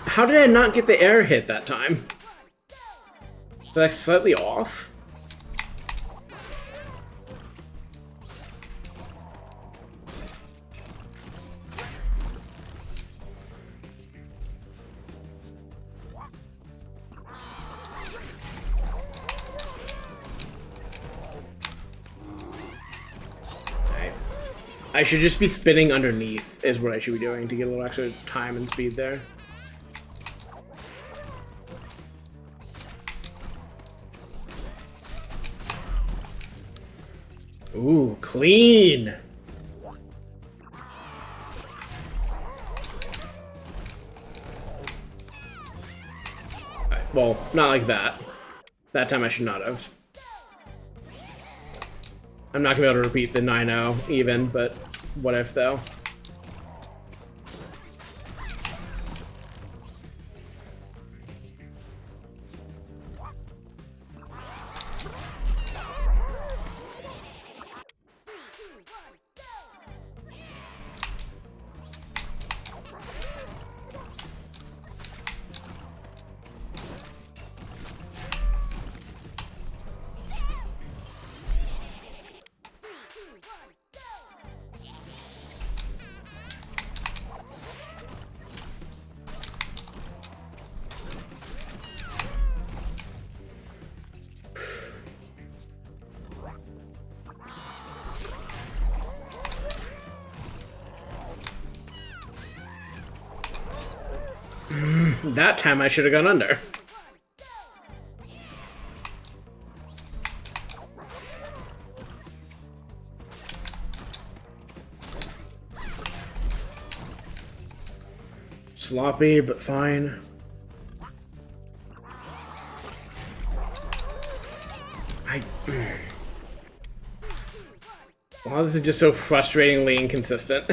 How did I not get the air hit that time? Was I slightly off? I should just be spinning underneath is what I should be doing to get a little extra time and speed there. Ooh, clean! Right, well, not like that. That time I should not have. I'm not gonna be able to repeat the 9-0 even, but what if though? That time I should have gone under. Sloppy, but fine. Wow, this is just so frustratingly inconsistent.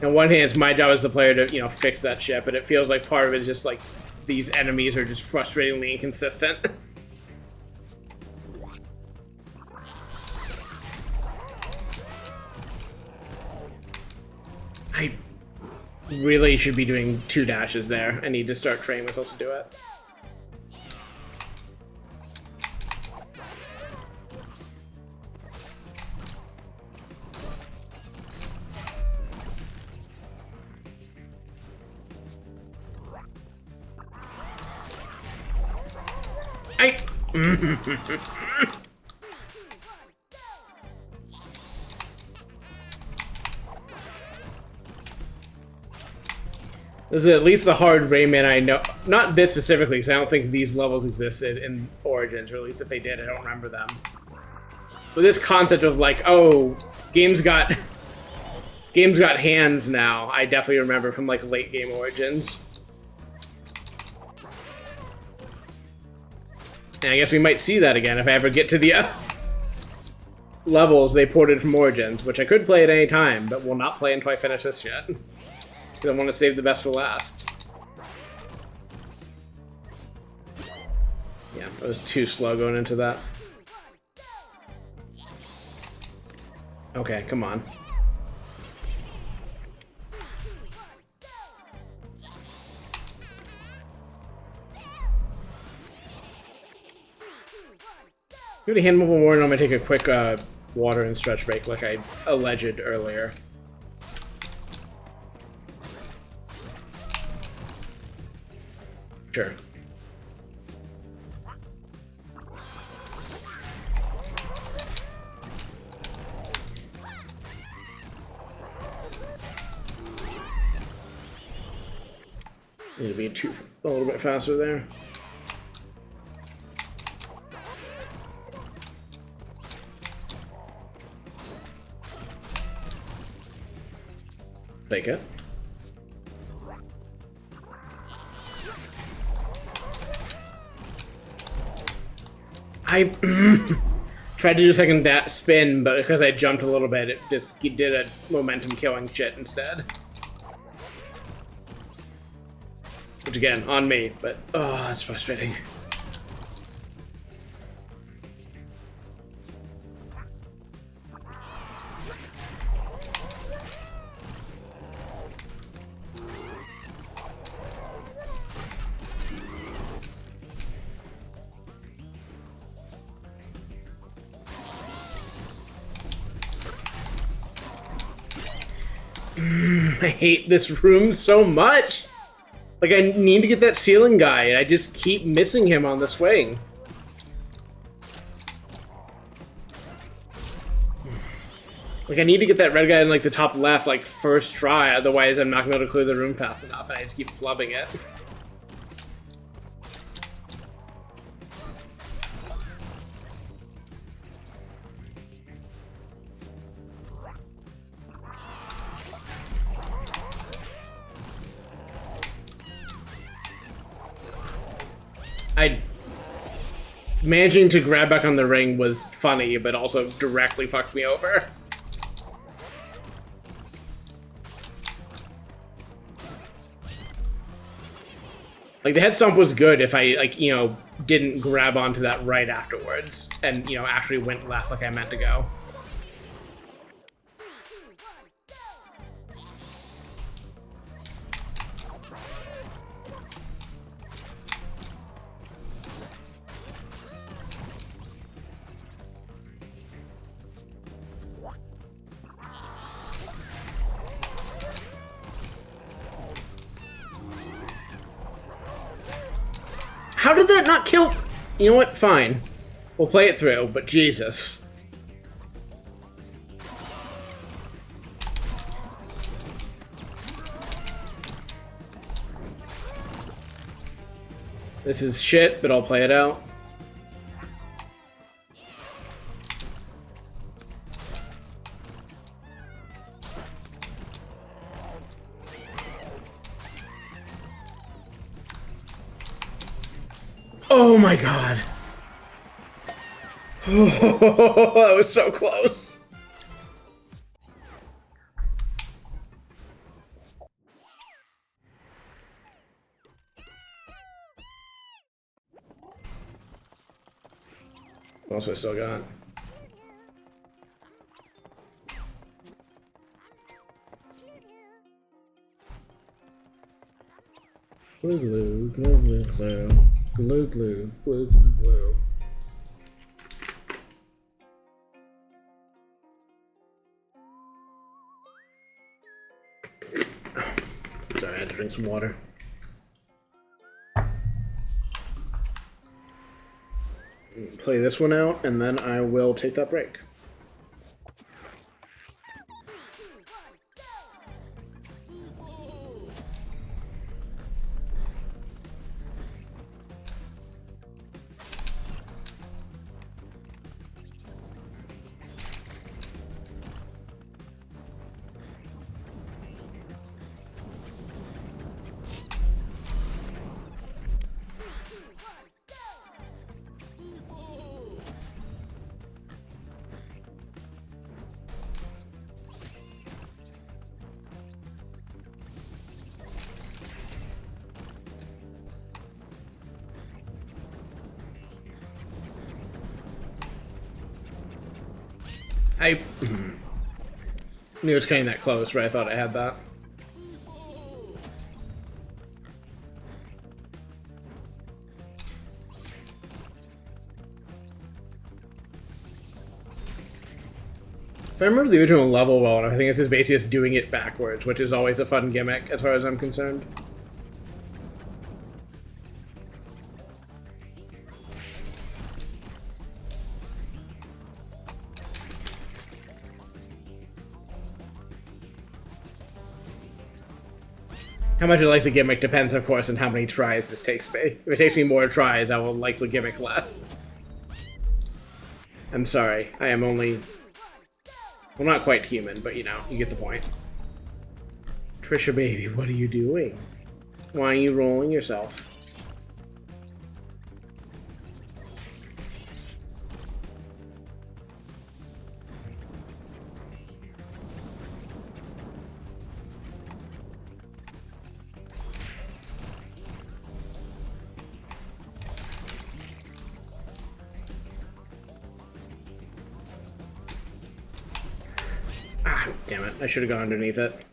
On one hand, it's my job as the player to, you know, fix that shit, but it feels like part of it is just like these enemies are just frustratingly inconsistent. I really should be doing 2 dashes there. I need to start training myself to do it. This is at least the hard Rayman I know. Not this specifically, because I don't think these levels existed in Origins, or at least if they did, I don't remember them. But this concept of like, oh, games got hands now, I definitely remember from like late game Origins. And I guess we might see that again if I ever get to the levels they ported from Origins, which I could play at any time, but will not play until I finish this shit. Because I want to save the best for last. Yeah, I was too slow going into that. Okay, come on. Give it a hand move more, and I'm gonna take a quick water and stretch break, like I alleged earlier. Sure. Need to be a little bit faster there. Take it. I tried to do a second spin, but because I jumped a little bit, it did a momentum killing shit instead. Which again, on me, but oh, that's frustrating. I hate this room so much. Like, I need to get that ceiling guy, and I just keep missing him on the swing. Like, I need to get that red guy in, like, the top left, like, first try, otherwise I'm not going to be able to clear the room fast enough, and I just keep flubbing it. Managing to grab back on the ring was funny, but also directly fucked me over. Like, the head stomp was good if I, like, you know, didn't grab onto that right afterwards and, you know, actually went left like I meant to go. How did that not kill? You know what? Fine. We'll play it through, but Jesus. This is shit, but I'll play it out. Oh my god. Oh, that was so close. What else I still got? Glue, glue, glue, glue, glue. Glue, glue, glue, glue. Sorry, I had to drink some water. Play this one out, and then I will take that break. I knew it was getting that close, but I thought I had that. If I remember the original level well, I think it's just basically just doing it backwards, which is always a fun gimmick as far as I'm concerned. How much I like the gimmick depends, of course, on how many tries this takes me. If it takes me more tries, I will like the gimmick less. I'm sorry, I am only... well, not quite human, but you know, you get the point. Trisha, baby, what are you doing? Why are you rolling yourself? Ah, damn it. I should have gone underneath it.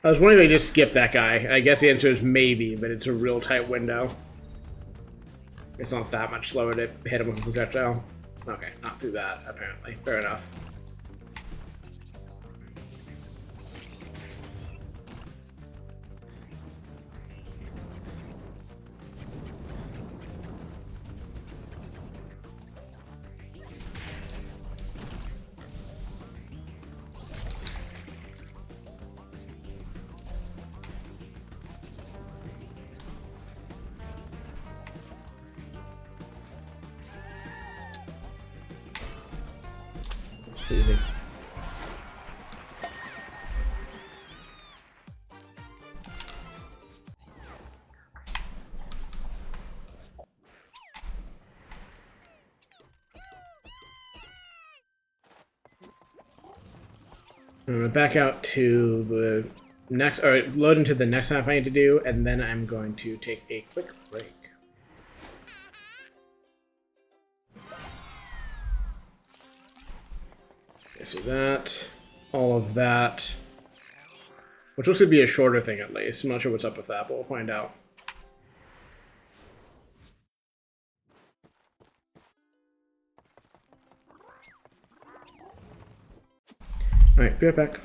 I was wondering if I just skip that guy. I guess the answer is maybe, but it's a real tight window. It's not that much slower to hit him with a projectile. Okay, not through that, apparently. Fair enough. Easy. I'm gonna back out to the next, or load into the next map I need to do, and then I'm going to take a quick break. Okay, so that, all of that, which looks to be a shorter thing at least. I'm not sure what's up with that, but we'll find out. Alright, be right back.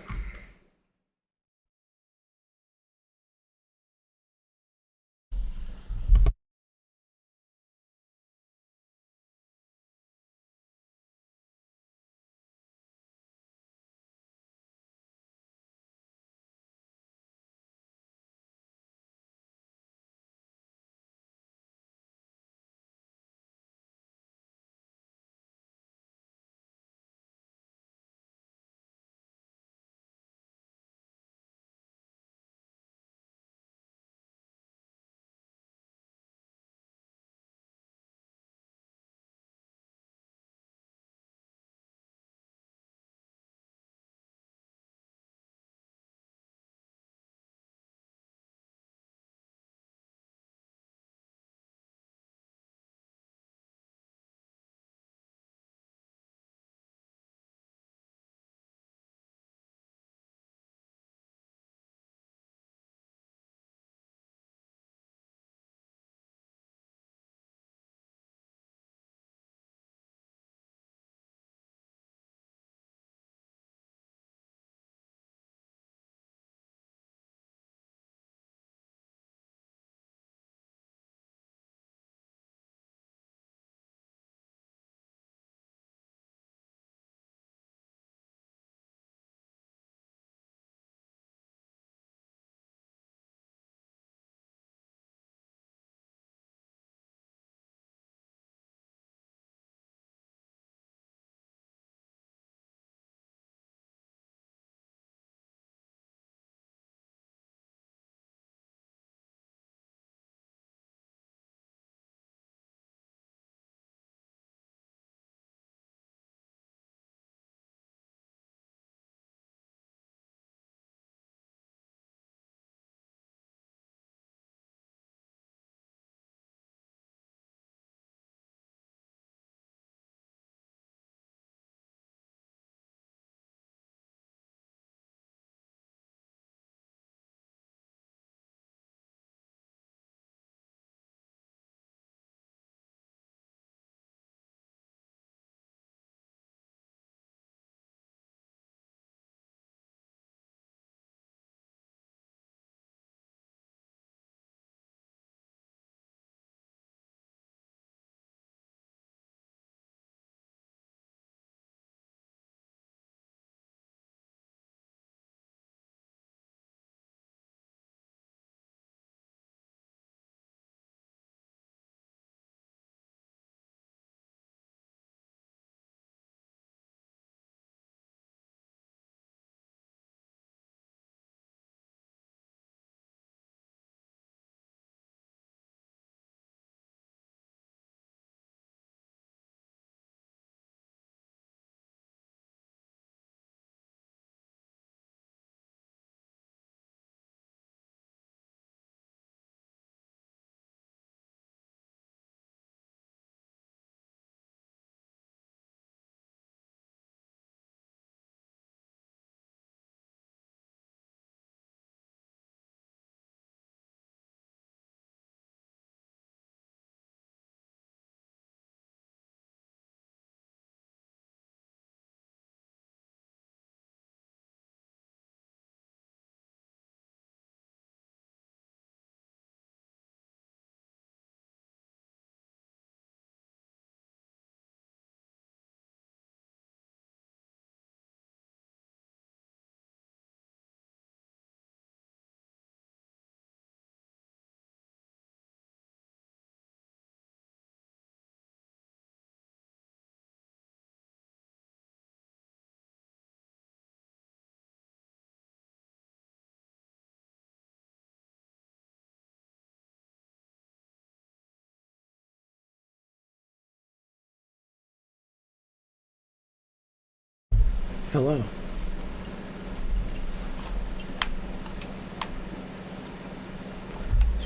Hello.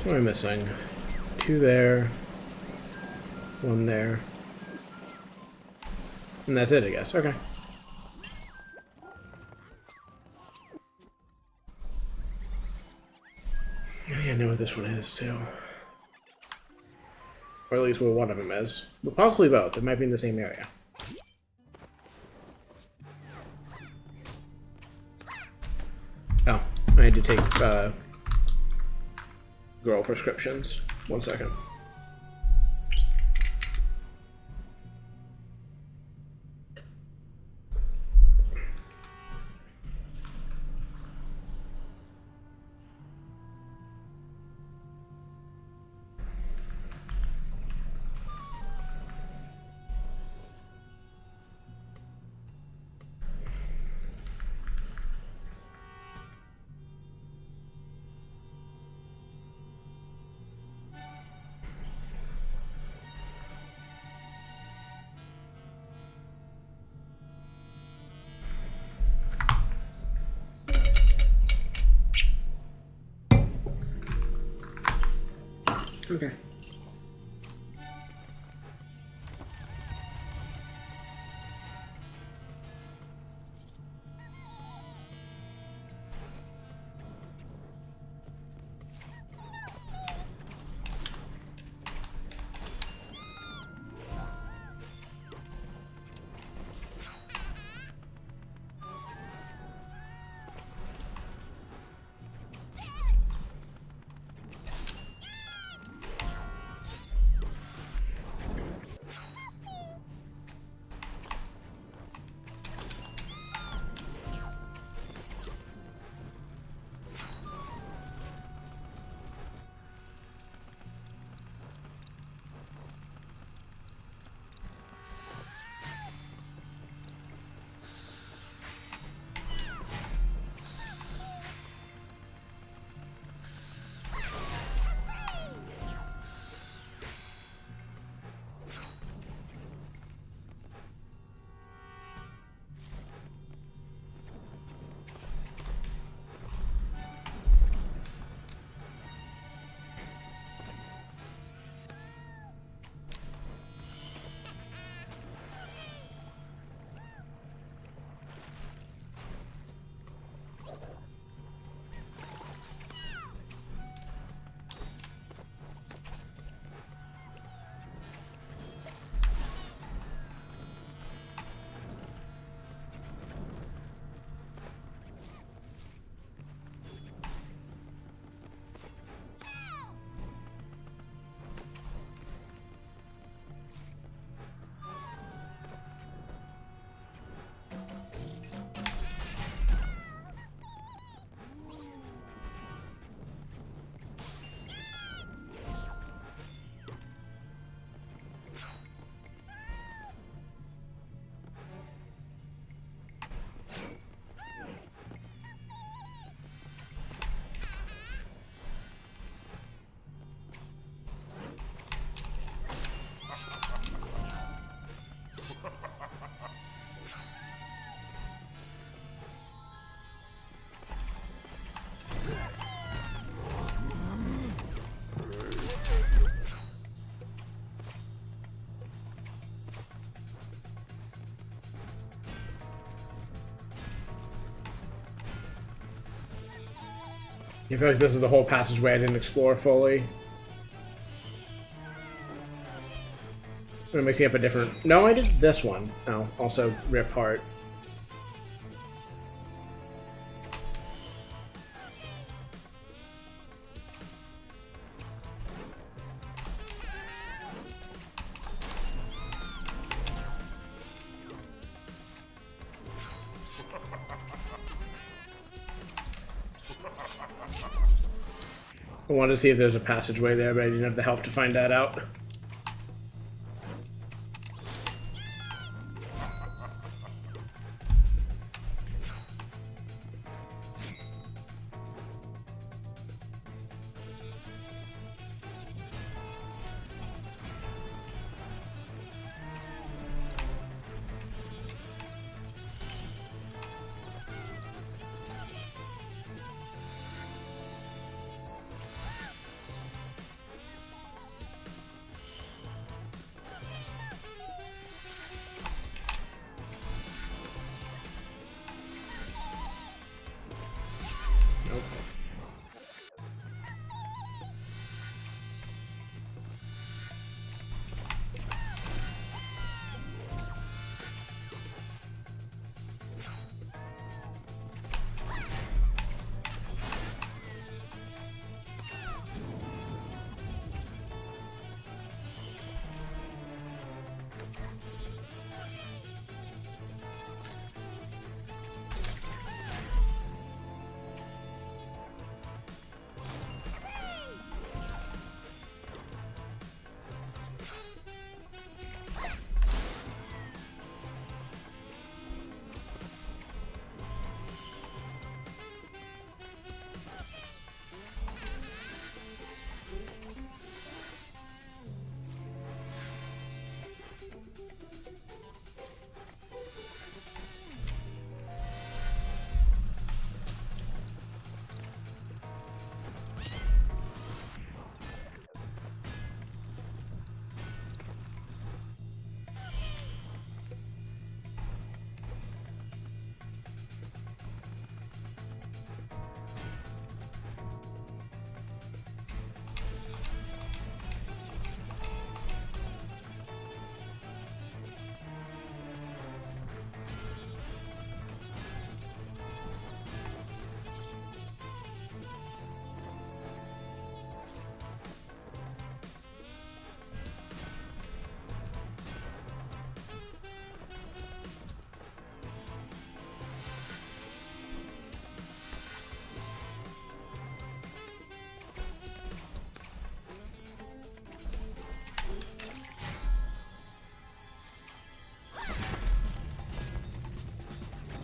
What am I missing? 2 there. 1 there. And that's it, I guess. Okay. I think I know what this one is, too. Or at least where one of them is. But possibly both. It might be in the same area. Oh, I had to take girl prescriptions. 1 second. Okay. I feel like this is the whole passageway I didn't explore fully. I'm mixing up a different... No, I did this one. Oh, also Rip Heart. I wanted to see if there's a passageway there, but I didn't have the help to find that out.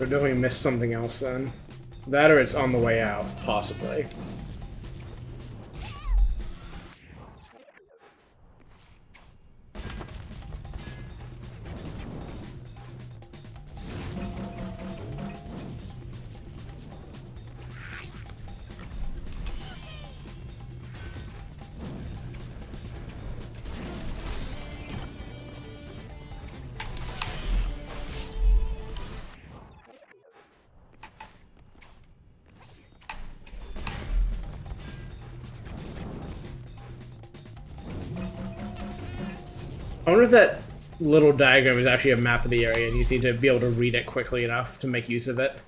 So definitely missed something else then. That or it's on the way out, possibly. I wonder if that little diagram is actually a map of the area and you need to be able to read it quickly enough to make use of it.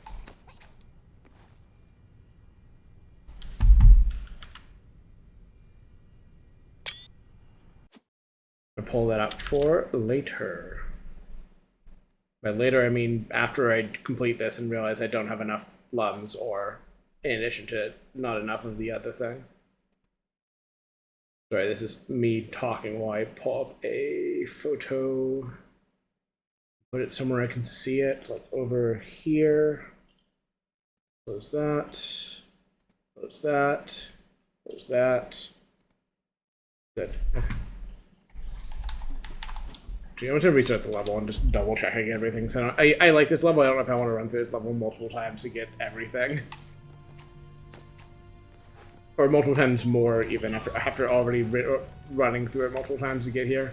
I'll pull that up for later. By later, I mean after I complete this and realize I don't have enough lungs, or in addition to not enough of the other thing. Sorry, this is me talking while I pull up a photo. Put it somewhere I can see it, like over here. Close that. Close that. Close that. Good. Okay. Actually, I'm going to restart the level and just double checking everything. So I like this level. I don't know if I want to run through this level multiple times to get everything. Or multiple times more, even after already running through it multiple times to get here.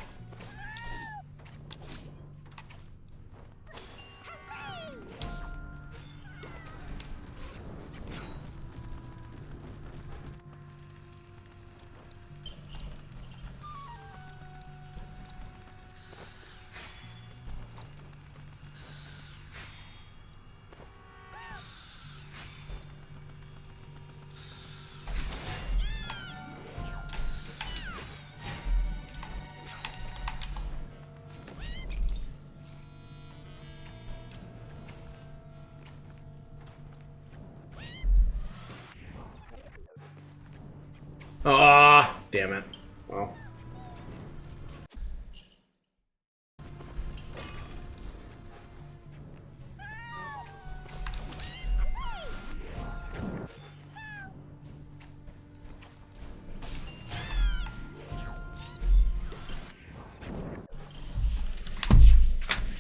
Ah, damn it. Well.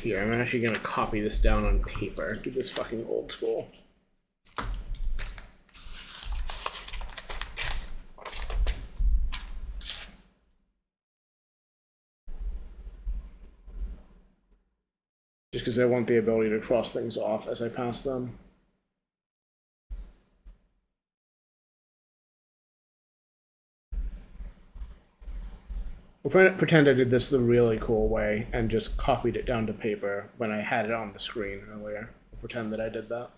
Here, I'm actually gonna copy this down on paper. Do this fucking old school. Just because I want the ability to cross things off as I pass them. We'll pretend I did this the really cool way and just copied it down to paper when I had it on the screen earlier. We'll pretend that I did that.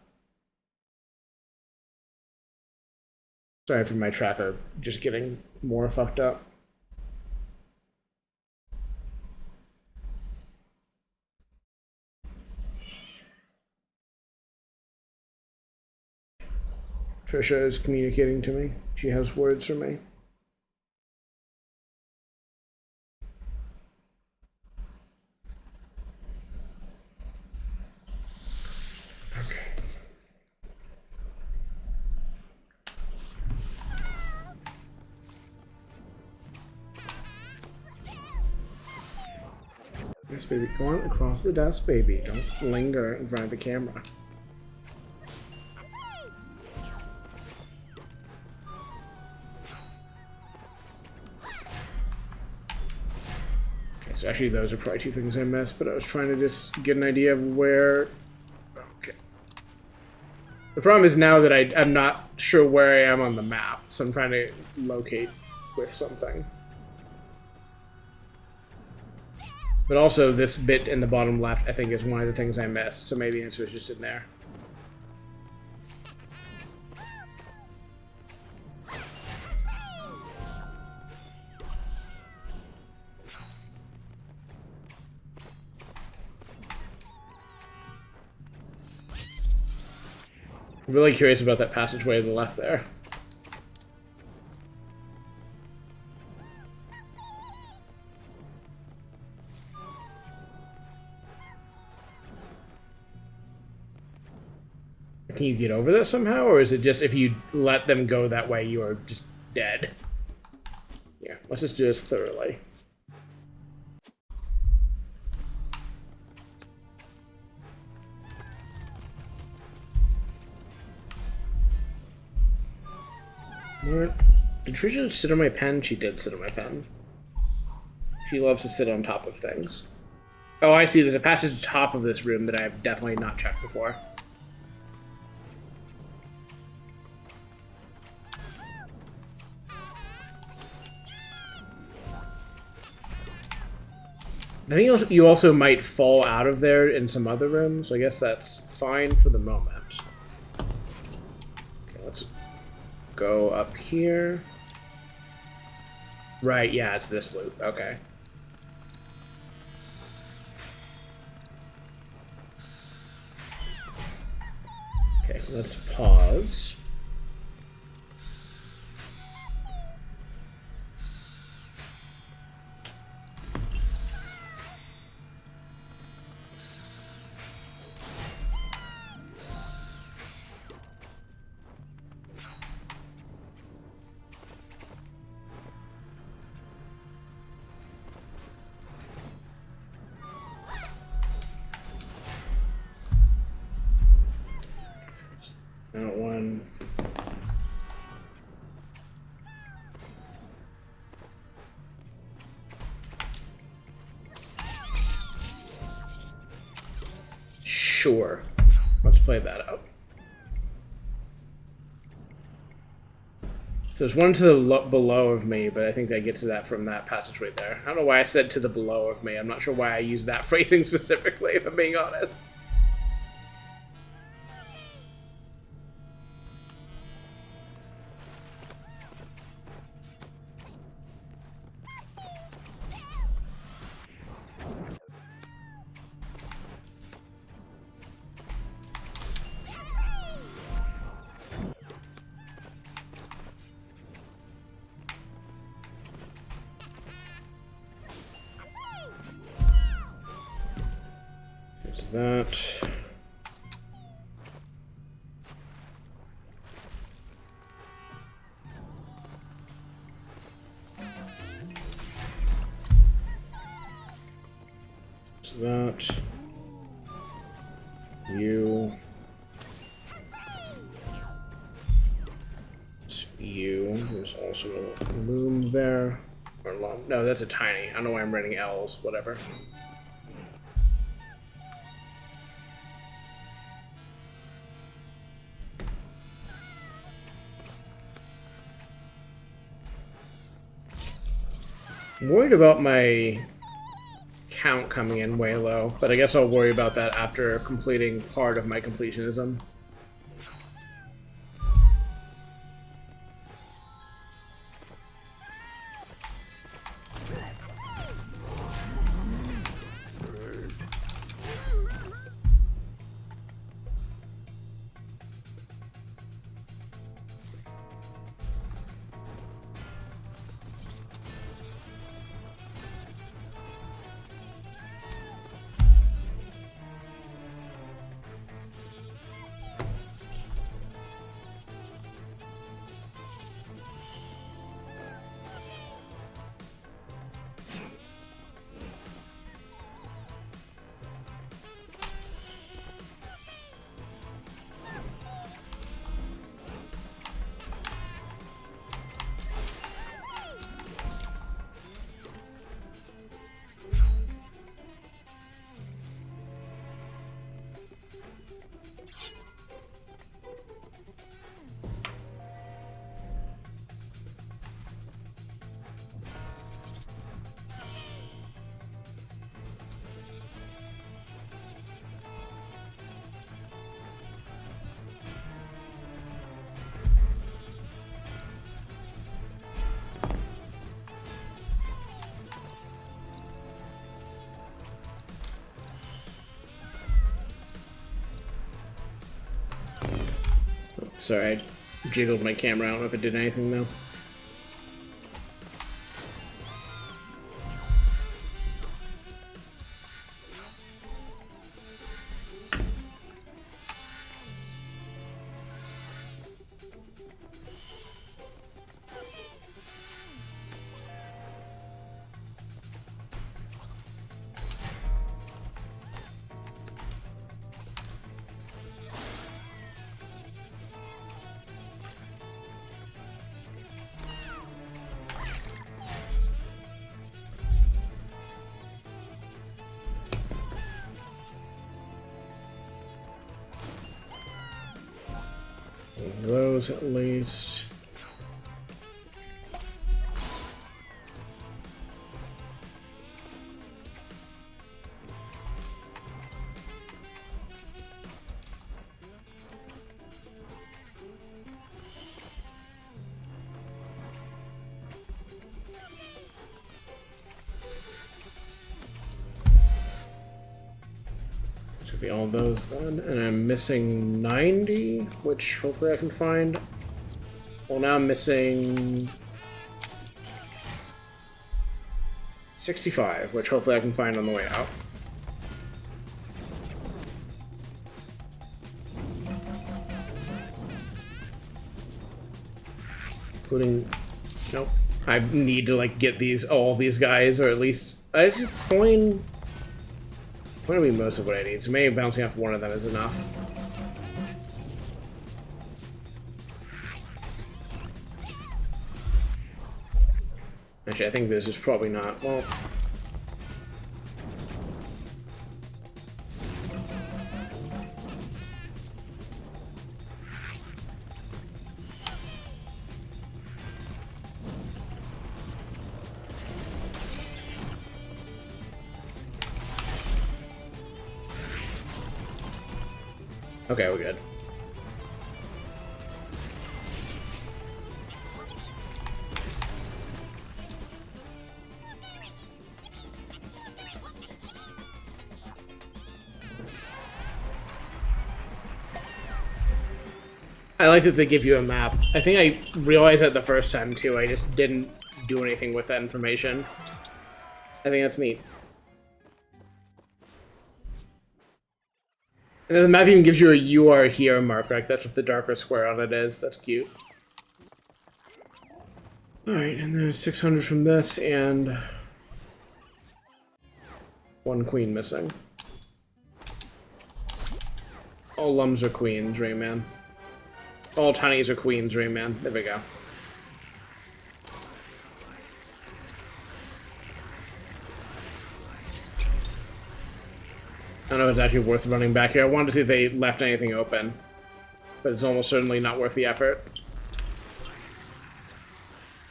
Sorry for my tracker just getting more fucked up. Trisha is communicating to me. She has words for me. Okay. Yes, baby. Go on across the desk, baby. Don't linger in front of the camera. So actually, those are probably two things I missed, but I was trying to just get an idea of where... Okay. The problem is now that I'm not sure where I am on the map, so I'm trying to locate with something. But also, this bit in the bottom left, I think, is one of the things I missed, so maybe the answer is just in there. I'm really curious about that passageway to the left there. Can you get over this somehow, or is it just if you let them go that way, you are just dead? Yeah, let's just do this thoroughly. Did Trisha sit on my pen? She did sit on my pen. She loves to sit on top of things. Oh, I see. There's a passage at the top of this room that I have definitely not checked before. I think you also might fall out of there in some other rooms. So I guess that's fine for the moment. Okay, let's go up here. Right, yeah, it's this loop. Okay. Okay, let's pause. That one. Sure. Let's play that out. So there's one to the below of me, but I think I get to that from that passageway there. I don't know why I said to the below of me. I'm not sure why I used that phrasing specifically, if I'm being honest. That. So that. You. You. There's also a loom there. Or long. No, that's a tiny. I don't know why I'm writing L's. Whatever. I'm worried about my count coming in way low, but I guess I'll worry about that after completing part of my completionism. Sorry, I jiggled my camera. I don't know if it did anything though. Those at least. Should be all those then. And I'm missing 90, which hopefully I can find. Well, now I'm missing 65, which hopefully I can find on the way out. Including, nope. I need to like get all these guys, or at least I just coin. What will be most of what I need? So maybe bouncing off one of them is enough. Actually, I think this is probably not. Well. Okay, we're good. I like that they give you a map. I think I realized that the first time too. I just didn't do anything with that information. I think that's neat. And then the map even gives you a "you are here" mark, like that's what the darker square on it is. That's cute. Alright, and there's 600 from this, and one queen missing. All lums are queens, Rayman. All tinies are queens, Rayman. There we go. I don't know if it's actually worth running back here. I wanted to see if they left anything open, but it's almost certainly not worth the effort.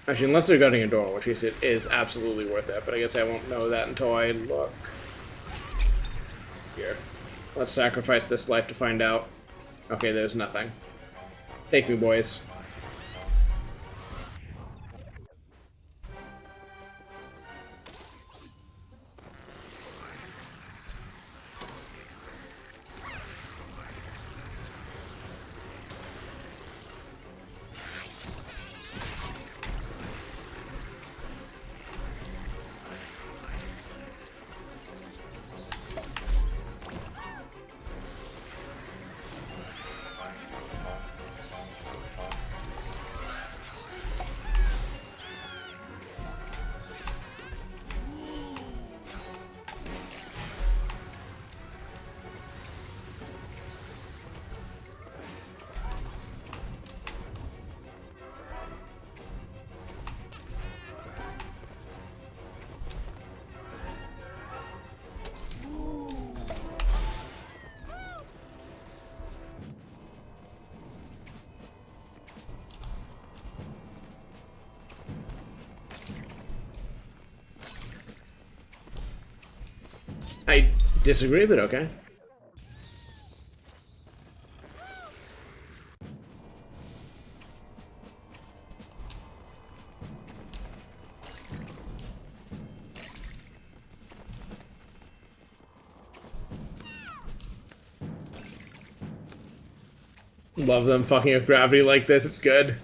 Actually, unless they're gutting a door, which it is absolutely worth it, but I guess I won't know that until I look. Here. Let's sacrifice this life to find out. Okay, there's nothing. Take me, boys. I disagree, but okay. Love them fucking with gravity like this, it's good.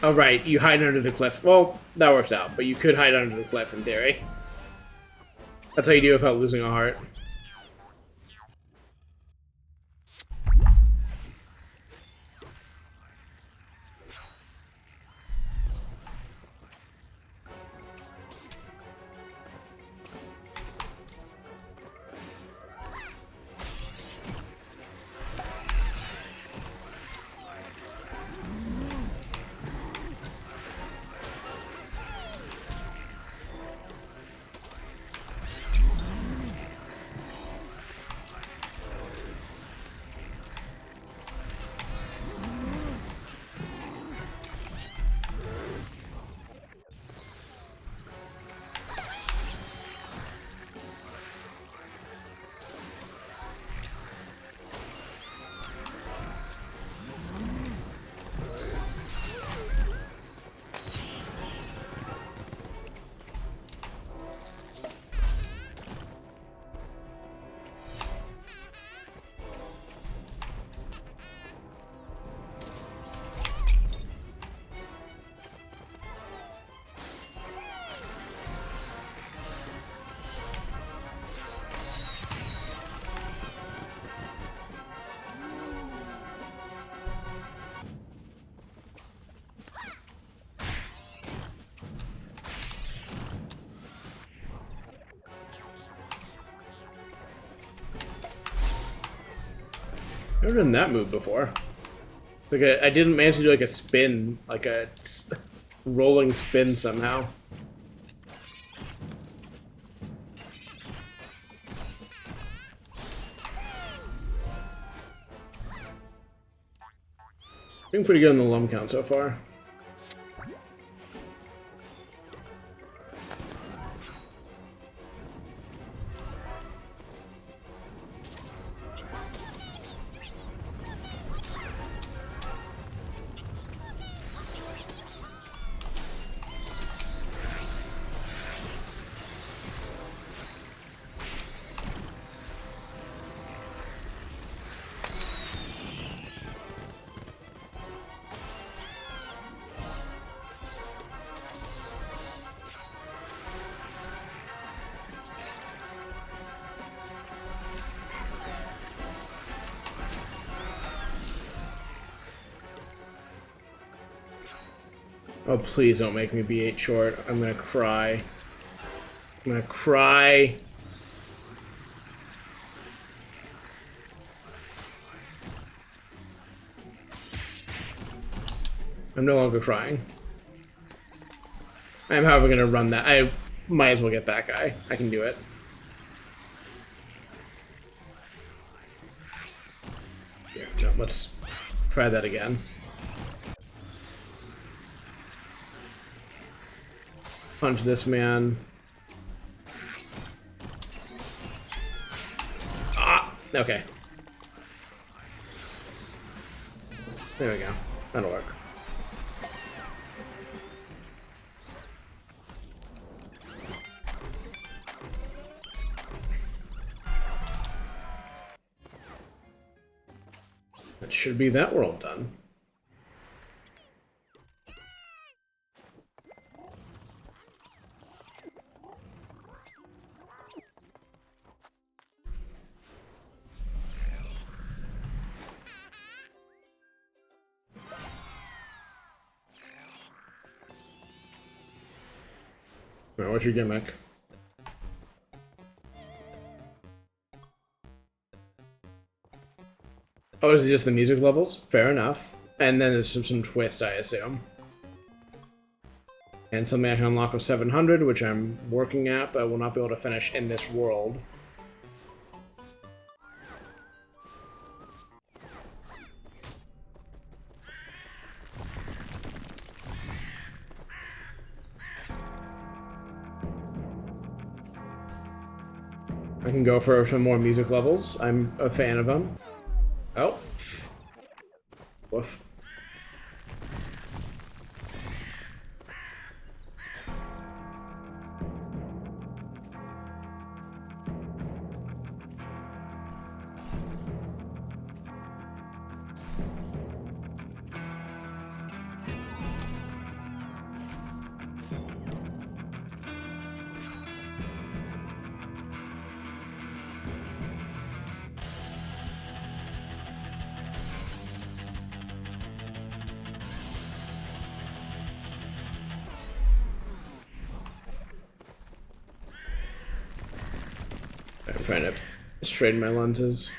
Oh right, you hide under the cliff. Well, that works out, but you could hide under the cliff in theory. That's how you do without losing a heart. I've never done that move before. Like I didn't manage to do like a spin, like a rolling spin somehow. Doing pretty good on the lum count so far. Oh, please don't make me be 8 short. I'm gonna cry. I'm gonna cry. I'm no longer crying. I'm, however, gonna run that. I might as well get that guy. I can do it. Here, no, let's try that again. Punch this man. Ah! Okay. There we go. That'll work. That should be that world done. Alright, what's your gimmick? Oh, is it just the music levels? Fair enough. And then there's some twist, I assume. And something I can unlock with 700, which I'm working at, but will not be able to finish in this world. I can go for some more music levels. I'm a fan of them. Oh. Woof. I'm trying to straighten my lenses.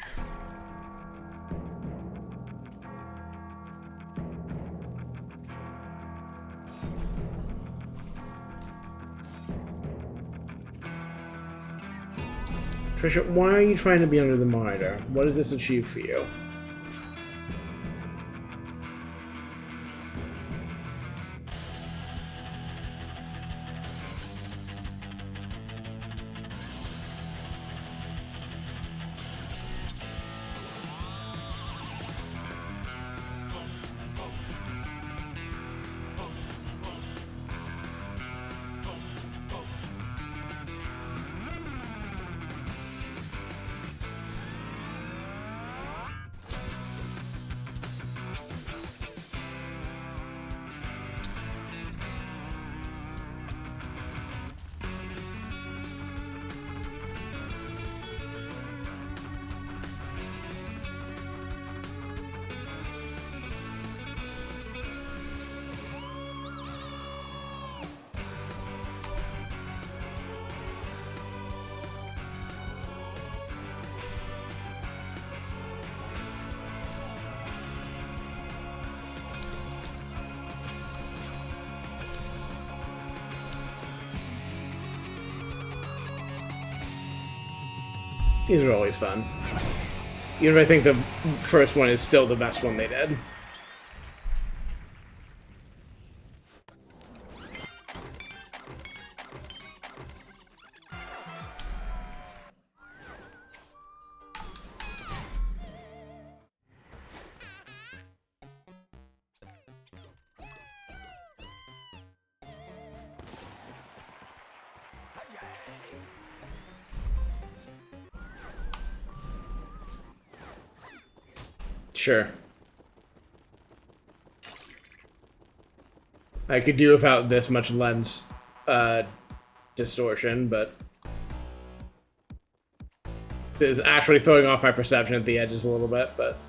Trisha, why are you trying to be under the monitor? What does this achieve for you? These are always fun. Even if I think the first one is still the best one they did. Sure. I could do without this much lens distortion, but this is actually throwing off my perception at the edges a little bit, but...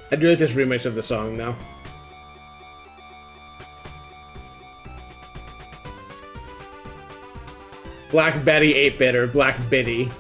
I do like this remix of the song now. Black Betty 8-bit or Black Biddy.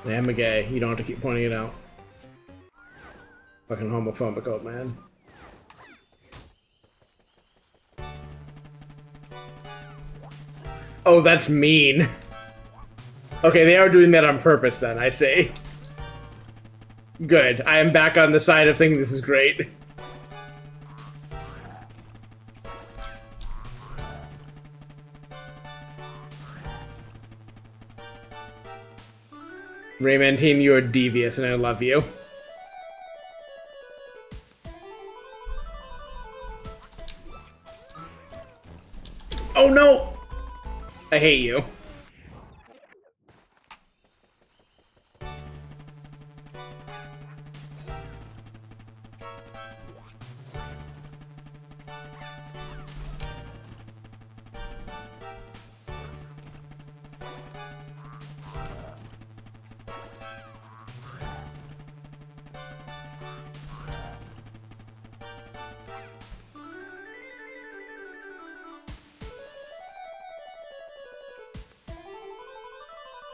I am a gay. You don't have to keep pointing it out. Fucking homophobic old man. Oh, that's mean. Okay, they are doing that on purpose then, I see. Good. I am back on the side of thinking this is great. Rayman team, you are devious and I love you. Oh no! I hate you.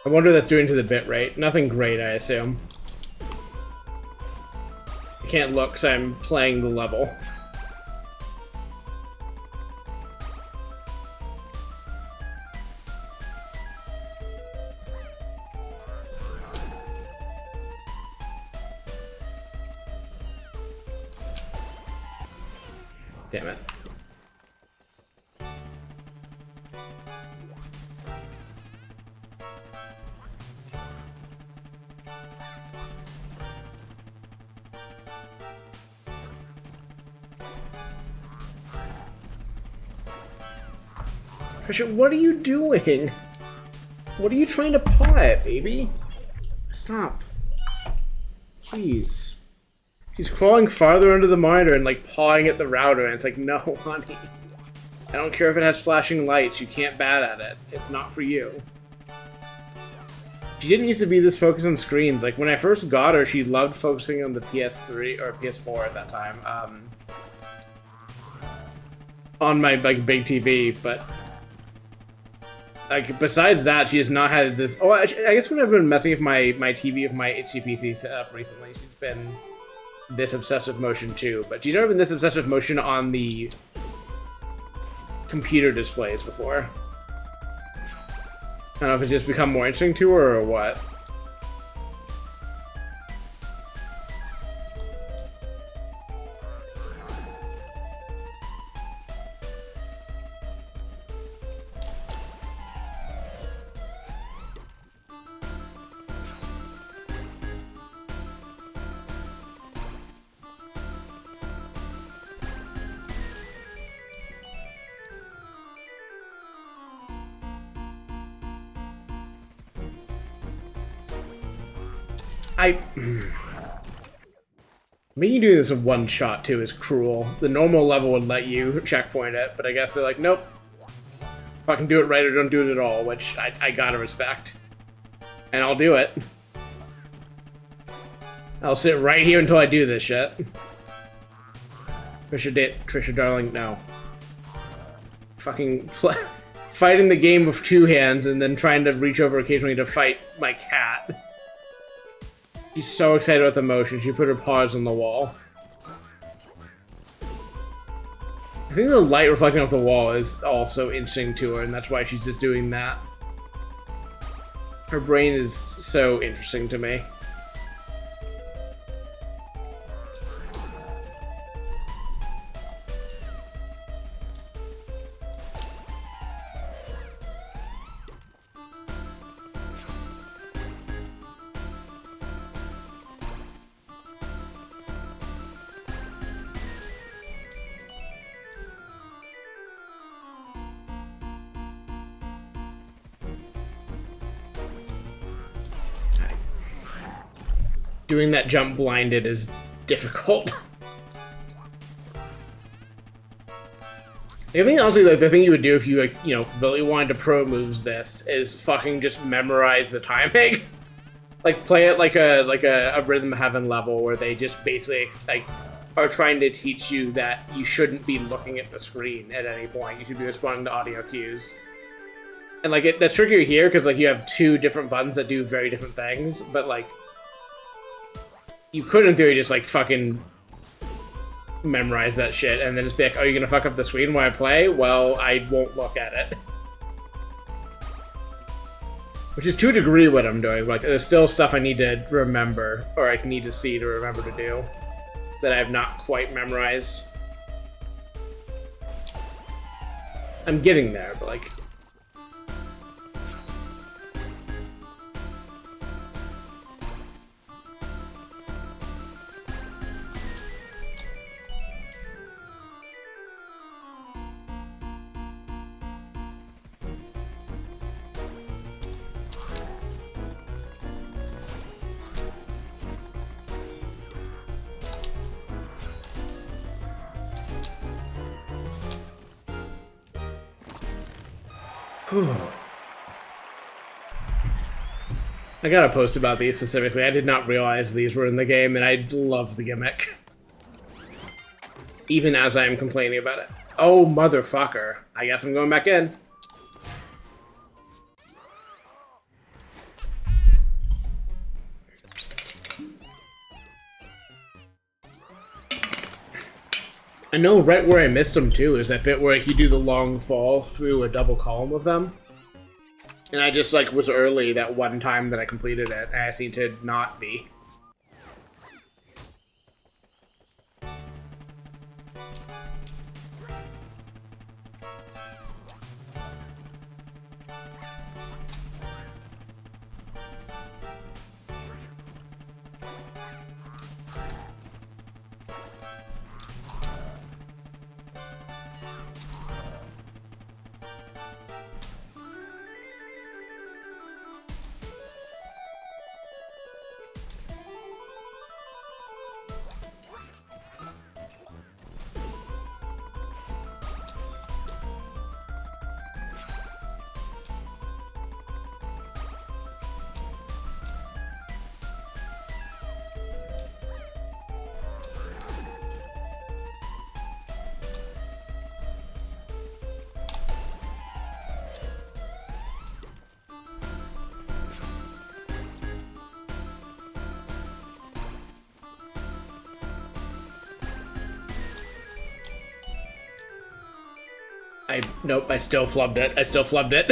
I wonder what that's doing to the bit rate. Nothing great, I assume. I can't look because I'm playing the level. Damn it. Trisha, what are you doing? What are you trying to paw at, baby? Stop. Jeez. She's crawling farther under the monitor and like pawing at the router, and it's like, no, honey. I don't care if it has flashing lights. You can't bat at it. It's not for you. She didn't used to be this focused on screens. Like when I first got her, she loved focusing on the PS3 or PS4 at that time. On my like big TV, but like besides that, she has not had this. Oh, I guess when I've been messing with my TV with my HDPC setup recently, she's been this obsessed with motion too. But she's never been this obsessed with motion on the computer displays before. I don't know if it's just become more interesting to her or what. Me doing this in one shot, too, is cruel. The normal level would let you checkpoint it, but I guess they're like, nope. Fucking do it right or don't do it at all, which I gotta respect. And I'll do it. I'll sit right here until I do this shit. Trisha darling, no. Fucking fighting the game with two hands and then trying to reach over occasionally to fight my cat. She's so excited about the motion, she put her paws on the wall. I think the light reflecting off the wall is also interesting to her, and that's why she's just doing that. Her brain is so interesting to me. Doing that jump blinded is difficult. I think honestly, like the thing you would do if you like, you know, really wanted to pro moves this is fucking just memorize the timing. Like play it like a Rhythm Heaven level where they just basically like are trying to teach you that you shouldn't be looking at the screen at any point. You should be responding to audio cues. And like that's trickier here because like you have two different buttons that do very different things, but like you could, in theory, just, like, fucking memorize that shit and then just be like, oh, you're gonna fuck up the screen while I play? Well, I won't look at it. Which is to a degree what I'm doing. Like, there's still stuff I need to remember, or I need to see to remember to do, that I have not quite memorized. I'm getting there, but, like... I got a post about these specifically. I did not realize these were in the game, and I love the gimmick. Even as I am complaining about it. Oh, motherfucker. I guess I'm going back in. I know right where I missed them, too, is that bit where you do the long fall through a double column of them. And I just, like, was early that one time that I completed it, and I seem to not be. Nope, I still flubbed it. I still flubbed it.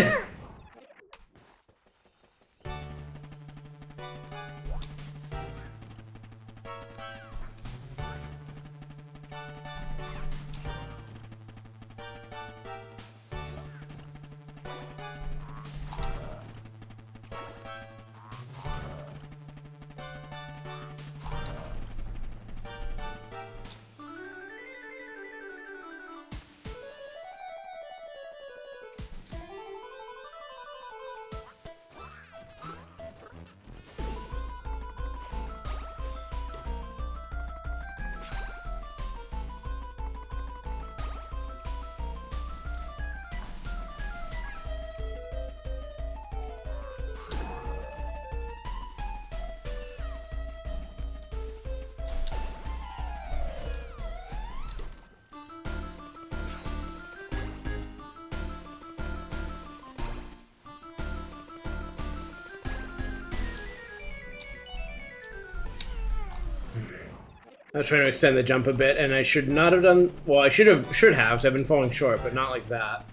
I was trying to extend the jump a bit, and I should not have done... Well, I should have, so I've been falling short, but not like that.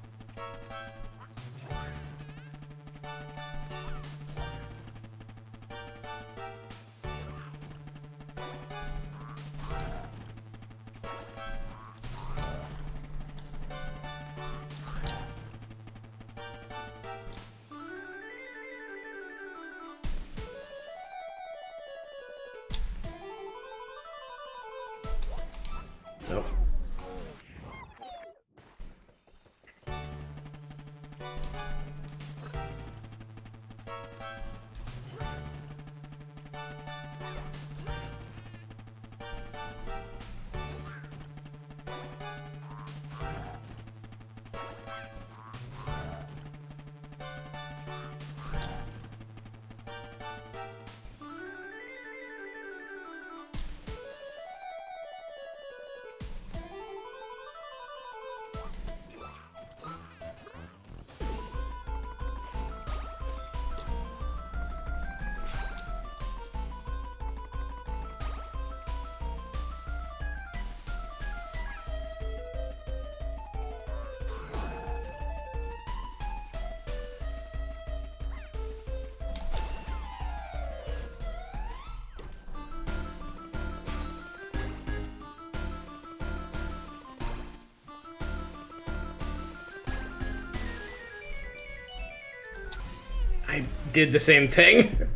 Nope. I did the same thing.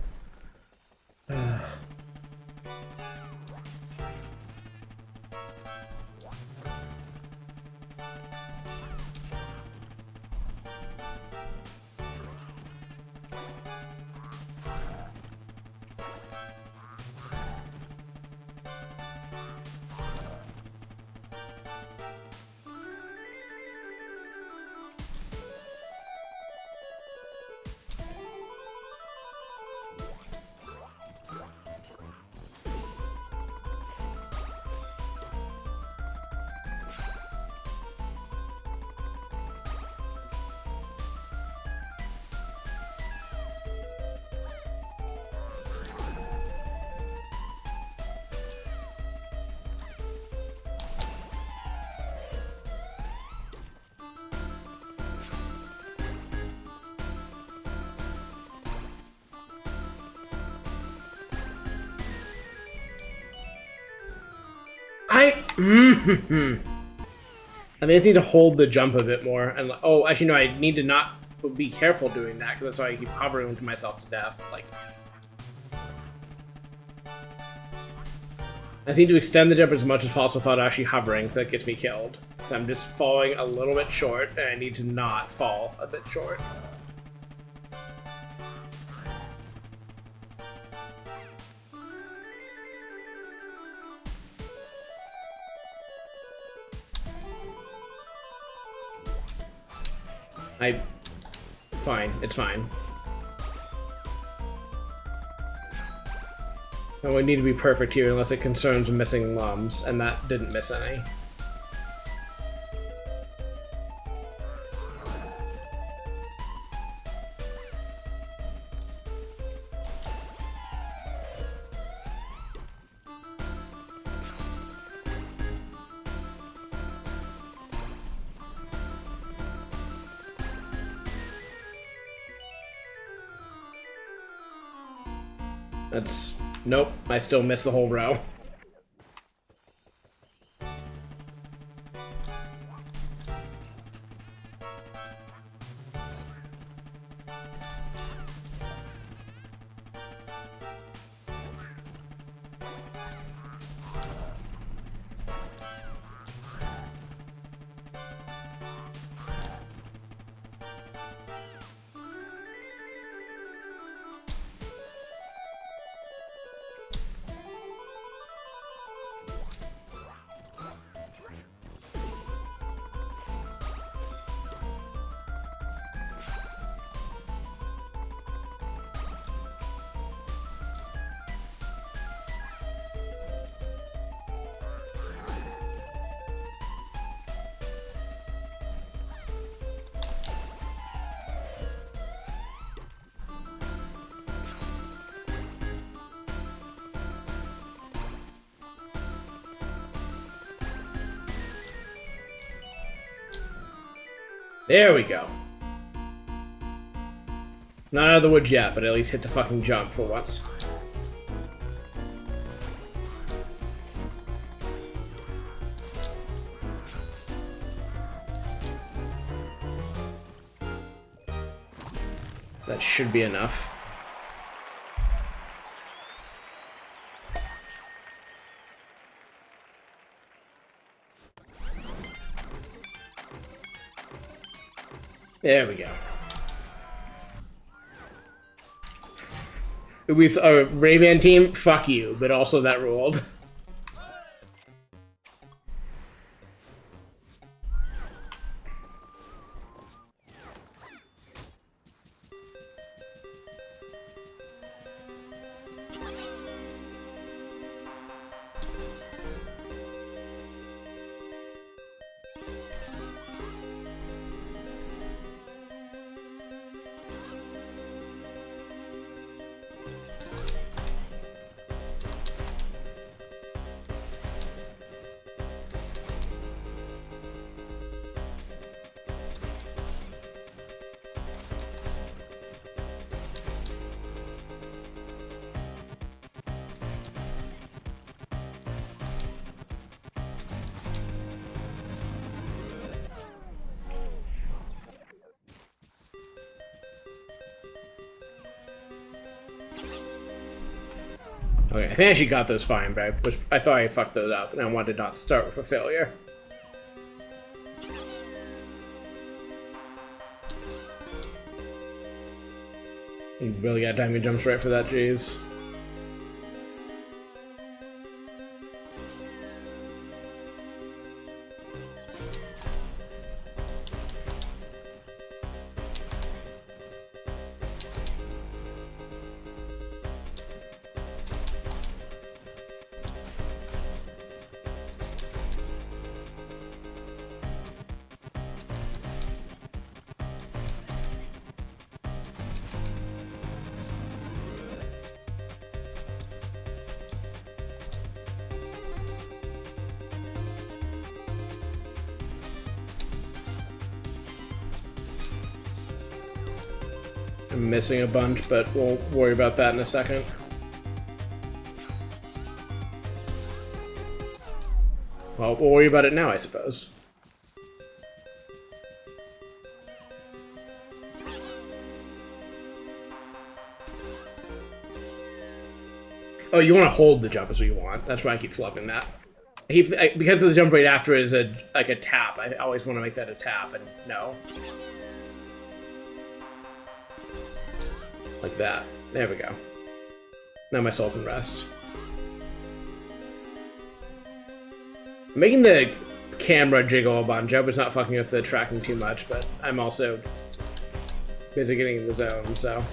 I mean, I need to hold the jump a bit more. And oh, actually, no, I need to not be careful doing that because that's why I keep hovering to myself to death. Like, I need to extend the jump as much as possible without actually hovering, so that gets me killed. So I'm just falling a little bit short, and I need to not fall a bit short. Fine, it's fine. And we need to be perfect here unless it concerns missing lums, and that didn't miss any. That's... Nope, I still missed the whole row. There we go. Not out of the woods yet, but at least hit the fucking jump for once. That should be enough. There we go. With a Rayman team, fuck you, but also that ruled. Okay, I think I actually got those fine, but I thought I fucked those up, and I wanted to not start with a failure. You really got timing jumps right for that, jeez. I'm missing a bunch, but we'll worry about that in a second. Well, we'll worry about it now, I suppose. Oh, you want to hold the jump is what you want. That's why I keep flubbing that. Because the jump right after is like a tap. I always want to make that a tap, and no. Like that. There we go. Now my soul can rest. Making the camera jiggle a bunch. I was not fucking with the tracking too much, but I'm also busy getting in the zone, so.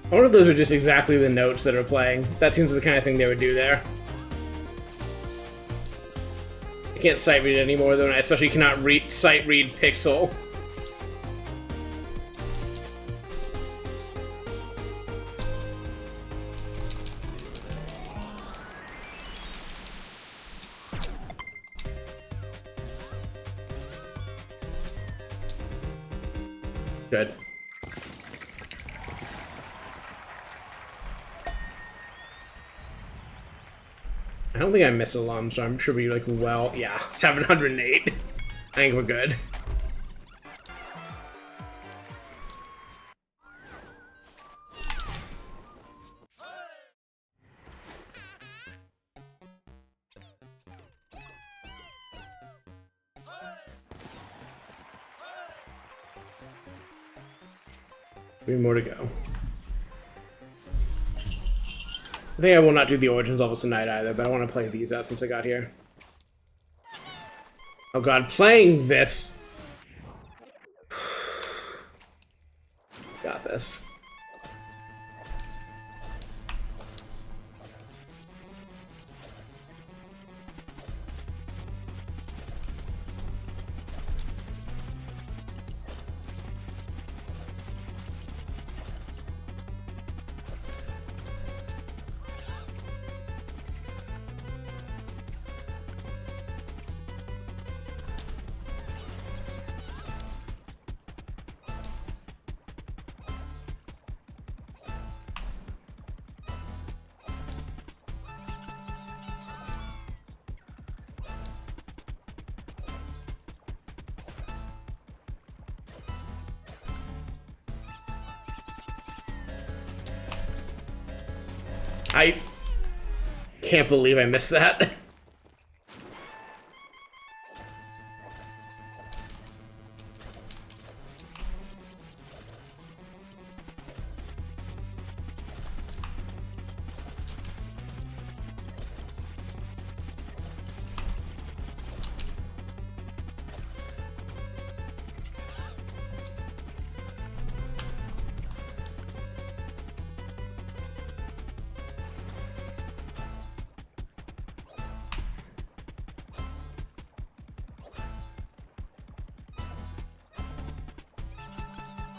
I wonder if those are just exactly the notes that are playing. That seems the kind of thing they would do there. I can't sight read anymore, though, and I especially cannot sight read Pixel. Good. I don't think I miss a lum, so I'm sure we like well, yeah, 708. I think we're good. Three more to go. I think I will not do the Origins levels tonight either, but I want to play these out since I got here. Oh god, playing this! Got this. I can't believe I missed that.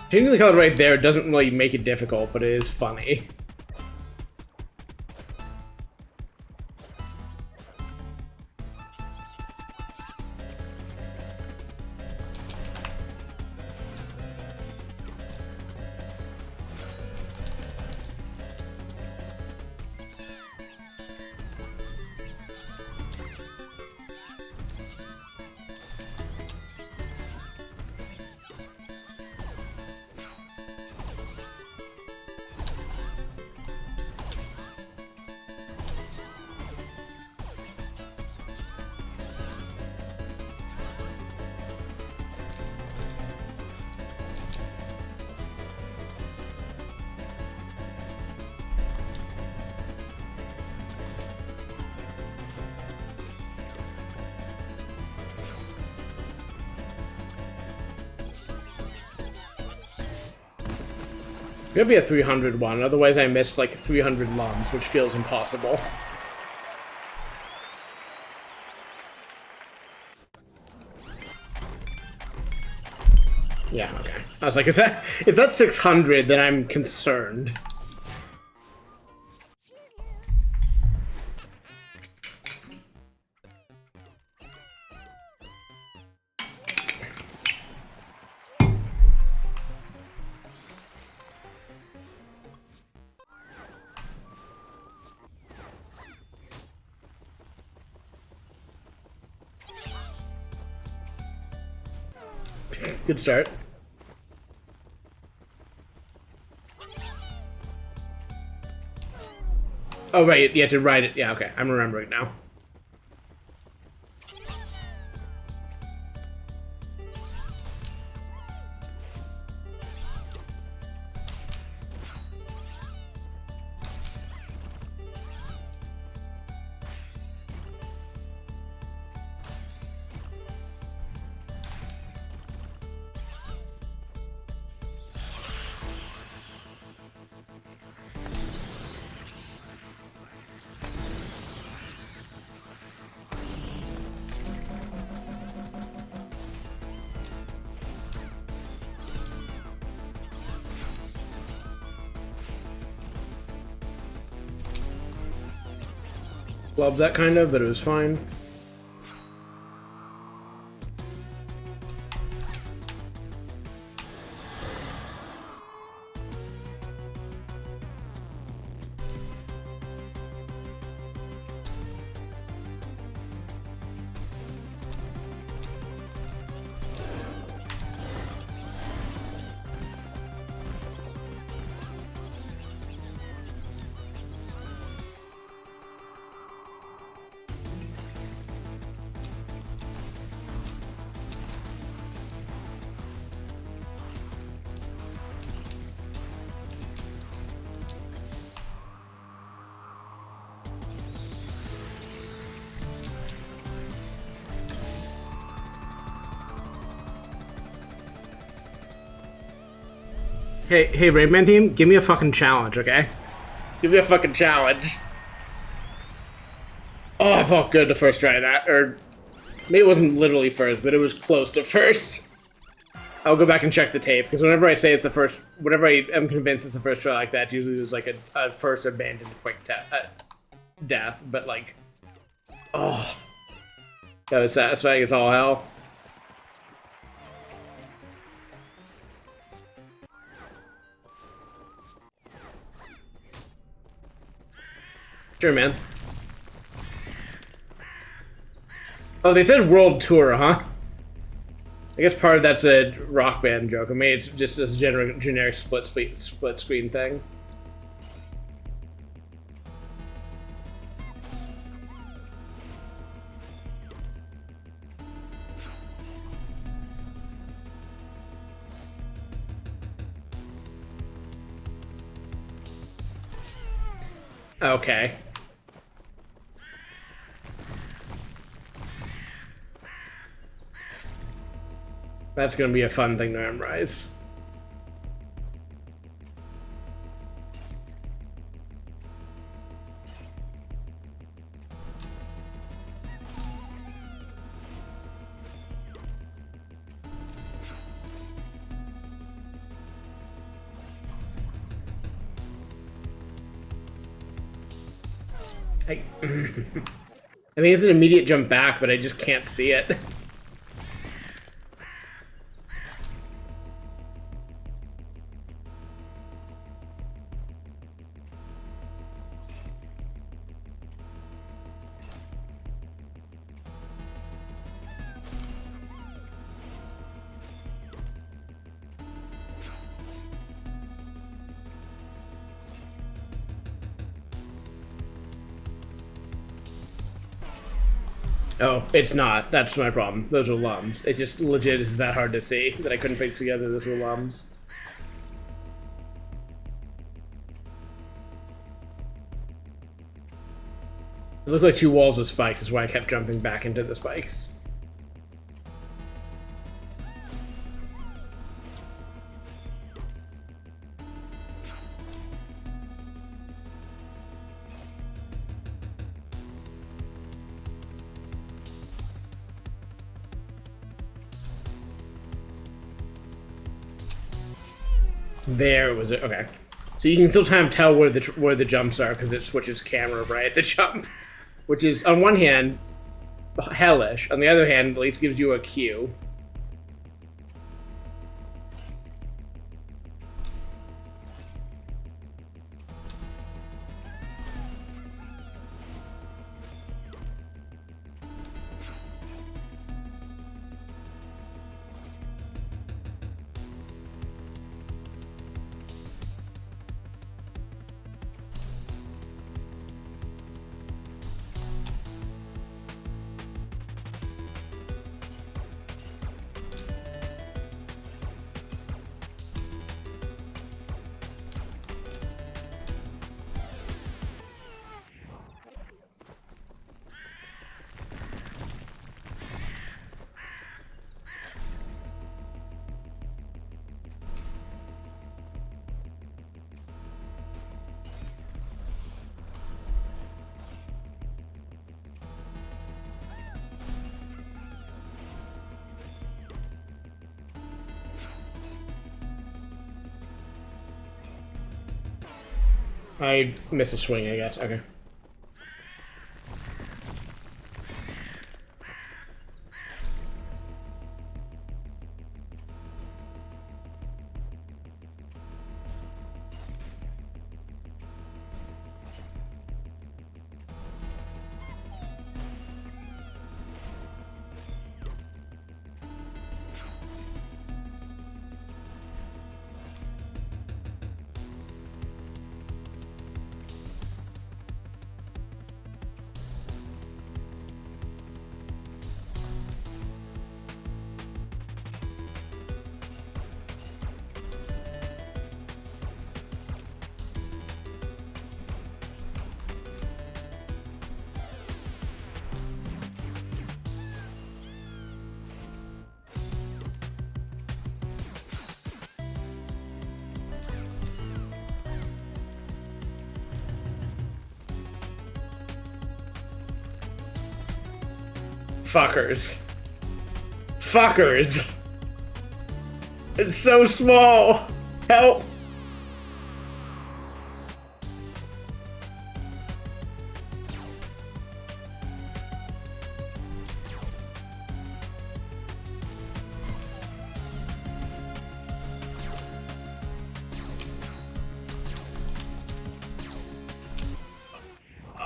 Changing the color right there doesn't really make it difficult, but it is funny. Gonna be a 300 one, otherwise I missed like 300 lums, which feels impossible. Yeah, okay. I was like, if that's 600, then I'm concerned. Good start. Oh, right, you have to write it. Yeah, okay, I'm remembering now. Love that kind of, but it was fine. Hey, Rayman team, give me a fucking challenge, okay? Give me a fucking challenge. Oh, I felt good the first try of that, or maybe it wasn't literally first, but it was close to first. I'll go back and check the tape, because whenever I say it's the first, whenever I am convinced it's the first try like that, usually there's like a first abandoned quick death, but like, oh, that was satisfying as all hell. Sure, man. Oh, they said world tour, huh? I guess part of that's a rock band joke. I mean, it's just this generic split screen thing. Okay. That's gonna be a fun thing to memorize. I mean, it's an immediate jump back, but I just can't see it. Oh, it's not. That's my problem. Those are lums. It just legit is that hard to see that I couldn't piece together those were lums. It looked like two walls of spikes, is why I kept jumping back into the spikes. There was it. Okay, so you can still kind of tell where the jumps are because it switches camera right at the jump, which is on one hand hellish. On the other hand, at least gives you a cue. I missed a swing, I guess. Okay. Fuckers. Fuckers! It's so small! Help!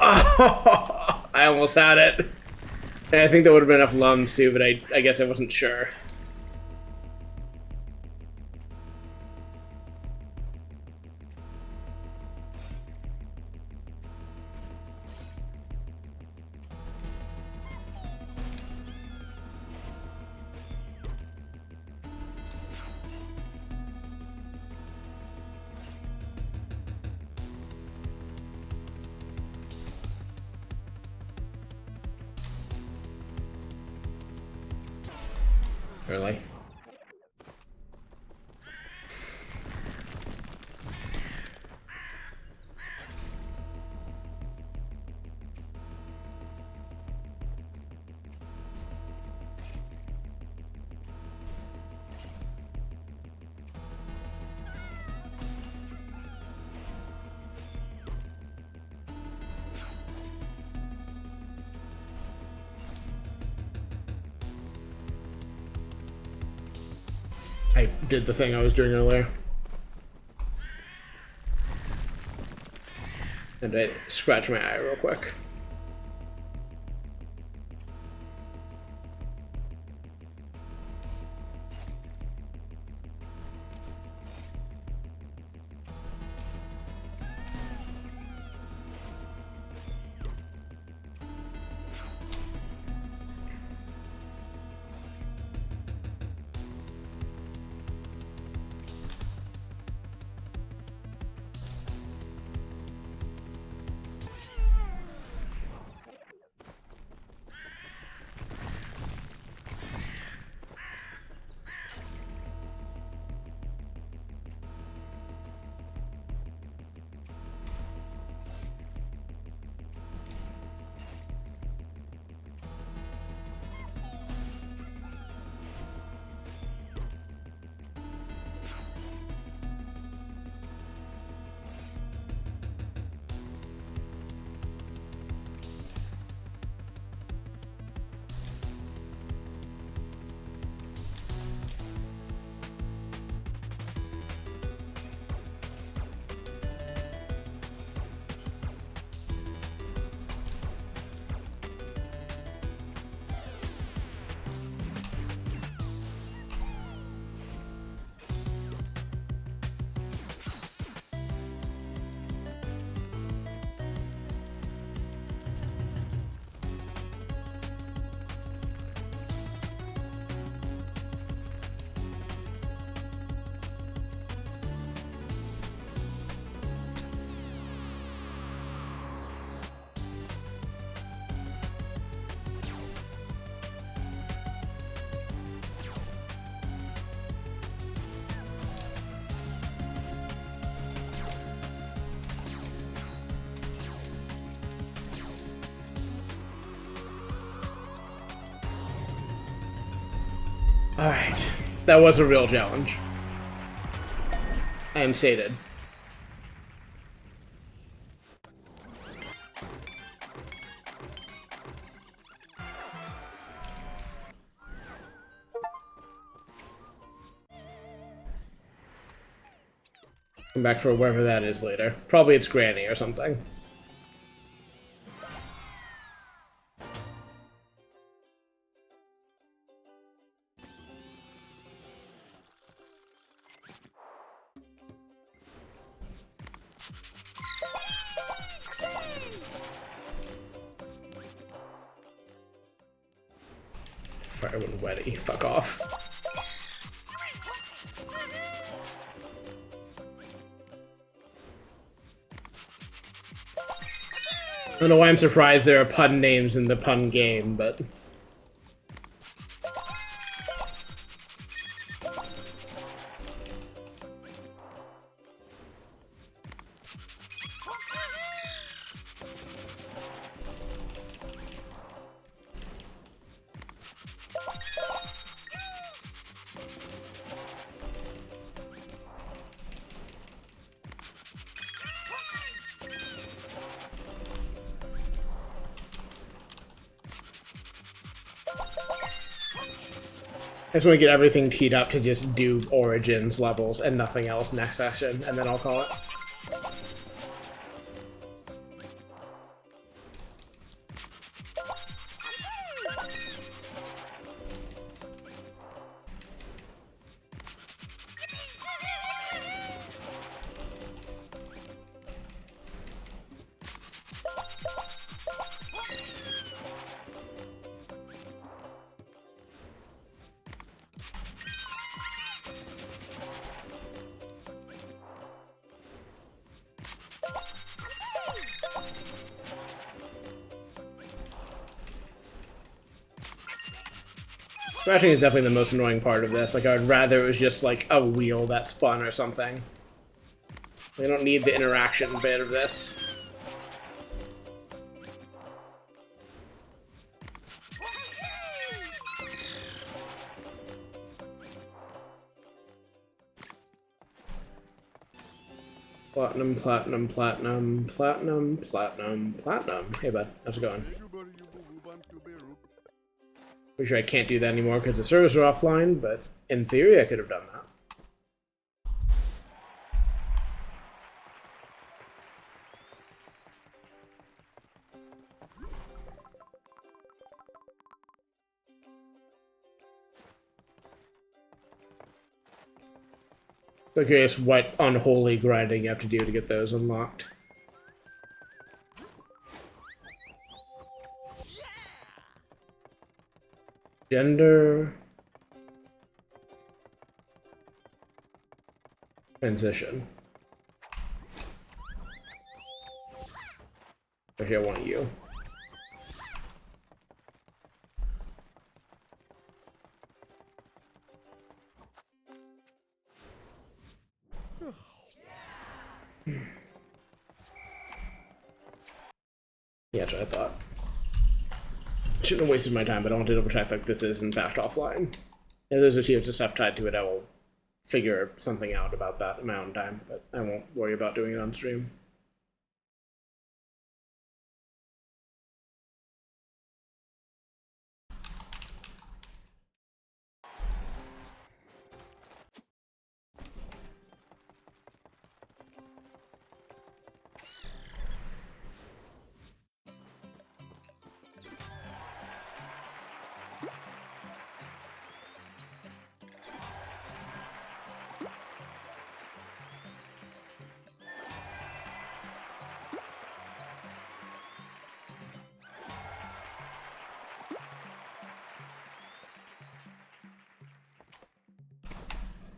Oh, I almost had it. And I think there would have been enough lums too, but I guess I wasn't sure. Really? I did the thing I was doing earlier. And I scratched my eye real quick. Alright. That was a real challenge. I am sated. Come back for wherever that is later. Probably it's Granny or something. Firewind Weddy, fuck off. I don't know why I'm surprised there are pun names in the pun game, but... I just want to get everything teed up to just do Origins levels and nothing else next session, and then I'll call it. Scratching is definitely the most annoying part of this. Like, I would rather it was just, like, a wheel that spun or something. We don't need the interaction bit of this. Platinum, platinum, platinum, platinum, platinum, platinum. Hey, bud. How's it going? Pretty sure I can't do that anymore because the servers are offline, but in theory I could have done that. So curious what unholy grinding you have to do to get those unlocked. Gender... Transition. Actually, I want you. Yeah, that's what I thought. Shouldn't have wasted my time, but I want to double check like this is in fact offline. If there's achievements and stuff tied to it, I will figure something out about that amount of time, but I won't worry about doing it on stream.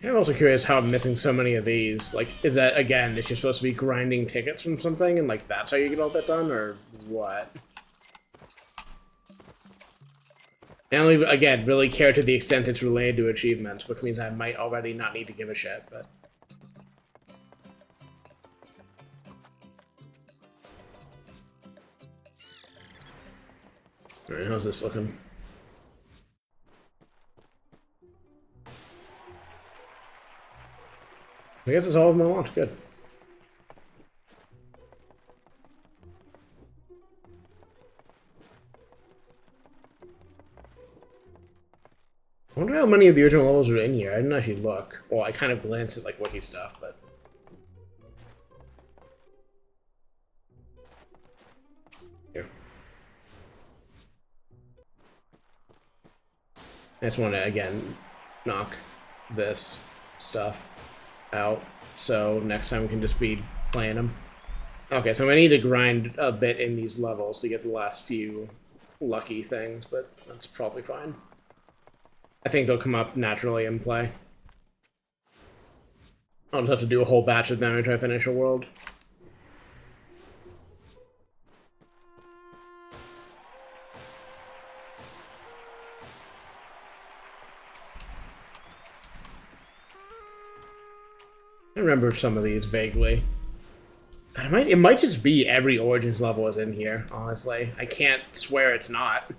I'm also curious how I'm missing so many of these. Like, is that, again, if you're supposed to be grinding tickets from something, and, like, that's how you get all that done, or what? I only, again, really care to the extent it's related to achievements, which means I might already not need to give a shit, but... Alright, how's this looking? I guess it's all of them unlocked. Good. I wonder how many of the original levels are in here. I didn't actually look. Well, I kind of glanced at like wiki stuff, but here. I just want to again knock this stuff out, so next time we can just be playing them. Okay, so I need to grind a bit in these levels to get the last few lucky things, but that's probably fine. I think they'll come up naturally in play. I'll just have to do a whole batch of them and try to finish a world. I remember some of these vaguely. God, it might just be every Origins level is in here, honestly. I can't swear it's not.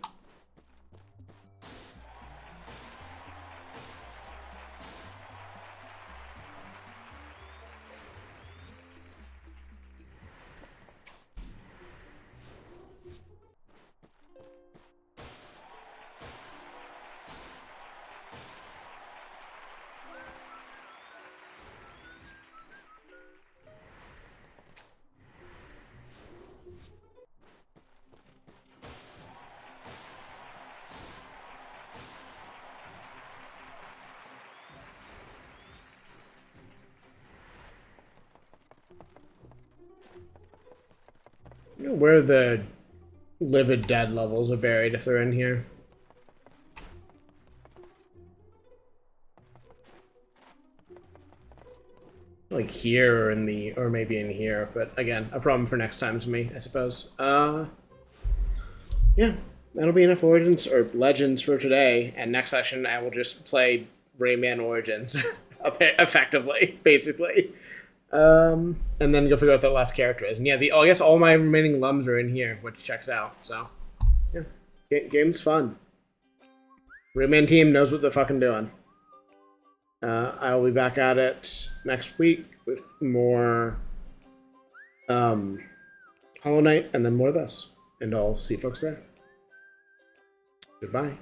You know where the Livid Dead levels are buried if they're in here. Like here or in the, or maybe in here, but again, a problem for next time's me, I suppose. Yeah, that'll be enough Origins or Legends for today, and next session I will just play Rayman Origins, effectively, basically. And then go figure out what the last character is. And yeah, I guess all my remaining lums are in here, which checks out, so. Yeah, game's fun. Rayman team knows what they're fucking doing. I will be back at it next week with more Hollow Knight and then more of this. And I'll see folks there. Goodbye.